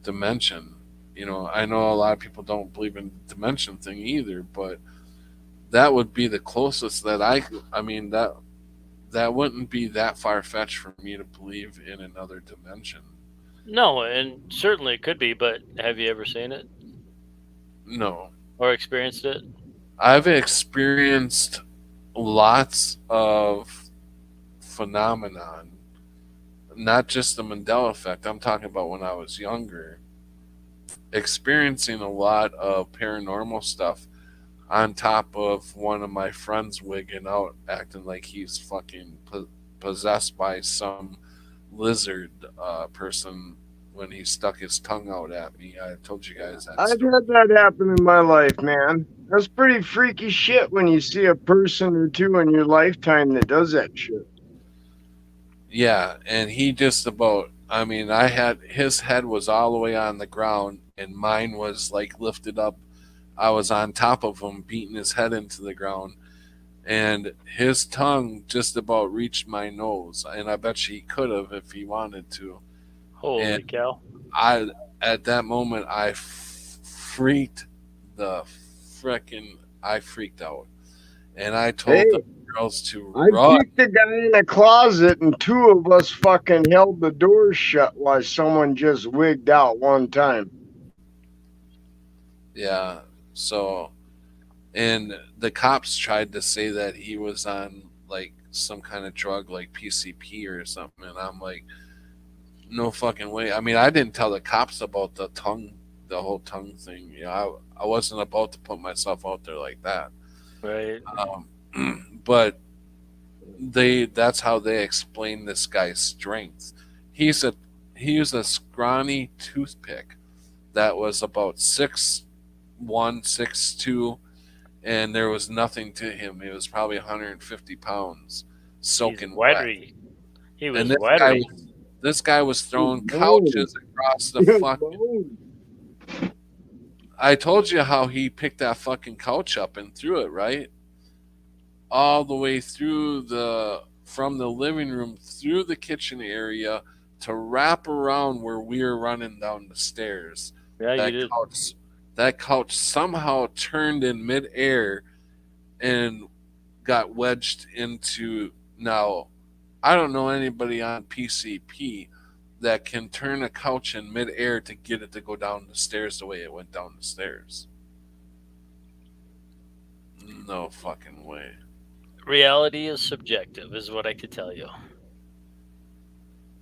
S3: dimension. I know a lot of people don't believe in the dimension thing either, but that would be the closest that that wouldn't be that far-fetched for me to believe in another dimension.
S9: No, and certainly it could be, but have you ever seen it?
S3: No.
S9: Or experienced it?
S3: I've experienced lots of phenomenon, not just the Mandela Effect. I'm talking about when I was younger, experiencing a lot of paranormal stuff on top of one of my friends wigging out, acting like he's fucking possessed by some lizard person when he stuck his tongue out at me. I told you guys that.
S13: I've had that happen in my life, man. That's pretty freaky shit when you see a person or two in your lifetime that does that shit.
S3: Yeah, and he just about, his head was all the way on the ground and mine was like lifted up. I was on top of him, beating his head into the ground, and his tongue just about reached my nose, and I bet you he could have if he wanted to.
S9: Holy cow.
S3: At that moment, I freaked out. And I told the girls to run.
S13: I kicked the guy in the closet, and two of us fucking held the door shut while someone just wigged out one time.
S3: Yeah, so, and the cops tried to say that he was on, like, some kind of drug, like PCP or something, and I'm like, no fucking way. I didn't tell the cops about the whole tongue thing. I wasn't about to put myself out there like that.
S9: Right.
S3: But that's how they explain this guy's strength. He used a scrawny toothpick that was about 6'1", 6'2", and there was nothing to him. He was probably 150 pounds, soaking wet.
S9: He was
S3: and
S9: wet.
S3: This guy was throwing couches across the fucking. I told you how he picked that fucking couch up and threw it, right? All the way through from the living room through the kitchen area to wrap around where we were running down the stairs.
S9: Yeah,
S3: that
S9: you did.
S3: that couch somehow turned in midair and got wedged into. Now, I don't know anybody on PCP that can turn a couch in midair to get it to go down the stairs the way it went down the stairs. No fucking way.
S9: Reality is subjective, is what I could tell you.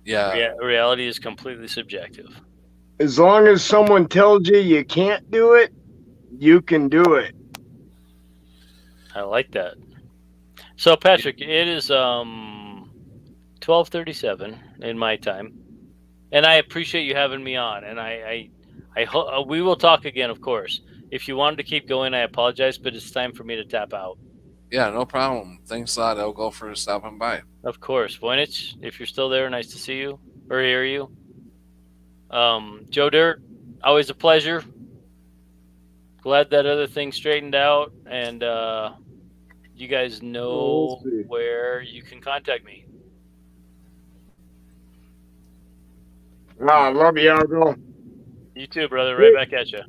S3: Yeah.
S9: Reality is completely subjective.
S13: As long as someone tells you you can't do it, you can do it.
S9: I like that. So, Patrick, it is 12:37 in my time, and I appreciate you having me on. And I we will talk again, of course. If you wanted to keep going, I apologize, but it's time for me to tap out.
S3: Yeah, no problem. Thanks a lot. I'll go for stopping by.
S9: Of course. Voynich, if you're still there, nice to see you or hear you. Joe Dirt, always a pleasure. Glad that other thing straightened out, and you guys know where you can contact me.
S13: I love you, Algo.
S9: You too, brother. Right back at you.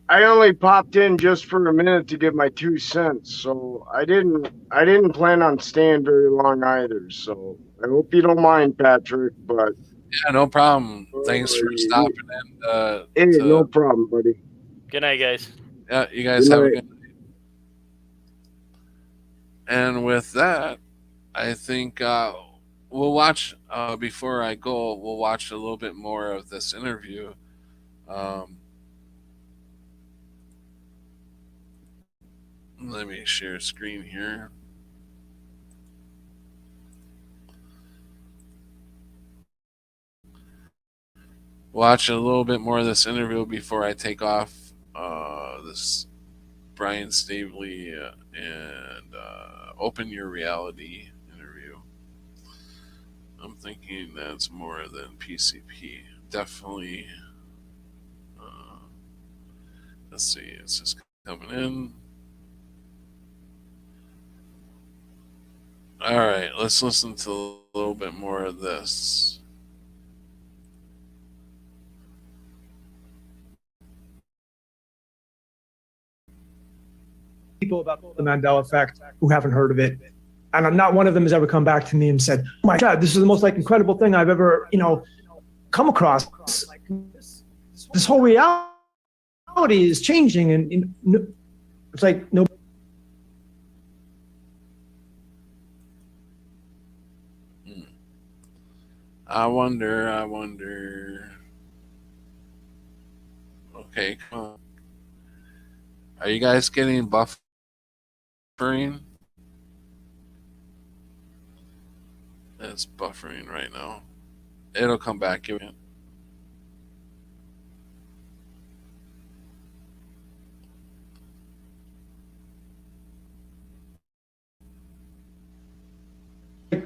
S13: I only popped in just for a minute to give my 2 cents, so I didn't plan on staying very long either. So I hope you don't mind, Patrick. But
S3: yeah, no problem. Thanks for stopping in.
S13: Hey, no problem, buddy.
S9: Good night, guys.
S3: Yeah, you guys have a good night. And with that, I think we'll watch. Before I go, we'll watch a little bit more of this interview. Let me share screen here. Watch a little bit more of this interview before I take off. This Brian Stavely and Open Your Reality interview. I'm thinking that's more than PCP. Definitely. Let's see. It's just coming in. All right, let's listen to a little bit more of this.
S4: People about the Mandela Effect who haven't heard of it, and not one of them has ever come back to me and said, "Oh my God, this is the most incredible thing I've ever come across. This whole reality is changing," and it's like no.
S3: I wonder. Okay, come on. Are you guys getting buffering? It's buffering right now. It'll come back. Give it.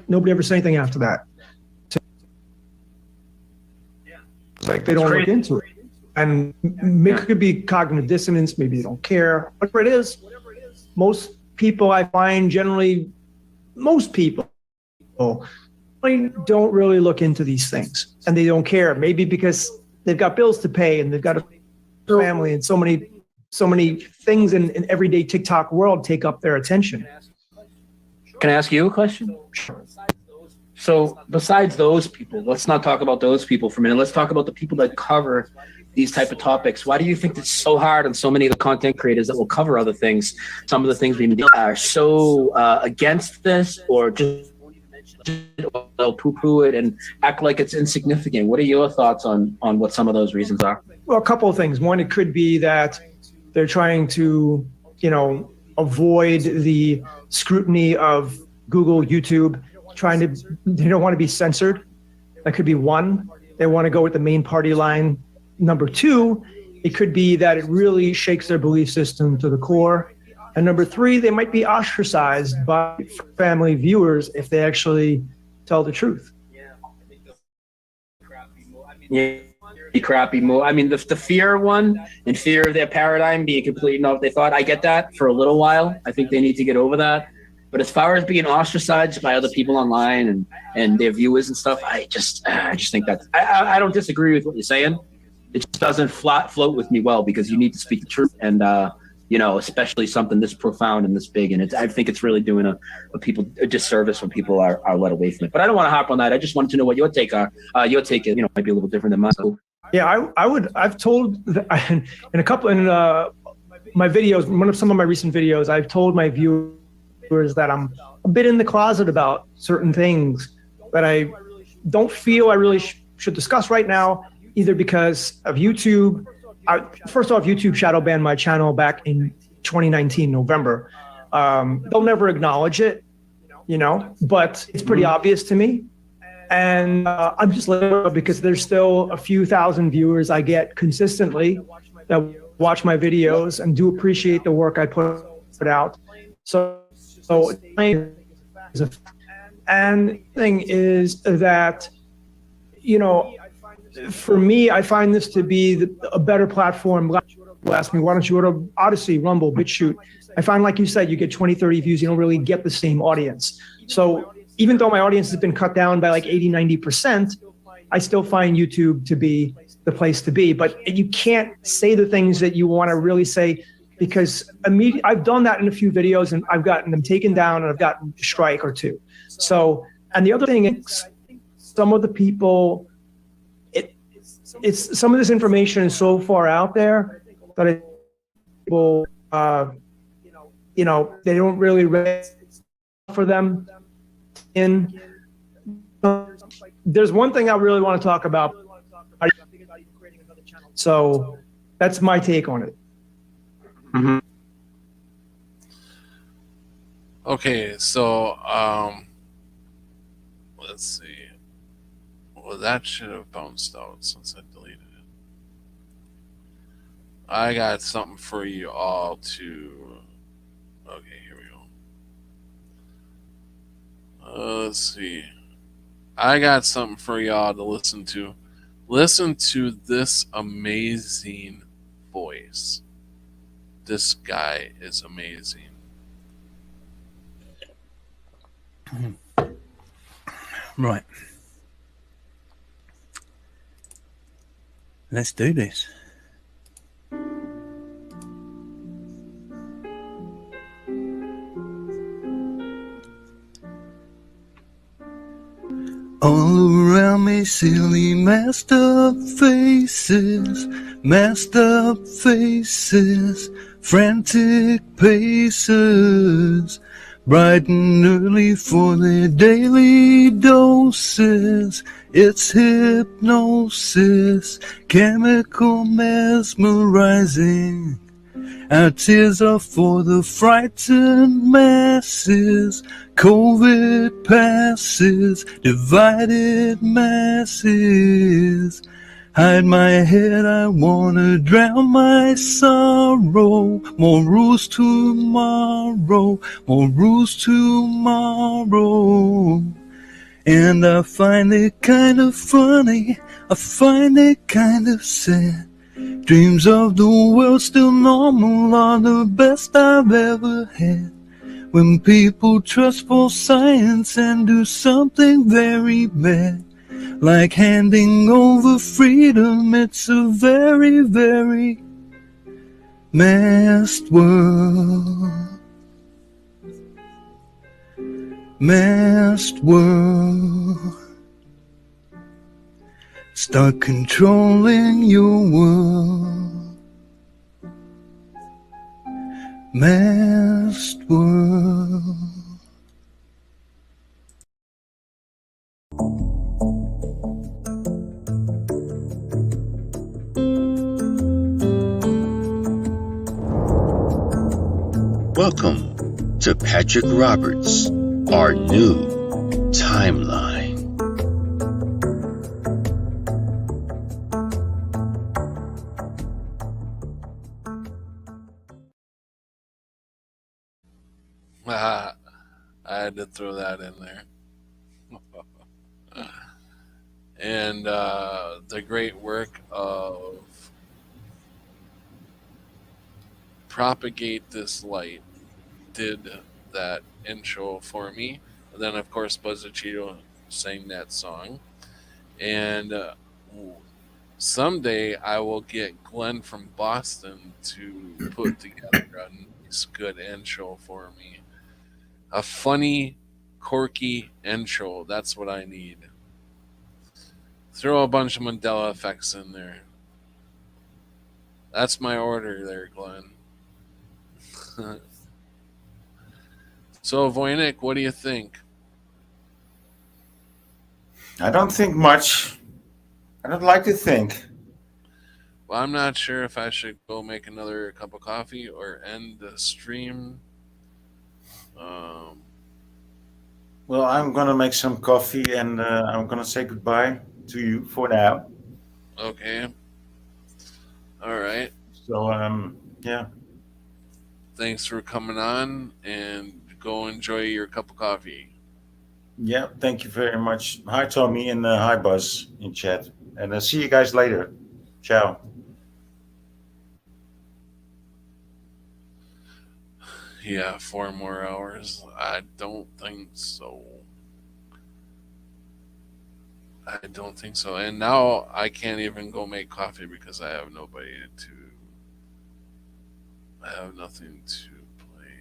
S4: Nobody ever said anything after that. It's like they don't look into it. And maybe it could be cognitive dissonance. Maybe they don't care. Whatever it is, most people I find generally, most people don't really look into these things. And they don't care. Maybe because they've got bills to pay and they've got a family and so many things in everyday TikTok world take up their attention.
S5: Can I ask you a question?
S4: Sure.
S5: So besides those people, let's not talk about those people for a minute. Let's talk about the people that cover these type of topics. Why do you think it's so hard on so many of the content creators that will cover other things? Some of the things we do are so against this, or just they'll poo-poo it and act like it's insignificant. What are your thoughts on what some of those reasons are?
S4: Well, a couple of things. One, it could be that they're trying to, avoid the scrutiny of Google, YouTube. They don't want to be censored. That could be one. They want to go with the main party line. Number two, it could be that it really shakes their belief system to the core. And number three, they might be ostracized by family viewers if they actually tell the truth.
S5: Yeah. crappy move. I mean, the fear one and fear of their paradigm being completely not what they thought. I get that for a little while. I think they need to get over that. But as far as being ostracized by other people online and their viewers and stuff, I just think that I don't disagree with what you're saying. It just doesn't float with me well, because you need to speak the truth, and especially something this profound and this big. And I think it's really doing a disservice when people are led away from it. But I don't want to hop on that. I just wanted to know what your take are. Your take, might be a little different than mine. So,
S4: Yeah, I've told in a couple in my videos, some of my recent videos, I've told my viewers that I'm a bit in the closet about certain things that I don't feel I really should discuss right now, either because of YouTube. First off, YouTube shadow banned my channel back in 2019 November. They'll never acknowledge it, but it's pretty obvious to me. And I'm just letting it go because there's still a few thousand viewers I get consistently that watch my videos and do appreciate the work I put out. So and the thing is that, for me, I find this to be a better platform. People ask me, why don't you go to Odyssey, Rumble, BitChute? I find, like you said, you get 20, 30 views, you don't really get the same audience. So even though my audience has been cut down by like 80, 90%, I still find YouTube to be the place to be. But you can't say the things that you want to really say, because I've done that in a few videos and I've gotten them taken down and I've gotten a strike or two. So, and the other thing is, some of the people, it's some of this information is so far out there that people, they don't really read for them. There's one thing I really want to talk about. So that's my take on it.
S5: Mm-hmm.
S3: Okay, so let's see. Well, that should have bounced out since I deleted it. I got something for you all to. Okay, here we go. Let's see. I got something for y'all to listen to. Listen to this amazing voice. This guy is amazing.
S1: Right. Let's do this. All around me, silly messed up faces, frantic paces, bright and early for their daily doses. It's hypnosis, chemical mesmerizing. Our tears are for the frightened masses. COVID passes, divided masses. Hide my head, I wanna drown my sorrow. More rules tomorrow, more rules tomorrow. And I find it kind of funny, I find it kind of sad. Dreams of the world still normal are the best I've ever had. When people trust false science and do something very bad, like handing over freedom, it's a very, very masked world. Masked world. Start controlling your world. Masked world.
S2: Welcome to Patrick Roberts, our new timeline.
S3: I had to throw that in there. And the great work of Propagate This Light did that intro for me. And then, of course, Buzzachito sang that song. And someday I will get Glenn from Boston to put together a nice, good intro for me. A funny, quirky intro. That's what I need. Throw a bunch of Mandela effects in there. That's my order there, Glenn. So, Voynich, what do you think?
S7: I don't think much. I don't like to think.
S3: Well, I'm not sure if I should go make another cup of coffee or end the stream. Um,
S7: Well, I'm gonna make some coffee and I'm gonna say goodbye to you for now.
S3: okay. All right.
S7: So yeah,
S3: Thanks for coming on and go enjoy your cup of coffee.
S7: yeah. Thank you very much. Hi, Tommy, and hi, Buzz in chat. And see you guys later. Ciao.
S3: Yeah, 4 more hours. I don't think so. I don't think so. And now I can't even go make coffee because I have nobody to. I have nothing to play.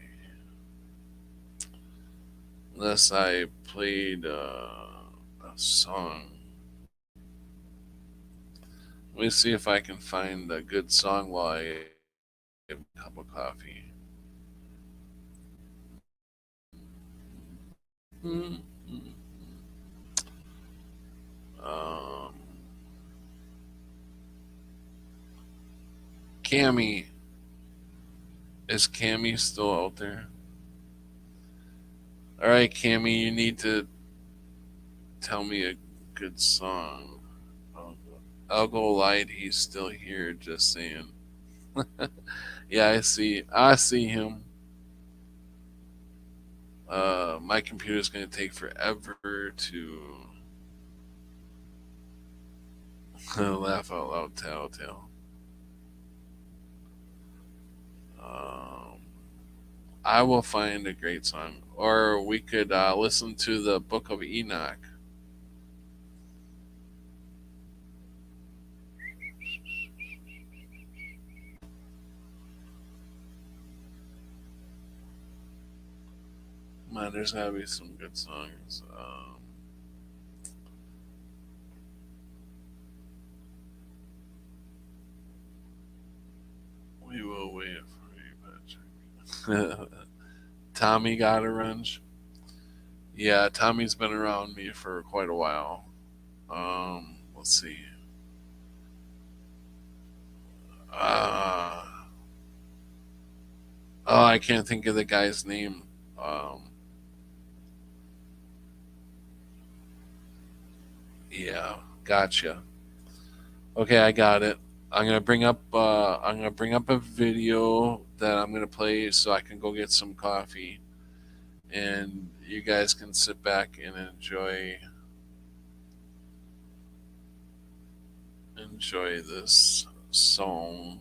S3: Unless I played a song. Let me see if I can find a good song while I have a cup of coffee. Hmm. Um, Cammy. Is Cammy still out there? All right, Cammy, you need to tell me a good song. I'll go light. He's still here. Just saying. Yeah, I see. I see him. My computer's gonna take forever to laugh out loud. Telltale. Um, I will find a great song, or we could listen to the Book of Enoch. Man, there's gotta be some good songs. We will wait for you, Patrick. Tommy got a wrench. Yeah, Tommy's been around me for quite a while. Let's see. Uh, oh, I can't think of the guy's name. Um, yeah, gotcha. Okay, I got it. I'm gonna bring up. I'm gonna bring up a video that I'm gonna play so I can go get some coffee, and you guys can sit back and enjoy this song.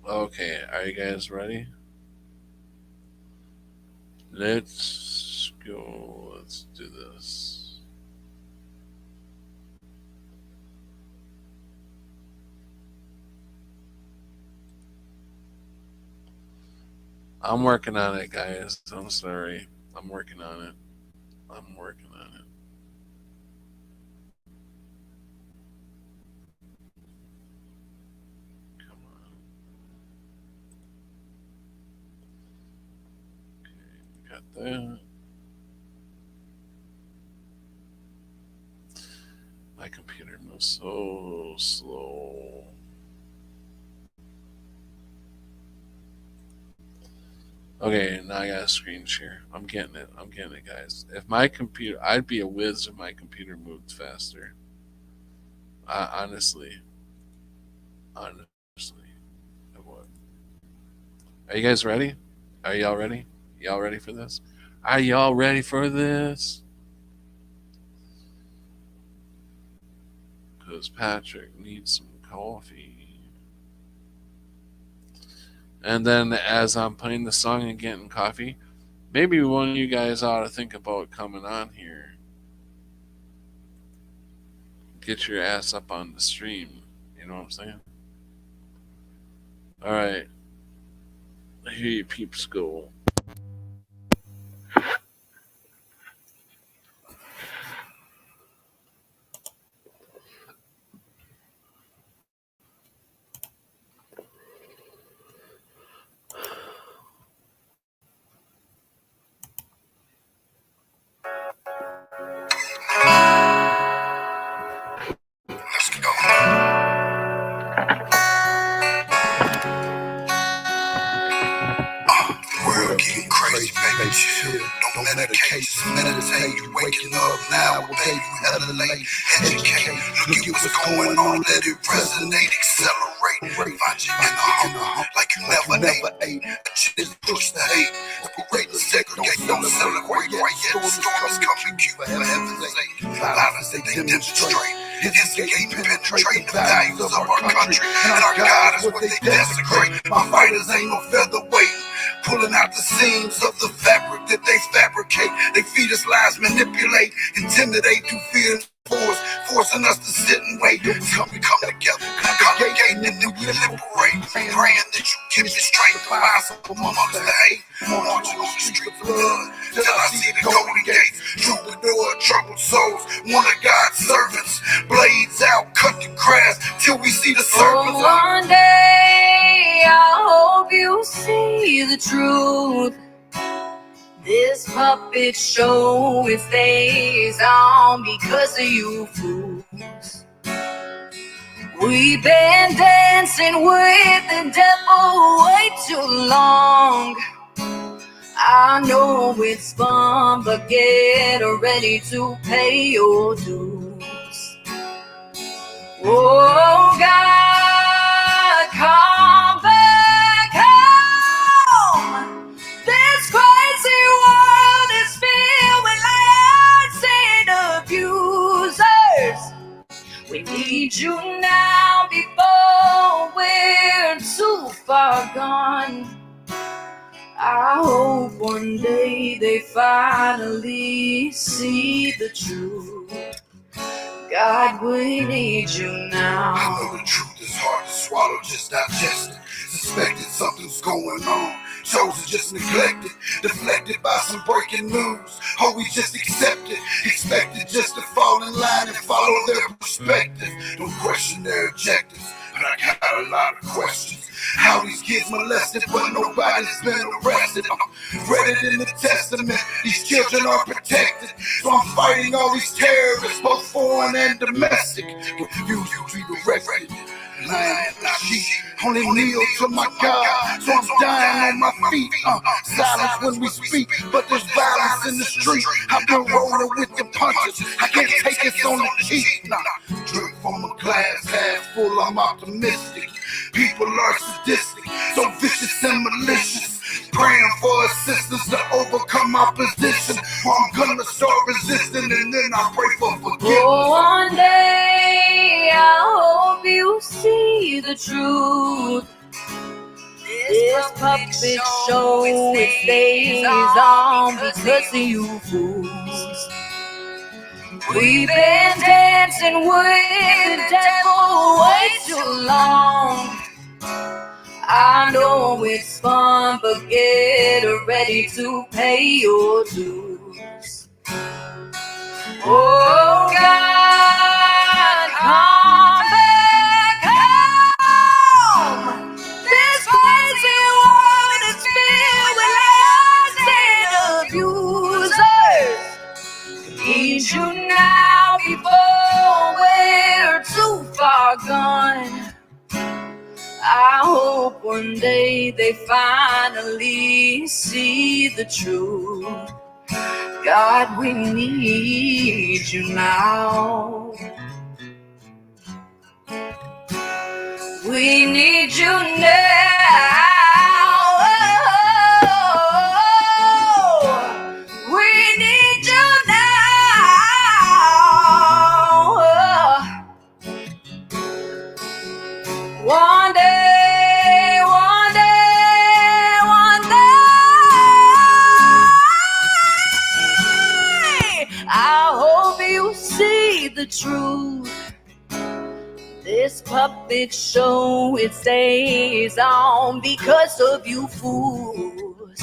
S3: Okay, are you guys ready? Let's go. Let's do this. I'm working on it, guys. I'm sorry. I'm working on it. I'm working on it. Come on. Okay, got that. My computer moves so slow. Okay, now I got a screen share. I'm getting it. I'm getting it, guys. If my computer, I'd be a whiz if my computer moved faster. Honestly, I would. Are you guys ready? Are y'all ready? Y'all ready for this? Are y'all ready for this? Because Patrick needs some coffee. And then as I'm playing the song and getting coffee, maybe one of you guys ought to think about coming on here. Get your ass up on the stream. You know what I'm saying? Alright. Here you peeps go.
S11: Let's go. World getting crazy, baby. Chill. Don't medicate, just meditate. You waking up now, well, baby, you hella late. Educate, look at what's going on, let it resonate, accelerate. Find you in the hump like you never ate. Just push the hate, separate and segregate. Don't celebrate, right yet the storm is coming. You for heaven's sake, violence they demonstrate. Instigate, penetrate the values of our country, and our God is what they desecrate. My fighters ain't no featherweight. Pulling out the seams of the fabric that they fabricate. They feed us lies, manipulate, intimidate through fear and force, forcing us to sit and wait. Come together, congregating and then we liberate. Praying that you give me strength to rise up amongst the hate. Marching on the street of blood till I see the golden gates. Troubadour, troubled souls, one of God's servants. Blades out, cut the grass till we see the serpents.
S14: One day I hope you see the truth. This puppet show, it stays on because of you fools. We've been dancing with the devil way too long. I know it's fun, but get ready to pay your dues. Oh God, come back home. This crazy world is filled with liars and abusers. We need you now before we're too far gone. I hope one day they finally see the truth. God, we need you now.
S11: I know the truth is hard to swallow, just digest it. Suspected something's going on. Chosen, just neglected. Deflected by some breaking news. Oh, we just accept it. Expected just to fall in line and follow their perspective. Don't question their objectives, but I got a lot of questions. How these kids molested, but nobody's been arrested. Read it in the Testament, these children are protected. So I'm fighting all these terrorists, both foreign and domestic. Refuse to be directed. Lying like sheep, only kneel to my God. So I'm dying on my feet. Silence when we speak, but there's violence in the street. I've been rolling with the punches. I can't take this on the cheap. Nah, drink from a glass half full. I'm optimistic. People are sadistic, so vicious and malicious. Praying for assistance to overcome opposition. Or I'm gonna start resisting and then I pray for forgiveness.
S14: Oh, one day I hope you see the truth. This puppet show, it stays on because of you fools. We've been dancing with the devil way too long. I know it's fun, but get ready to pay your dues. Oh God, come back home. This crazy world is filled with liars and abusers. Need you now before we're far gone. I hope one day they finally see the truth. God, we need you now. We need you now. We need you now. One day, one day, one day, I hope you see the truth. This puppet show, it stays on because of you fools.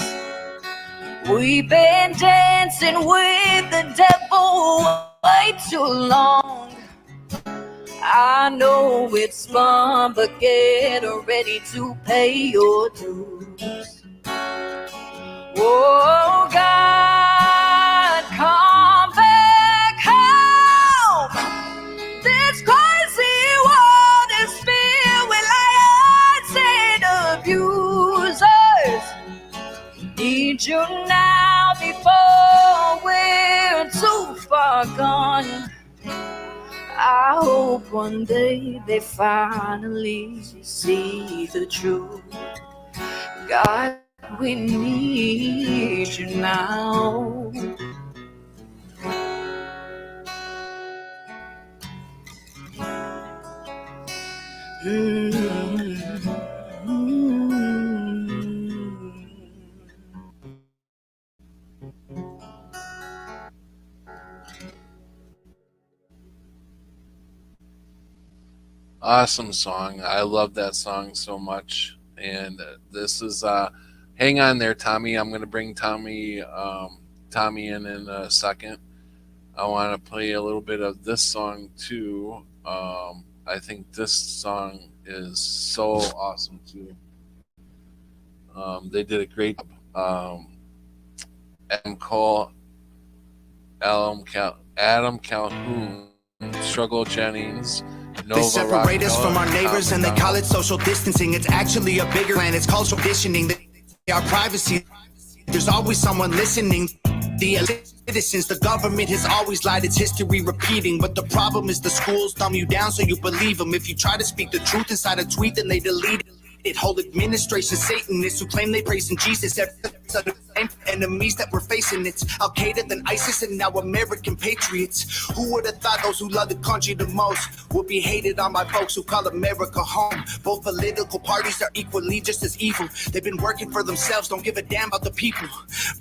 S14: We've been dancing with the devil way too long. I know it's fun, but get ready to pay your dues. Oh God, come back home. This crazy world is filled with liars and abusers. Need you now before we're too far gone. I hope one day they finally see the truth. God, we need you now.
S3: Awesome song. I love that song so much. And this is hang on there, Tommy. I'm going to bring Tommy in a second. I want to play a little bit of this song too. I think this song is so awesome too. They did a great job. Adam Calhoun, Struggle Jennings, Nova
S15: They separate us
S3: Rockefeller,
S15: from our neighbors and they call it social distancing. It's actually a bigger plan. It's called conditioning. Our privacy. There's always someone listening. The citizens, the government has always lied. It's history repeating. But the problem is the schools dumb you down so you believe them. If you try to speak the truth inside a tweet, then they delete it. Whole administration Satanists who claim they praise in Jesus. Enemies that we're facing, it's Al-Qaeda, then ISIS, and now American patriots. Who would have thought those who love the country the most would be hated on by folks who call America home? Both political parties are equally just as evil. They've been working for themselves, don't give a damn about the people.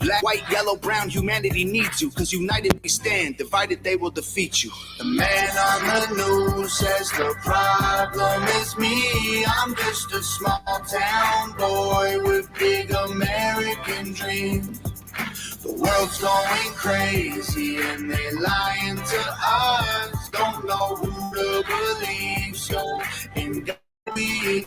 S15: Black, white, yellow, brown, humanity needs you. Cause united we stand, divided they will defeat you.
S11: The man on the news says the problem is me. I'm just a small town boy with big American dreams. The world's going crazy and they lying to us. Don't know who to believe, so in God we.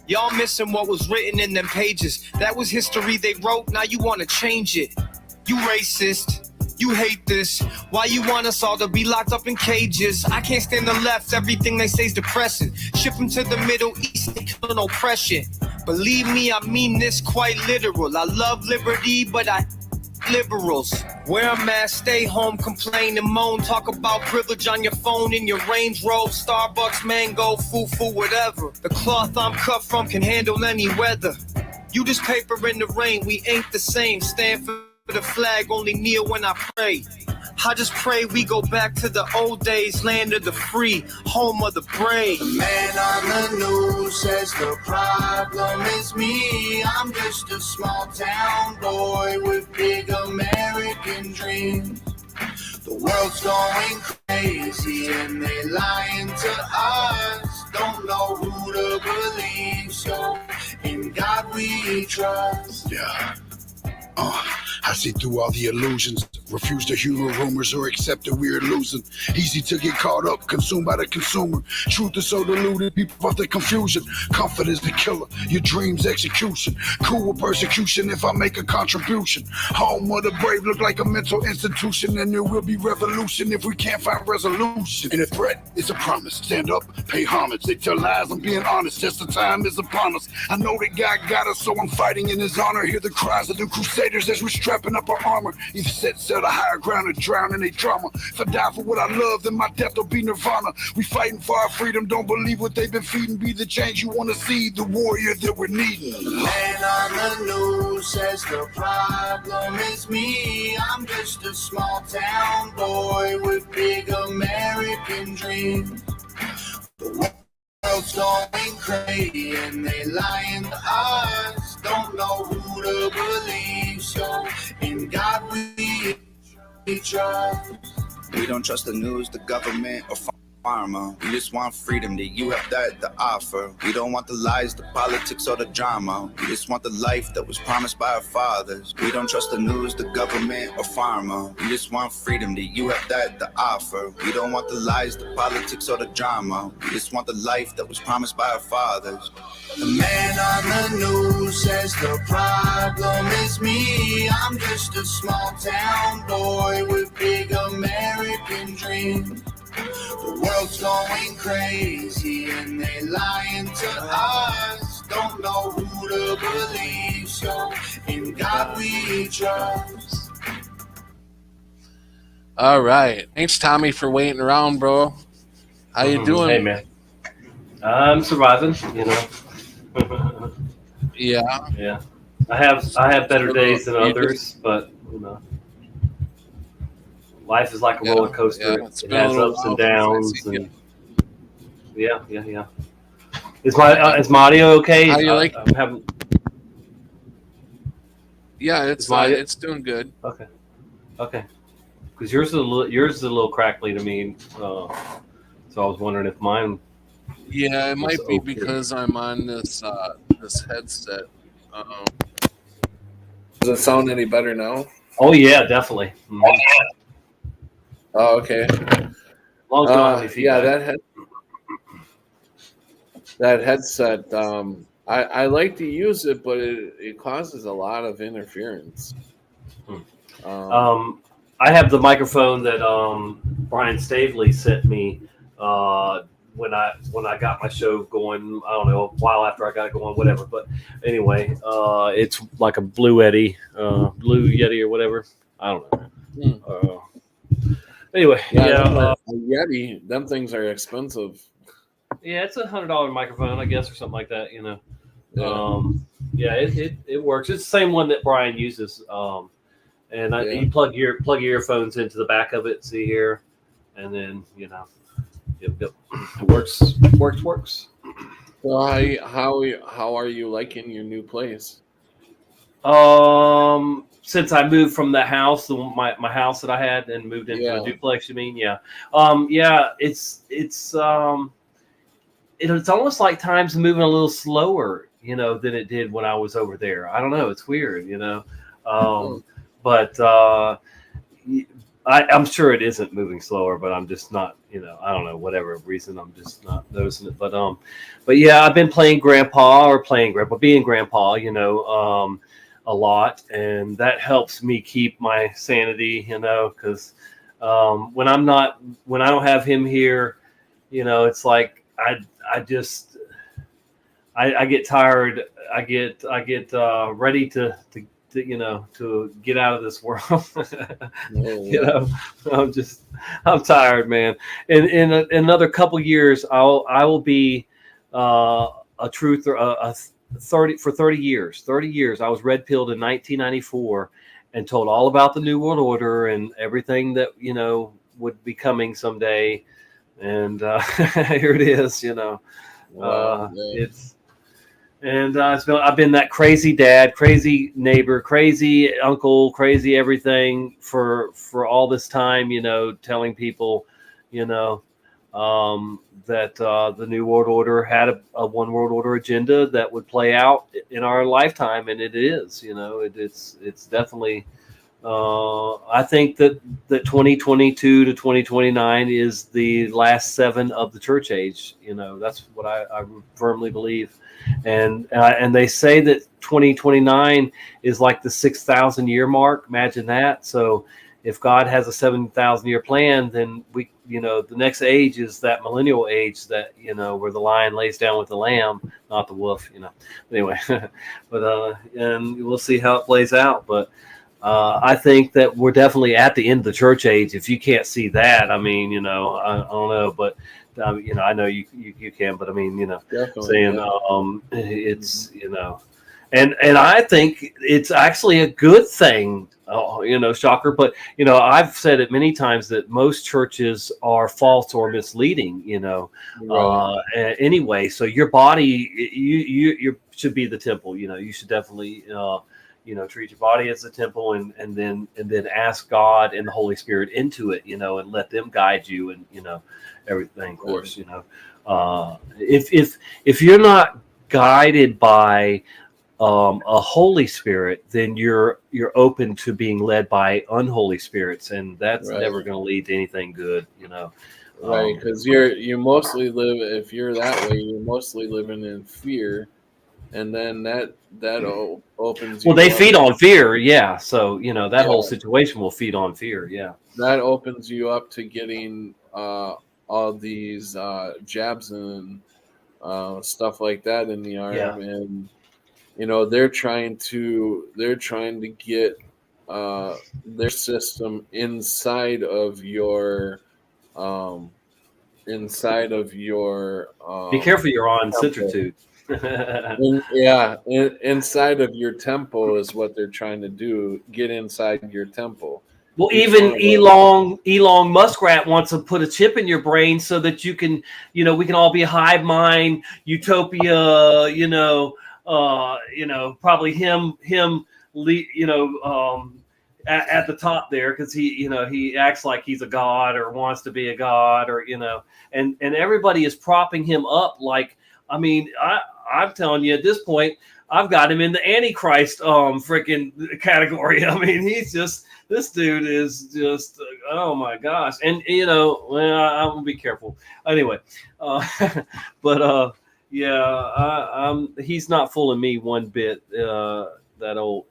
S16: Y'all missing what was written in them pages. That was history they wrote, now you wanna change it. You racist. You hate this. Why you want us all to be locked up in cages? I can't stand the left, everything they say is depressing. Ship them to the Middle East, they killing oppression. Believe me, I mean this quite literal. I love liberty, but I liberals. Wear a mask, stay home, complain and moan. Talk about privilege on your phone in your Range Rover, Starbucks, mango, foo-foo, whatever. The cloth I'm cut from can handle any weather. You just paper in the rain, we ain't the same. Stand for the flag, only kneel when I pray. I just pray we go back to the old days, land of the free, home of the brave.
S11: The man on the news says the problem is me. I'm just a small town boy with big American dreams. The world's going crazy and they lying to us. Don't know who to believe, so in God we trust.
S17: Yeah. I I see through all the illusions, refuse to humor rumors or accept that we're losing. Easy to get caught up, consumed by the consumer. Truth is so diluted, people of the confusion. Comfort is the killer, your dreams execution. Cool with persecution if I make a contribution. Home of the brave look like a mental institution, and there will be revolution if we can't find resolution. And a threat is a promise. Stand up, pay homage. They tell lies, I'm being honest. Just the time is upon us. I know that God got us, so I'm fighting in his honor. Hear the cries of the crusaders as we're strapping up our armor. Either set sail to higher ground or drown in a drama. If I die for what I love, then my death will be nirvana. We fighting for our freedom, don't believe what they've been feeding. Be the change you want to see, the warrior that we're needing.
S15: Man on the news says the problem is me. I'm just a small town boy with big American dreams. The world's going crazy and they lying to us. Don't know who to believe, so in God we trust.
S18: We don't trust the news, the government, or pharma. We just want freedom that you have that to offer. We don't want the lies, the politics, or the drama. We just want the life that was promised by our fathers. We don't trust the news, the government, or pharma. We just want freedom that you have that to offer. We don't want the lies, the politics, or the drama. We just want the life that was promised by our fathers.
S15: The man on the news says the problem is me. I'm just a small town boy with big American dreams. The world's going crazy and they lying to us. Don't know who to believe, so in God we trust.
S3: All right. Thanks, Tommy, for waiting around, bro. How you doing?
S19: Hey, man. I'm surviving, you know.
S3: Yeah.
S19: Yeah. I have better days than others, but you know. Life is like a roller coaster.
S3: Yeah,
S19: it has ups and downs. And yeah. Is my audio okay?
S3: How you like?
S19: I'm having.
S3: Yeah, it's doing good.
S19: Okay. Because yours is a little crackly to me. So I was wondering if mine.
S3: Yeah, it might be because I'm on this headset. Does it sound any better now?
S19: Oh yeah, definitely. Mm-hmm.
S3: Oh, okay.
S19: Yeah,
S3: that headset. I like to use it, but it causes a lot of interference.
S19: I have the microphone that Brian Stavely sent me when I got my show going. I don't know, a while after I got it going, whatever. But anyway, it's like a Blue Yeti or whatever. I don't know. Anyway,
S3: Yeti, them things are expensive.
S19: Yeah, it's $100 microphone, I guess, or something like that. You know. It works. It's the same one that Brian uses. And you plug your earphones into the back of it. See here, and then you know, it works.
S3: So how are you liking your new place?
S19: Since I moved from the house, my house that I had, and moved into a duplex, you mean? Yeah. It's almost like time's moving a little slower, you know, than it did when I was over there. I don't know. It's weird, you know. But I'm sure it isn't moving slower, but I'm just not, you know, I don't know, whatever reason, I'm just not noticing it. But yeah, I've been being grandpa, you know, a lot, and that helps me keep my sanity, you know, because when I don't have him here, you know, it's like I get tired. I get ready to you know, to get out of this world. You know, I'm tired, man. In another couple years, I will be a truther. 30 years. 30 years. I was red pilled in 1994 and told all about the New World Order and everything that, you know, would be coming someday. And here it is, you know. I've been that crazy dad, crazy neighbor, crazy uncle, crazy everything for all this time, you know, telling people, you know, that the New World Order had a one world order agenda that would play out in our lifetime, and it is, you know, it's definitely I think that 2022 to 2029 is the last 7 of the church age. That's what I firmly believe. And they say that 2029 is like the 6,000 year mark. Imagine that. So if God has a 7,000 year plan, then the next age is that millennial age that, where the lion lays down with the lamb, not the wolf, anyway, but, and we'll see how it plays out. But, I think that we're definitely at the end of the church age. If you can't see that, I mean, I don't know, but I know you can, but I mean,
S3: Definitely,
S19: saying
S3: yeah.
S19: it's and I think it's actually a good thing. Shocker, but I've said it many times that most churches are false or misleading.
S3: Right.
S19: Anyway, so your body, you should be the temple. You should definitely. Treat your body as a temple, and then ask God and the Holy Spirit into it, and let them guide you, and everything. Of course, if you're not guided by a Holy Spirit, then you're open to being led by unholy spirits, and that's
S3: Right.
S19: never going to lead to anything good.
S3: Right, because you mostly live, if you're that way, you're mostly living in fear, and then that opens
S19: Well,
S3: you
S19: they
S3: up.
S19: feed on fear, yeah. So that whole
S3: Yeah,
S19: situation will feed on fear, yeah.
S3: that opens you up to getting all these jabs and stuff like that in the
S19: Yeah.
S3: arm, and they're trying to get their system um, inside of your
S19: Be careful, you're on
S3: temple.
S19: citritude.
S3: Inside of your temple is what they're trying to do. Get inside your temple.
S19: Well,
S3: Each one
S19: even
S3: of us.
S19: Elon Muskrat wants to put a chip in your brain so that you can, we can all be a hive mind, utopia, probably him, at the top there because he acts like he's a god or wants to be a god or and everybody is propping him up like, I mean, I'm telling you at this point, I've got him in the Antichrist freaking category. I mean, this dude is just oh my gosh. And well, I'm gonna be careful anyway. But yeah, he's not fooling me one bit. That old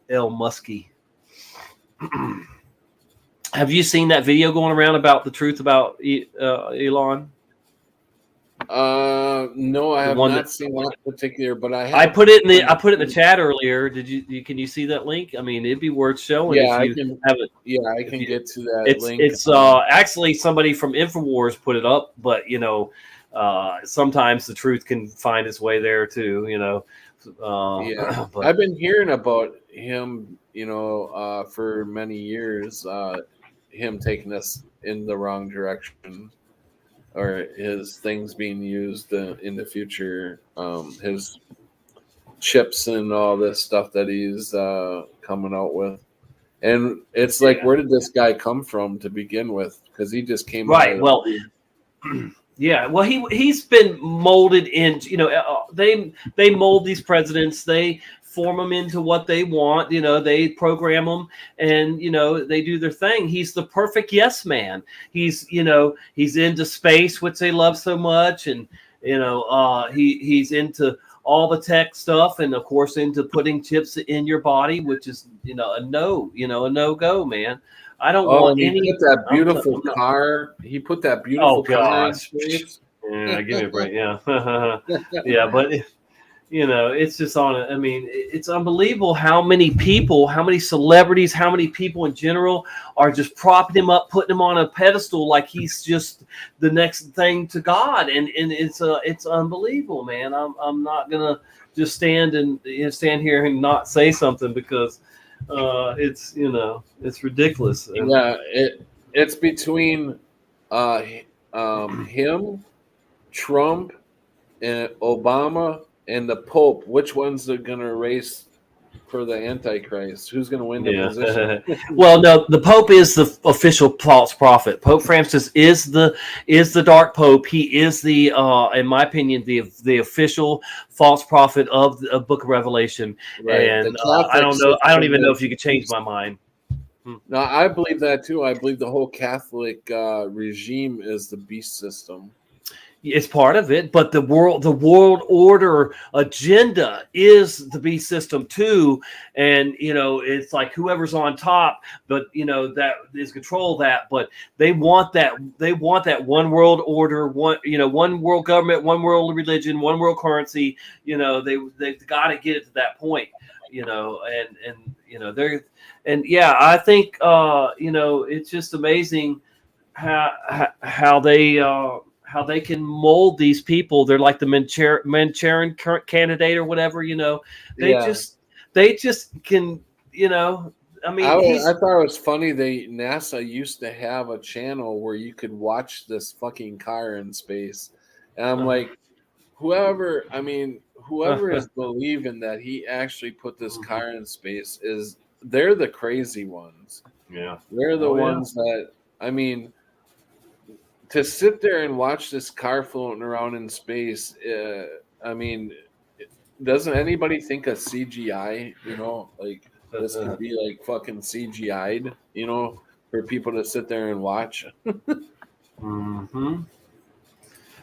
S19: El Muskie. Have you seen that video going around about the truth about Elon?
S3: No, I
S19: The
S3: have
S19: one
S3: not
S19: that
S3: seen that particular, but I
S19: I
S3: have.
S19: put it in the chat earlier. Did you can you see that link? I mean, it'd be worth showing if
S3: Yeah, I
S19: you
S3: can.
S19: haven't.
S3: Yeah, I
S19: If
S3: can
S19: you,
S3: get to that
S19: it's
S3: link.
S19: it's actually somebody from Infowars put it up, but sometimes the truth can find its way there too.
S3: Yeah,
S19: But
S3: I've been hearing about him, for many years. Him taking us in the wrong direction, or his things being used in the future. His chips and all this stuff that he's coming out with. And it's like, where did this guy come from to begin with? Because he just came out
S19: right,
S3: of
S19: well,
S3: the
S19: yeah, well, he's been molded in. They mold these presidents. They form them into what they want. They program them, and they do their thing. He's the perfect yes man. He's into space, which they love so much, and he's into all the tech stuff, and of course into putting chips in your body, which is a no go, man. I don't
S3: Oh,
S19: want
S3: and he
S19: any.
S3: put that
S19: I'm
S3: beautiful
S19: not,
S3: car. He put that
S19: oh
S3: beautiful car in
S19: gosh.
S3: space.
S19: Yeah, give me a break. Yeah. Yeah, but it's just on it. I mean, it's unbelievable how many people, how many celebrities, how many people in general are just propping him up, putting him on a pedestal like he's just the next thing to God, and it's unbelievable, man. I'm not gonna just stand here and not say something because it's ridiculous. And
S3: Yeah, it's between him, Trump, and Obama, and the Pope. Which one's are gonna erase for the Antichrist? Who's going to win the position?
S19: Well, no, the Pope is the official false prophet. Pope Francis is the dark Pope. He is the, in my opinion, the official false prophet of the Book of Revelation.
S3: Right.
S19: And
S3: The Catholic
S19: I don't know. I don't
S3: system
S19: even know
S3: is-
S19: if you could change my mind.
S3: No, I believe that too. I believe the whole Catholic regime is the beast system.
S19: It's part of it, but the world order agenda is the beast system too, and it's like whoever's on top, but that is control that, but they want that one world order, one world government, one world religion, one world currency. They've got to get it to that point, I think it's just amazing how they can mold these people. They're like the Manchurian candidate or whatever, They just can, I mean,
S3: I thought it was funny. NASA used to have a channel where you could watch this fucking car in space, and I'm like, whoever is believing that he actually put this car in space they're the crazy ones.
S19: Yeah,
S3: they're the ones that, I mean, to sit there and watch this car floating around in space, I mean, doesn't anybody think of CGI? Like this could be like fucking CGI'd, for people to sit there and watch.
S19: Mm-hmm.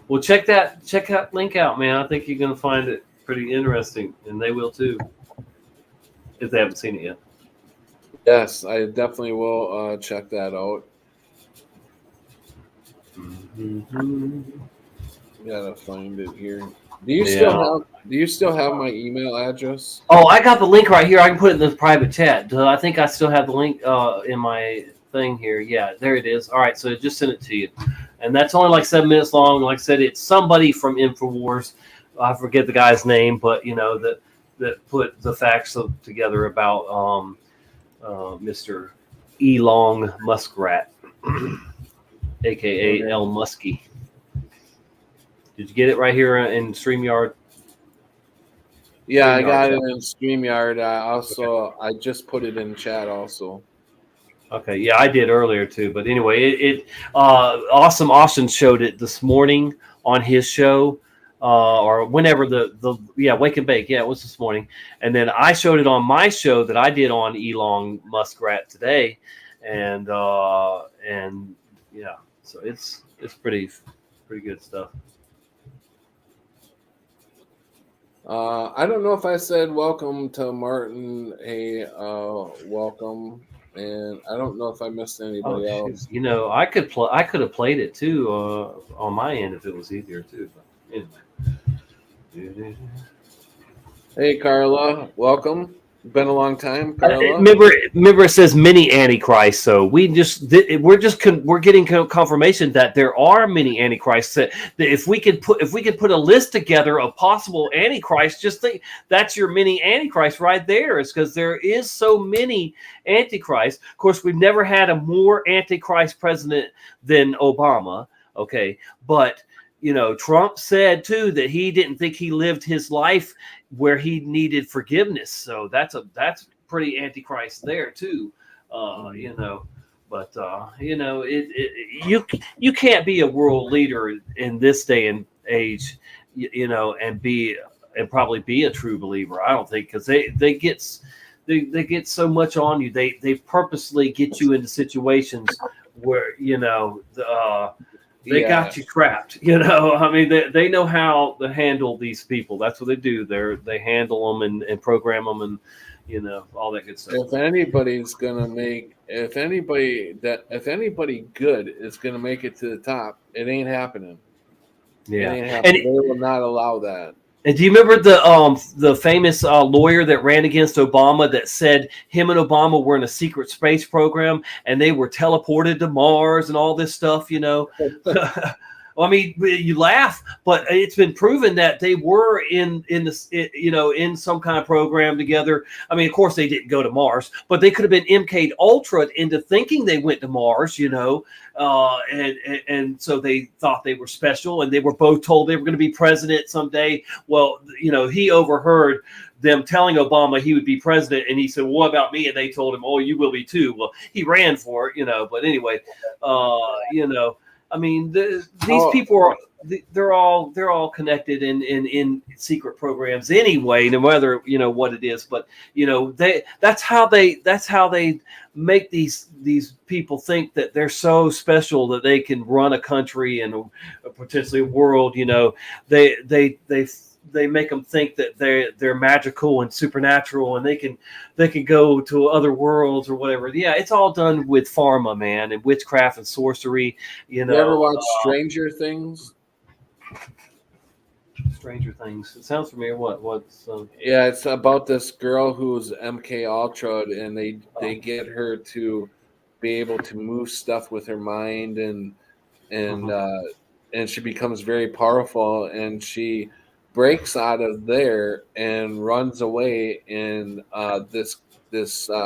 S19: Well, check that link out, man. I think you're gonna find it pretty interesting, and they will too, if they haven't seen it yet.
S3: Yes, I definitely will check that out.
S19: Mm-hmm.
S3: Gotta find it here. Do you still have my email address?
S19: Oh, I got the link right here. I can put it in the private chat. I think I still have the link in my thing here. Yeah, there it is. All right, so just send it to you, and that's only like 7 minutes long. Like I said, it's somebody from InfoWars. I forget the guy's name, but that put the facts together about Mr. Elon Muskrat, aka El Muskie. Did you get it right here in StreamYard?
S3: Yeah, I got it in StreamYard. I just put it in chat also.
S19: Okay, yeah, I did earlier too. But anyway, Awesome Austin showed it this morning on his show, or whenever Wake and Bake. Yeah, it was this morning, and then I showed it on my show that I did on Elon Muskrat today, and yeah, so it's pretty good stuff.
S3: I don't know if I said welcome to Martin. Hey, welcome, and I don't know if I missed anybody else.
S19: I could have played it too on my end if it was easier too. But anyway.
S3: Hey, Carla, welcome. Been a long time, Carla.
S19: Remember, it says mini Antichrist. So we're getting confirmation that there are many Antichrists. That if we could put a list together of possible Antichrist, just think that's your mini Antichrist right there. It's because there is so many Antichrists. Of course, we've never had a more Antichrist president than Obama. Okay, but Trump said too that he didn't think he lived his life where he needed forgiveness. So that's pretty Antichrist there too. But you can't be a world leader in this day and age, and probably be a true believer. I don't think, because they get so much on you. They purposely get you into situations where they got you trapped, I mean, they know how to handle these people. That's what they do. They handle them and program them and, all that good stuff.
S3: If anybody good is going to make it to the top, it ain't happening.
S19: Yeah.
S3: It ain't happening. They will not allow that.
S19: And do you remember the famous lawyer that ran against Obama that said him and Obama were in a secret space program and they were teleported to Mars and all this stuff, I mean, you laugh, but it's been proven that they were in some kind of program together. I mean, of course, they didn't go to Mars, but they could have been MK Ultra into thinking they went to Mars, and so they thought they were special, and they were both told they were going to be president someday. Well, he overheard them telling Obama he would be president, and he said, well, "What about me?" And they told him, "Oh, you will be too." Well, he ran for it, But anyway, I mean, these people are they're all connected in secret programs anyway, no matter what it is. But that's how they make these people think that they're so special that they can run a country and potentially a world. They make them think that they're magical and supernatural, and they can go to other worlds or whatever. Yeah, it's all done with pharma, man, and witchcraft and sorcery.
S3: You ever watch Stranger Things?
S19: Stranger Things. It sounds familiar. What's
S3: Yeah, it's about this girl who's MK Ultra, and they get her to be able to move stuff with her mind, and she becomes very powerful, and she breaks out of there and runs away, and this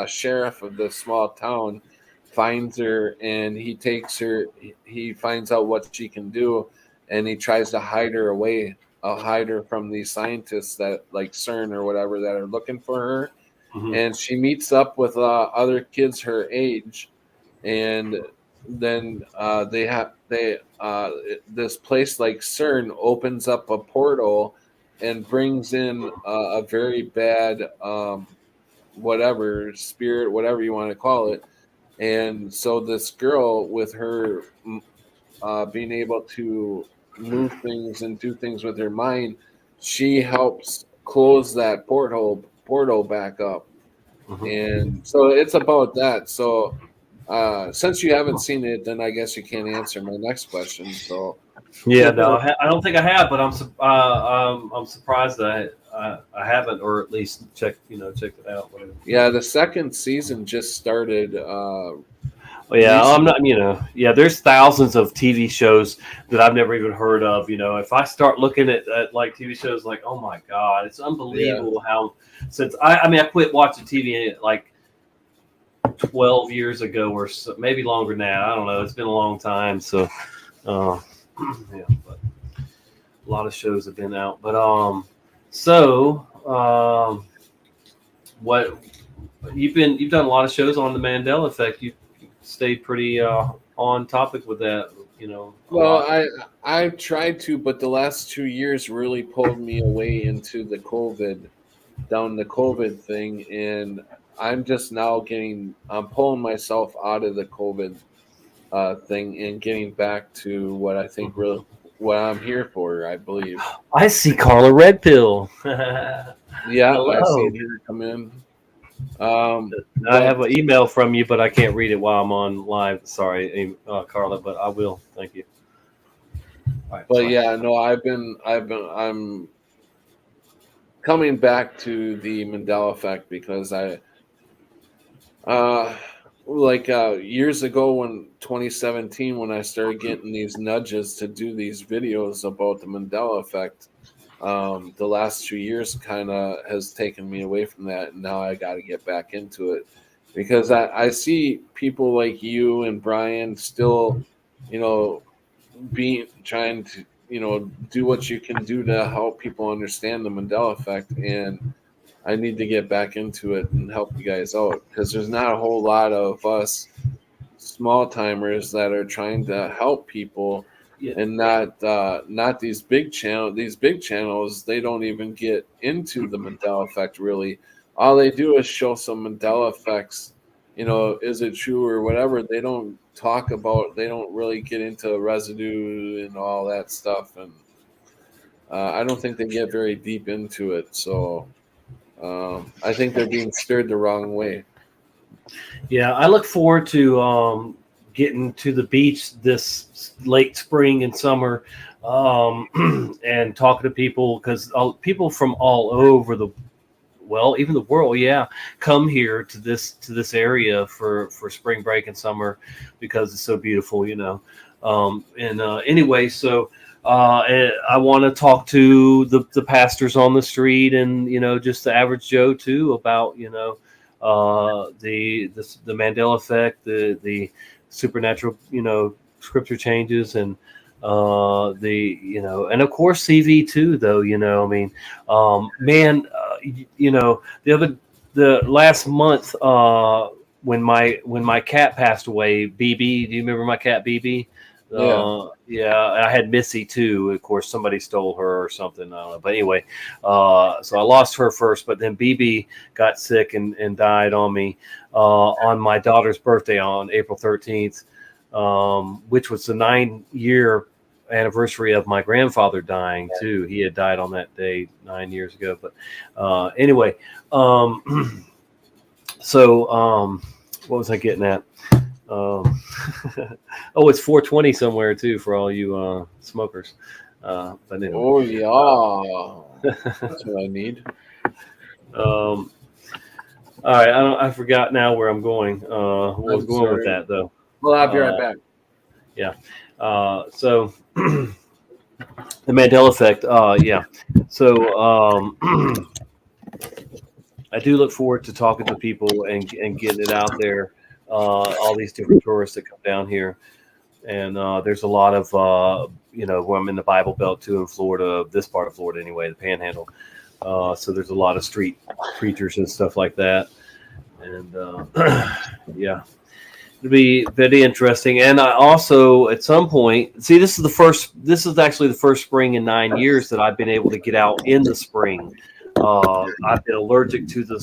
S3: sheriff of this small town finds her, and he takes her. He finds out what she can do, and he tries to hide her away. Hide her from these scientists that like CERN or whatever that are looking for her. And she meets up with other kids her age, and then this place like CERN opens up a portal and brings in a very bad whatever spirit, whatever you want to call it. And so this girl, with her being able to move things and do things with her mind, she helps close that portal back up. And so it's about that. So since you haven't seen it, then I guess you can't answer my next question. So
S19: yeah, no, I don't think I have, but I'm surprised that I haven't, or at least checked it out. Whatever.
S3: Yeah, the second season just started.
S19: Yeah, I'm not. There's thousands of TV shows that I've never even heard of. If I start looking at like TV shows, like, oh my god, it's unbelievable how since I quit watching TV like 12 years ago or so, maybe longer now. I don't know. It's been a long time. So, but a lot of shows have been out. But what you've done a lot of shows on the Mandela Effect. You stayed pretty on topic with that.
S3: Well, I tried to, but the last 2 years really pulled me away into the COVID thing, and I'm just now I'm pulling myself out of the COVID thing and getting back to what I think what I'm here for, I believe.
S19: I see Carla Red Pill.
S3: Yeah,
S19: hello.
S3: I see her come in.
S19: I have an email from you, but I can't read it while I'm on live. Sorry, Carla, but I will. Thank you. All right,
S3: but
S19: sorry.
S3: yeah, no, I'm coming back to the Mandela Effect because years ago, when 2017, when I started getting these nudges to do these videos about the Mandela Effect, the last 2 years kind of has taken me away from that, and now I got to get back into it because I see people like you and Brian still, trying to, do what you can do to help people understand the Mandela Effect, and I need to get back into it and help you guys out because there's not a whole lot of us small timers that are trying to help people. Yeah. And not these big channels. These big channels, they don't even get into the Mandela Effect really. All they do is show some Mandela effects. Is it true or whatever? They don't talk about. They don't really get into residue and all that stuff. And I don't think they get very deep into it. So I think they're being steered the wrong way.
S19: Yeah, I look forward to getting to the beach this late spring and summer and talking to people because people from all over even the world, come here to this area for spring break and summer because it's so beautiful, anyway, so I want to talk to the pastors on the street and just the average Joe too about the Mandela Effect, the supernatural scripture changes, and and of course CV too, though. the last month, when my cat passed away, BB. Do you remember my cat BB? Yeah, I had Missy too. Of course, somebody stole her or something. I don't know. But anyway, so I lost her first, but then BB got sick and died on me on my daughter's birthday on April 13th, which was the 9-year anniversary of my grandfather dying too. He had died on that day 9 years ago. But anyway, so what was I getting at? Oh, it's 420 somewhere too for all you smokers. But anyway.
S3: Oh yeah, that's what I need.
S19: All right, I forgot now where I'm going. Where I was going with that though.
S3: Well, I'll be right back.
S19: Yeah. So the Mandela Effect. Yeah. So I do look forward to talking to people and getting it out there. All these different tourists that come down here, and there's a lot of where I'm in the Bible Belt too in Florida, this part of Florida anyway, the Panhandle. So there's a lot of street preachers and stuff like that, and yeah, it'll be very interesting. And I also at some point this is actually the first spring in 9 years that I've been able to get out in the spring. I've been allergic to the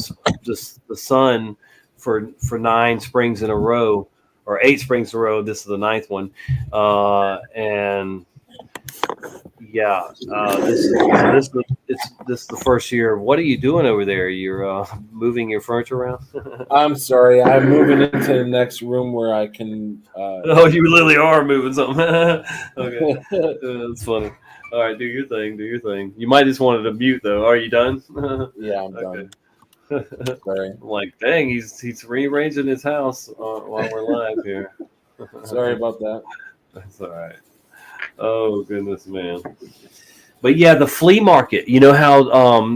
S19: sun for 9 springs in a row, or 8 springs in a row. This is the 9th one, and yeah, this is the first year. What are you doing over there? You're moving your furniture around?
S3: I'm sorry, I'm moving into the next room where I can.
S19: Oh, you literally are moving something. Okay, that's funny. All right, do your thing. Do your thing. You might just wanted to mute though. Are you done?
S3: Yeah, I'm done. Sorry.
S19: I'm like, dang, he's rearranging his house while we're live here.
S3: Sorry about that.
S19: That's all right. Oh goodness, man. But yeah, the flea market. You know how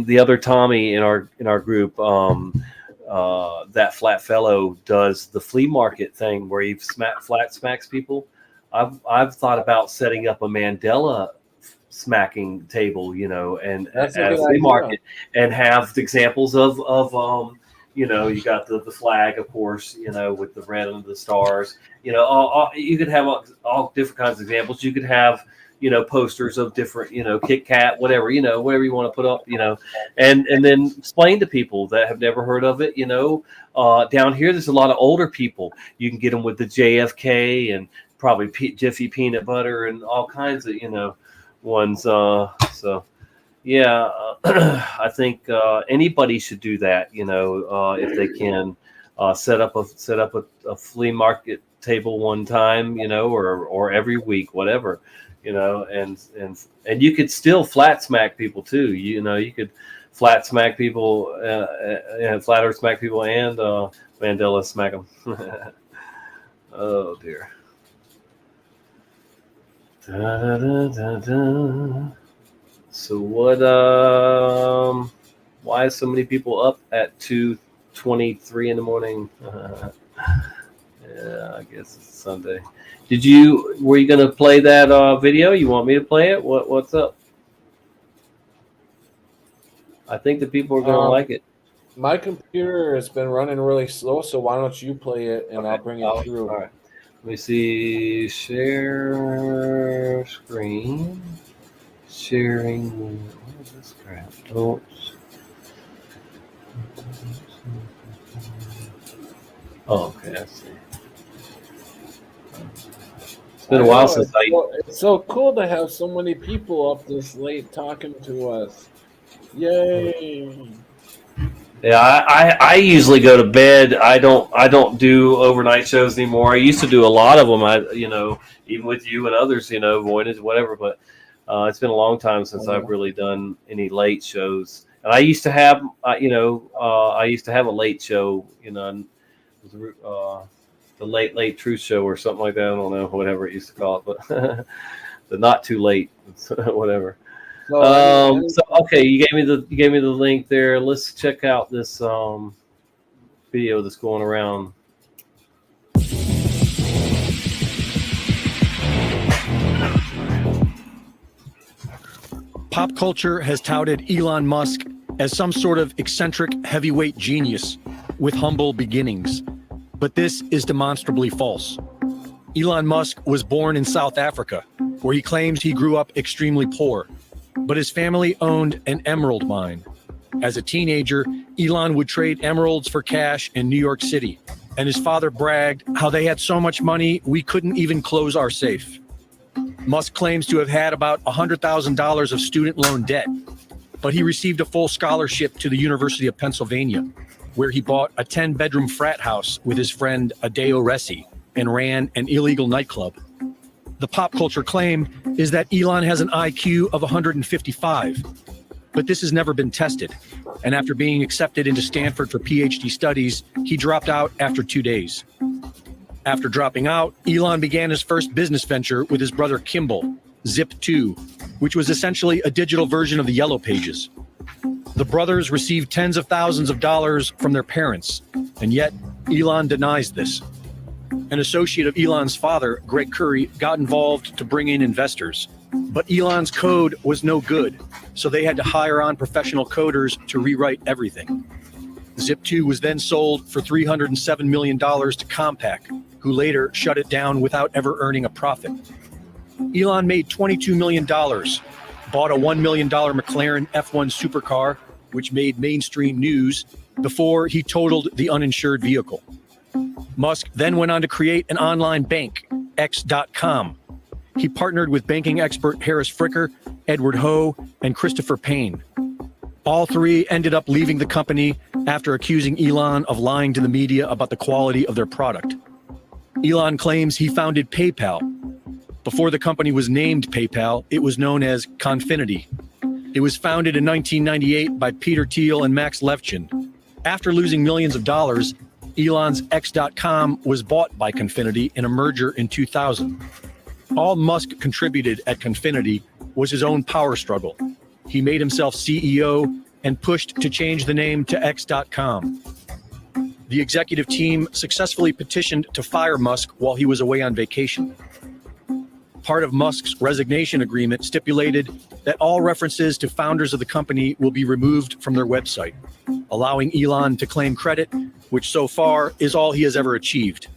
S19: the other Tommy in our group, that flat fellow does the flea market thing where he flat smacks people. I've thought about setting up a Mandela smacking table, and at a flea market, and have examples of you got the flag, of course, with the red and the stars. You could have all different kinds of examples. You could have posters of different, Kit Kat, whatever, whatever you want to put up, and then explain to people that have never heard of it. Down here there's a lot of older people. You can get them with the JFK and probably Jiffy peanut butter and all kinds of ones. So yeah, I think anybody should do that. If they can set up a flea market table one time, or every week, whatever, and you could still flat smack people too. You could flat smack people, and flat earth smack people, and Mandela smack them. Oh dear. Da, da, da, da. So what? Why is so many people up at 2:23 in the morning? Yeah, I guess it's Sunday. Were you gonna play that video? You want me to play it? What's up? I think the people are gonna like it.
S3: My computer has been running really slow, so why don't you play it and I'll bring it through.
S19: All right. Let me see. Share screen. Sharing. What is this crap? Oh. Okay, I see. It's been a while since
S3: It's so cool to have so many people up this late talking to us. Yay!
S19: Yeah, I usually go to bed. I don't do overnight shows anymore. I used to do a lot of them. Even with you and others, Voidage, whatever. But it's been a long time since I've really done any late shows. And I used to have, a late show. The late truth show or something like that. I don't know, whatever it used to call it, but the not too late, whatever. So okay, you gave me the link there. Let's check out this video that's going around.
S20: Pop culture has touted Elon Musk as some sort of eccentric heavyweight genius with humble beginnings. But this is demonstrably false. Elon Musk was born in South Africa, where he claims he grew up extremely poor, but his family owned an emerald mine. As a teenager, Elon would trade emeralds for cash in New York City, and his father bragged how they had so much money we couldn't even close our safe. Musk claims to have had about $100,000 of student loan debt, but he received a full scholarship to the University of Pennsylvania, where he bought a 10-bedroom frat house with his friend Adeo Resi and ran an illegal nightclub. The pop culture claim is that Elon has an IQ of 155, but this has never been tested. And after being accepted into Stanford for PhD studies, he dropped out after 2 days. After dropping out, Elon began his first business venture with his brother Kimball, Zip2, which was essentially a digital version of the Yellow Pages. The brothers received tens of thousands of dollars from their parents, and yet Elon denies this. An associate of Elon's father, Greg Curry, got involved to bring in investors, but Elon's code was no good, so they had to hire on professional coders to rewrite everything. Zip2 was then sold for $307 million to Compaq, who later shut it down without ever earning a profit. Elon made $22 million, bought a $1 million McLaren F1 supercar, which made mainstream news, before he totaled the uninsured vehicle. Musk then went on to create an online bank, X.com. He partnered with banking expert Harris Fricker, Edward Ho, and Christopher Payne. All three ended up leaving the company after accusing Elon of lying to the media about the quality of their product. Elon claims he founded PayPal. Before the company was named PayPal, it was known as Confinity. It was founded in 1998 by Peter Thiel and Max Levchin. After losing millions of dollars, Elon's X.com was bought by Confinity in a merger in 2000. All Musk contributed at Confinity was his own power struggle. He made himself CEO and pushed to change the name to X.com. The executive team successfully petitioned to fire Musk while he was away on vacation. Part of Musk's resignation agreement stipulated that all references to founders of the company will be removed from their website, allowing Elon to claim credit, which so far is all he has ever achieved.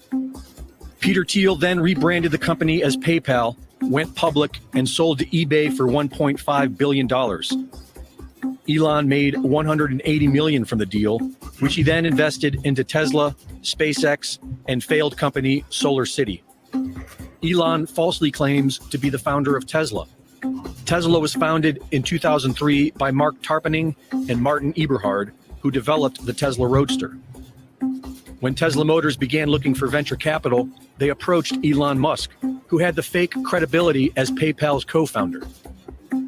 S20: Peter Thiel then rebranded the company as PayPal, went public, and sold to eBay for $1.5 billion. Elon made $180 million from the deal, which he then invested into Tesla, SpaceX, and failed company SolarCity. Elon falsely claims to be the founder of Tesla. Tesla was founded in 2003 by Mark Tarpenning and Martin Eberhard, who developed the Tesla Roadster. When Tesla Motors began looking for venture capital, they approached Elon Musk, who had the fake credibility as PayPal's co-founder.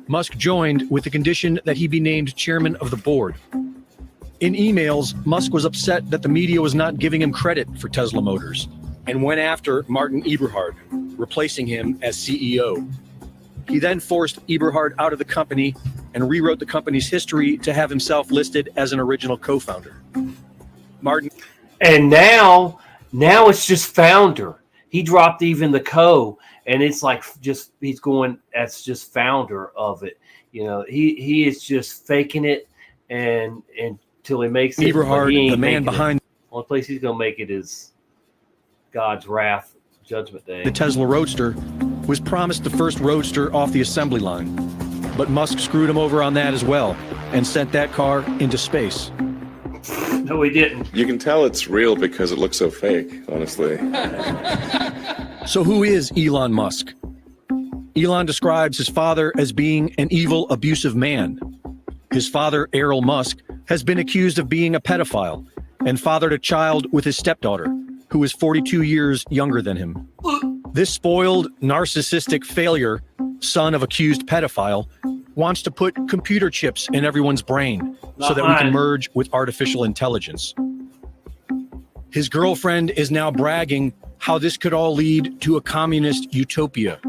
S20: Musk joined with the condition that he be named chairman of the board. In emails, Musk was upset that the media was not giving him credit for Tesla Motors and went after Martin Eberhard, replacing him as CEO. He then forced Eberhard out of the company and rewrote the company's history to have himself listed as an original co-founder. Martin.
S19: And now it's just founder. He dropped even the co, and it's like just he's going as just founder of it. You know, he is just faking it and until he makes it.
S20: Eberhard, the man behind
S19: the only place he's gonna make it is God's wrath, Judgment Day.
S20: The Tesla Roadster was promised the first Roadster off the assembly line, but Musk screwed him over on that as well and sent that car into space.
S19: No, he didn't.
S21: You can tell it's real because it looks so fake, honestly.
S20: So who is Elon Musk? Elon describes his father as being an evil, abusive man. His father, Errol Musk, has been accused of being a pedophile and fathered a child with his stepdaughter, who is 42 years younger than him. This spoiled, narcissistic failure, son of accused pedophile, wants to put computer chips in everyone's brain so that we can merge with artificial intelligence. His girlfriend is now bragging how this could all lead to a communist utopia.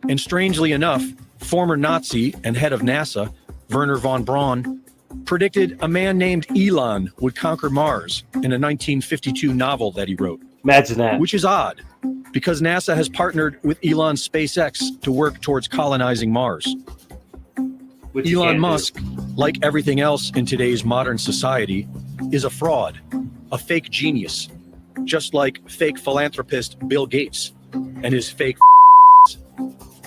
S20: And strangely enough, former Nazi and head of NASA, Wernher von Braun, predicted a man named Elon would conquer Mars in a 1952 novel that he wrote.
S19: Imagine that.
S20: Which is odd, because NASA has partnered with Elon's SpaceX to work towards colonizing Mars. Elon Musk like everything else in today's modern society, is a fraud, a fake genius, just like fake philanthropist Bill Gates and his fake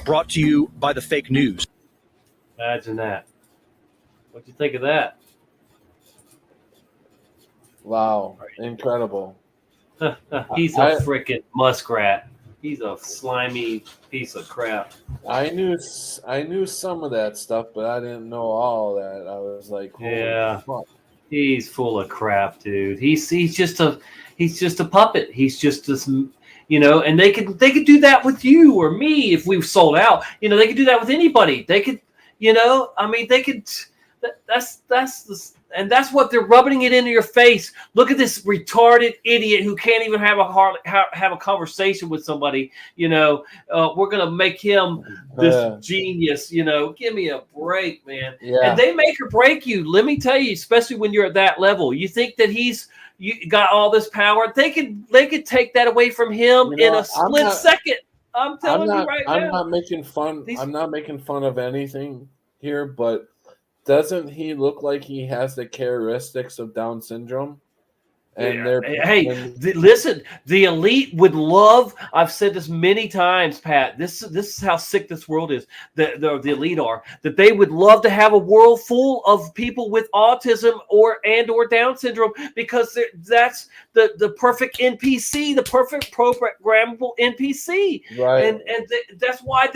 S20: brought to you by the fake news.
S19: Imagine that. What'd you think of that?
S3: Wow, incredible.
S19: He's a freaking muskrat. He's a slimy piece of crap.
S3: I knew some of that stuff, but I didn't know all that. I was like, holy
S19: Yeah,
S3: fuck.
S19: he's full of crap, dude. He's just a puppet. He's just this, And they could do that with you or me if we've sold out. They could do that with anybody. They could, they could. That's what they're rubbing it into your face. Look at this retarded idiot who can't even have a conversation with somebody. We're gonna make him this genius. Give me a break, man.
S3: Yeah.
S19: And they make or break you. Let me tell you, especially when you're at that level. You think that you got all this power. They could take that away from him in a split second. I'm telling you right now.
S3: I'm not making fun. I'm not making fun of anything here, but doesn't he look like he has the characteristics of Down syndrome? And
S19: listen, the elite would love. I've said this many times, Pat. This is how sick this world is. The elite are that they would love to have a world full of people with autism or Down syndrome because that's the perfect NPC, the perfect programmable NPC.
S3: Right.
S19: And that's why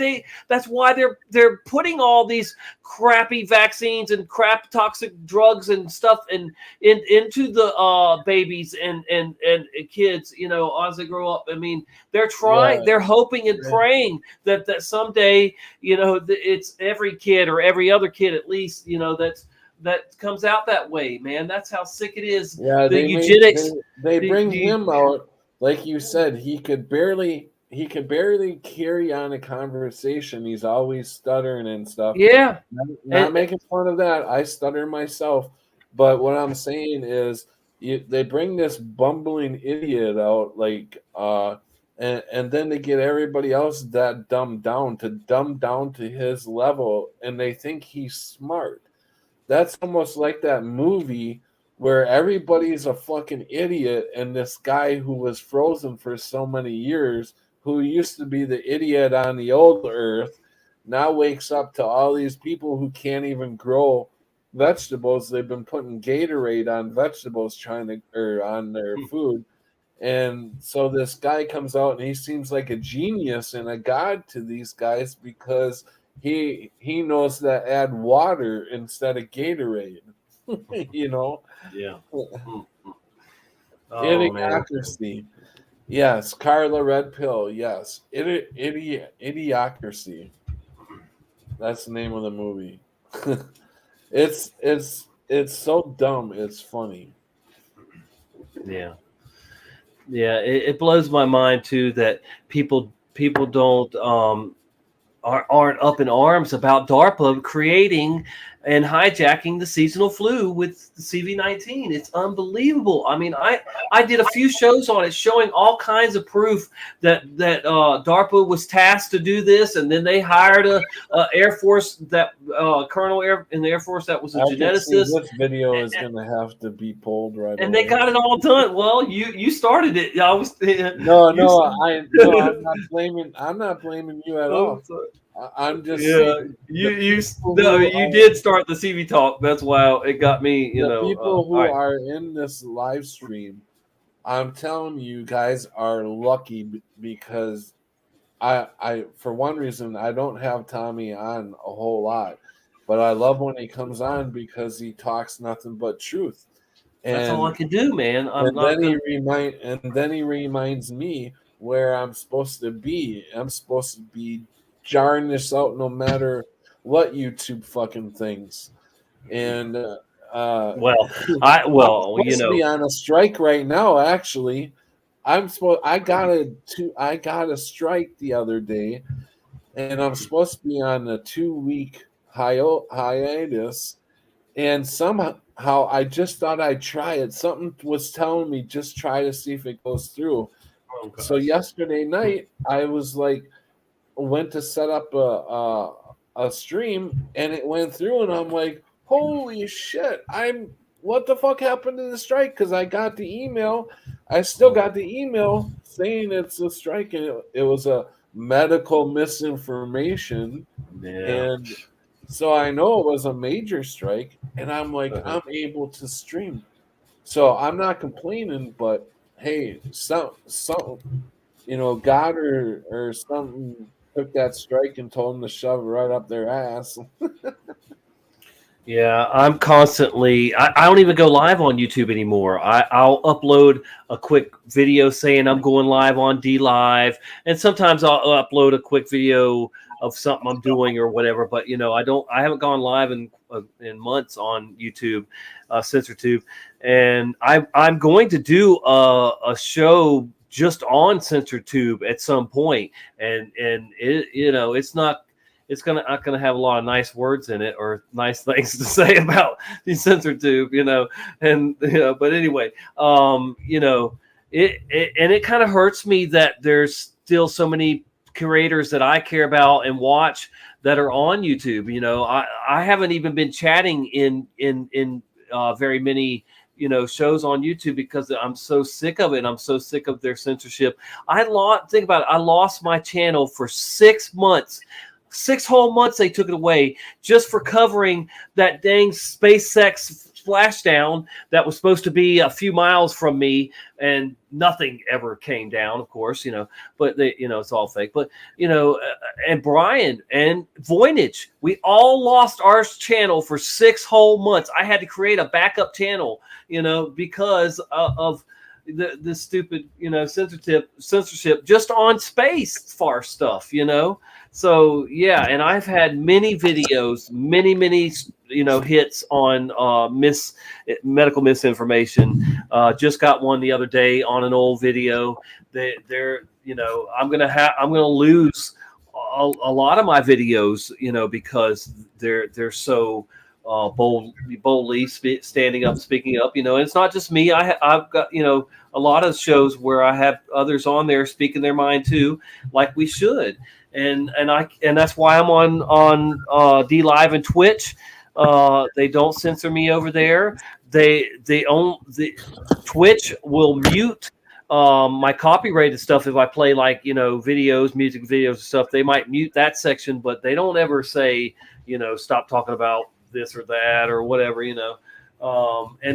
S19: they're putting all these crappy vaccines and crap toxic drugs and stuff into the babies and kids, as they grow up. I mean, they're trying, they're hoping and praying that someday, it's every kid or every other kid at least, that comes out that way, man. That's how sick it is.
S3: Yeah,
S19: the eugenics.
S3: They bring him out, like you said, he could barely carry on a conversation. He's always stuttering and stuff.
S19: Yeah.
S3: Not making fun of that. I stutter myself. But what I'm saying is they bring this bumbling idiot out, and then they get everybody else that dumbed down to his level, and they think he's smart. That's almost like that movie where everybody's a fucking idiot, and this guy who was frozen for so many years, who used to be the idiot on the old earth, now wakes up to all these people who can't even grow vegetables. They've been putting Gatorade on vegetables on their food. And so this guy comes out and he seems like a genius and a god to these guys because he knows to add water instead of Gatorade.
S19: Yeah.
S3: Idiocracy. Yes, Carla Red Pill. Yes, Idiocracy. That's the name of the movie. It's so dumb. It's funny.
S19: Yeah. It blows my mind too that people don't aren't up in arms about DARPA creating and hijacking the seasonal flu with the CV-19. It's unbelievable. I mean, I did a few shows on it showing all kinds of proof that DARPA was tasked to do this, and then they hired a Air Force colonel in the Air Force that was a geneticist.
S3: This video is going to have to be pulled right
S19: and
S3: away.
S19: they got it all done. Well, you started it. I was
S3: I'm not blaming you at all. I'm just
S19: saying, you did start the CV talk. That's why it got me.
S3: People who are in this live stream, I'm telling you guys are lucky because I for one reason I don't have Tommy on a whole lot, but I love when he comes on because he talks nothing but truth.
S19: That's all I can do, man.
S3: Then he reminds me where I'm supposed to be. I'm supposed to be jarring this out no matter what YouTube fucking thinks. And
S19: I'm
S3: supposed to be on a strike right now. Actually, I got a strike the other day, and I'm supposed to be on a 2-week hiatus. And somehow I just thought I'd try it. Something was telling me just try to see if it goes through. So yesterday night I was like, went to set up a stream and it went through, and I'm like, holy shit, what the fuck happened to the strike? Because I got the email. I still got the email saying it's a strike, and it was a medical misinformation.
S19: Yeah.
S3: And so I know it was a major strike, and I'm like, I'm able to stream. So I'm not complaining, but hey, some God or something took that strike and told them to shove it right up their ass.
S19: Yeah, I'm constantly. I don't even go live on YouTube anymore. I'll upload a quick video saying I'm going live on D Live, and sometimes I'll upload a quick video of something I'm doing or whatever. But I haven't gone live in months on YouTube, CensorTube, and I'm going to do a show just on CensorTube at some point, and it's not gonna have a lot of nice words in it or nice things to say about the CensorTube, but anyway, it kind of hurts me that there's still so many creators that I care about and watch that are on YouTube. I haven't even been chatting in very many shows on YouTube because I'm so sick of it. I'm so sick of their censorship. Think about it. I lost my channel for 6 months. 6 whole months they took it away just for covering that dang SpaceX splashdown that was supposed to be a few miles from me, and nothing ever came down, of course, but it's all fake. But and Brian and Voynich, we all lost our channel for 6 whole months. I had to create a backup channel, because of the stupid censorship just on space far stuff. So yeah, and I've had many videos, many hits on medical misinformation. Just got one the other day on an old video. I'm gonna lose a lot of my videos, because they're so boldly standing up, speaking up. And it's not just me. I've got a lot of shows where I have others on there speaking their mind too, like we should. And that's why I'm on D Live and Twitch. They don't censor me over there. Twitch will mute my copyrighted stuff if I play videos, music videos and stuff. They might mute that section, but they don't ever say stop talking about this or that or whatever. And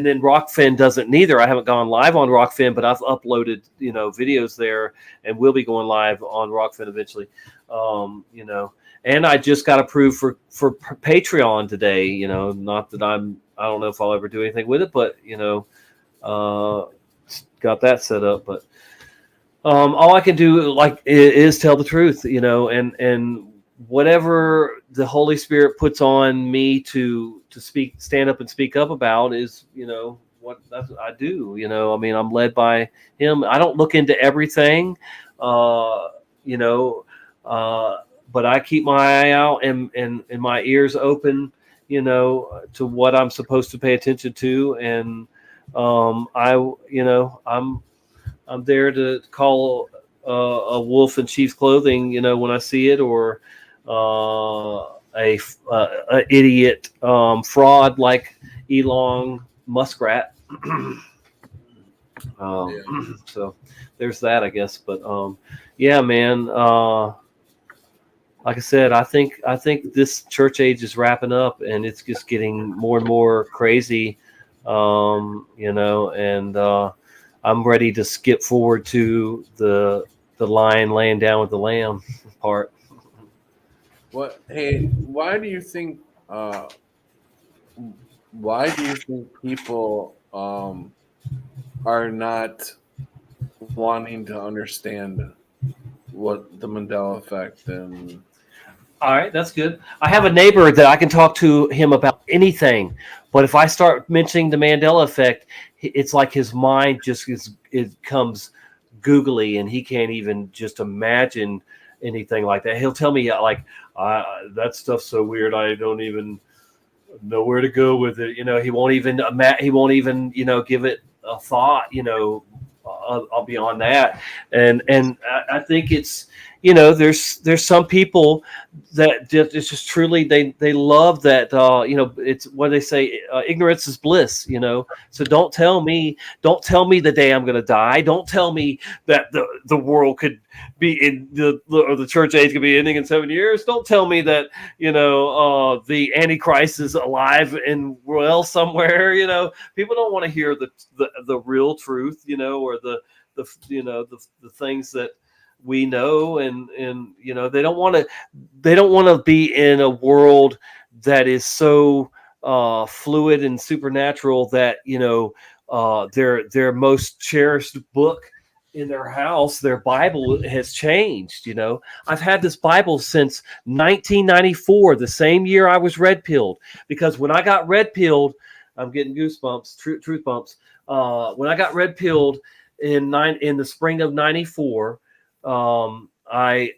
S19: then Rockfin doesn't neither. I haven't gone live on Rockfin, but I've uploaded videos there, and we'll be going live on Rockfin eventually. And I just got approved for Patreon today. Not that I don't know if I'll ever do anything with it, but got that set up. But all I can do is tell the truth, and whatever the Holy Spirit puts on me to stand up and speak up about is, that's what I do. I'm led by Him. I don't look into everything, but I keep my eye out and my ears open, to what I'm supposed to pay attention to. And I'm there to call a wolf in sheep's clothing, when I see it, or a idiot fraud like Elon Muskrat. So there's that, I guess. But yeah, man. Like I said, I think this church age is wrapping up, and it's just getting more and more crazy. And I'm ready to skip forward to the lion laying down with the lamb part.
S3: Hey, why do you think people are not wanting to understand what the Mandela Effect and...
S19: All right, that's good. I have a neighbor that I can talk to him about anything, but if I start mentioning the Mandela Effect, it's like his mind just comes googly, and he can't even just imagine anything like that. He'll tell me that stuff's so weird, I don't even know where to go with it. He won't even give it a thought. I'll be on that, and I think it's you know, there's some people that it's just truly they love that. You know, it's what they say, ignorance is bliss. You know, so don't tell me the day I'm going to die. Don't tell me that the world could be in or the church age could be ending in 7 years. Don't tell me that, you know, the Antichrist is alive and well somewhere. You know, people don't want to hear the real truth. You know, or the you know the things that we know, and you know, they don't want to be in a world that is so fluid and supernatural that, you know, their most cherished book in their house, their Bible, has changed. You know, I've had this Bible since 1994, the same year I was red pilled, because when I got red pilled, I'm getting goosebumps, truth bumps. When I got red pilled in the spring of '94, I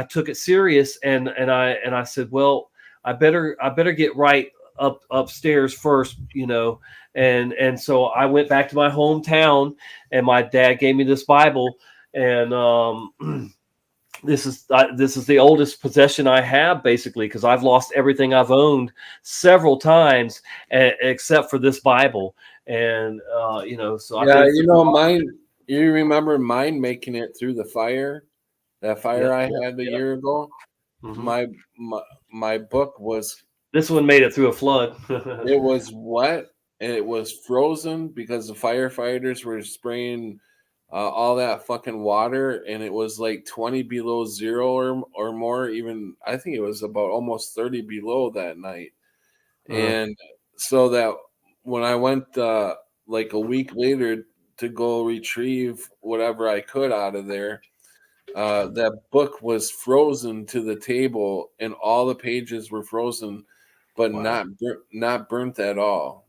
S19: took it serious, and I said, well, I better get right upstairs first, you know, and so I went back to my hometown, and my dad gave me this Bible, and this is the oldest possession I have, basically, because I've lost everything I've owned several times, except for this Bible. And you know, so
S3: yeah, you know, mine. You remember mine making it through the fire? That fire I had a year ago.
S19: Mm-hmm.
S3: My book was.
S19: This one made it through a flood.
S3: It was wet and it was frozen because the firefighters were spraying all that fucking water, and it was like 20 below zero or more. Even I think it was about almost 30 below that night. And so that when I went like a week later to go retrieve whatever I could out of there, that book was frozen to the table, and all the pages were frozen, but not burnt at all.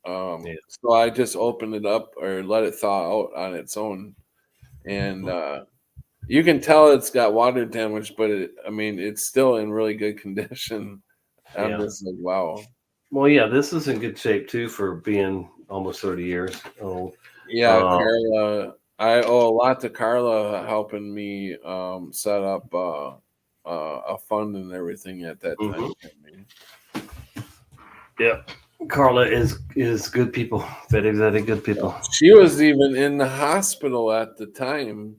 S3: So I just opened it up or let it thaw out on its own, and you can tell it's got water damage, but I mean, it's still in really good condition. I'm just like, wow.
S19: Well, yeah, this is in good shape too for being almost 30 years old.
S3: Yeah, Carla. I owe a lot to Carla helping me set up a fund and everything at that time.
S19: Yeah, Carla is good people. Very, very good people.
S3: She was even in the hospital at the time,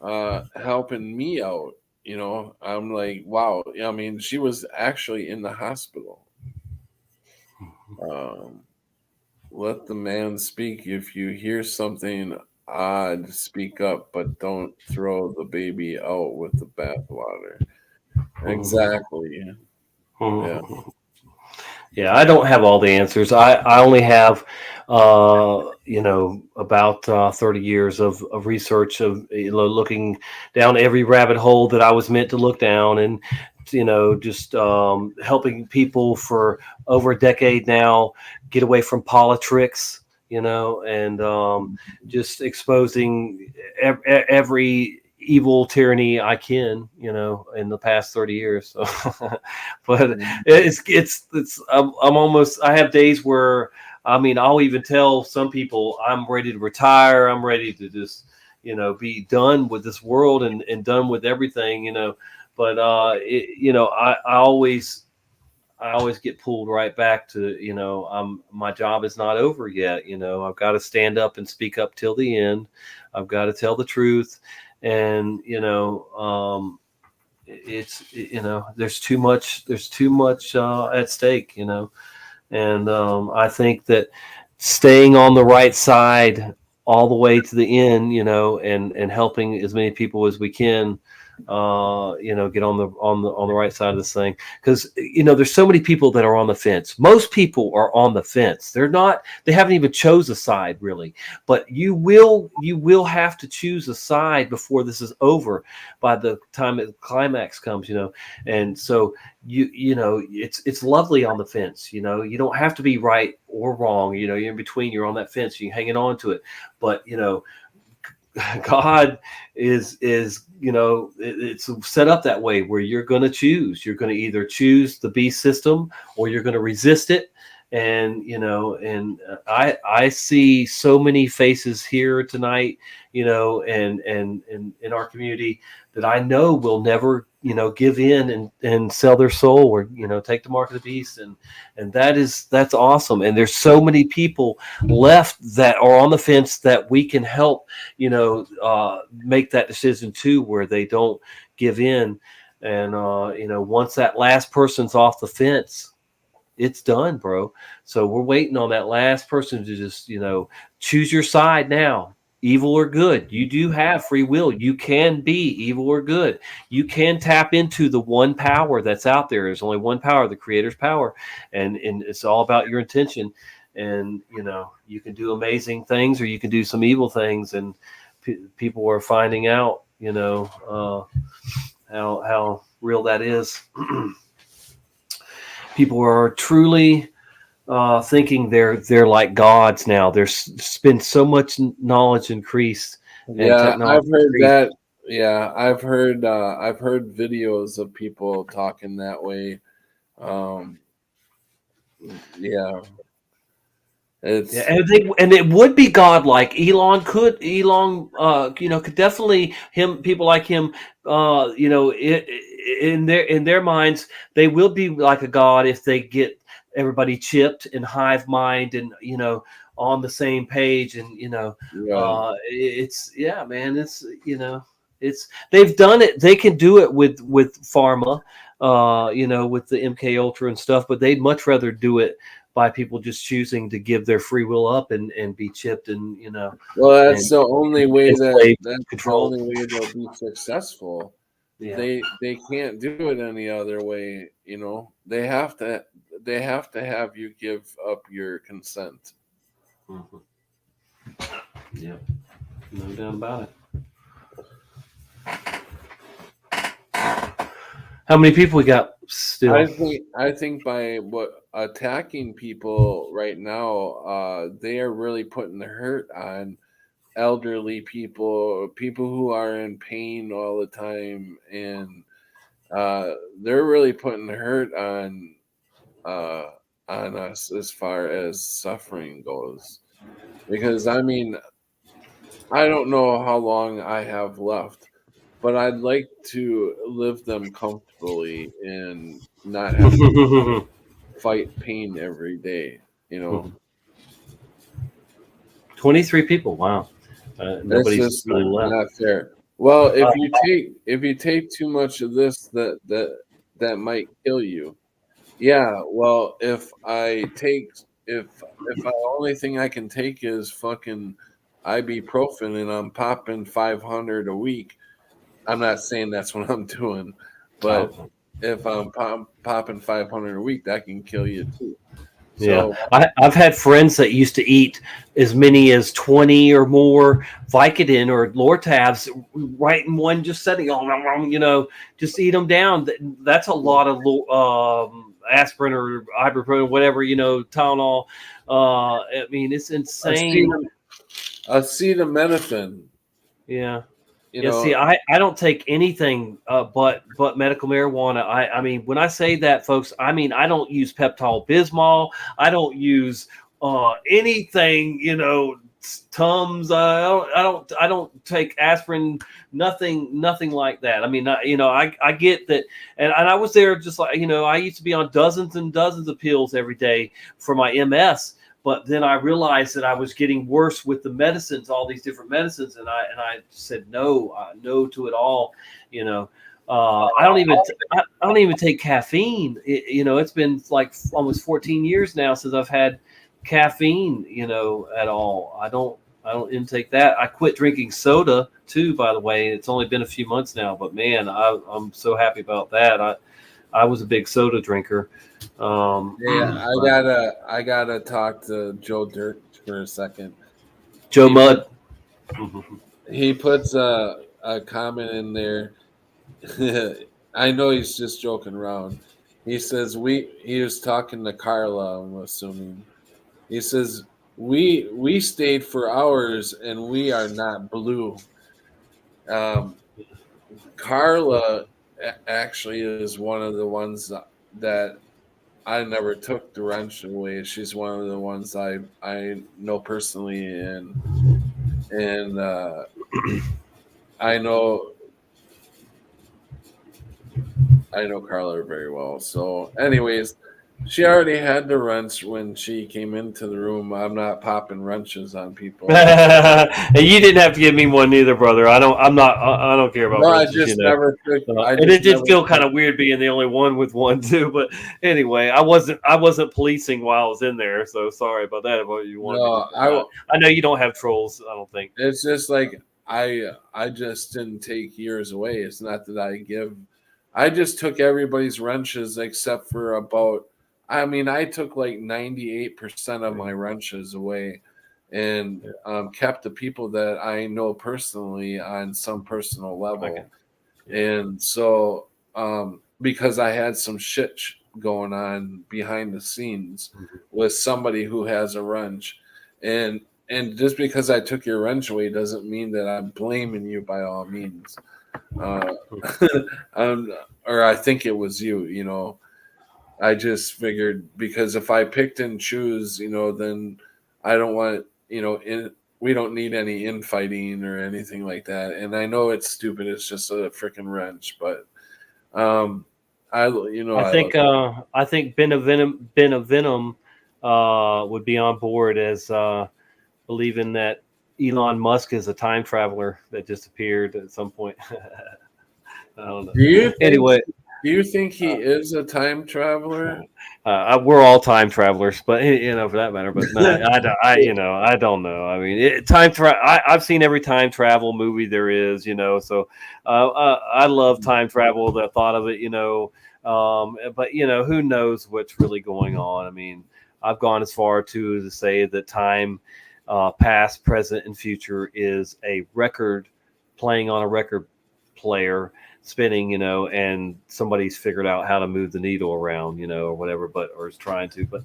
S3: helping me out. You know, I'm like, wow. I mean, she was actually in the hospital. Let the man speak. If you hear something odd, speak up, but don't throw the baby out with the bathwater. Exactly. Yeah.
S19: Yeah, I don't have all the answers. I only have, you know, about 30 years of research of, you know, looking down every rabbit hole that I was meant to look down, and, you know, just helping people for over a decade now get away from politics, you know, and just exposing every evil tyranny I can, you know, in the past 30 years. So, but I'm almost, I have days where, I mean, I'll even tell some people I'm ready to retire. I'm ready to just, you know, be done with this world and done with everything, you know, but, you know, I always get pulled right back to, you know, my job is not over yet. You know, I've got to stand up and speak up till the end. I've got to tell the truth. And, you know, it's, you know, there's too much at stake, you know. And I think that staying on the right side all the way to the end, you know, and helping as many people as we can, you know, get on the right side of this thing, because, you know, there's so many people that are on the fence. Most people are on the fence. They haven't even chose a side, really, but you will have to choose a side before this is over, by the time the climax comes, you know. And so you know, it's lovely on the fence, you know. You don't have to be right or wrong, you know. You're in between, you're on that fence, you're hanging on to it. But, you know, God is, you know, it's set up that way where you're going to choose. You're going to either choose the beast system, or you're going to resist it, And I see so many faces here tonight, and in our community that I know will never give in and sell their soul, or take the mark of the beast, and that's awesome. And there's so many people left that are on the fence that we can help make that decision too, where they don't give in. And once that last person's off the fence, it's done, bro. So we're waiting on that last person to just, choose your side now, evil or good. You do have free will. You can be evil or good. You can tap into the one power that's out there. There's only one power, the creator's power. And it's all about your intention. And, you can do amazing things, or you can do some evil things. And people are finding out, how real that is. People are truly thinking they're like gods now. There's been so much knowledge increased and
S3: Yeah,
S19: technology
S3: I've heard
S19: increased.
S3: that. Yeah, I've heard videos of people talking that way. Um, yeah,
S19: Yeah,
S3: it's
S19: and it would be godlike. Elon could definitely people like him, in their minds, they will be like a god if they get everybody chipped and hive mind and on the same page. And
S3: right.
S19: it's yeah, man. It's they've done it. They can do it with pharma, with the MK Ultra and stuff, but they'd much rather do it by people just choosing to give their free will up and be chipped and
S3: Well,
S19: and
S3: that's the only way that's the
S19: controlled.
S3: only way they'll be successful.
S19: Yeah.
S3: They can't do it any other way. They have to have you give up your consent.
S19: Mhm. Yeah, no doubt about it. How many people we got still?
S3: I think by what attacking people right now, they are really putting the hurt on elderly people who are in pain all the time, and they're really putting the hurt uh, on us as far as suffering goes. Because I mean, I don't know how long I have left, but I'd like to live them comfortably and not have to fight pain every day.
S19: 23 people. Wow.
S3: It's
S19: Nobody's
S3: just
S19: really left.
S3: not fair. Well,
S19: Uh,
S3: if you take too much of this, that might kill you. Yeah. Well, if the only thing I can take is fucking ibuprofen and I'm popping 500 a week, I'm not saying that's what I'm doing, but
S19: Oh.
S3: if I'm popping 500 a week, that can kill you too.
S19: Yeah,
S3: So
S19: I've had friends that used to eat as many as 20 or more Vicodin or Lortabs right in one just setting. Just eat them down. That's a lot of aspirin or ibuprofen, whatever, Tylenol. I mean, it's insane.
S3: acetaminophen,
S19: Yeah.
S3: you
S19: Yeah, see,
S3: know,
S19: I don't take anything but medical marijuana. I mean, when I say that, folks, I mean I don't use Pepto Bismol. I don't use anything, Tums. I don't take aspirin. Nothing like that. I mean, I get that, and I was there just like I used to be on dozens and dozens of pills every day for my MS. But then I realized that I was getting worse with the medicines, all these different medicines, and I said no, no to it all. I don't even take caffeine. It's been like almost 14 years now since I've had caffeine. At all. I don't intake that. I quit drinking soda too. By the way, it's only been a few months now, but man, I'm so happy about that. I was a big soda drinker.
S3: yeah, I gotta talk to Joe Dirt for a second.
S19: Joe
S3: He
S19: Mudd.
S3: he puts a comment in there. I know he's just joking around. He says he was talking to Carla, I'm assuming. He says we stayed for hours and we are not blue. Um, Carla actually is one of the ones that I never took the wrench away. She's one of the ones I know personally, and I know Carla very well. So, anyways, she already had the wrench when she came into the room. I'm not popping wrenches on people.
S19: You didn't have to give me one either, brother. I don't care about
S3: No, I
S19: wrenches,
S3: just never took.
S19: and it did feel kind of weird being the only one with one too. But anyway, I wasn't policing while I was in there, so sorry about that. About you wanted
S3: No,
S19: I know you don't have trolls. I don't think
S3: it's just like I just didn't take yours away. It's not that I give. I just took everybody's wrenches except for about. I mean, I took like 98% of my wrenches away, and kept the people that I know personally on some personal level. And so, because I had some shit going on behind the scenes with somebody who has a wrench, and just because I took your wrench away doesn't mean that I'm blaming you by all means. Or I think it was you. You know, I just figured because if I picked and choose, then I don't want we don't need any infighting or anything like that. And I know it's stupid. It's just a freaking wrench, but I
S19: think Benevenom would be on board as believing that Elon Musk is a time traveler that just appeared at some point. I don't know.
S3: Do you think he is a time traveler?
S19: We're all time travelers, but for that matter. But no, I don't know. I mean, I've seen every time travel movie there is. So I love time travel. The thought of it, but who knows what's really going on? I mean, I've gone as far to say that time, past, present, and future is a record playing on a record player spinning, and somebody's figured out how to move the needle around, or whatever, or is trying to. But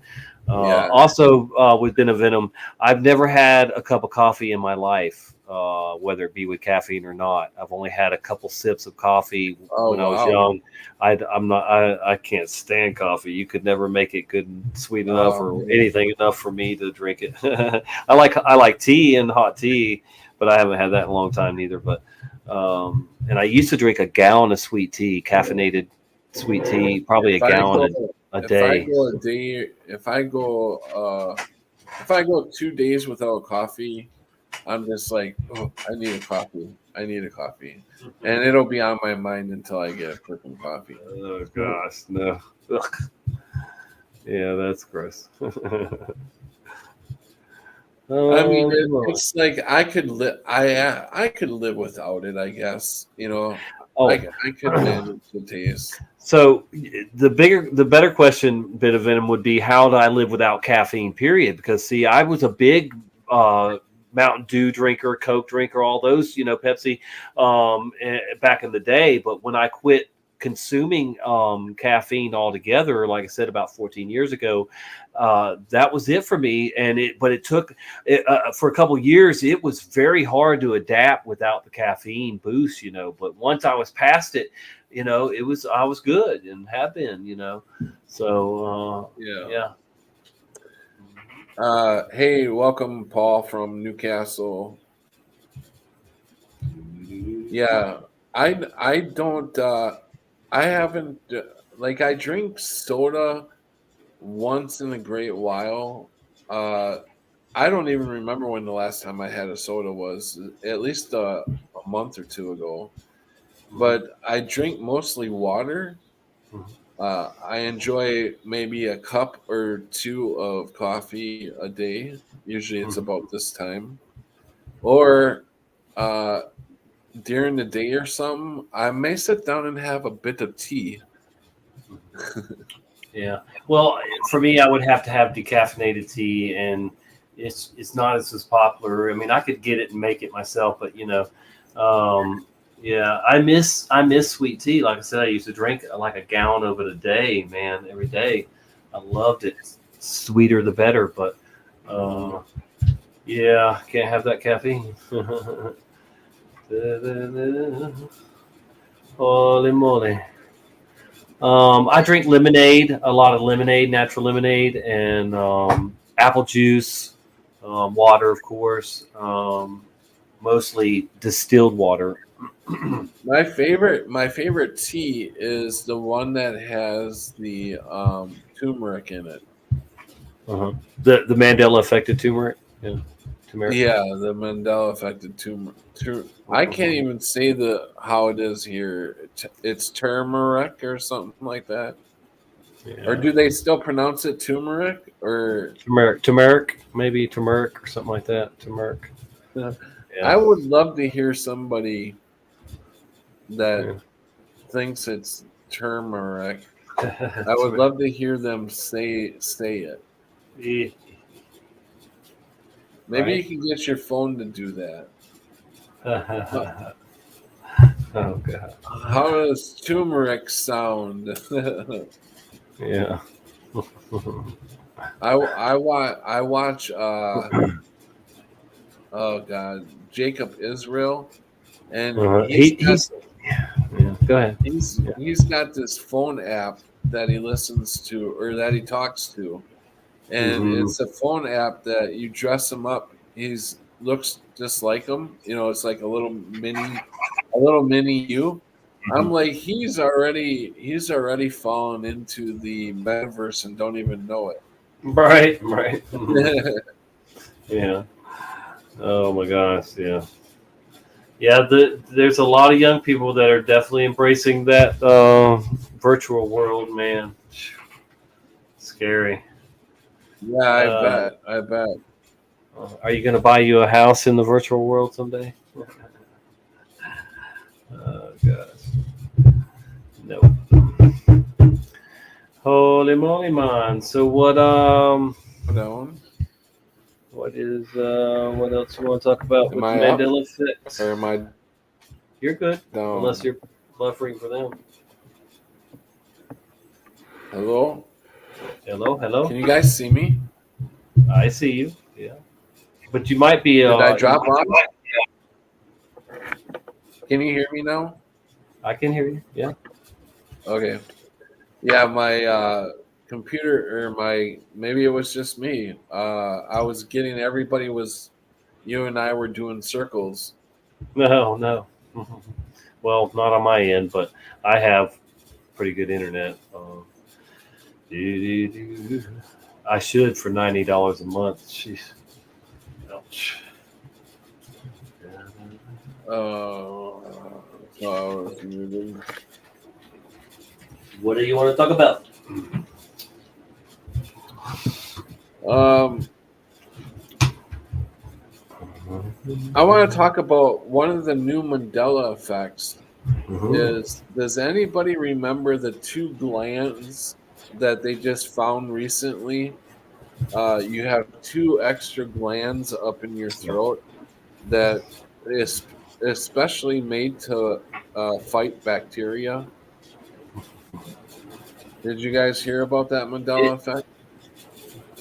S19: also with Benevenom, I've never had a cup of coffee in my life, whether it be with caffeine or not. I've only had a couple sips of coffee when I was young. I can't stand coffee. You could never make it good and sweet enough or anything enough for me to drink it. I like tea and hot tea, but I haven't had that in a long time either. But and I used to drink a gallon of sweet tea, caffeinated sweet tea, probably a gallon a day.
S3: If I go 2 days without coffee, I'm just like, oh, I need a coffee. And it'll be on my mind until I get a freaking coffee.
S19: Oh gosh, no. Ugh. Yeah, that's gross.
S3: I mean, it's like I could live. I could live without it. I guess I could manage the taste.
S19: So the better question, bit of Venom, would be how do I live without caffeine? Period. Because see, I was a big Mountain Dew drinker, Coke drinker, all those, Pepsi, back in the day. But when I quit consuming caffeine altogether, like I said, about 14 years ago, that was it for me. But it took for a couple of years. It was very hard to adapt without the caffeine boost, But once I was past it, I was good and have been, So yeah.
S3: Hey, welcome, Paul from Newcastle. Yeah, I don't. I haven't I drink soda once in a great while. I don't even remember when the last time I had a soda was. At least a month or two ago. But I drink mostly water. I enjoy maybe a cup or two of coffee a day. Usually it's about this time. Or during the day or something, I may sit down and have a bit of tea.
S19: Yeah. Well, for me, I would have to have decaffeinated tea, and it's not as popular. I mean, I could get it and make it myself, but yeah, I miss sweet tea. Like I said, I used to drink like a gallon of it a day, man, every day. I loved it. Sweeter the better, but yeah, can't have that caffeine. Holy moly. I drink lemonade, a lot of lemonade, natural lemonade, and apple juice, water, of course, mostly distilled water.
S3: My favorite tea is the one that has the turmeric in it.
S19: Uh-huh. The Mandela affected turmeric. Yeah, turmeric.
S3: Yeah, the Mandela affected turmeric. I can't even say how it is here. It's turmeric or something like that. Or
S19: Yeah.
S3: do they still pronounce it turmeric? Or
S19: Turmeric, maybe turmeric or something like that. Turmeric.
S3: I
S19: Yeah.
S3: would love to hear somebody that
S19: Yeah.
S3: thinks it's turmeric. I would
S19: Turmeric.
S3: love to hear them say it.
S19: Yeah.
S3: Maybe
S19: Right.
S3: you can get your phone to do that.
S19: Oh god.
S3: How does turmeric sound?
S19: Yeah.
S3: I watch oh god, Jacob Israel, and
S19: He's yeah. Go ahead. Yeah.
S3: he's got this phone app that he listens to or that he talks to, and
S19: Mm-hmm.
S3: it's a phone app that you dress him up. He's looks just like him. You know, it's like a little mini you. I'm like he's already fallen into the metaverse and don't even know it.
S19: Right. Right. Yeah. Oh my gosh. Yeah. Yeah. There's a lot of young people that are definitely embracing that virtual world. Man, scary.
S3: Yeah, I bet.
S19: Are you going to buy you a house in the virtual world someday? Oh gosh. No. Holy moly, man. So what what is what else you want to talk about
S3: Am
S19: with the
S3: I up?
S19: Mandela Effect?
S3: Or am I
S19: You're good.
S3: down?
S19: Unless you're buffering for them.
S3: Hello?
S19: Hello?
S3: Can you guys see me?
S19: I see you. Yeah. But you might be
S3: Did I drop off? Can you hear me now?
S19: I can hear you. Yeah.
S3: Okay. Yeah, my computer or maybe it was just me. I was getting you and I were doing circles.
S19: No. Well, not on my end, but I have pretty good internet. I should for $90 a month. Jeez. Ouch.
S3: So I was muted.
S19: What do you want to talk about?
S3: I want to talk about one of the new Mandela effects. Does anybody remember the two glands that they just found recently? You have two extra glands up in your throat that is especially made to fight bacteria. Did you guys hear about that Mandela effect?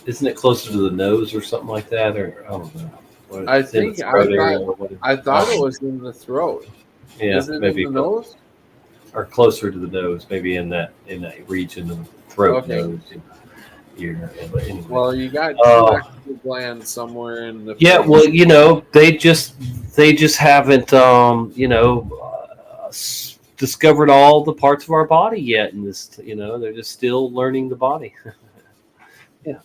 S19: Isn't it closer to the nose or something like that? Or I don't know.
S3: I think I thought it was in the throat.
S19: Yeah,
S3: Is it
S19: maybe
S3: in the nose?
S19: Or closer to the nose, maybe in that region of the throat,
S3: Okay.
S19: nose, ear. But anyway.
S3: Well, you got two extra glands somewhere in the
S19: Yeah,
S3: face.
S19: well, they just haven't discovered all the parts of our body yet in this, they're just still learning the body. Yeah.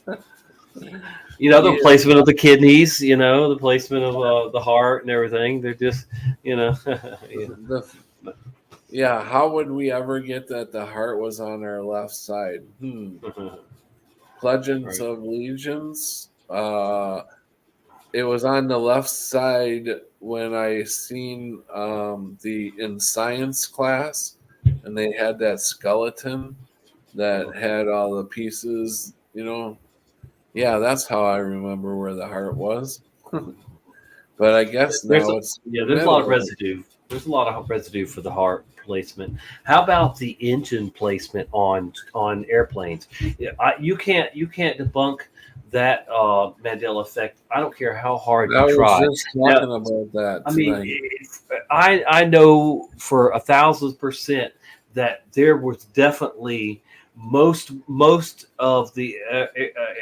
S19: The placement of the kidneys, the placement of the heart and everything. They're just,
S3: Yeah, how would we ever get that the heart was on our left side? Pledges of Allegiance. It was on the left side when I seen in science class, and they had that skeleton that had all the pieces. Yeah, that's how I remember where the heart was. But I guess now it's
S19: there's a lot of residue. There's a lot of residue for the heart placement. How about the engine placement on airplanes? You can't debunk that Mandela effect. I don't care how hard you try.
S3: I was just talking about that.
S19: I mean, I know for 1,000% that there was definitely most of the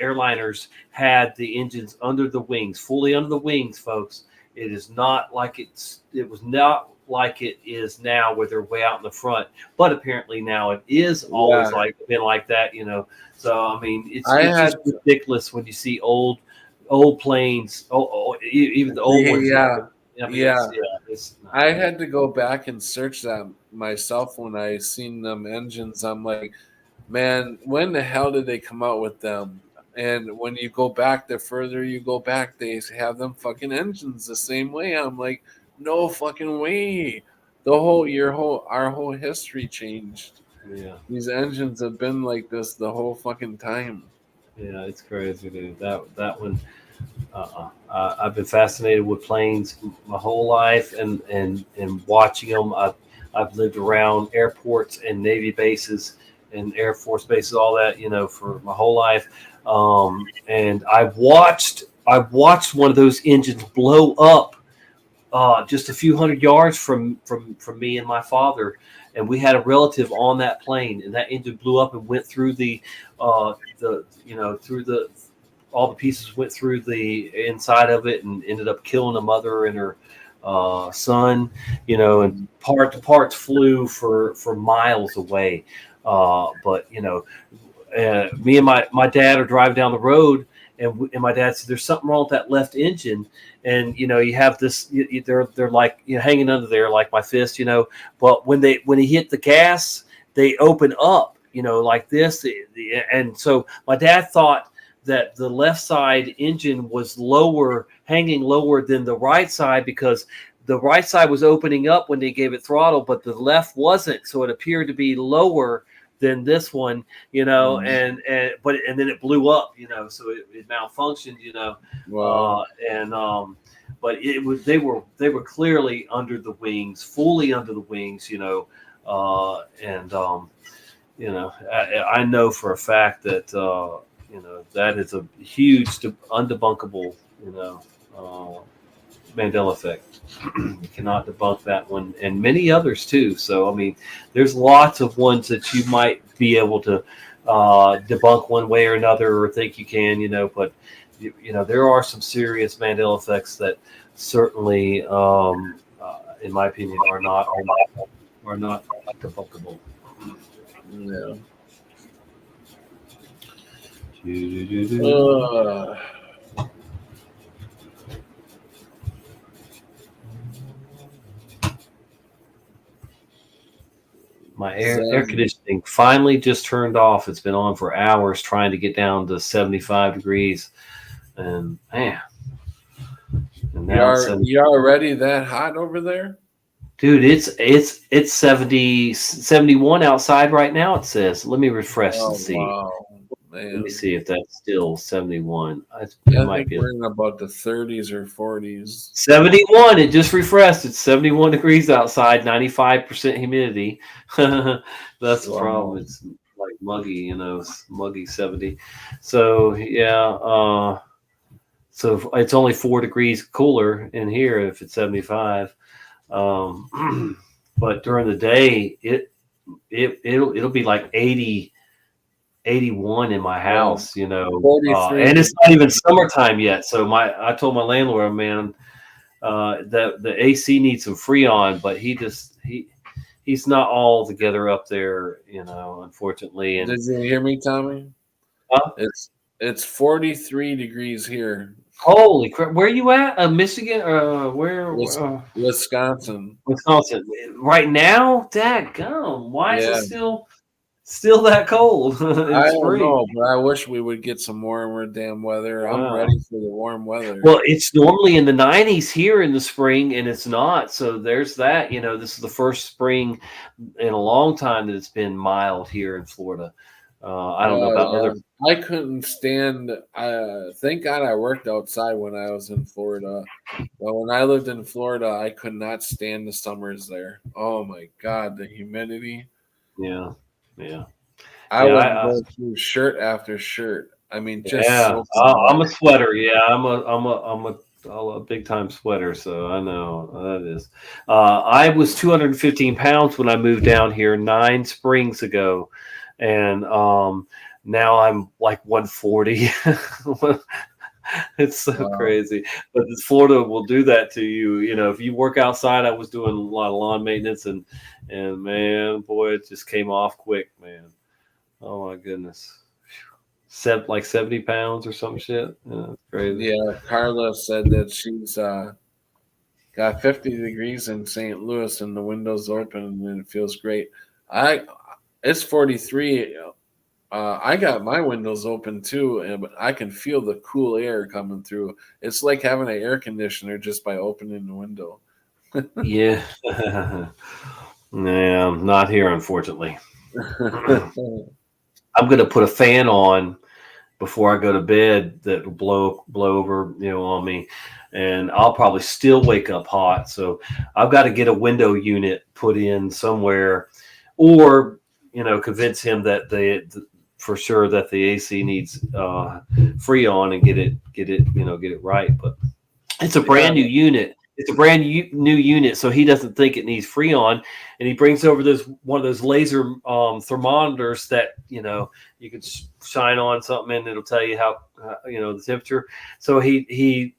S19: airliners had the engines under the wings, fully under the wings, folks. It is not like it was not like it is now where they're way out in the front, but apparently now it is always been like that, you know. So I mean, it's just ridiculous when you see old planes, even the old ones. I mean,
S3: I had to go back and search that myself when I seen them engines. I'm like, man, when the hell did they come out with them? And when you go back, the further you go back, they have them fucking engines the same way. I'm like, no fucking way. Our whole history changed.
S19: Yeah.
S3: These engines have been like this the whole fucking time.
S19: Yeah, it's crazy, dude. That one. I've been fascinated with planes my whole life, and watching them. I've lived around airports and Navy bases and Air Force bases, all that, you know, for my whole life. And I've watched one of those engines blow up just a few hundred yards from me and my father. And we had a relative on that plane, and that engine blew up and went through all the pieces went through the inside of it and ended up killing a mother and her son, you know, and parts flew for miles away. But, you know, me and my dad are driving down the road, and my dad said, there's something wrong with that left engine. And, you know, you have this, they're like, you know, hanging under there like my fist, you know, but when he hit the gas, they open up, you know, like this. And so my dad thought that the left side engine was hanging lower than the right side, because the right side was opening up when they gave it throttle, but the left wasn't. So it appeared to be lower than this one, you know, and then it blew up, you know, so it malfunctioned, you know.
S3: Wow.
S19: But they were clearly under the wings, fully under the wings, you know, you know, I know for a fact that you know, that is a huge, undebunkable, you know, Mandela effect. You cannot debunk that one, and many others too. So, I mean, there's lots of ones that you might be able to debunk one way or another, or think you can, you know. But you know, there are some serious Mandela effects that certainly, in my opinion, are not debunkable.
S3: Yeah.
S19: My air conditioning finally just turned off. It's been on for hours trying to get down to 75 degrees. And man,
S3: you are already that hot over there?
S19: Dude, it's 70, 71 outside right now, it says. Let me refresh and see.
S3: Wow. Man.
S19: Let me see if that's still 71.
S3: I think we're in about the 30s or 40s.
S19: 71. It just refreshed. It's 71 degrees outside, 95% humidity. That's the problem. It's like muggy, you know, muggy 70. So yeah, so it's only 4 degrees cooler in here if it's 75. But during the day, it'll be like 80. 81 in my house, you know, and it's not even summertime yet. So I told my landlord, man, that the AC needs some Freon, but he's not all together up there, you know, unfortunately. And
S3: did you hear me, Tommy?
S19: Huh?
S3: It's 43 degrees here.
S19: Holy crap! Where are you at? Michigan? Where?
S3: Wisconsin.
S19: Wisconsin. Right now? Dadgum. Why is it still that cold?
S3: I don't know, but I wish we would get some warmer damn weather. I'm ready for the warm weather.
S19: Well, it's normally in the 90s here in the spring, and it's not. So there's that. You know, this is the first spring in a long time that it's been mild here in Florida. I don't know about other.
S3: I couldn't stand. Thank God I worked outside when I was in Florida. But when I lived in Florida, I could not stand the summers there. Oh my God, the humidity.
S19: Yeah. Yeah,
S3: I would go through shirt after shirt. I mean, just
S19: I'm a sweater. Yeah, I'm a big time sweater, so I know that is. I was 215 pounds when I moved down here 9 springs ago, and now I'm like 140. It's so crazy, but this Florida will do that to you. You know, if you work outside, I was doing a lot of lawn maintenance, and man, boy, it just came off quick, man. Oh my goodness, like 70 pounds or some shit. Yeah, it's crazy.
S3: Yeah, Carla said that she's got 50 degrees in St. Louis and the windows open and it feels great. It's 43. I got my windows open too, and I can feel the cool air coming through. It's like having an air conditioner just by opening the window.
S19: Yeah. Nah, not here, unfortunately. I'm going to put a fan on before I go to bed that will blow over, on me, and I'll probably still wake up hot. So I've got to get a window unit put in somewhere, or convince him that for sure that the AC needs Freon and get it right. But it's a brand new unit. It's a brand new unit, so he doesn't think it needs Freon, and he brings over one of those laser thermometers that you can shine on something and it'll tell you how the temperature. So he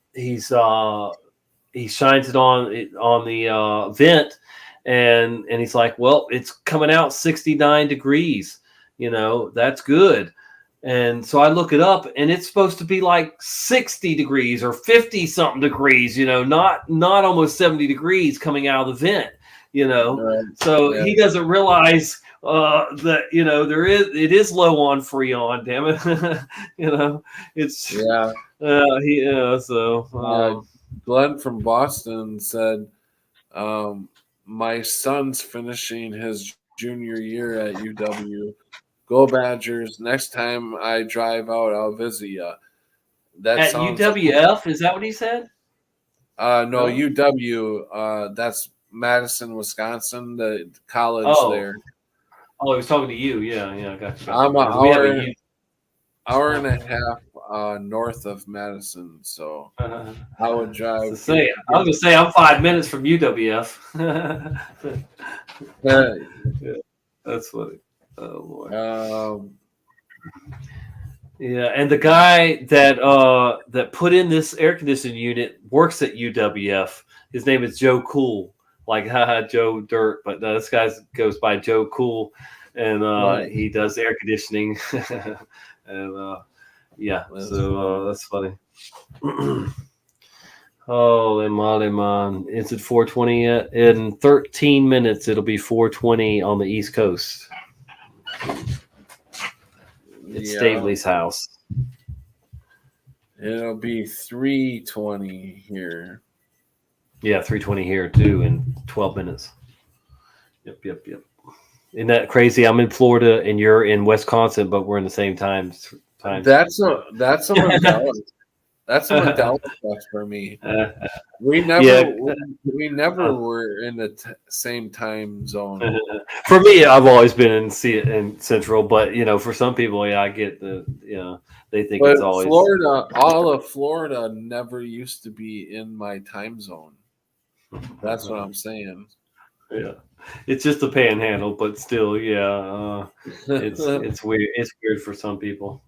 S19: shines it on the vent, and he's like, well, it's coming out 69 degrees. That's good. And so I look it up, and it's supposed to be like 60 degrees or 50 something degrees, not almost 70 degrees coming out of the vent, So he doesn't realize that it is low on Freon. Damn it, it's So
S3: Glenn from Boston said, "My son's finishing his junior year at UW. Go Badgers! Next time I drive out, I'll visit you."
S19: At UWF, is that what he said?
S3: No, UW. That's Madison, Wisconsin, the college there.
S19: Oh, he was talking to you. Yeah, I got you.
S3: I'm an hour and a half north of Madison, so I would drive.
S19: I was gonna say I'm 5 minutes from UWF. Yeah, that's funny. Oh boy. Yeah, and the guy that put in this air conditioning unit works at UWF. His name is Joe Cool, like Joe Dirt, but this guy goes by Joe Cool, and he does air conditioning, and that's funny. Holy moly, man! Is it 4:20 yet? In 13 minutes, it'll be 4:20 on the East Coast. It's Stavely's house.
S3: It'll be 3:20 here.
S19: Yeah, 3:20 here too in 12 minutes. Yep. Isn't that crazy? I'm in Florida and you're in Wisconsin, but we're in the same time.
S3: That's a Mandela. That's a Mandela effect for me. We never were in the same time zone.
S19: For me, I've always been in Central, but for some people, I get they think it's always
S3: Florida. All of Florida never used to be in my time zone. That's what I'm saying.
S19: Yeah, it's just a panhandle, but still, it's weird. It's weird for some people.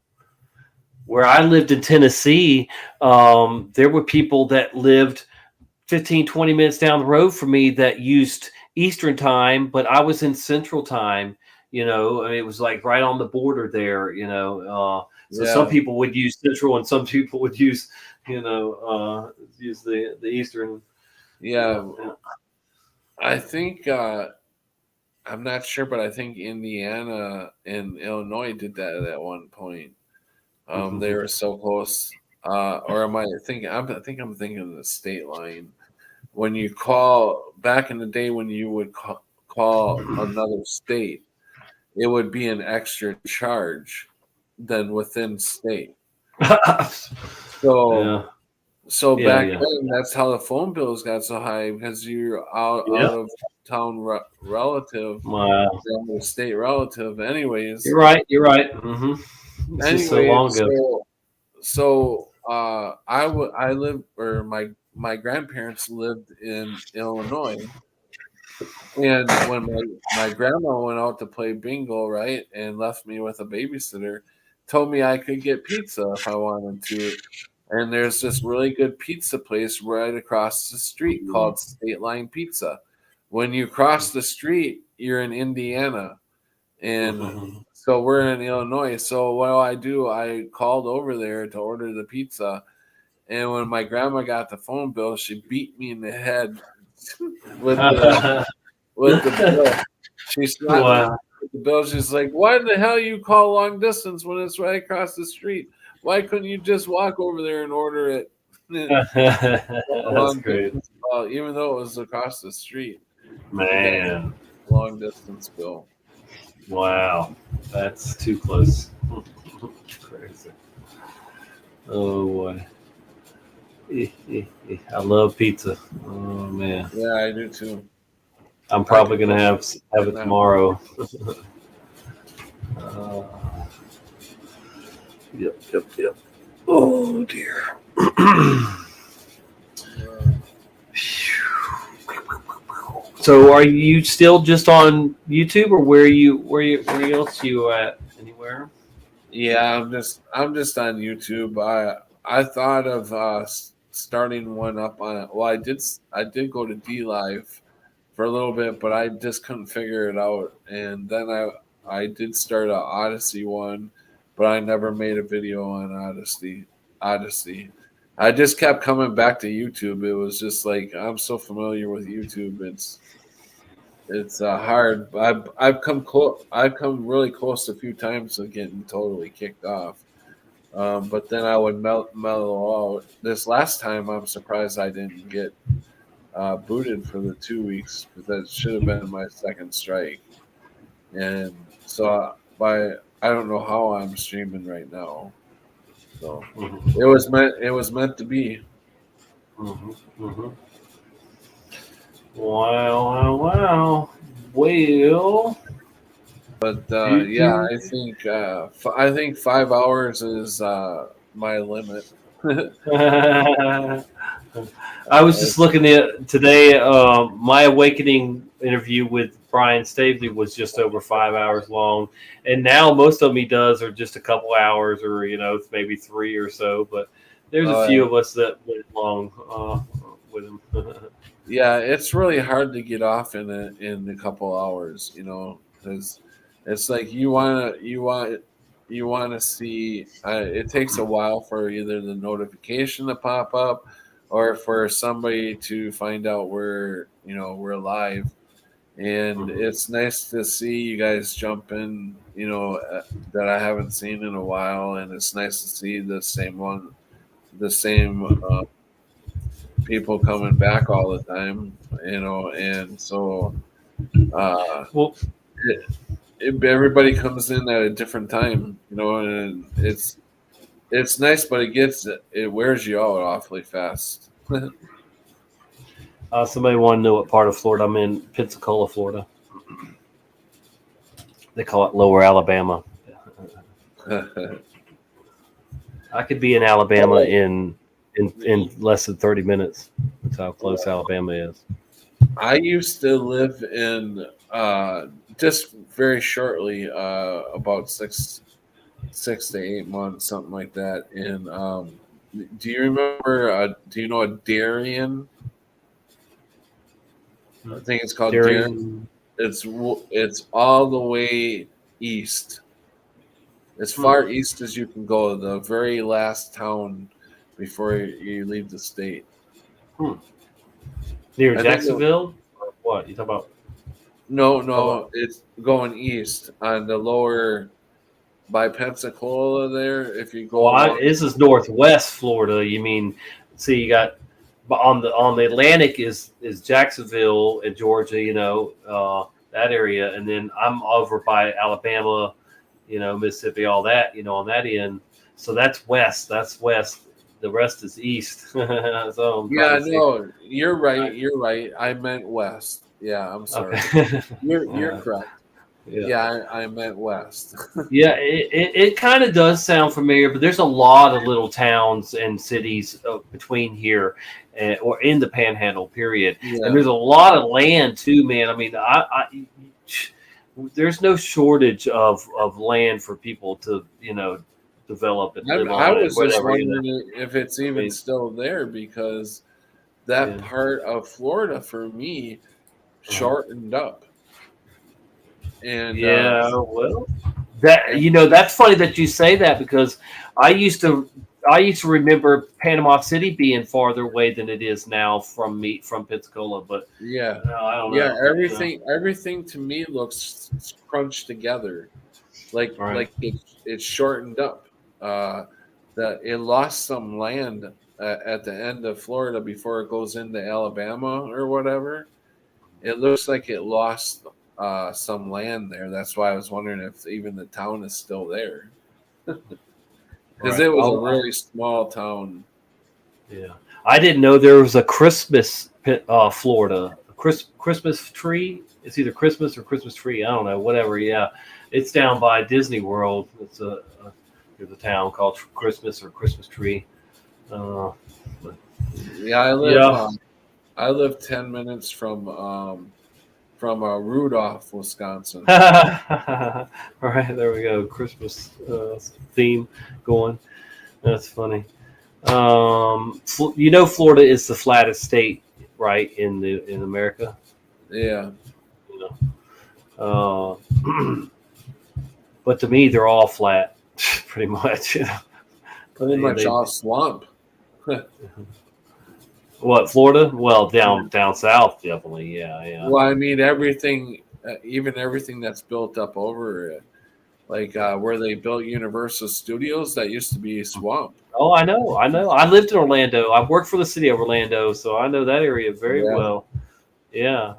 S19: Where I lived in Tennessee, there were people that lived 15, 20 minutes down the road from me that used Eastern time, but I was in Central time. It was like right on the border there. So some people would use Central, and some people would use, use the Eastern.
S3: Yeah, I think I'm not sure, but I think Indiana and Illinois did that at one point. They were so close, or am I thinking? I'm thinking of the state line. When you call back in the day, when you would call another state, it would be an extra charge than within state. So back then, that's how the phone bills got so high, because you're out of town relative, state relative. Anyways,
S19: you're right. Mm-hmm.
S3: Anyway, so I live, or my grandparents lived in Illinois, and when my grandma went out to play bingo, right, and left me with a babysitter, told me I could get pizza if I wanted to. And there's this really good pizza place right across the street called State Line Pizza. When you cross the street, you're in Indiana. And so we're in Illinois. So what do? I called over there to order the pizza. And when my grandma got the phone bill, she beat me in the head with the bill. She slapped me with the bill. She's like, "Why the hell you call long distance when it's right across the street? Why couldn't you just walk over there and order it?"
S19: That's great.
S3: Even though it was across the street.
S19: Man.
S3: Long distance bill.
S19: Wow. That's too close. Crazy. Oh boy. I love pizza. Oh man.
S3: Yeah, I do too.
S19: I'm probably gonna have it tomorrow. Yep. Oh dear. So, are you still just on YouTube, or where else you at? Anywhere?
S3: Yeah, I'm just on YouTube. I thought of starting one up on it. Well, I did go to D Live for a little bit, but I just couldn't figure it out. And then I did start a Odyssey one, but I never made a video on Odyssey. I just kept coming back to YouTube. It was just like I'm so familiar with YouTube. It's hard. I've come close. I've come really close a few times to getting totally kicked off. But then I would mellow out. This last time, I'm surprised I didn't get booted for the 2 weeks, because that should have been my second strike. And so I don't know how I'm streaming right now. So it was meant to be.
S19: Wow. Well,
S3: but yeah, I think 5 hours is my limit.
S19: I was just looking at today. My Awakening interview with Brian Stavely was just over 5 hours long, and now most of them he does are just a couple hours, or it's maybe 3 or so. But there's a few of us that went long with him.
S3: Yeah, it's really hard to get off in a couple hours, because it's like you want to see. It takes a while for either the notification to pop up, or for somebody to find out we're live. And it's nice to see you guys jump in, that I haven't seen in a while, and it's nice to see the same people coming back all the time, and so everybody comes in at a different time, and it's nice, but it wears you out awfully fast.
S19: Somebody wanted to know what part of Florida I'm in. Pensacola, Florida. They call it Lower Alabama. I could be in Alabama in less than 30 minutes. That's how close Alabama is.
S3: I used to live in just very shortly, about six to 8 months, something like that. And do you remember? Do you know a Darien? I think it's called Darien. It's all the way east, as far east as you can go. The very last town before you leave the state.
S19: Near Jacksonville? Or what? You talking about?
S3: No, it's going east on the lower by Pensacola there. If you go,
S19: this is Northwest Florida. You mean? See, you got on the Atlantic is Jacksonville and Georgia. That area, and then I'm over by Alabama, Mississippi, all that. On that end. So that's west. That's west. The rest is east. So
S3: no, you're right. I meant west. Yeah, I'm sorry.
S19: Okay.
S3: You're correct. Yeah, I meant west.
S19: Yeah, it kind of does sound familiar, but there's a lot of little towns and cities between here or in the Panhandle, period.
S3: Yeah.
S19: And there's a lot of land too, man. I mean, there's no shortage of land for people to develop and live
S3: I
S19: on and
S3: was just
S19: whatever.
S3: wondering if it's even still there, because that part of Florida for me shortened up. And
S19: Yeah, well, that's funny that you say that, because I used to remember Panama City being farther away than it is now from Pensacola, but
S3: yeah,
S19: I don't
S3: yeah,
S19: know.
S3: everything to me looks crunched together, like
S19: Right.
S3: it's shortened up. That it lost some land at the end of Florida before it goes into Alabama or whatever. It looks like it lost some land there. That's why I was wondering if even the town is still there, because
S19: Right.
S3: it was a really small town.
S19: Yeah, I didn't know there was a Christmas Florida Christmas tree. It's either Christmas or Christmas tree. I don't know. Whatever. Yeah, it's down by Disney World. It's there's a town called Christmas or Christmas Tree.
S3: Yeah, I live 10 minutes from Rudolph, Wisconsin.
S19: All right, there we go. Christmas theme going. That's funny. Florida is the flattest state, right, in America.
S3: Yeah.
S19: But to me, they're all flat, pretty much.
S3: Pretty much all swamp.
S19: What, Florida? Well, down south, definitely. Yeah.
S3: Well, I mean, everything, even everything that's built up over it, like where they built Universal Studios, that used to be swamp.
S19: Oh, I know. I lived in Orlando. I worked for the city of Orlando, so I know that area very well. Yeah,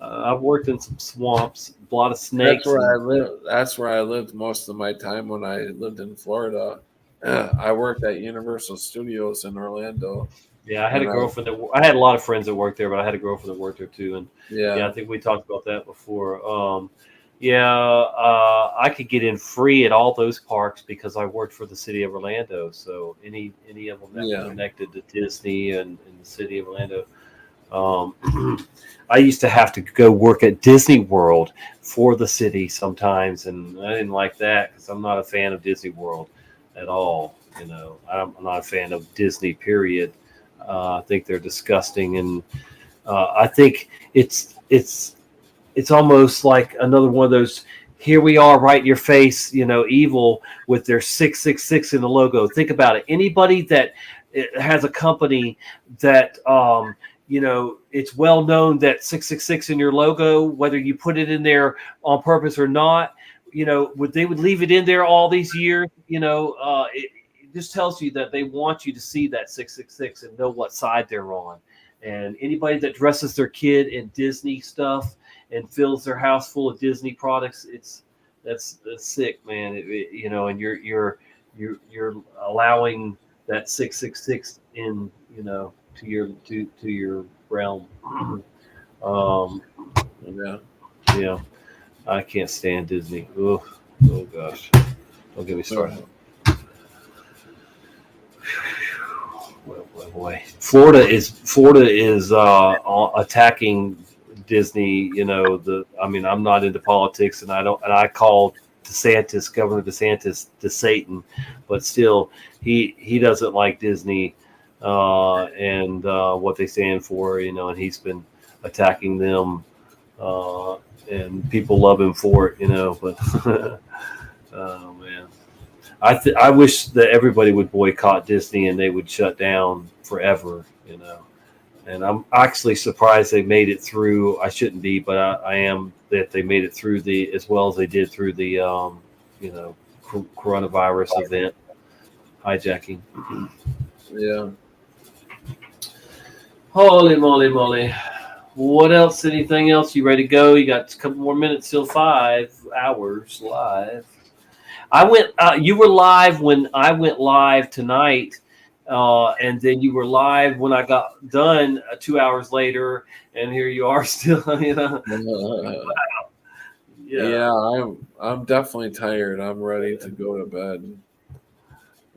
S19: I've worked in some swamps, a lot of snakes.
S3: That's where I lived most of my time when I lived in Florida. I worked at Universal Studios in Orlando.
S19: Yeah, I had a girlfriend I had a lot of friends that worked there, but I had a girlfriend that worked there too. And yeah, I think we talked about that before. I could get in free at all those parks because I worked for the city of Orlando. So any of them that were connected to Disney and the city of Orlando. I used to have to go work at Disney World for the city sometimes, and I didn't like that because I'm not a fan of Disney World at all. I'm not a fan of Disney, period. I think they're disgusting, and I think it's almost like another one of those. Here we are, right in your face, evil with their 666 in the logo. Think about it. Anybody that has a company that it's well known that 666 in your logo, whether you put it in there on purpose or not, they would leave it in there all these years. It just tells you that they want you to see that 666 and know what side they're on. And anybody that dresses their kid in Disney stuff and fills their house full of Disney products, that's sick, man. And you're allowing that 666 in, to your realm. Yeah. I can't stand Disney. Oh gosh. Don't get me started. Boy. Florida is attacking Disney. I'm not into politics, and I call Governor DeSantis to Satan, but still he doesn't like Disney and what they stand for, and he's been attacking them, and people love him for it, but oh man. I wish that everybody would boycott Disney and they would shut down forever, And I'm actually surprised they made it through. I shouldn't be, but I am that they made it through as well as they did through the, coronavirus event hijacking.
S3: Yeah.
S19: Holy moly. What else? Anything else? You ready to go? You got a couple more minutes till 5 hours live. I went. You were live when I went live tonight, and then you were live when I got done 2 hours later, and here you are still. Wow.
S3: Yeah, I'm definitely tired. I'm ready to go to bed.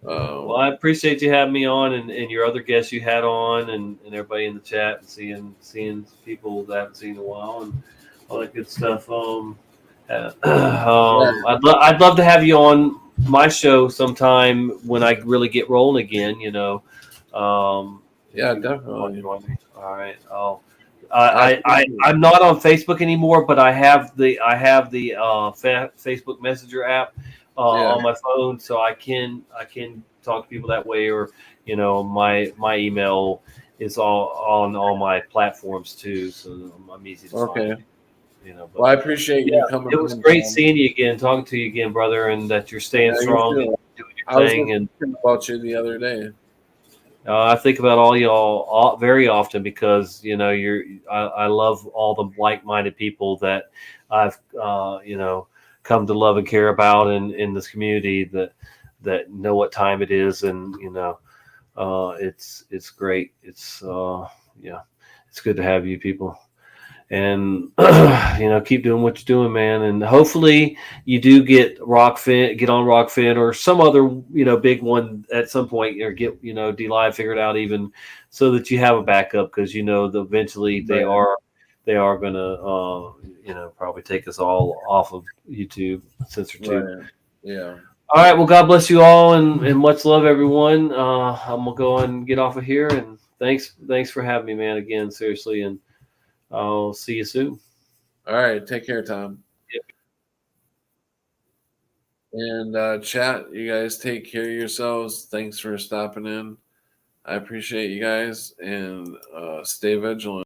S19: Well, I appreciate you having me on, and your other guests you had on, and everybody in the chat, and seeing people that I haven't seen in a while, and all that good stuff. I'd love to have you on my show sometime when I really get rolling again.
S3: Yeah, definitely.
S19: All right. I'm not on Facebook anymore, but I have the Facebook Messenger app on my phone, so I can talk to people that way, or my email is all on all my platforms too, so I'm easy to find. But,
S3: well, I appreciate you coming.
S19: It was great seeing you again, talking to you again, brother, and that you're staying strong and doing
S3: I
S19: your
S3: was
S19: thing. And
S3: thinking about you the other day.
S19: I think about all y'all very often because I love all the like-minded people that I've come to love and care about in this community that know what time it is, and it's great. It's it's good to have you people. And keep doing what you're doing, man. And hopefully you do get on Rockfin or some other big one at some point, or get D-Live figured out, even so that you have a backup, because eventually they are gonna probably take us all off of YouTube, censor tube.
S3: Right. Yeah.
S19: All right. Well, God bless you all, and much love, everyone. I'm gonna go and get off of here, and thanks for having me, man. Again, seriously, and I'll see you soon.
S3: All right. Take care, Tom.
S19: Yep.
S3: And chat, you guys take care of yourselves. Thanks for stopping in. I appreciate you guys, and stay vigilant.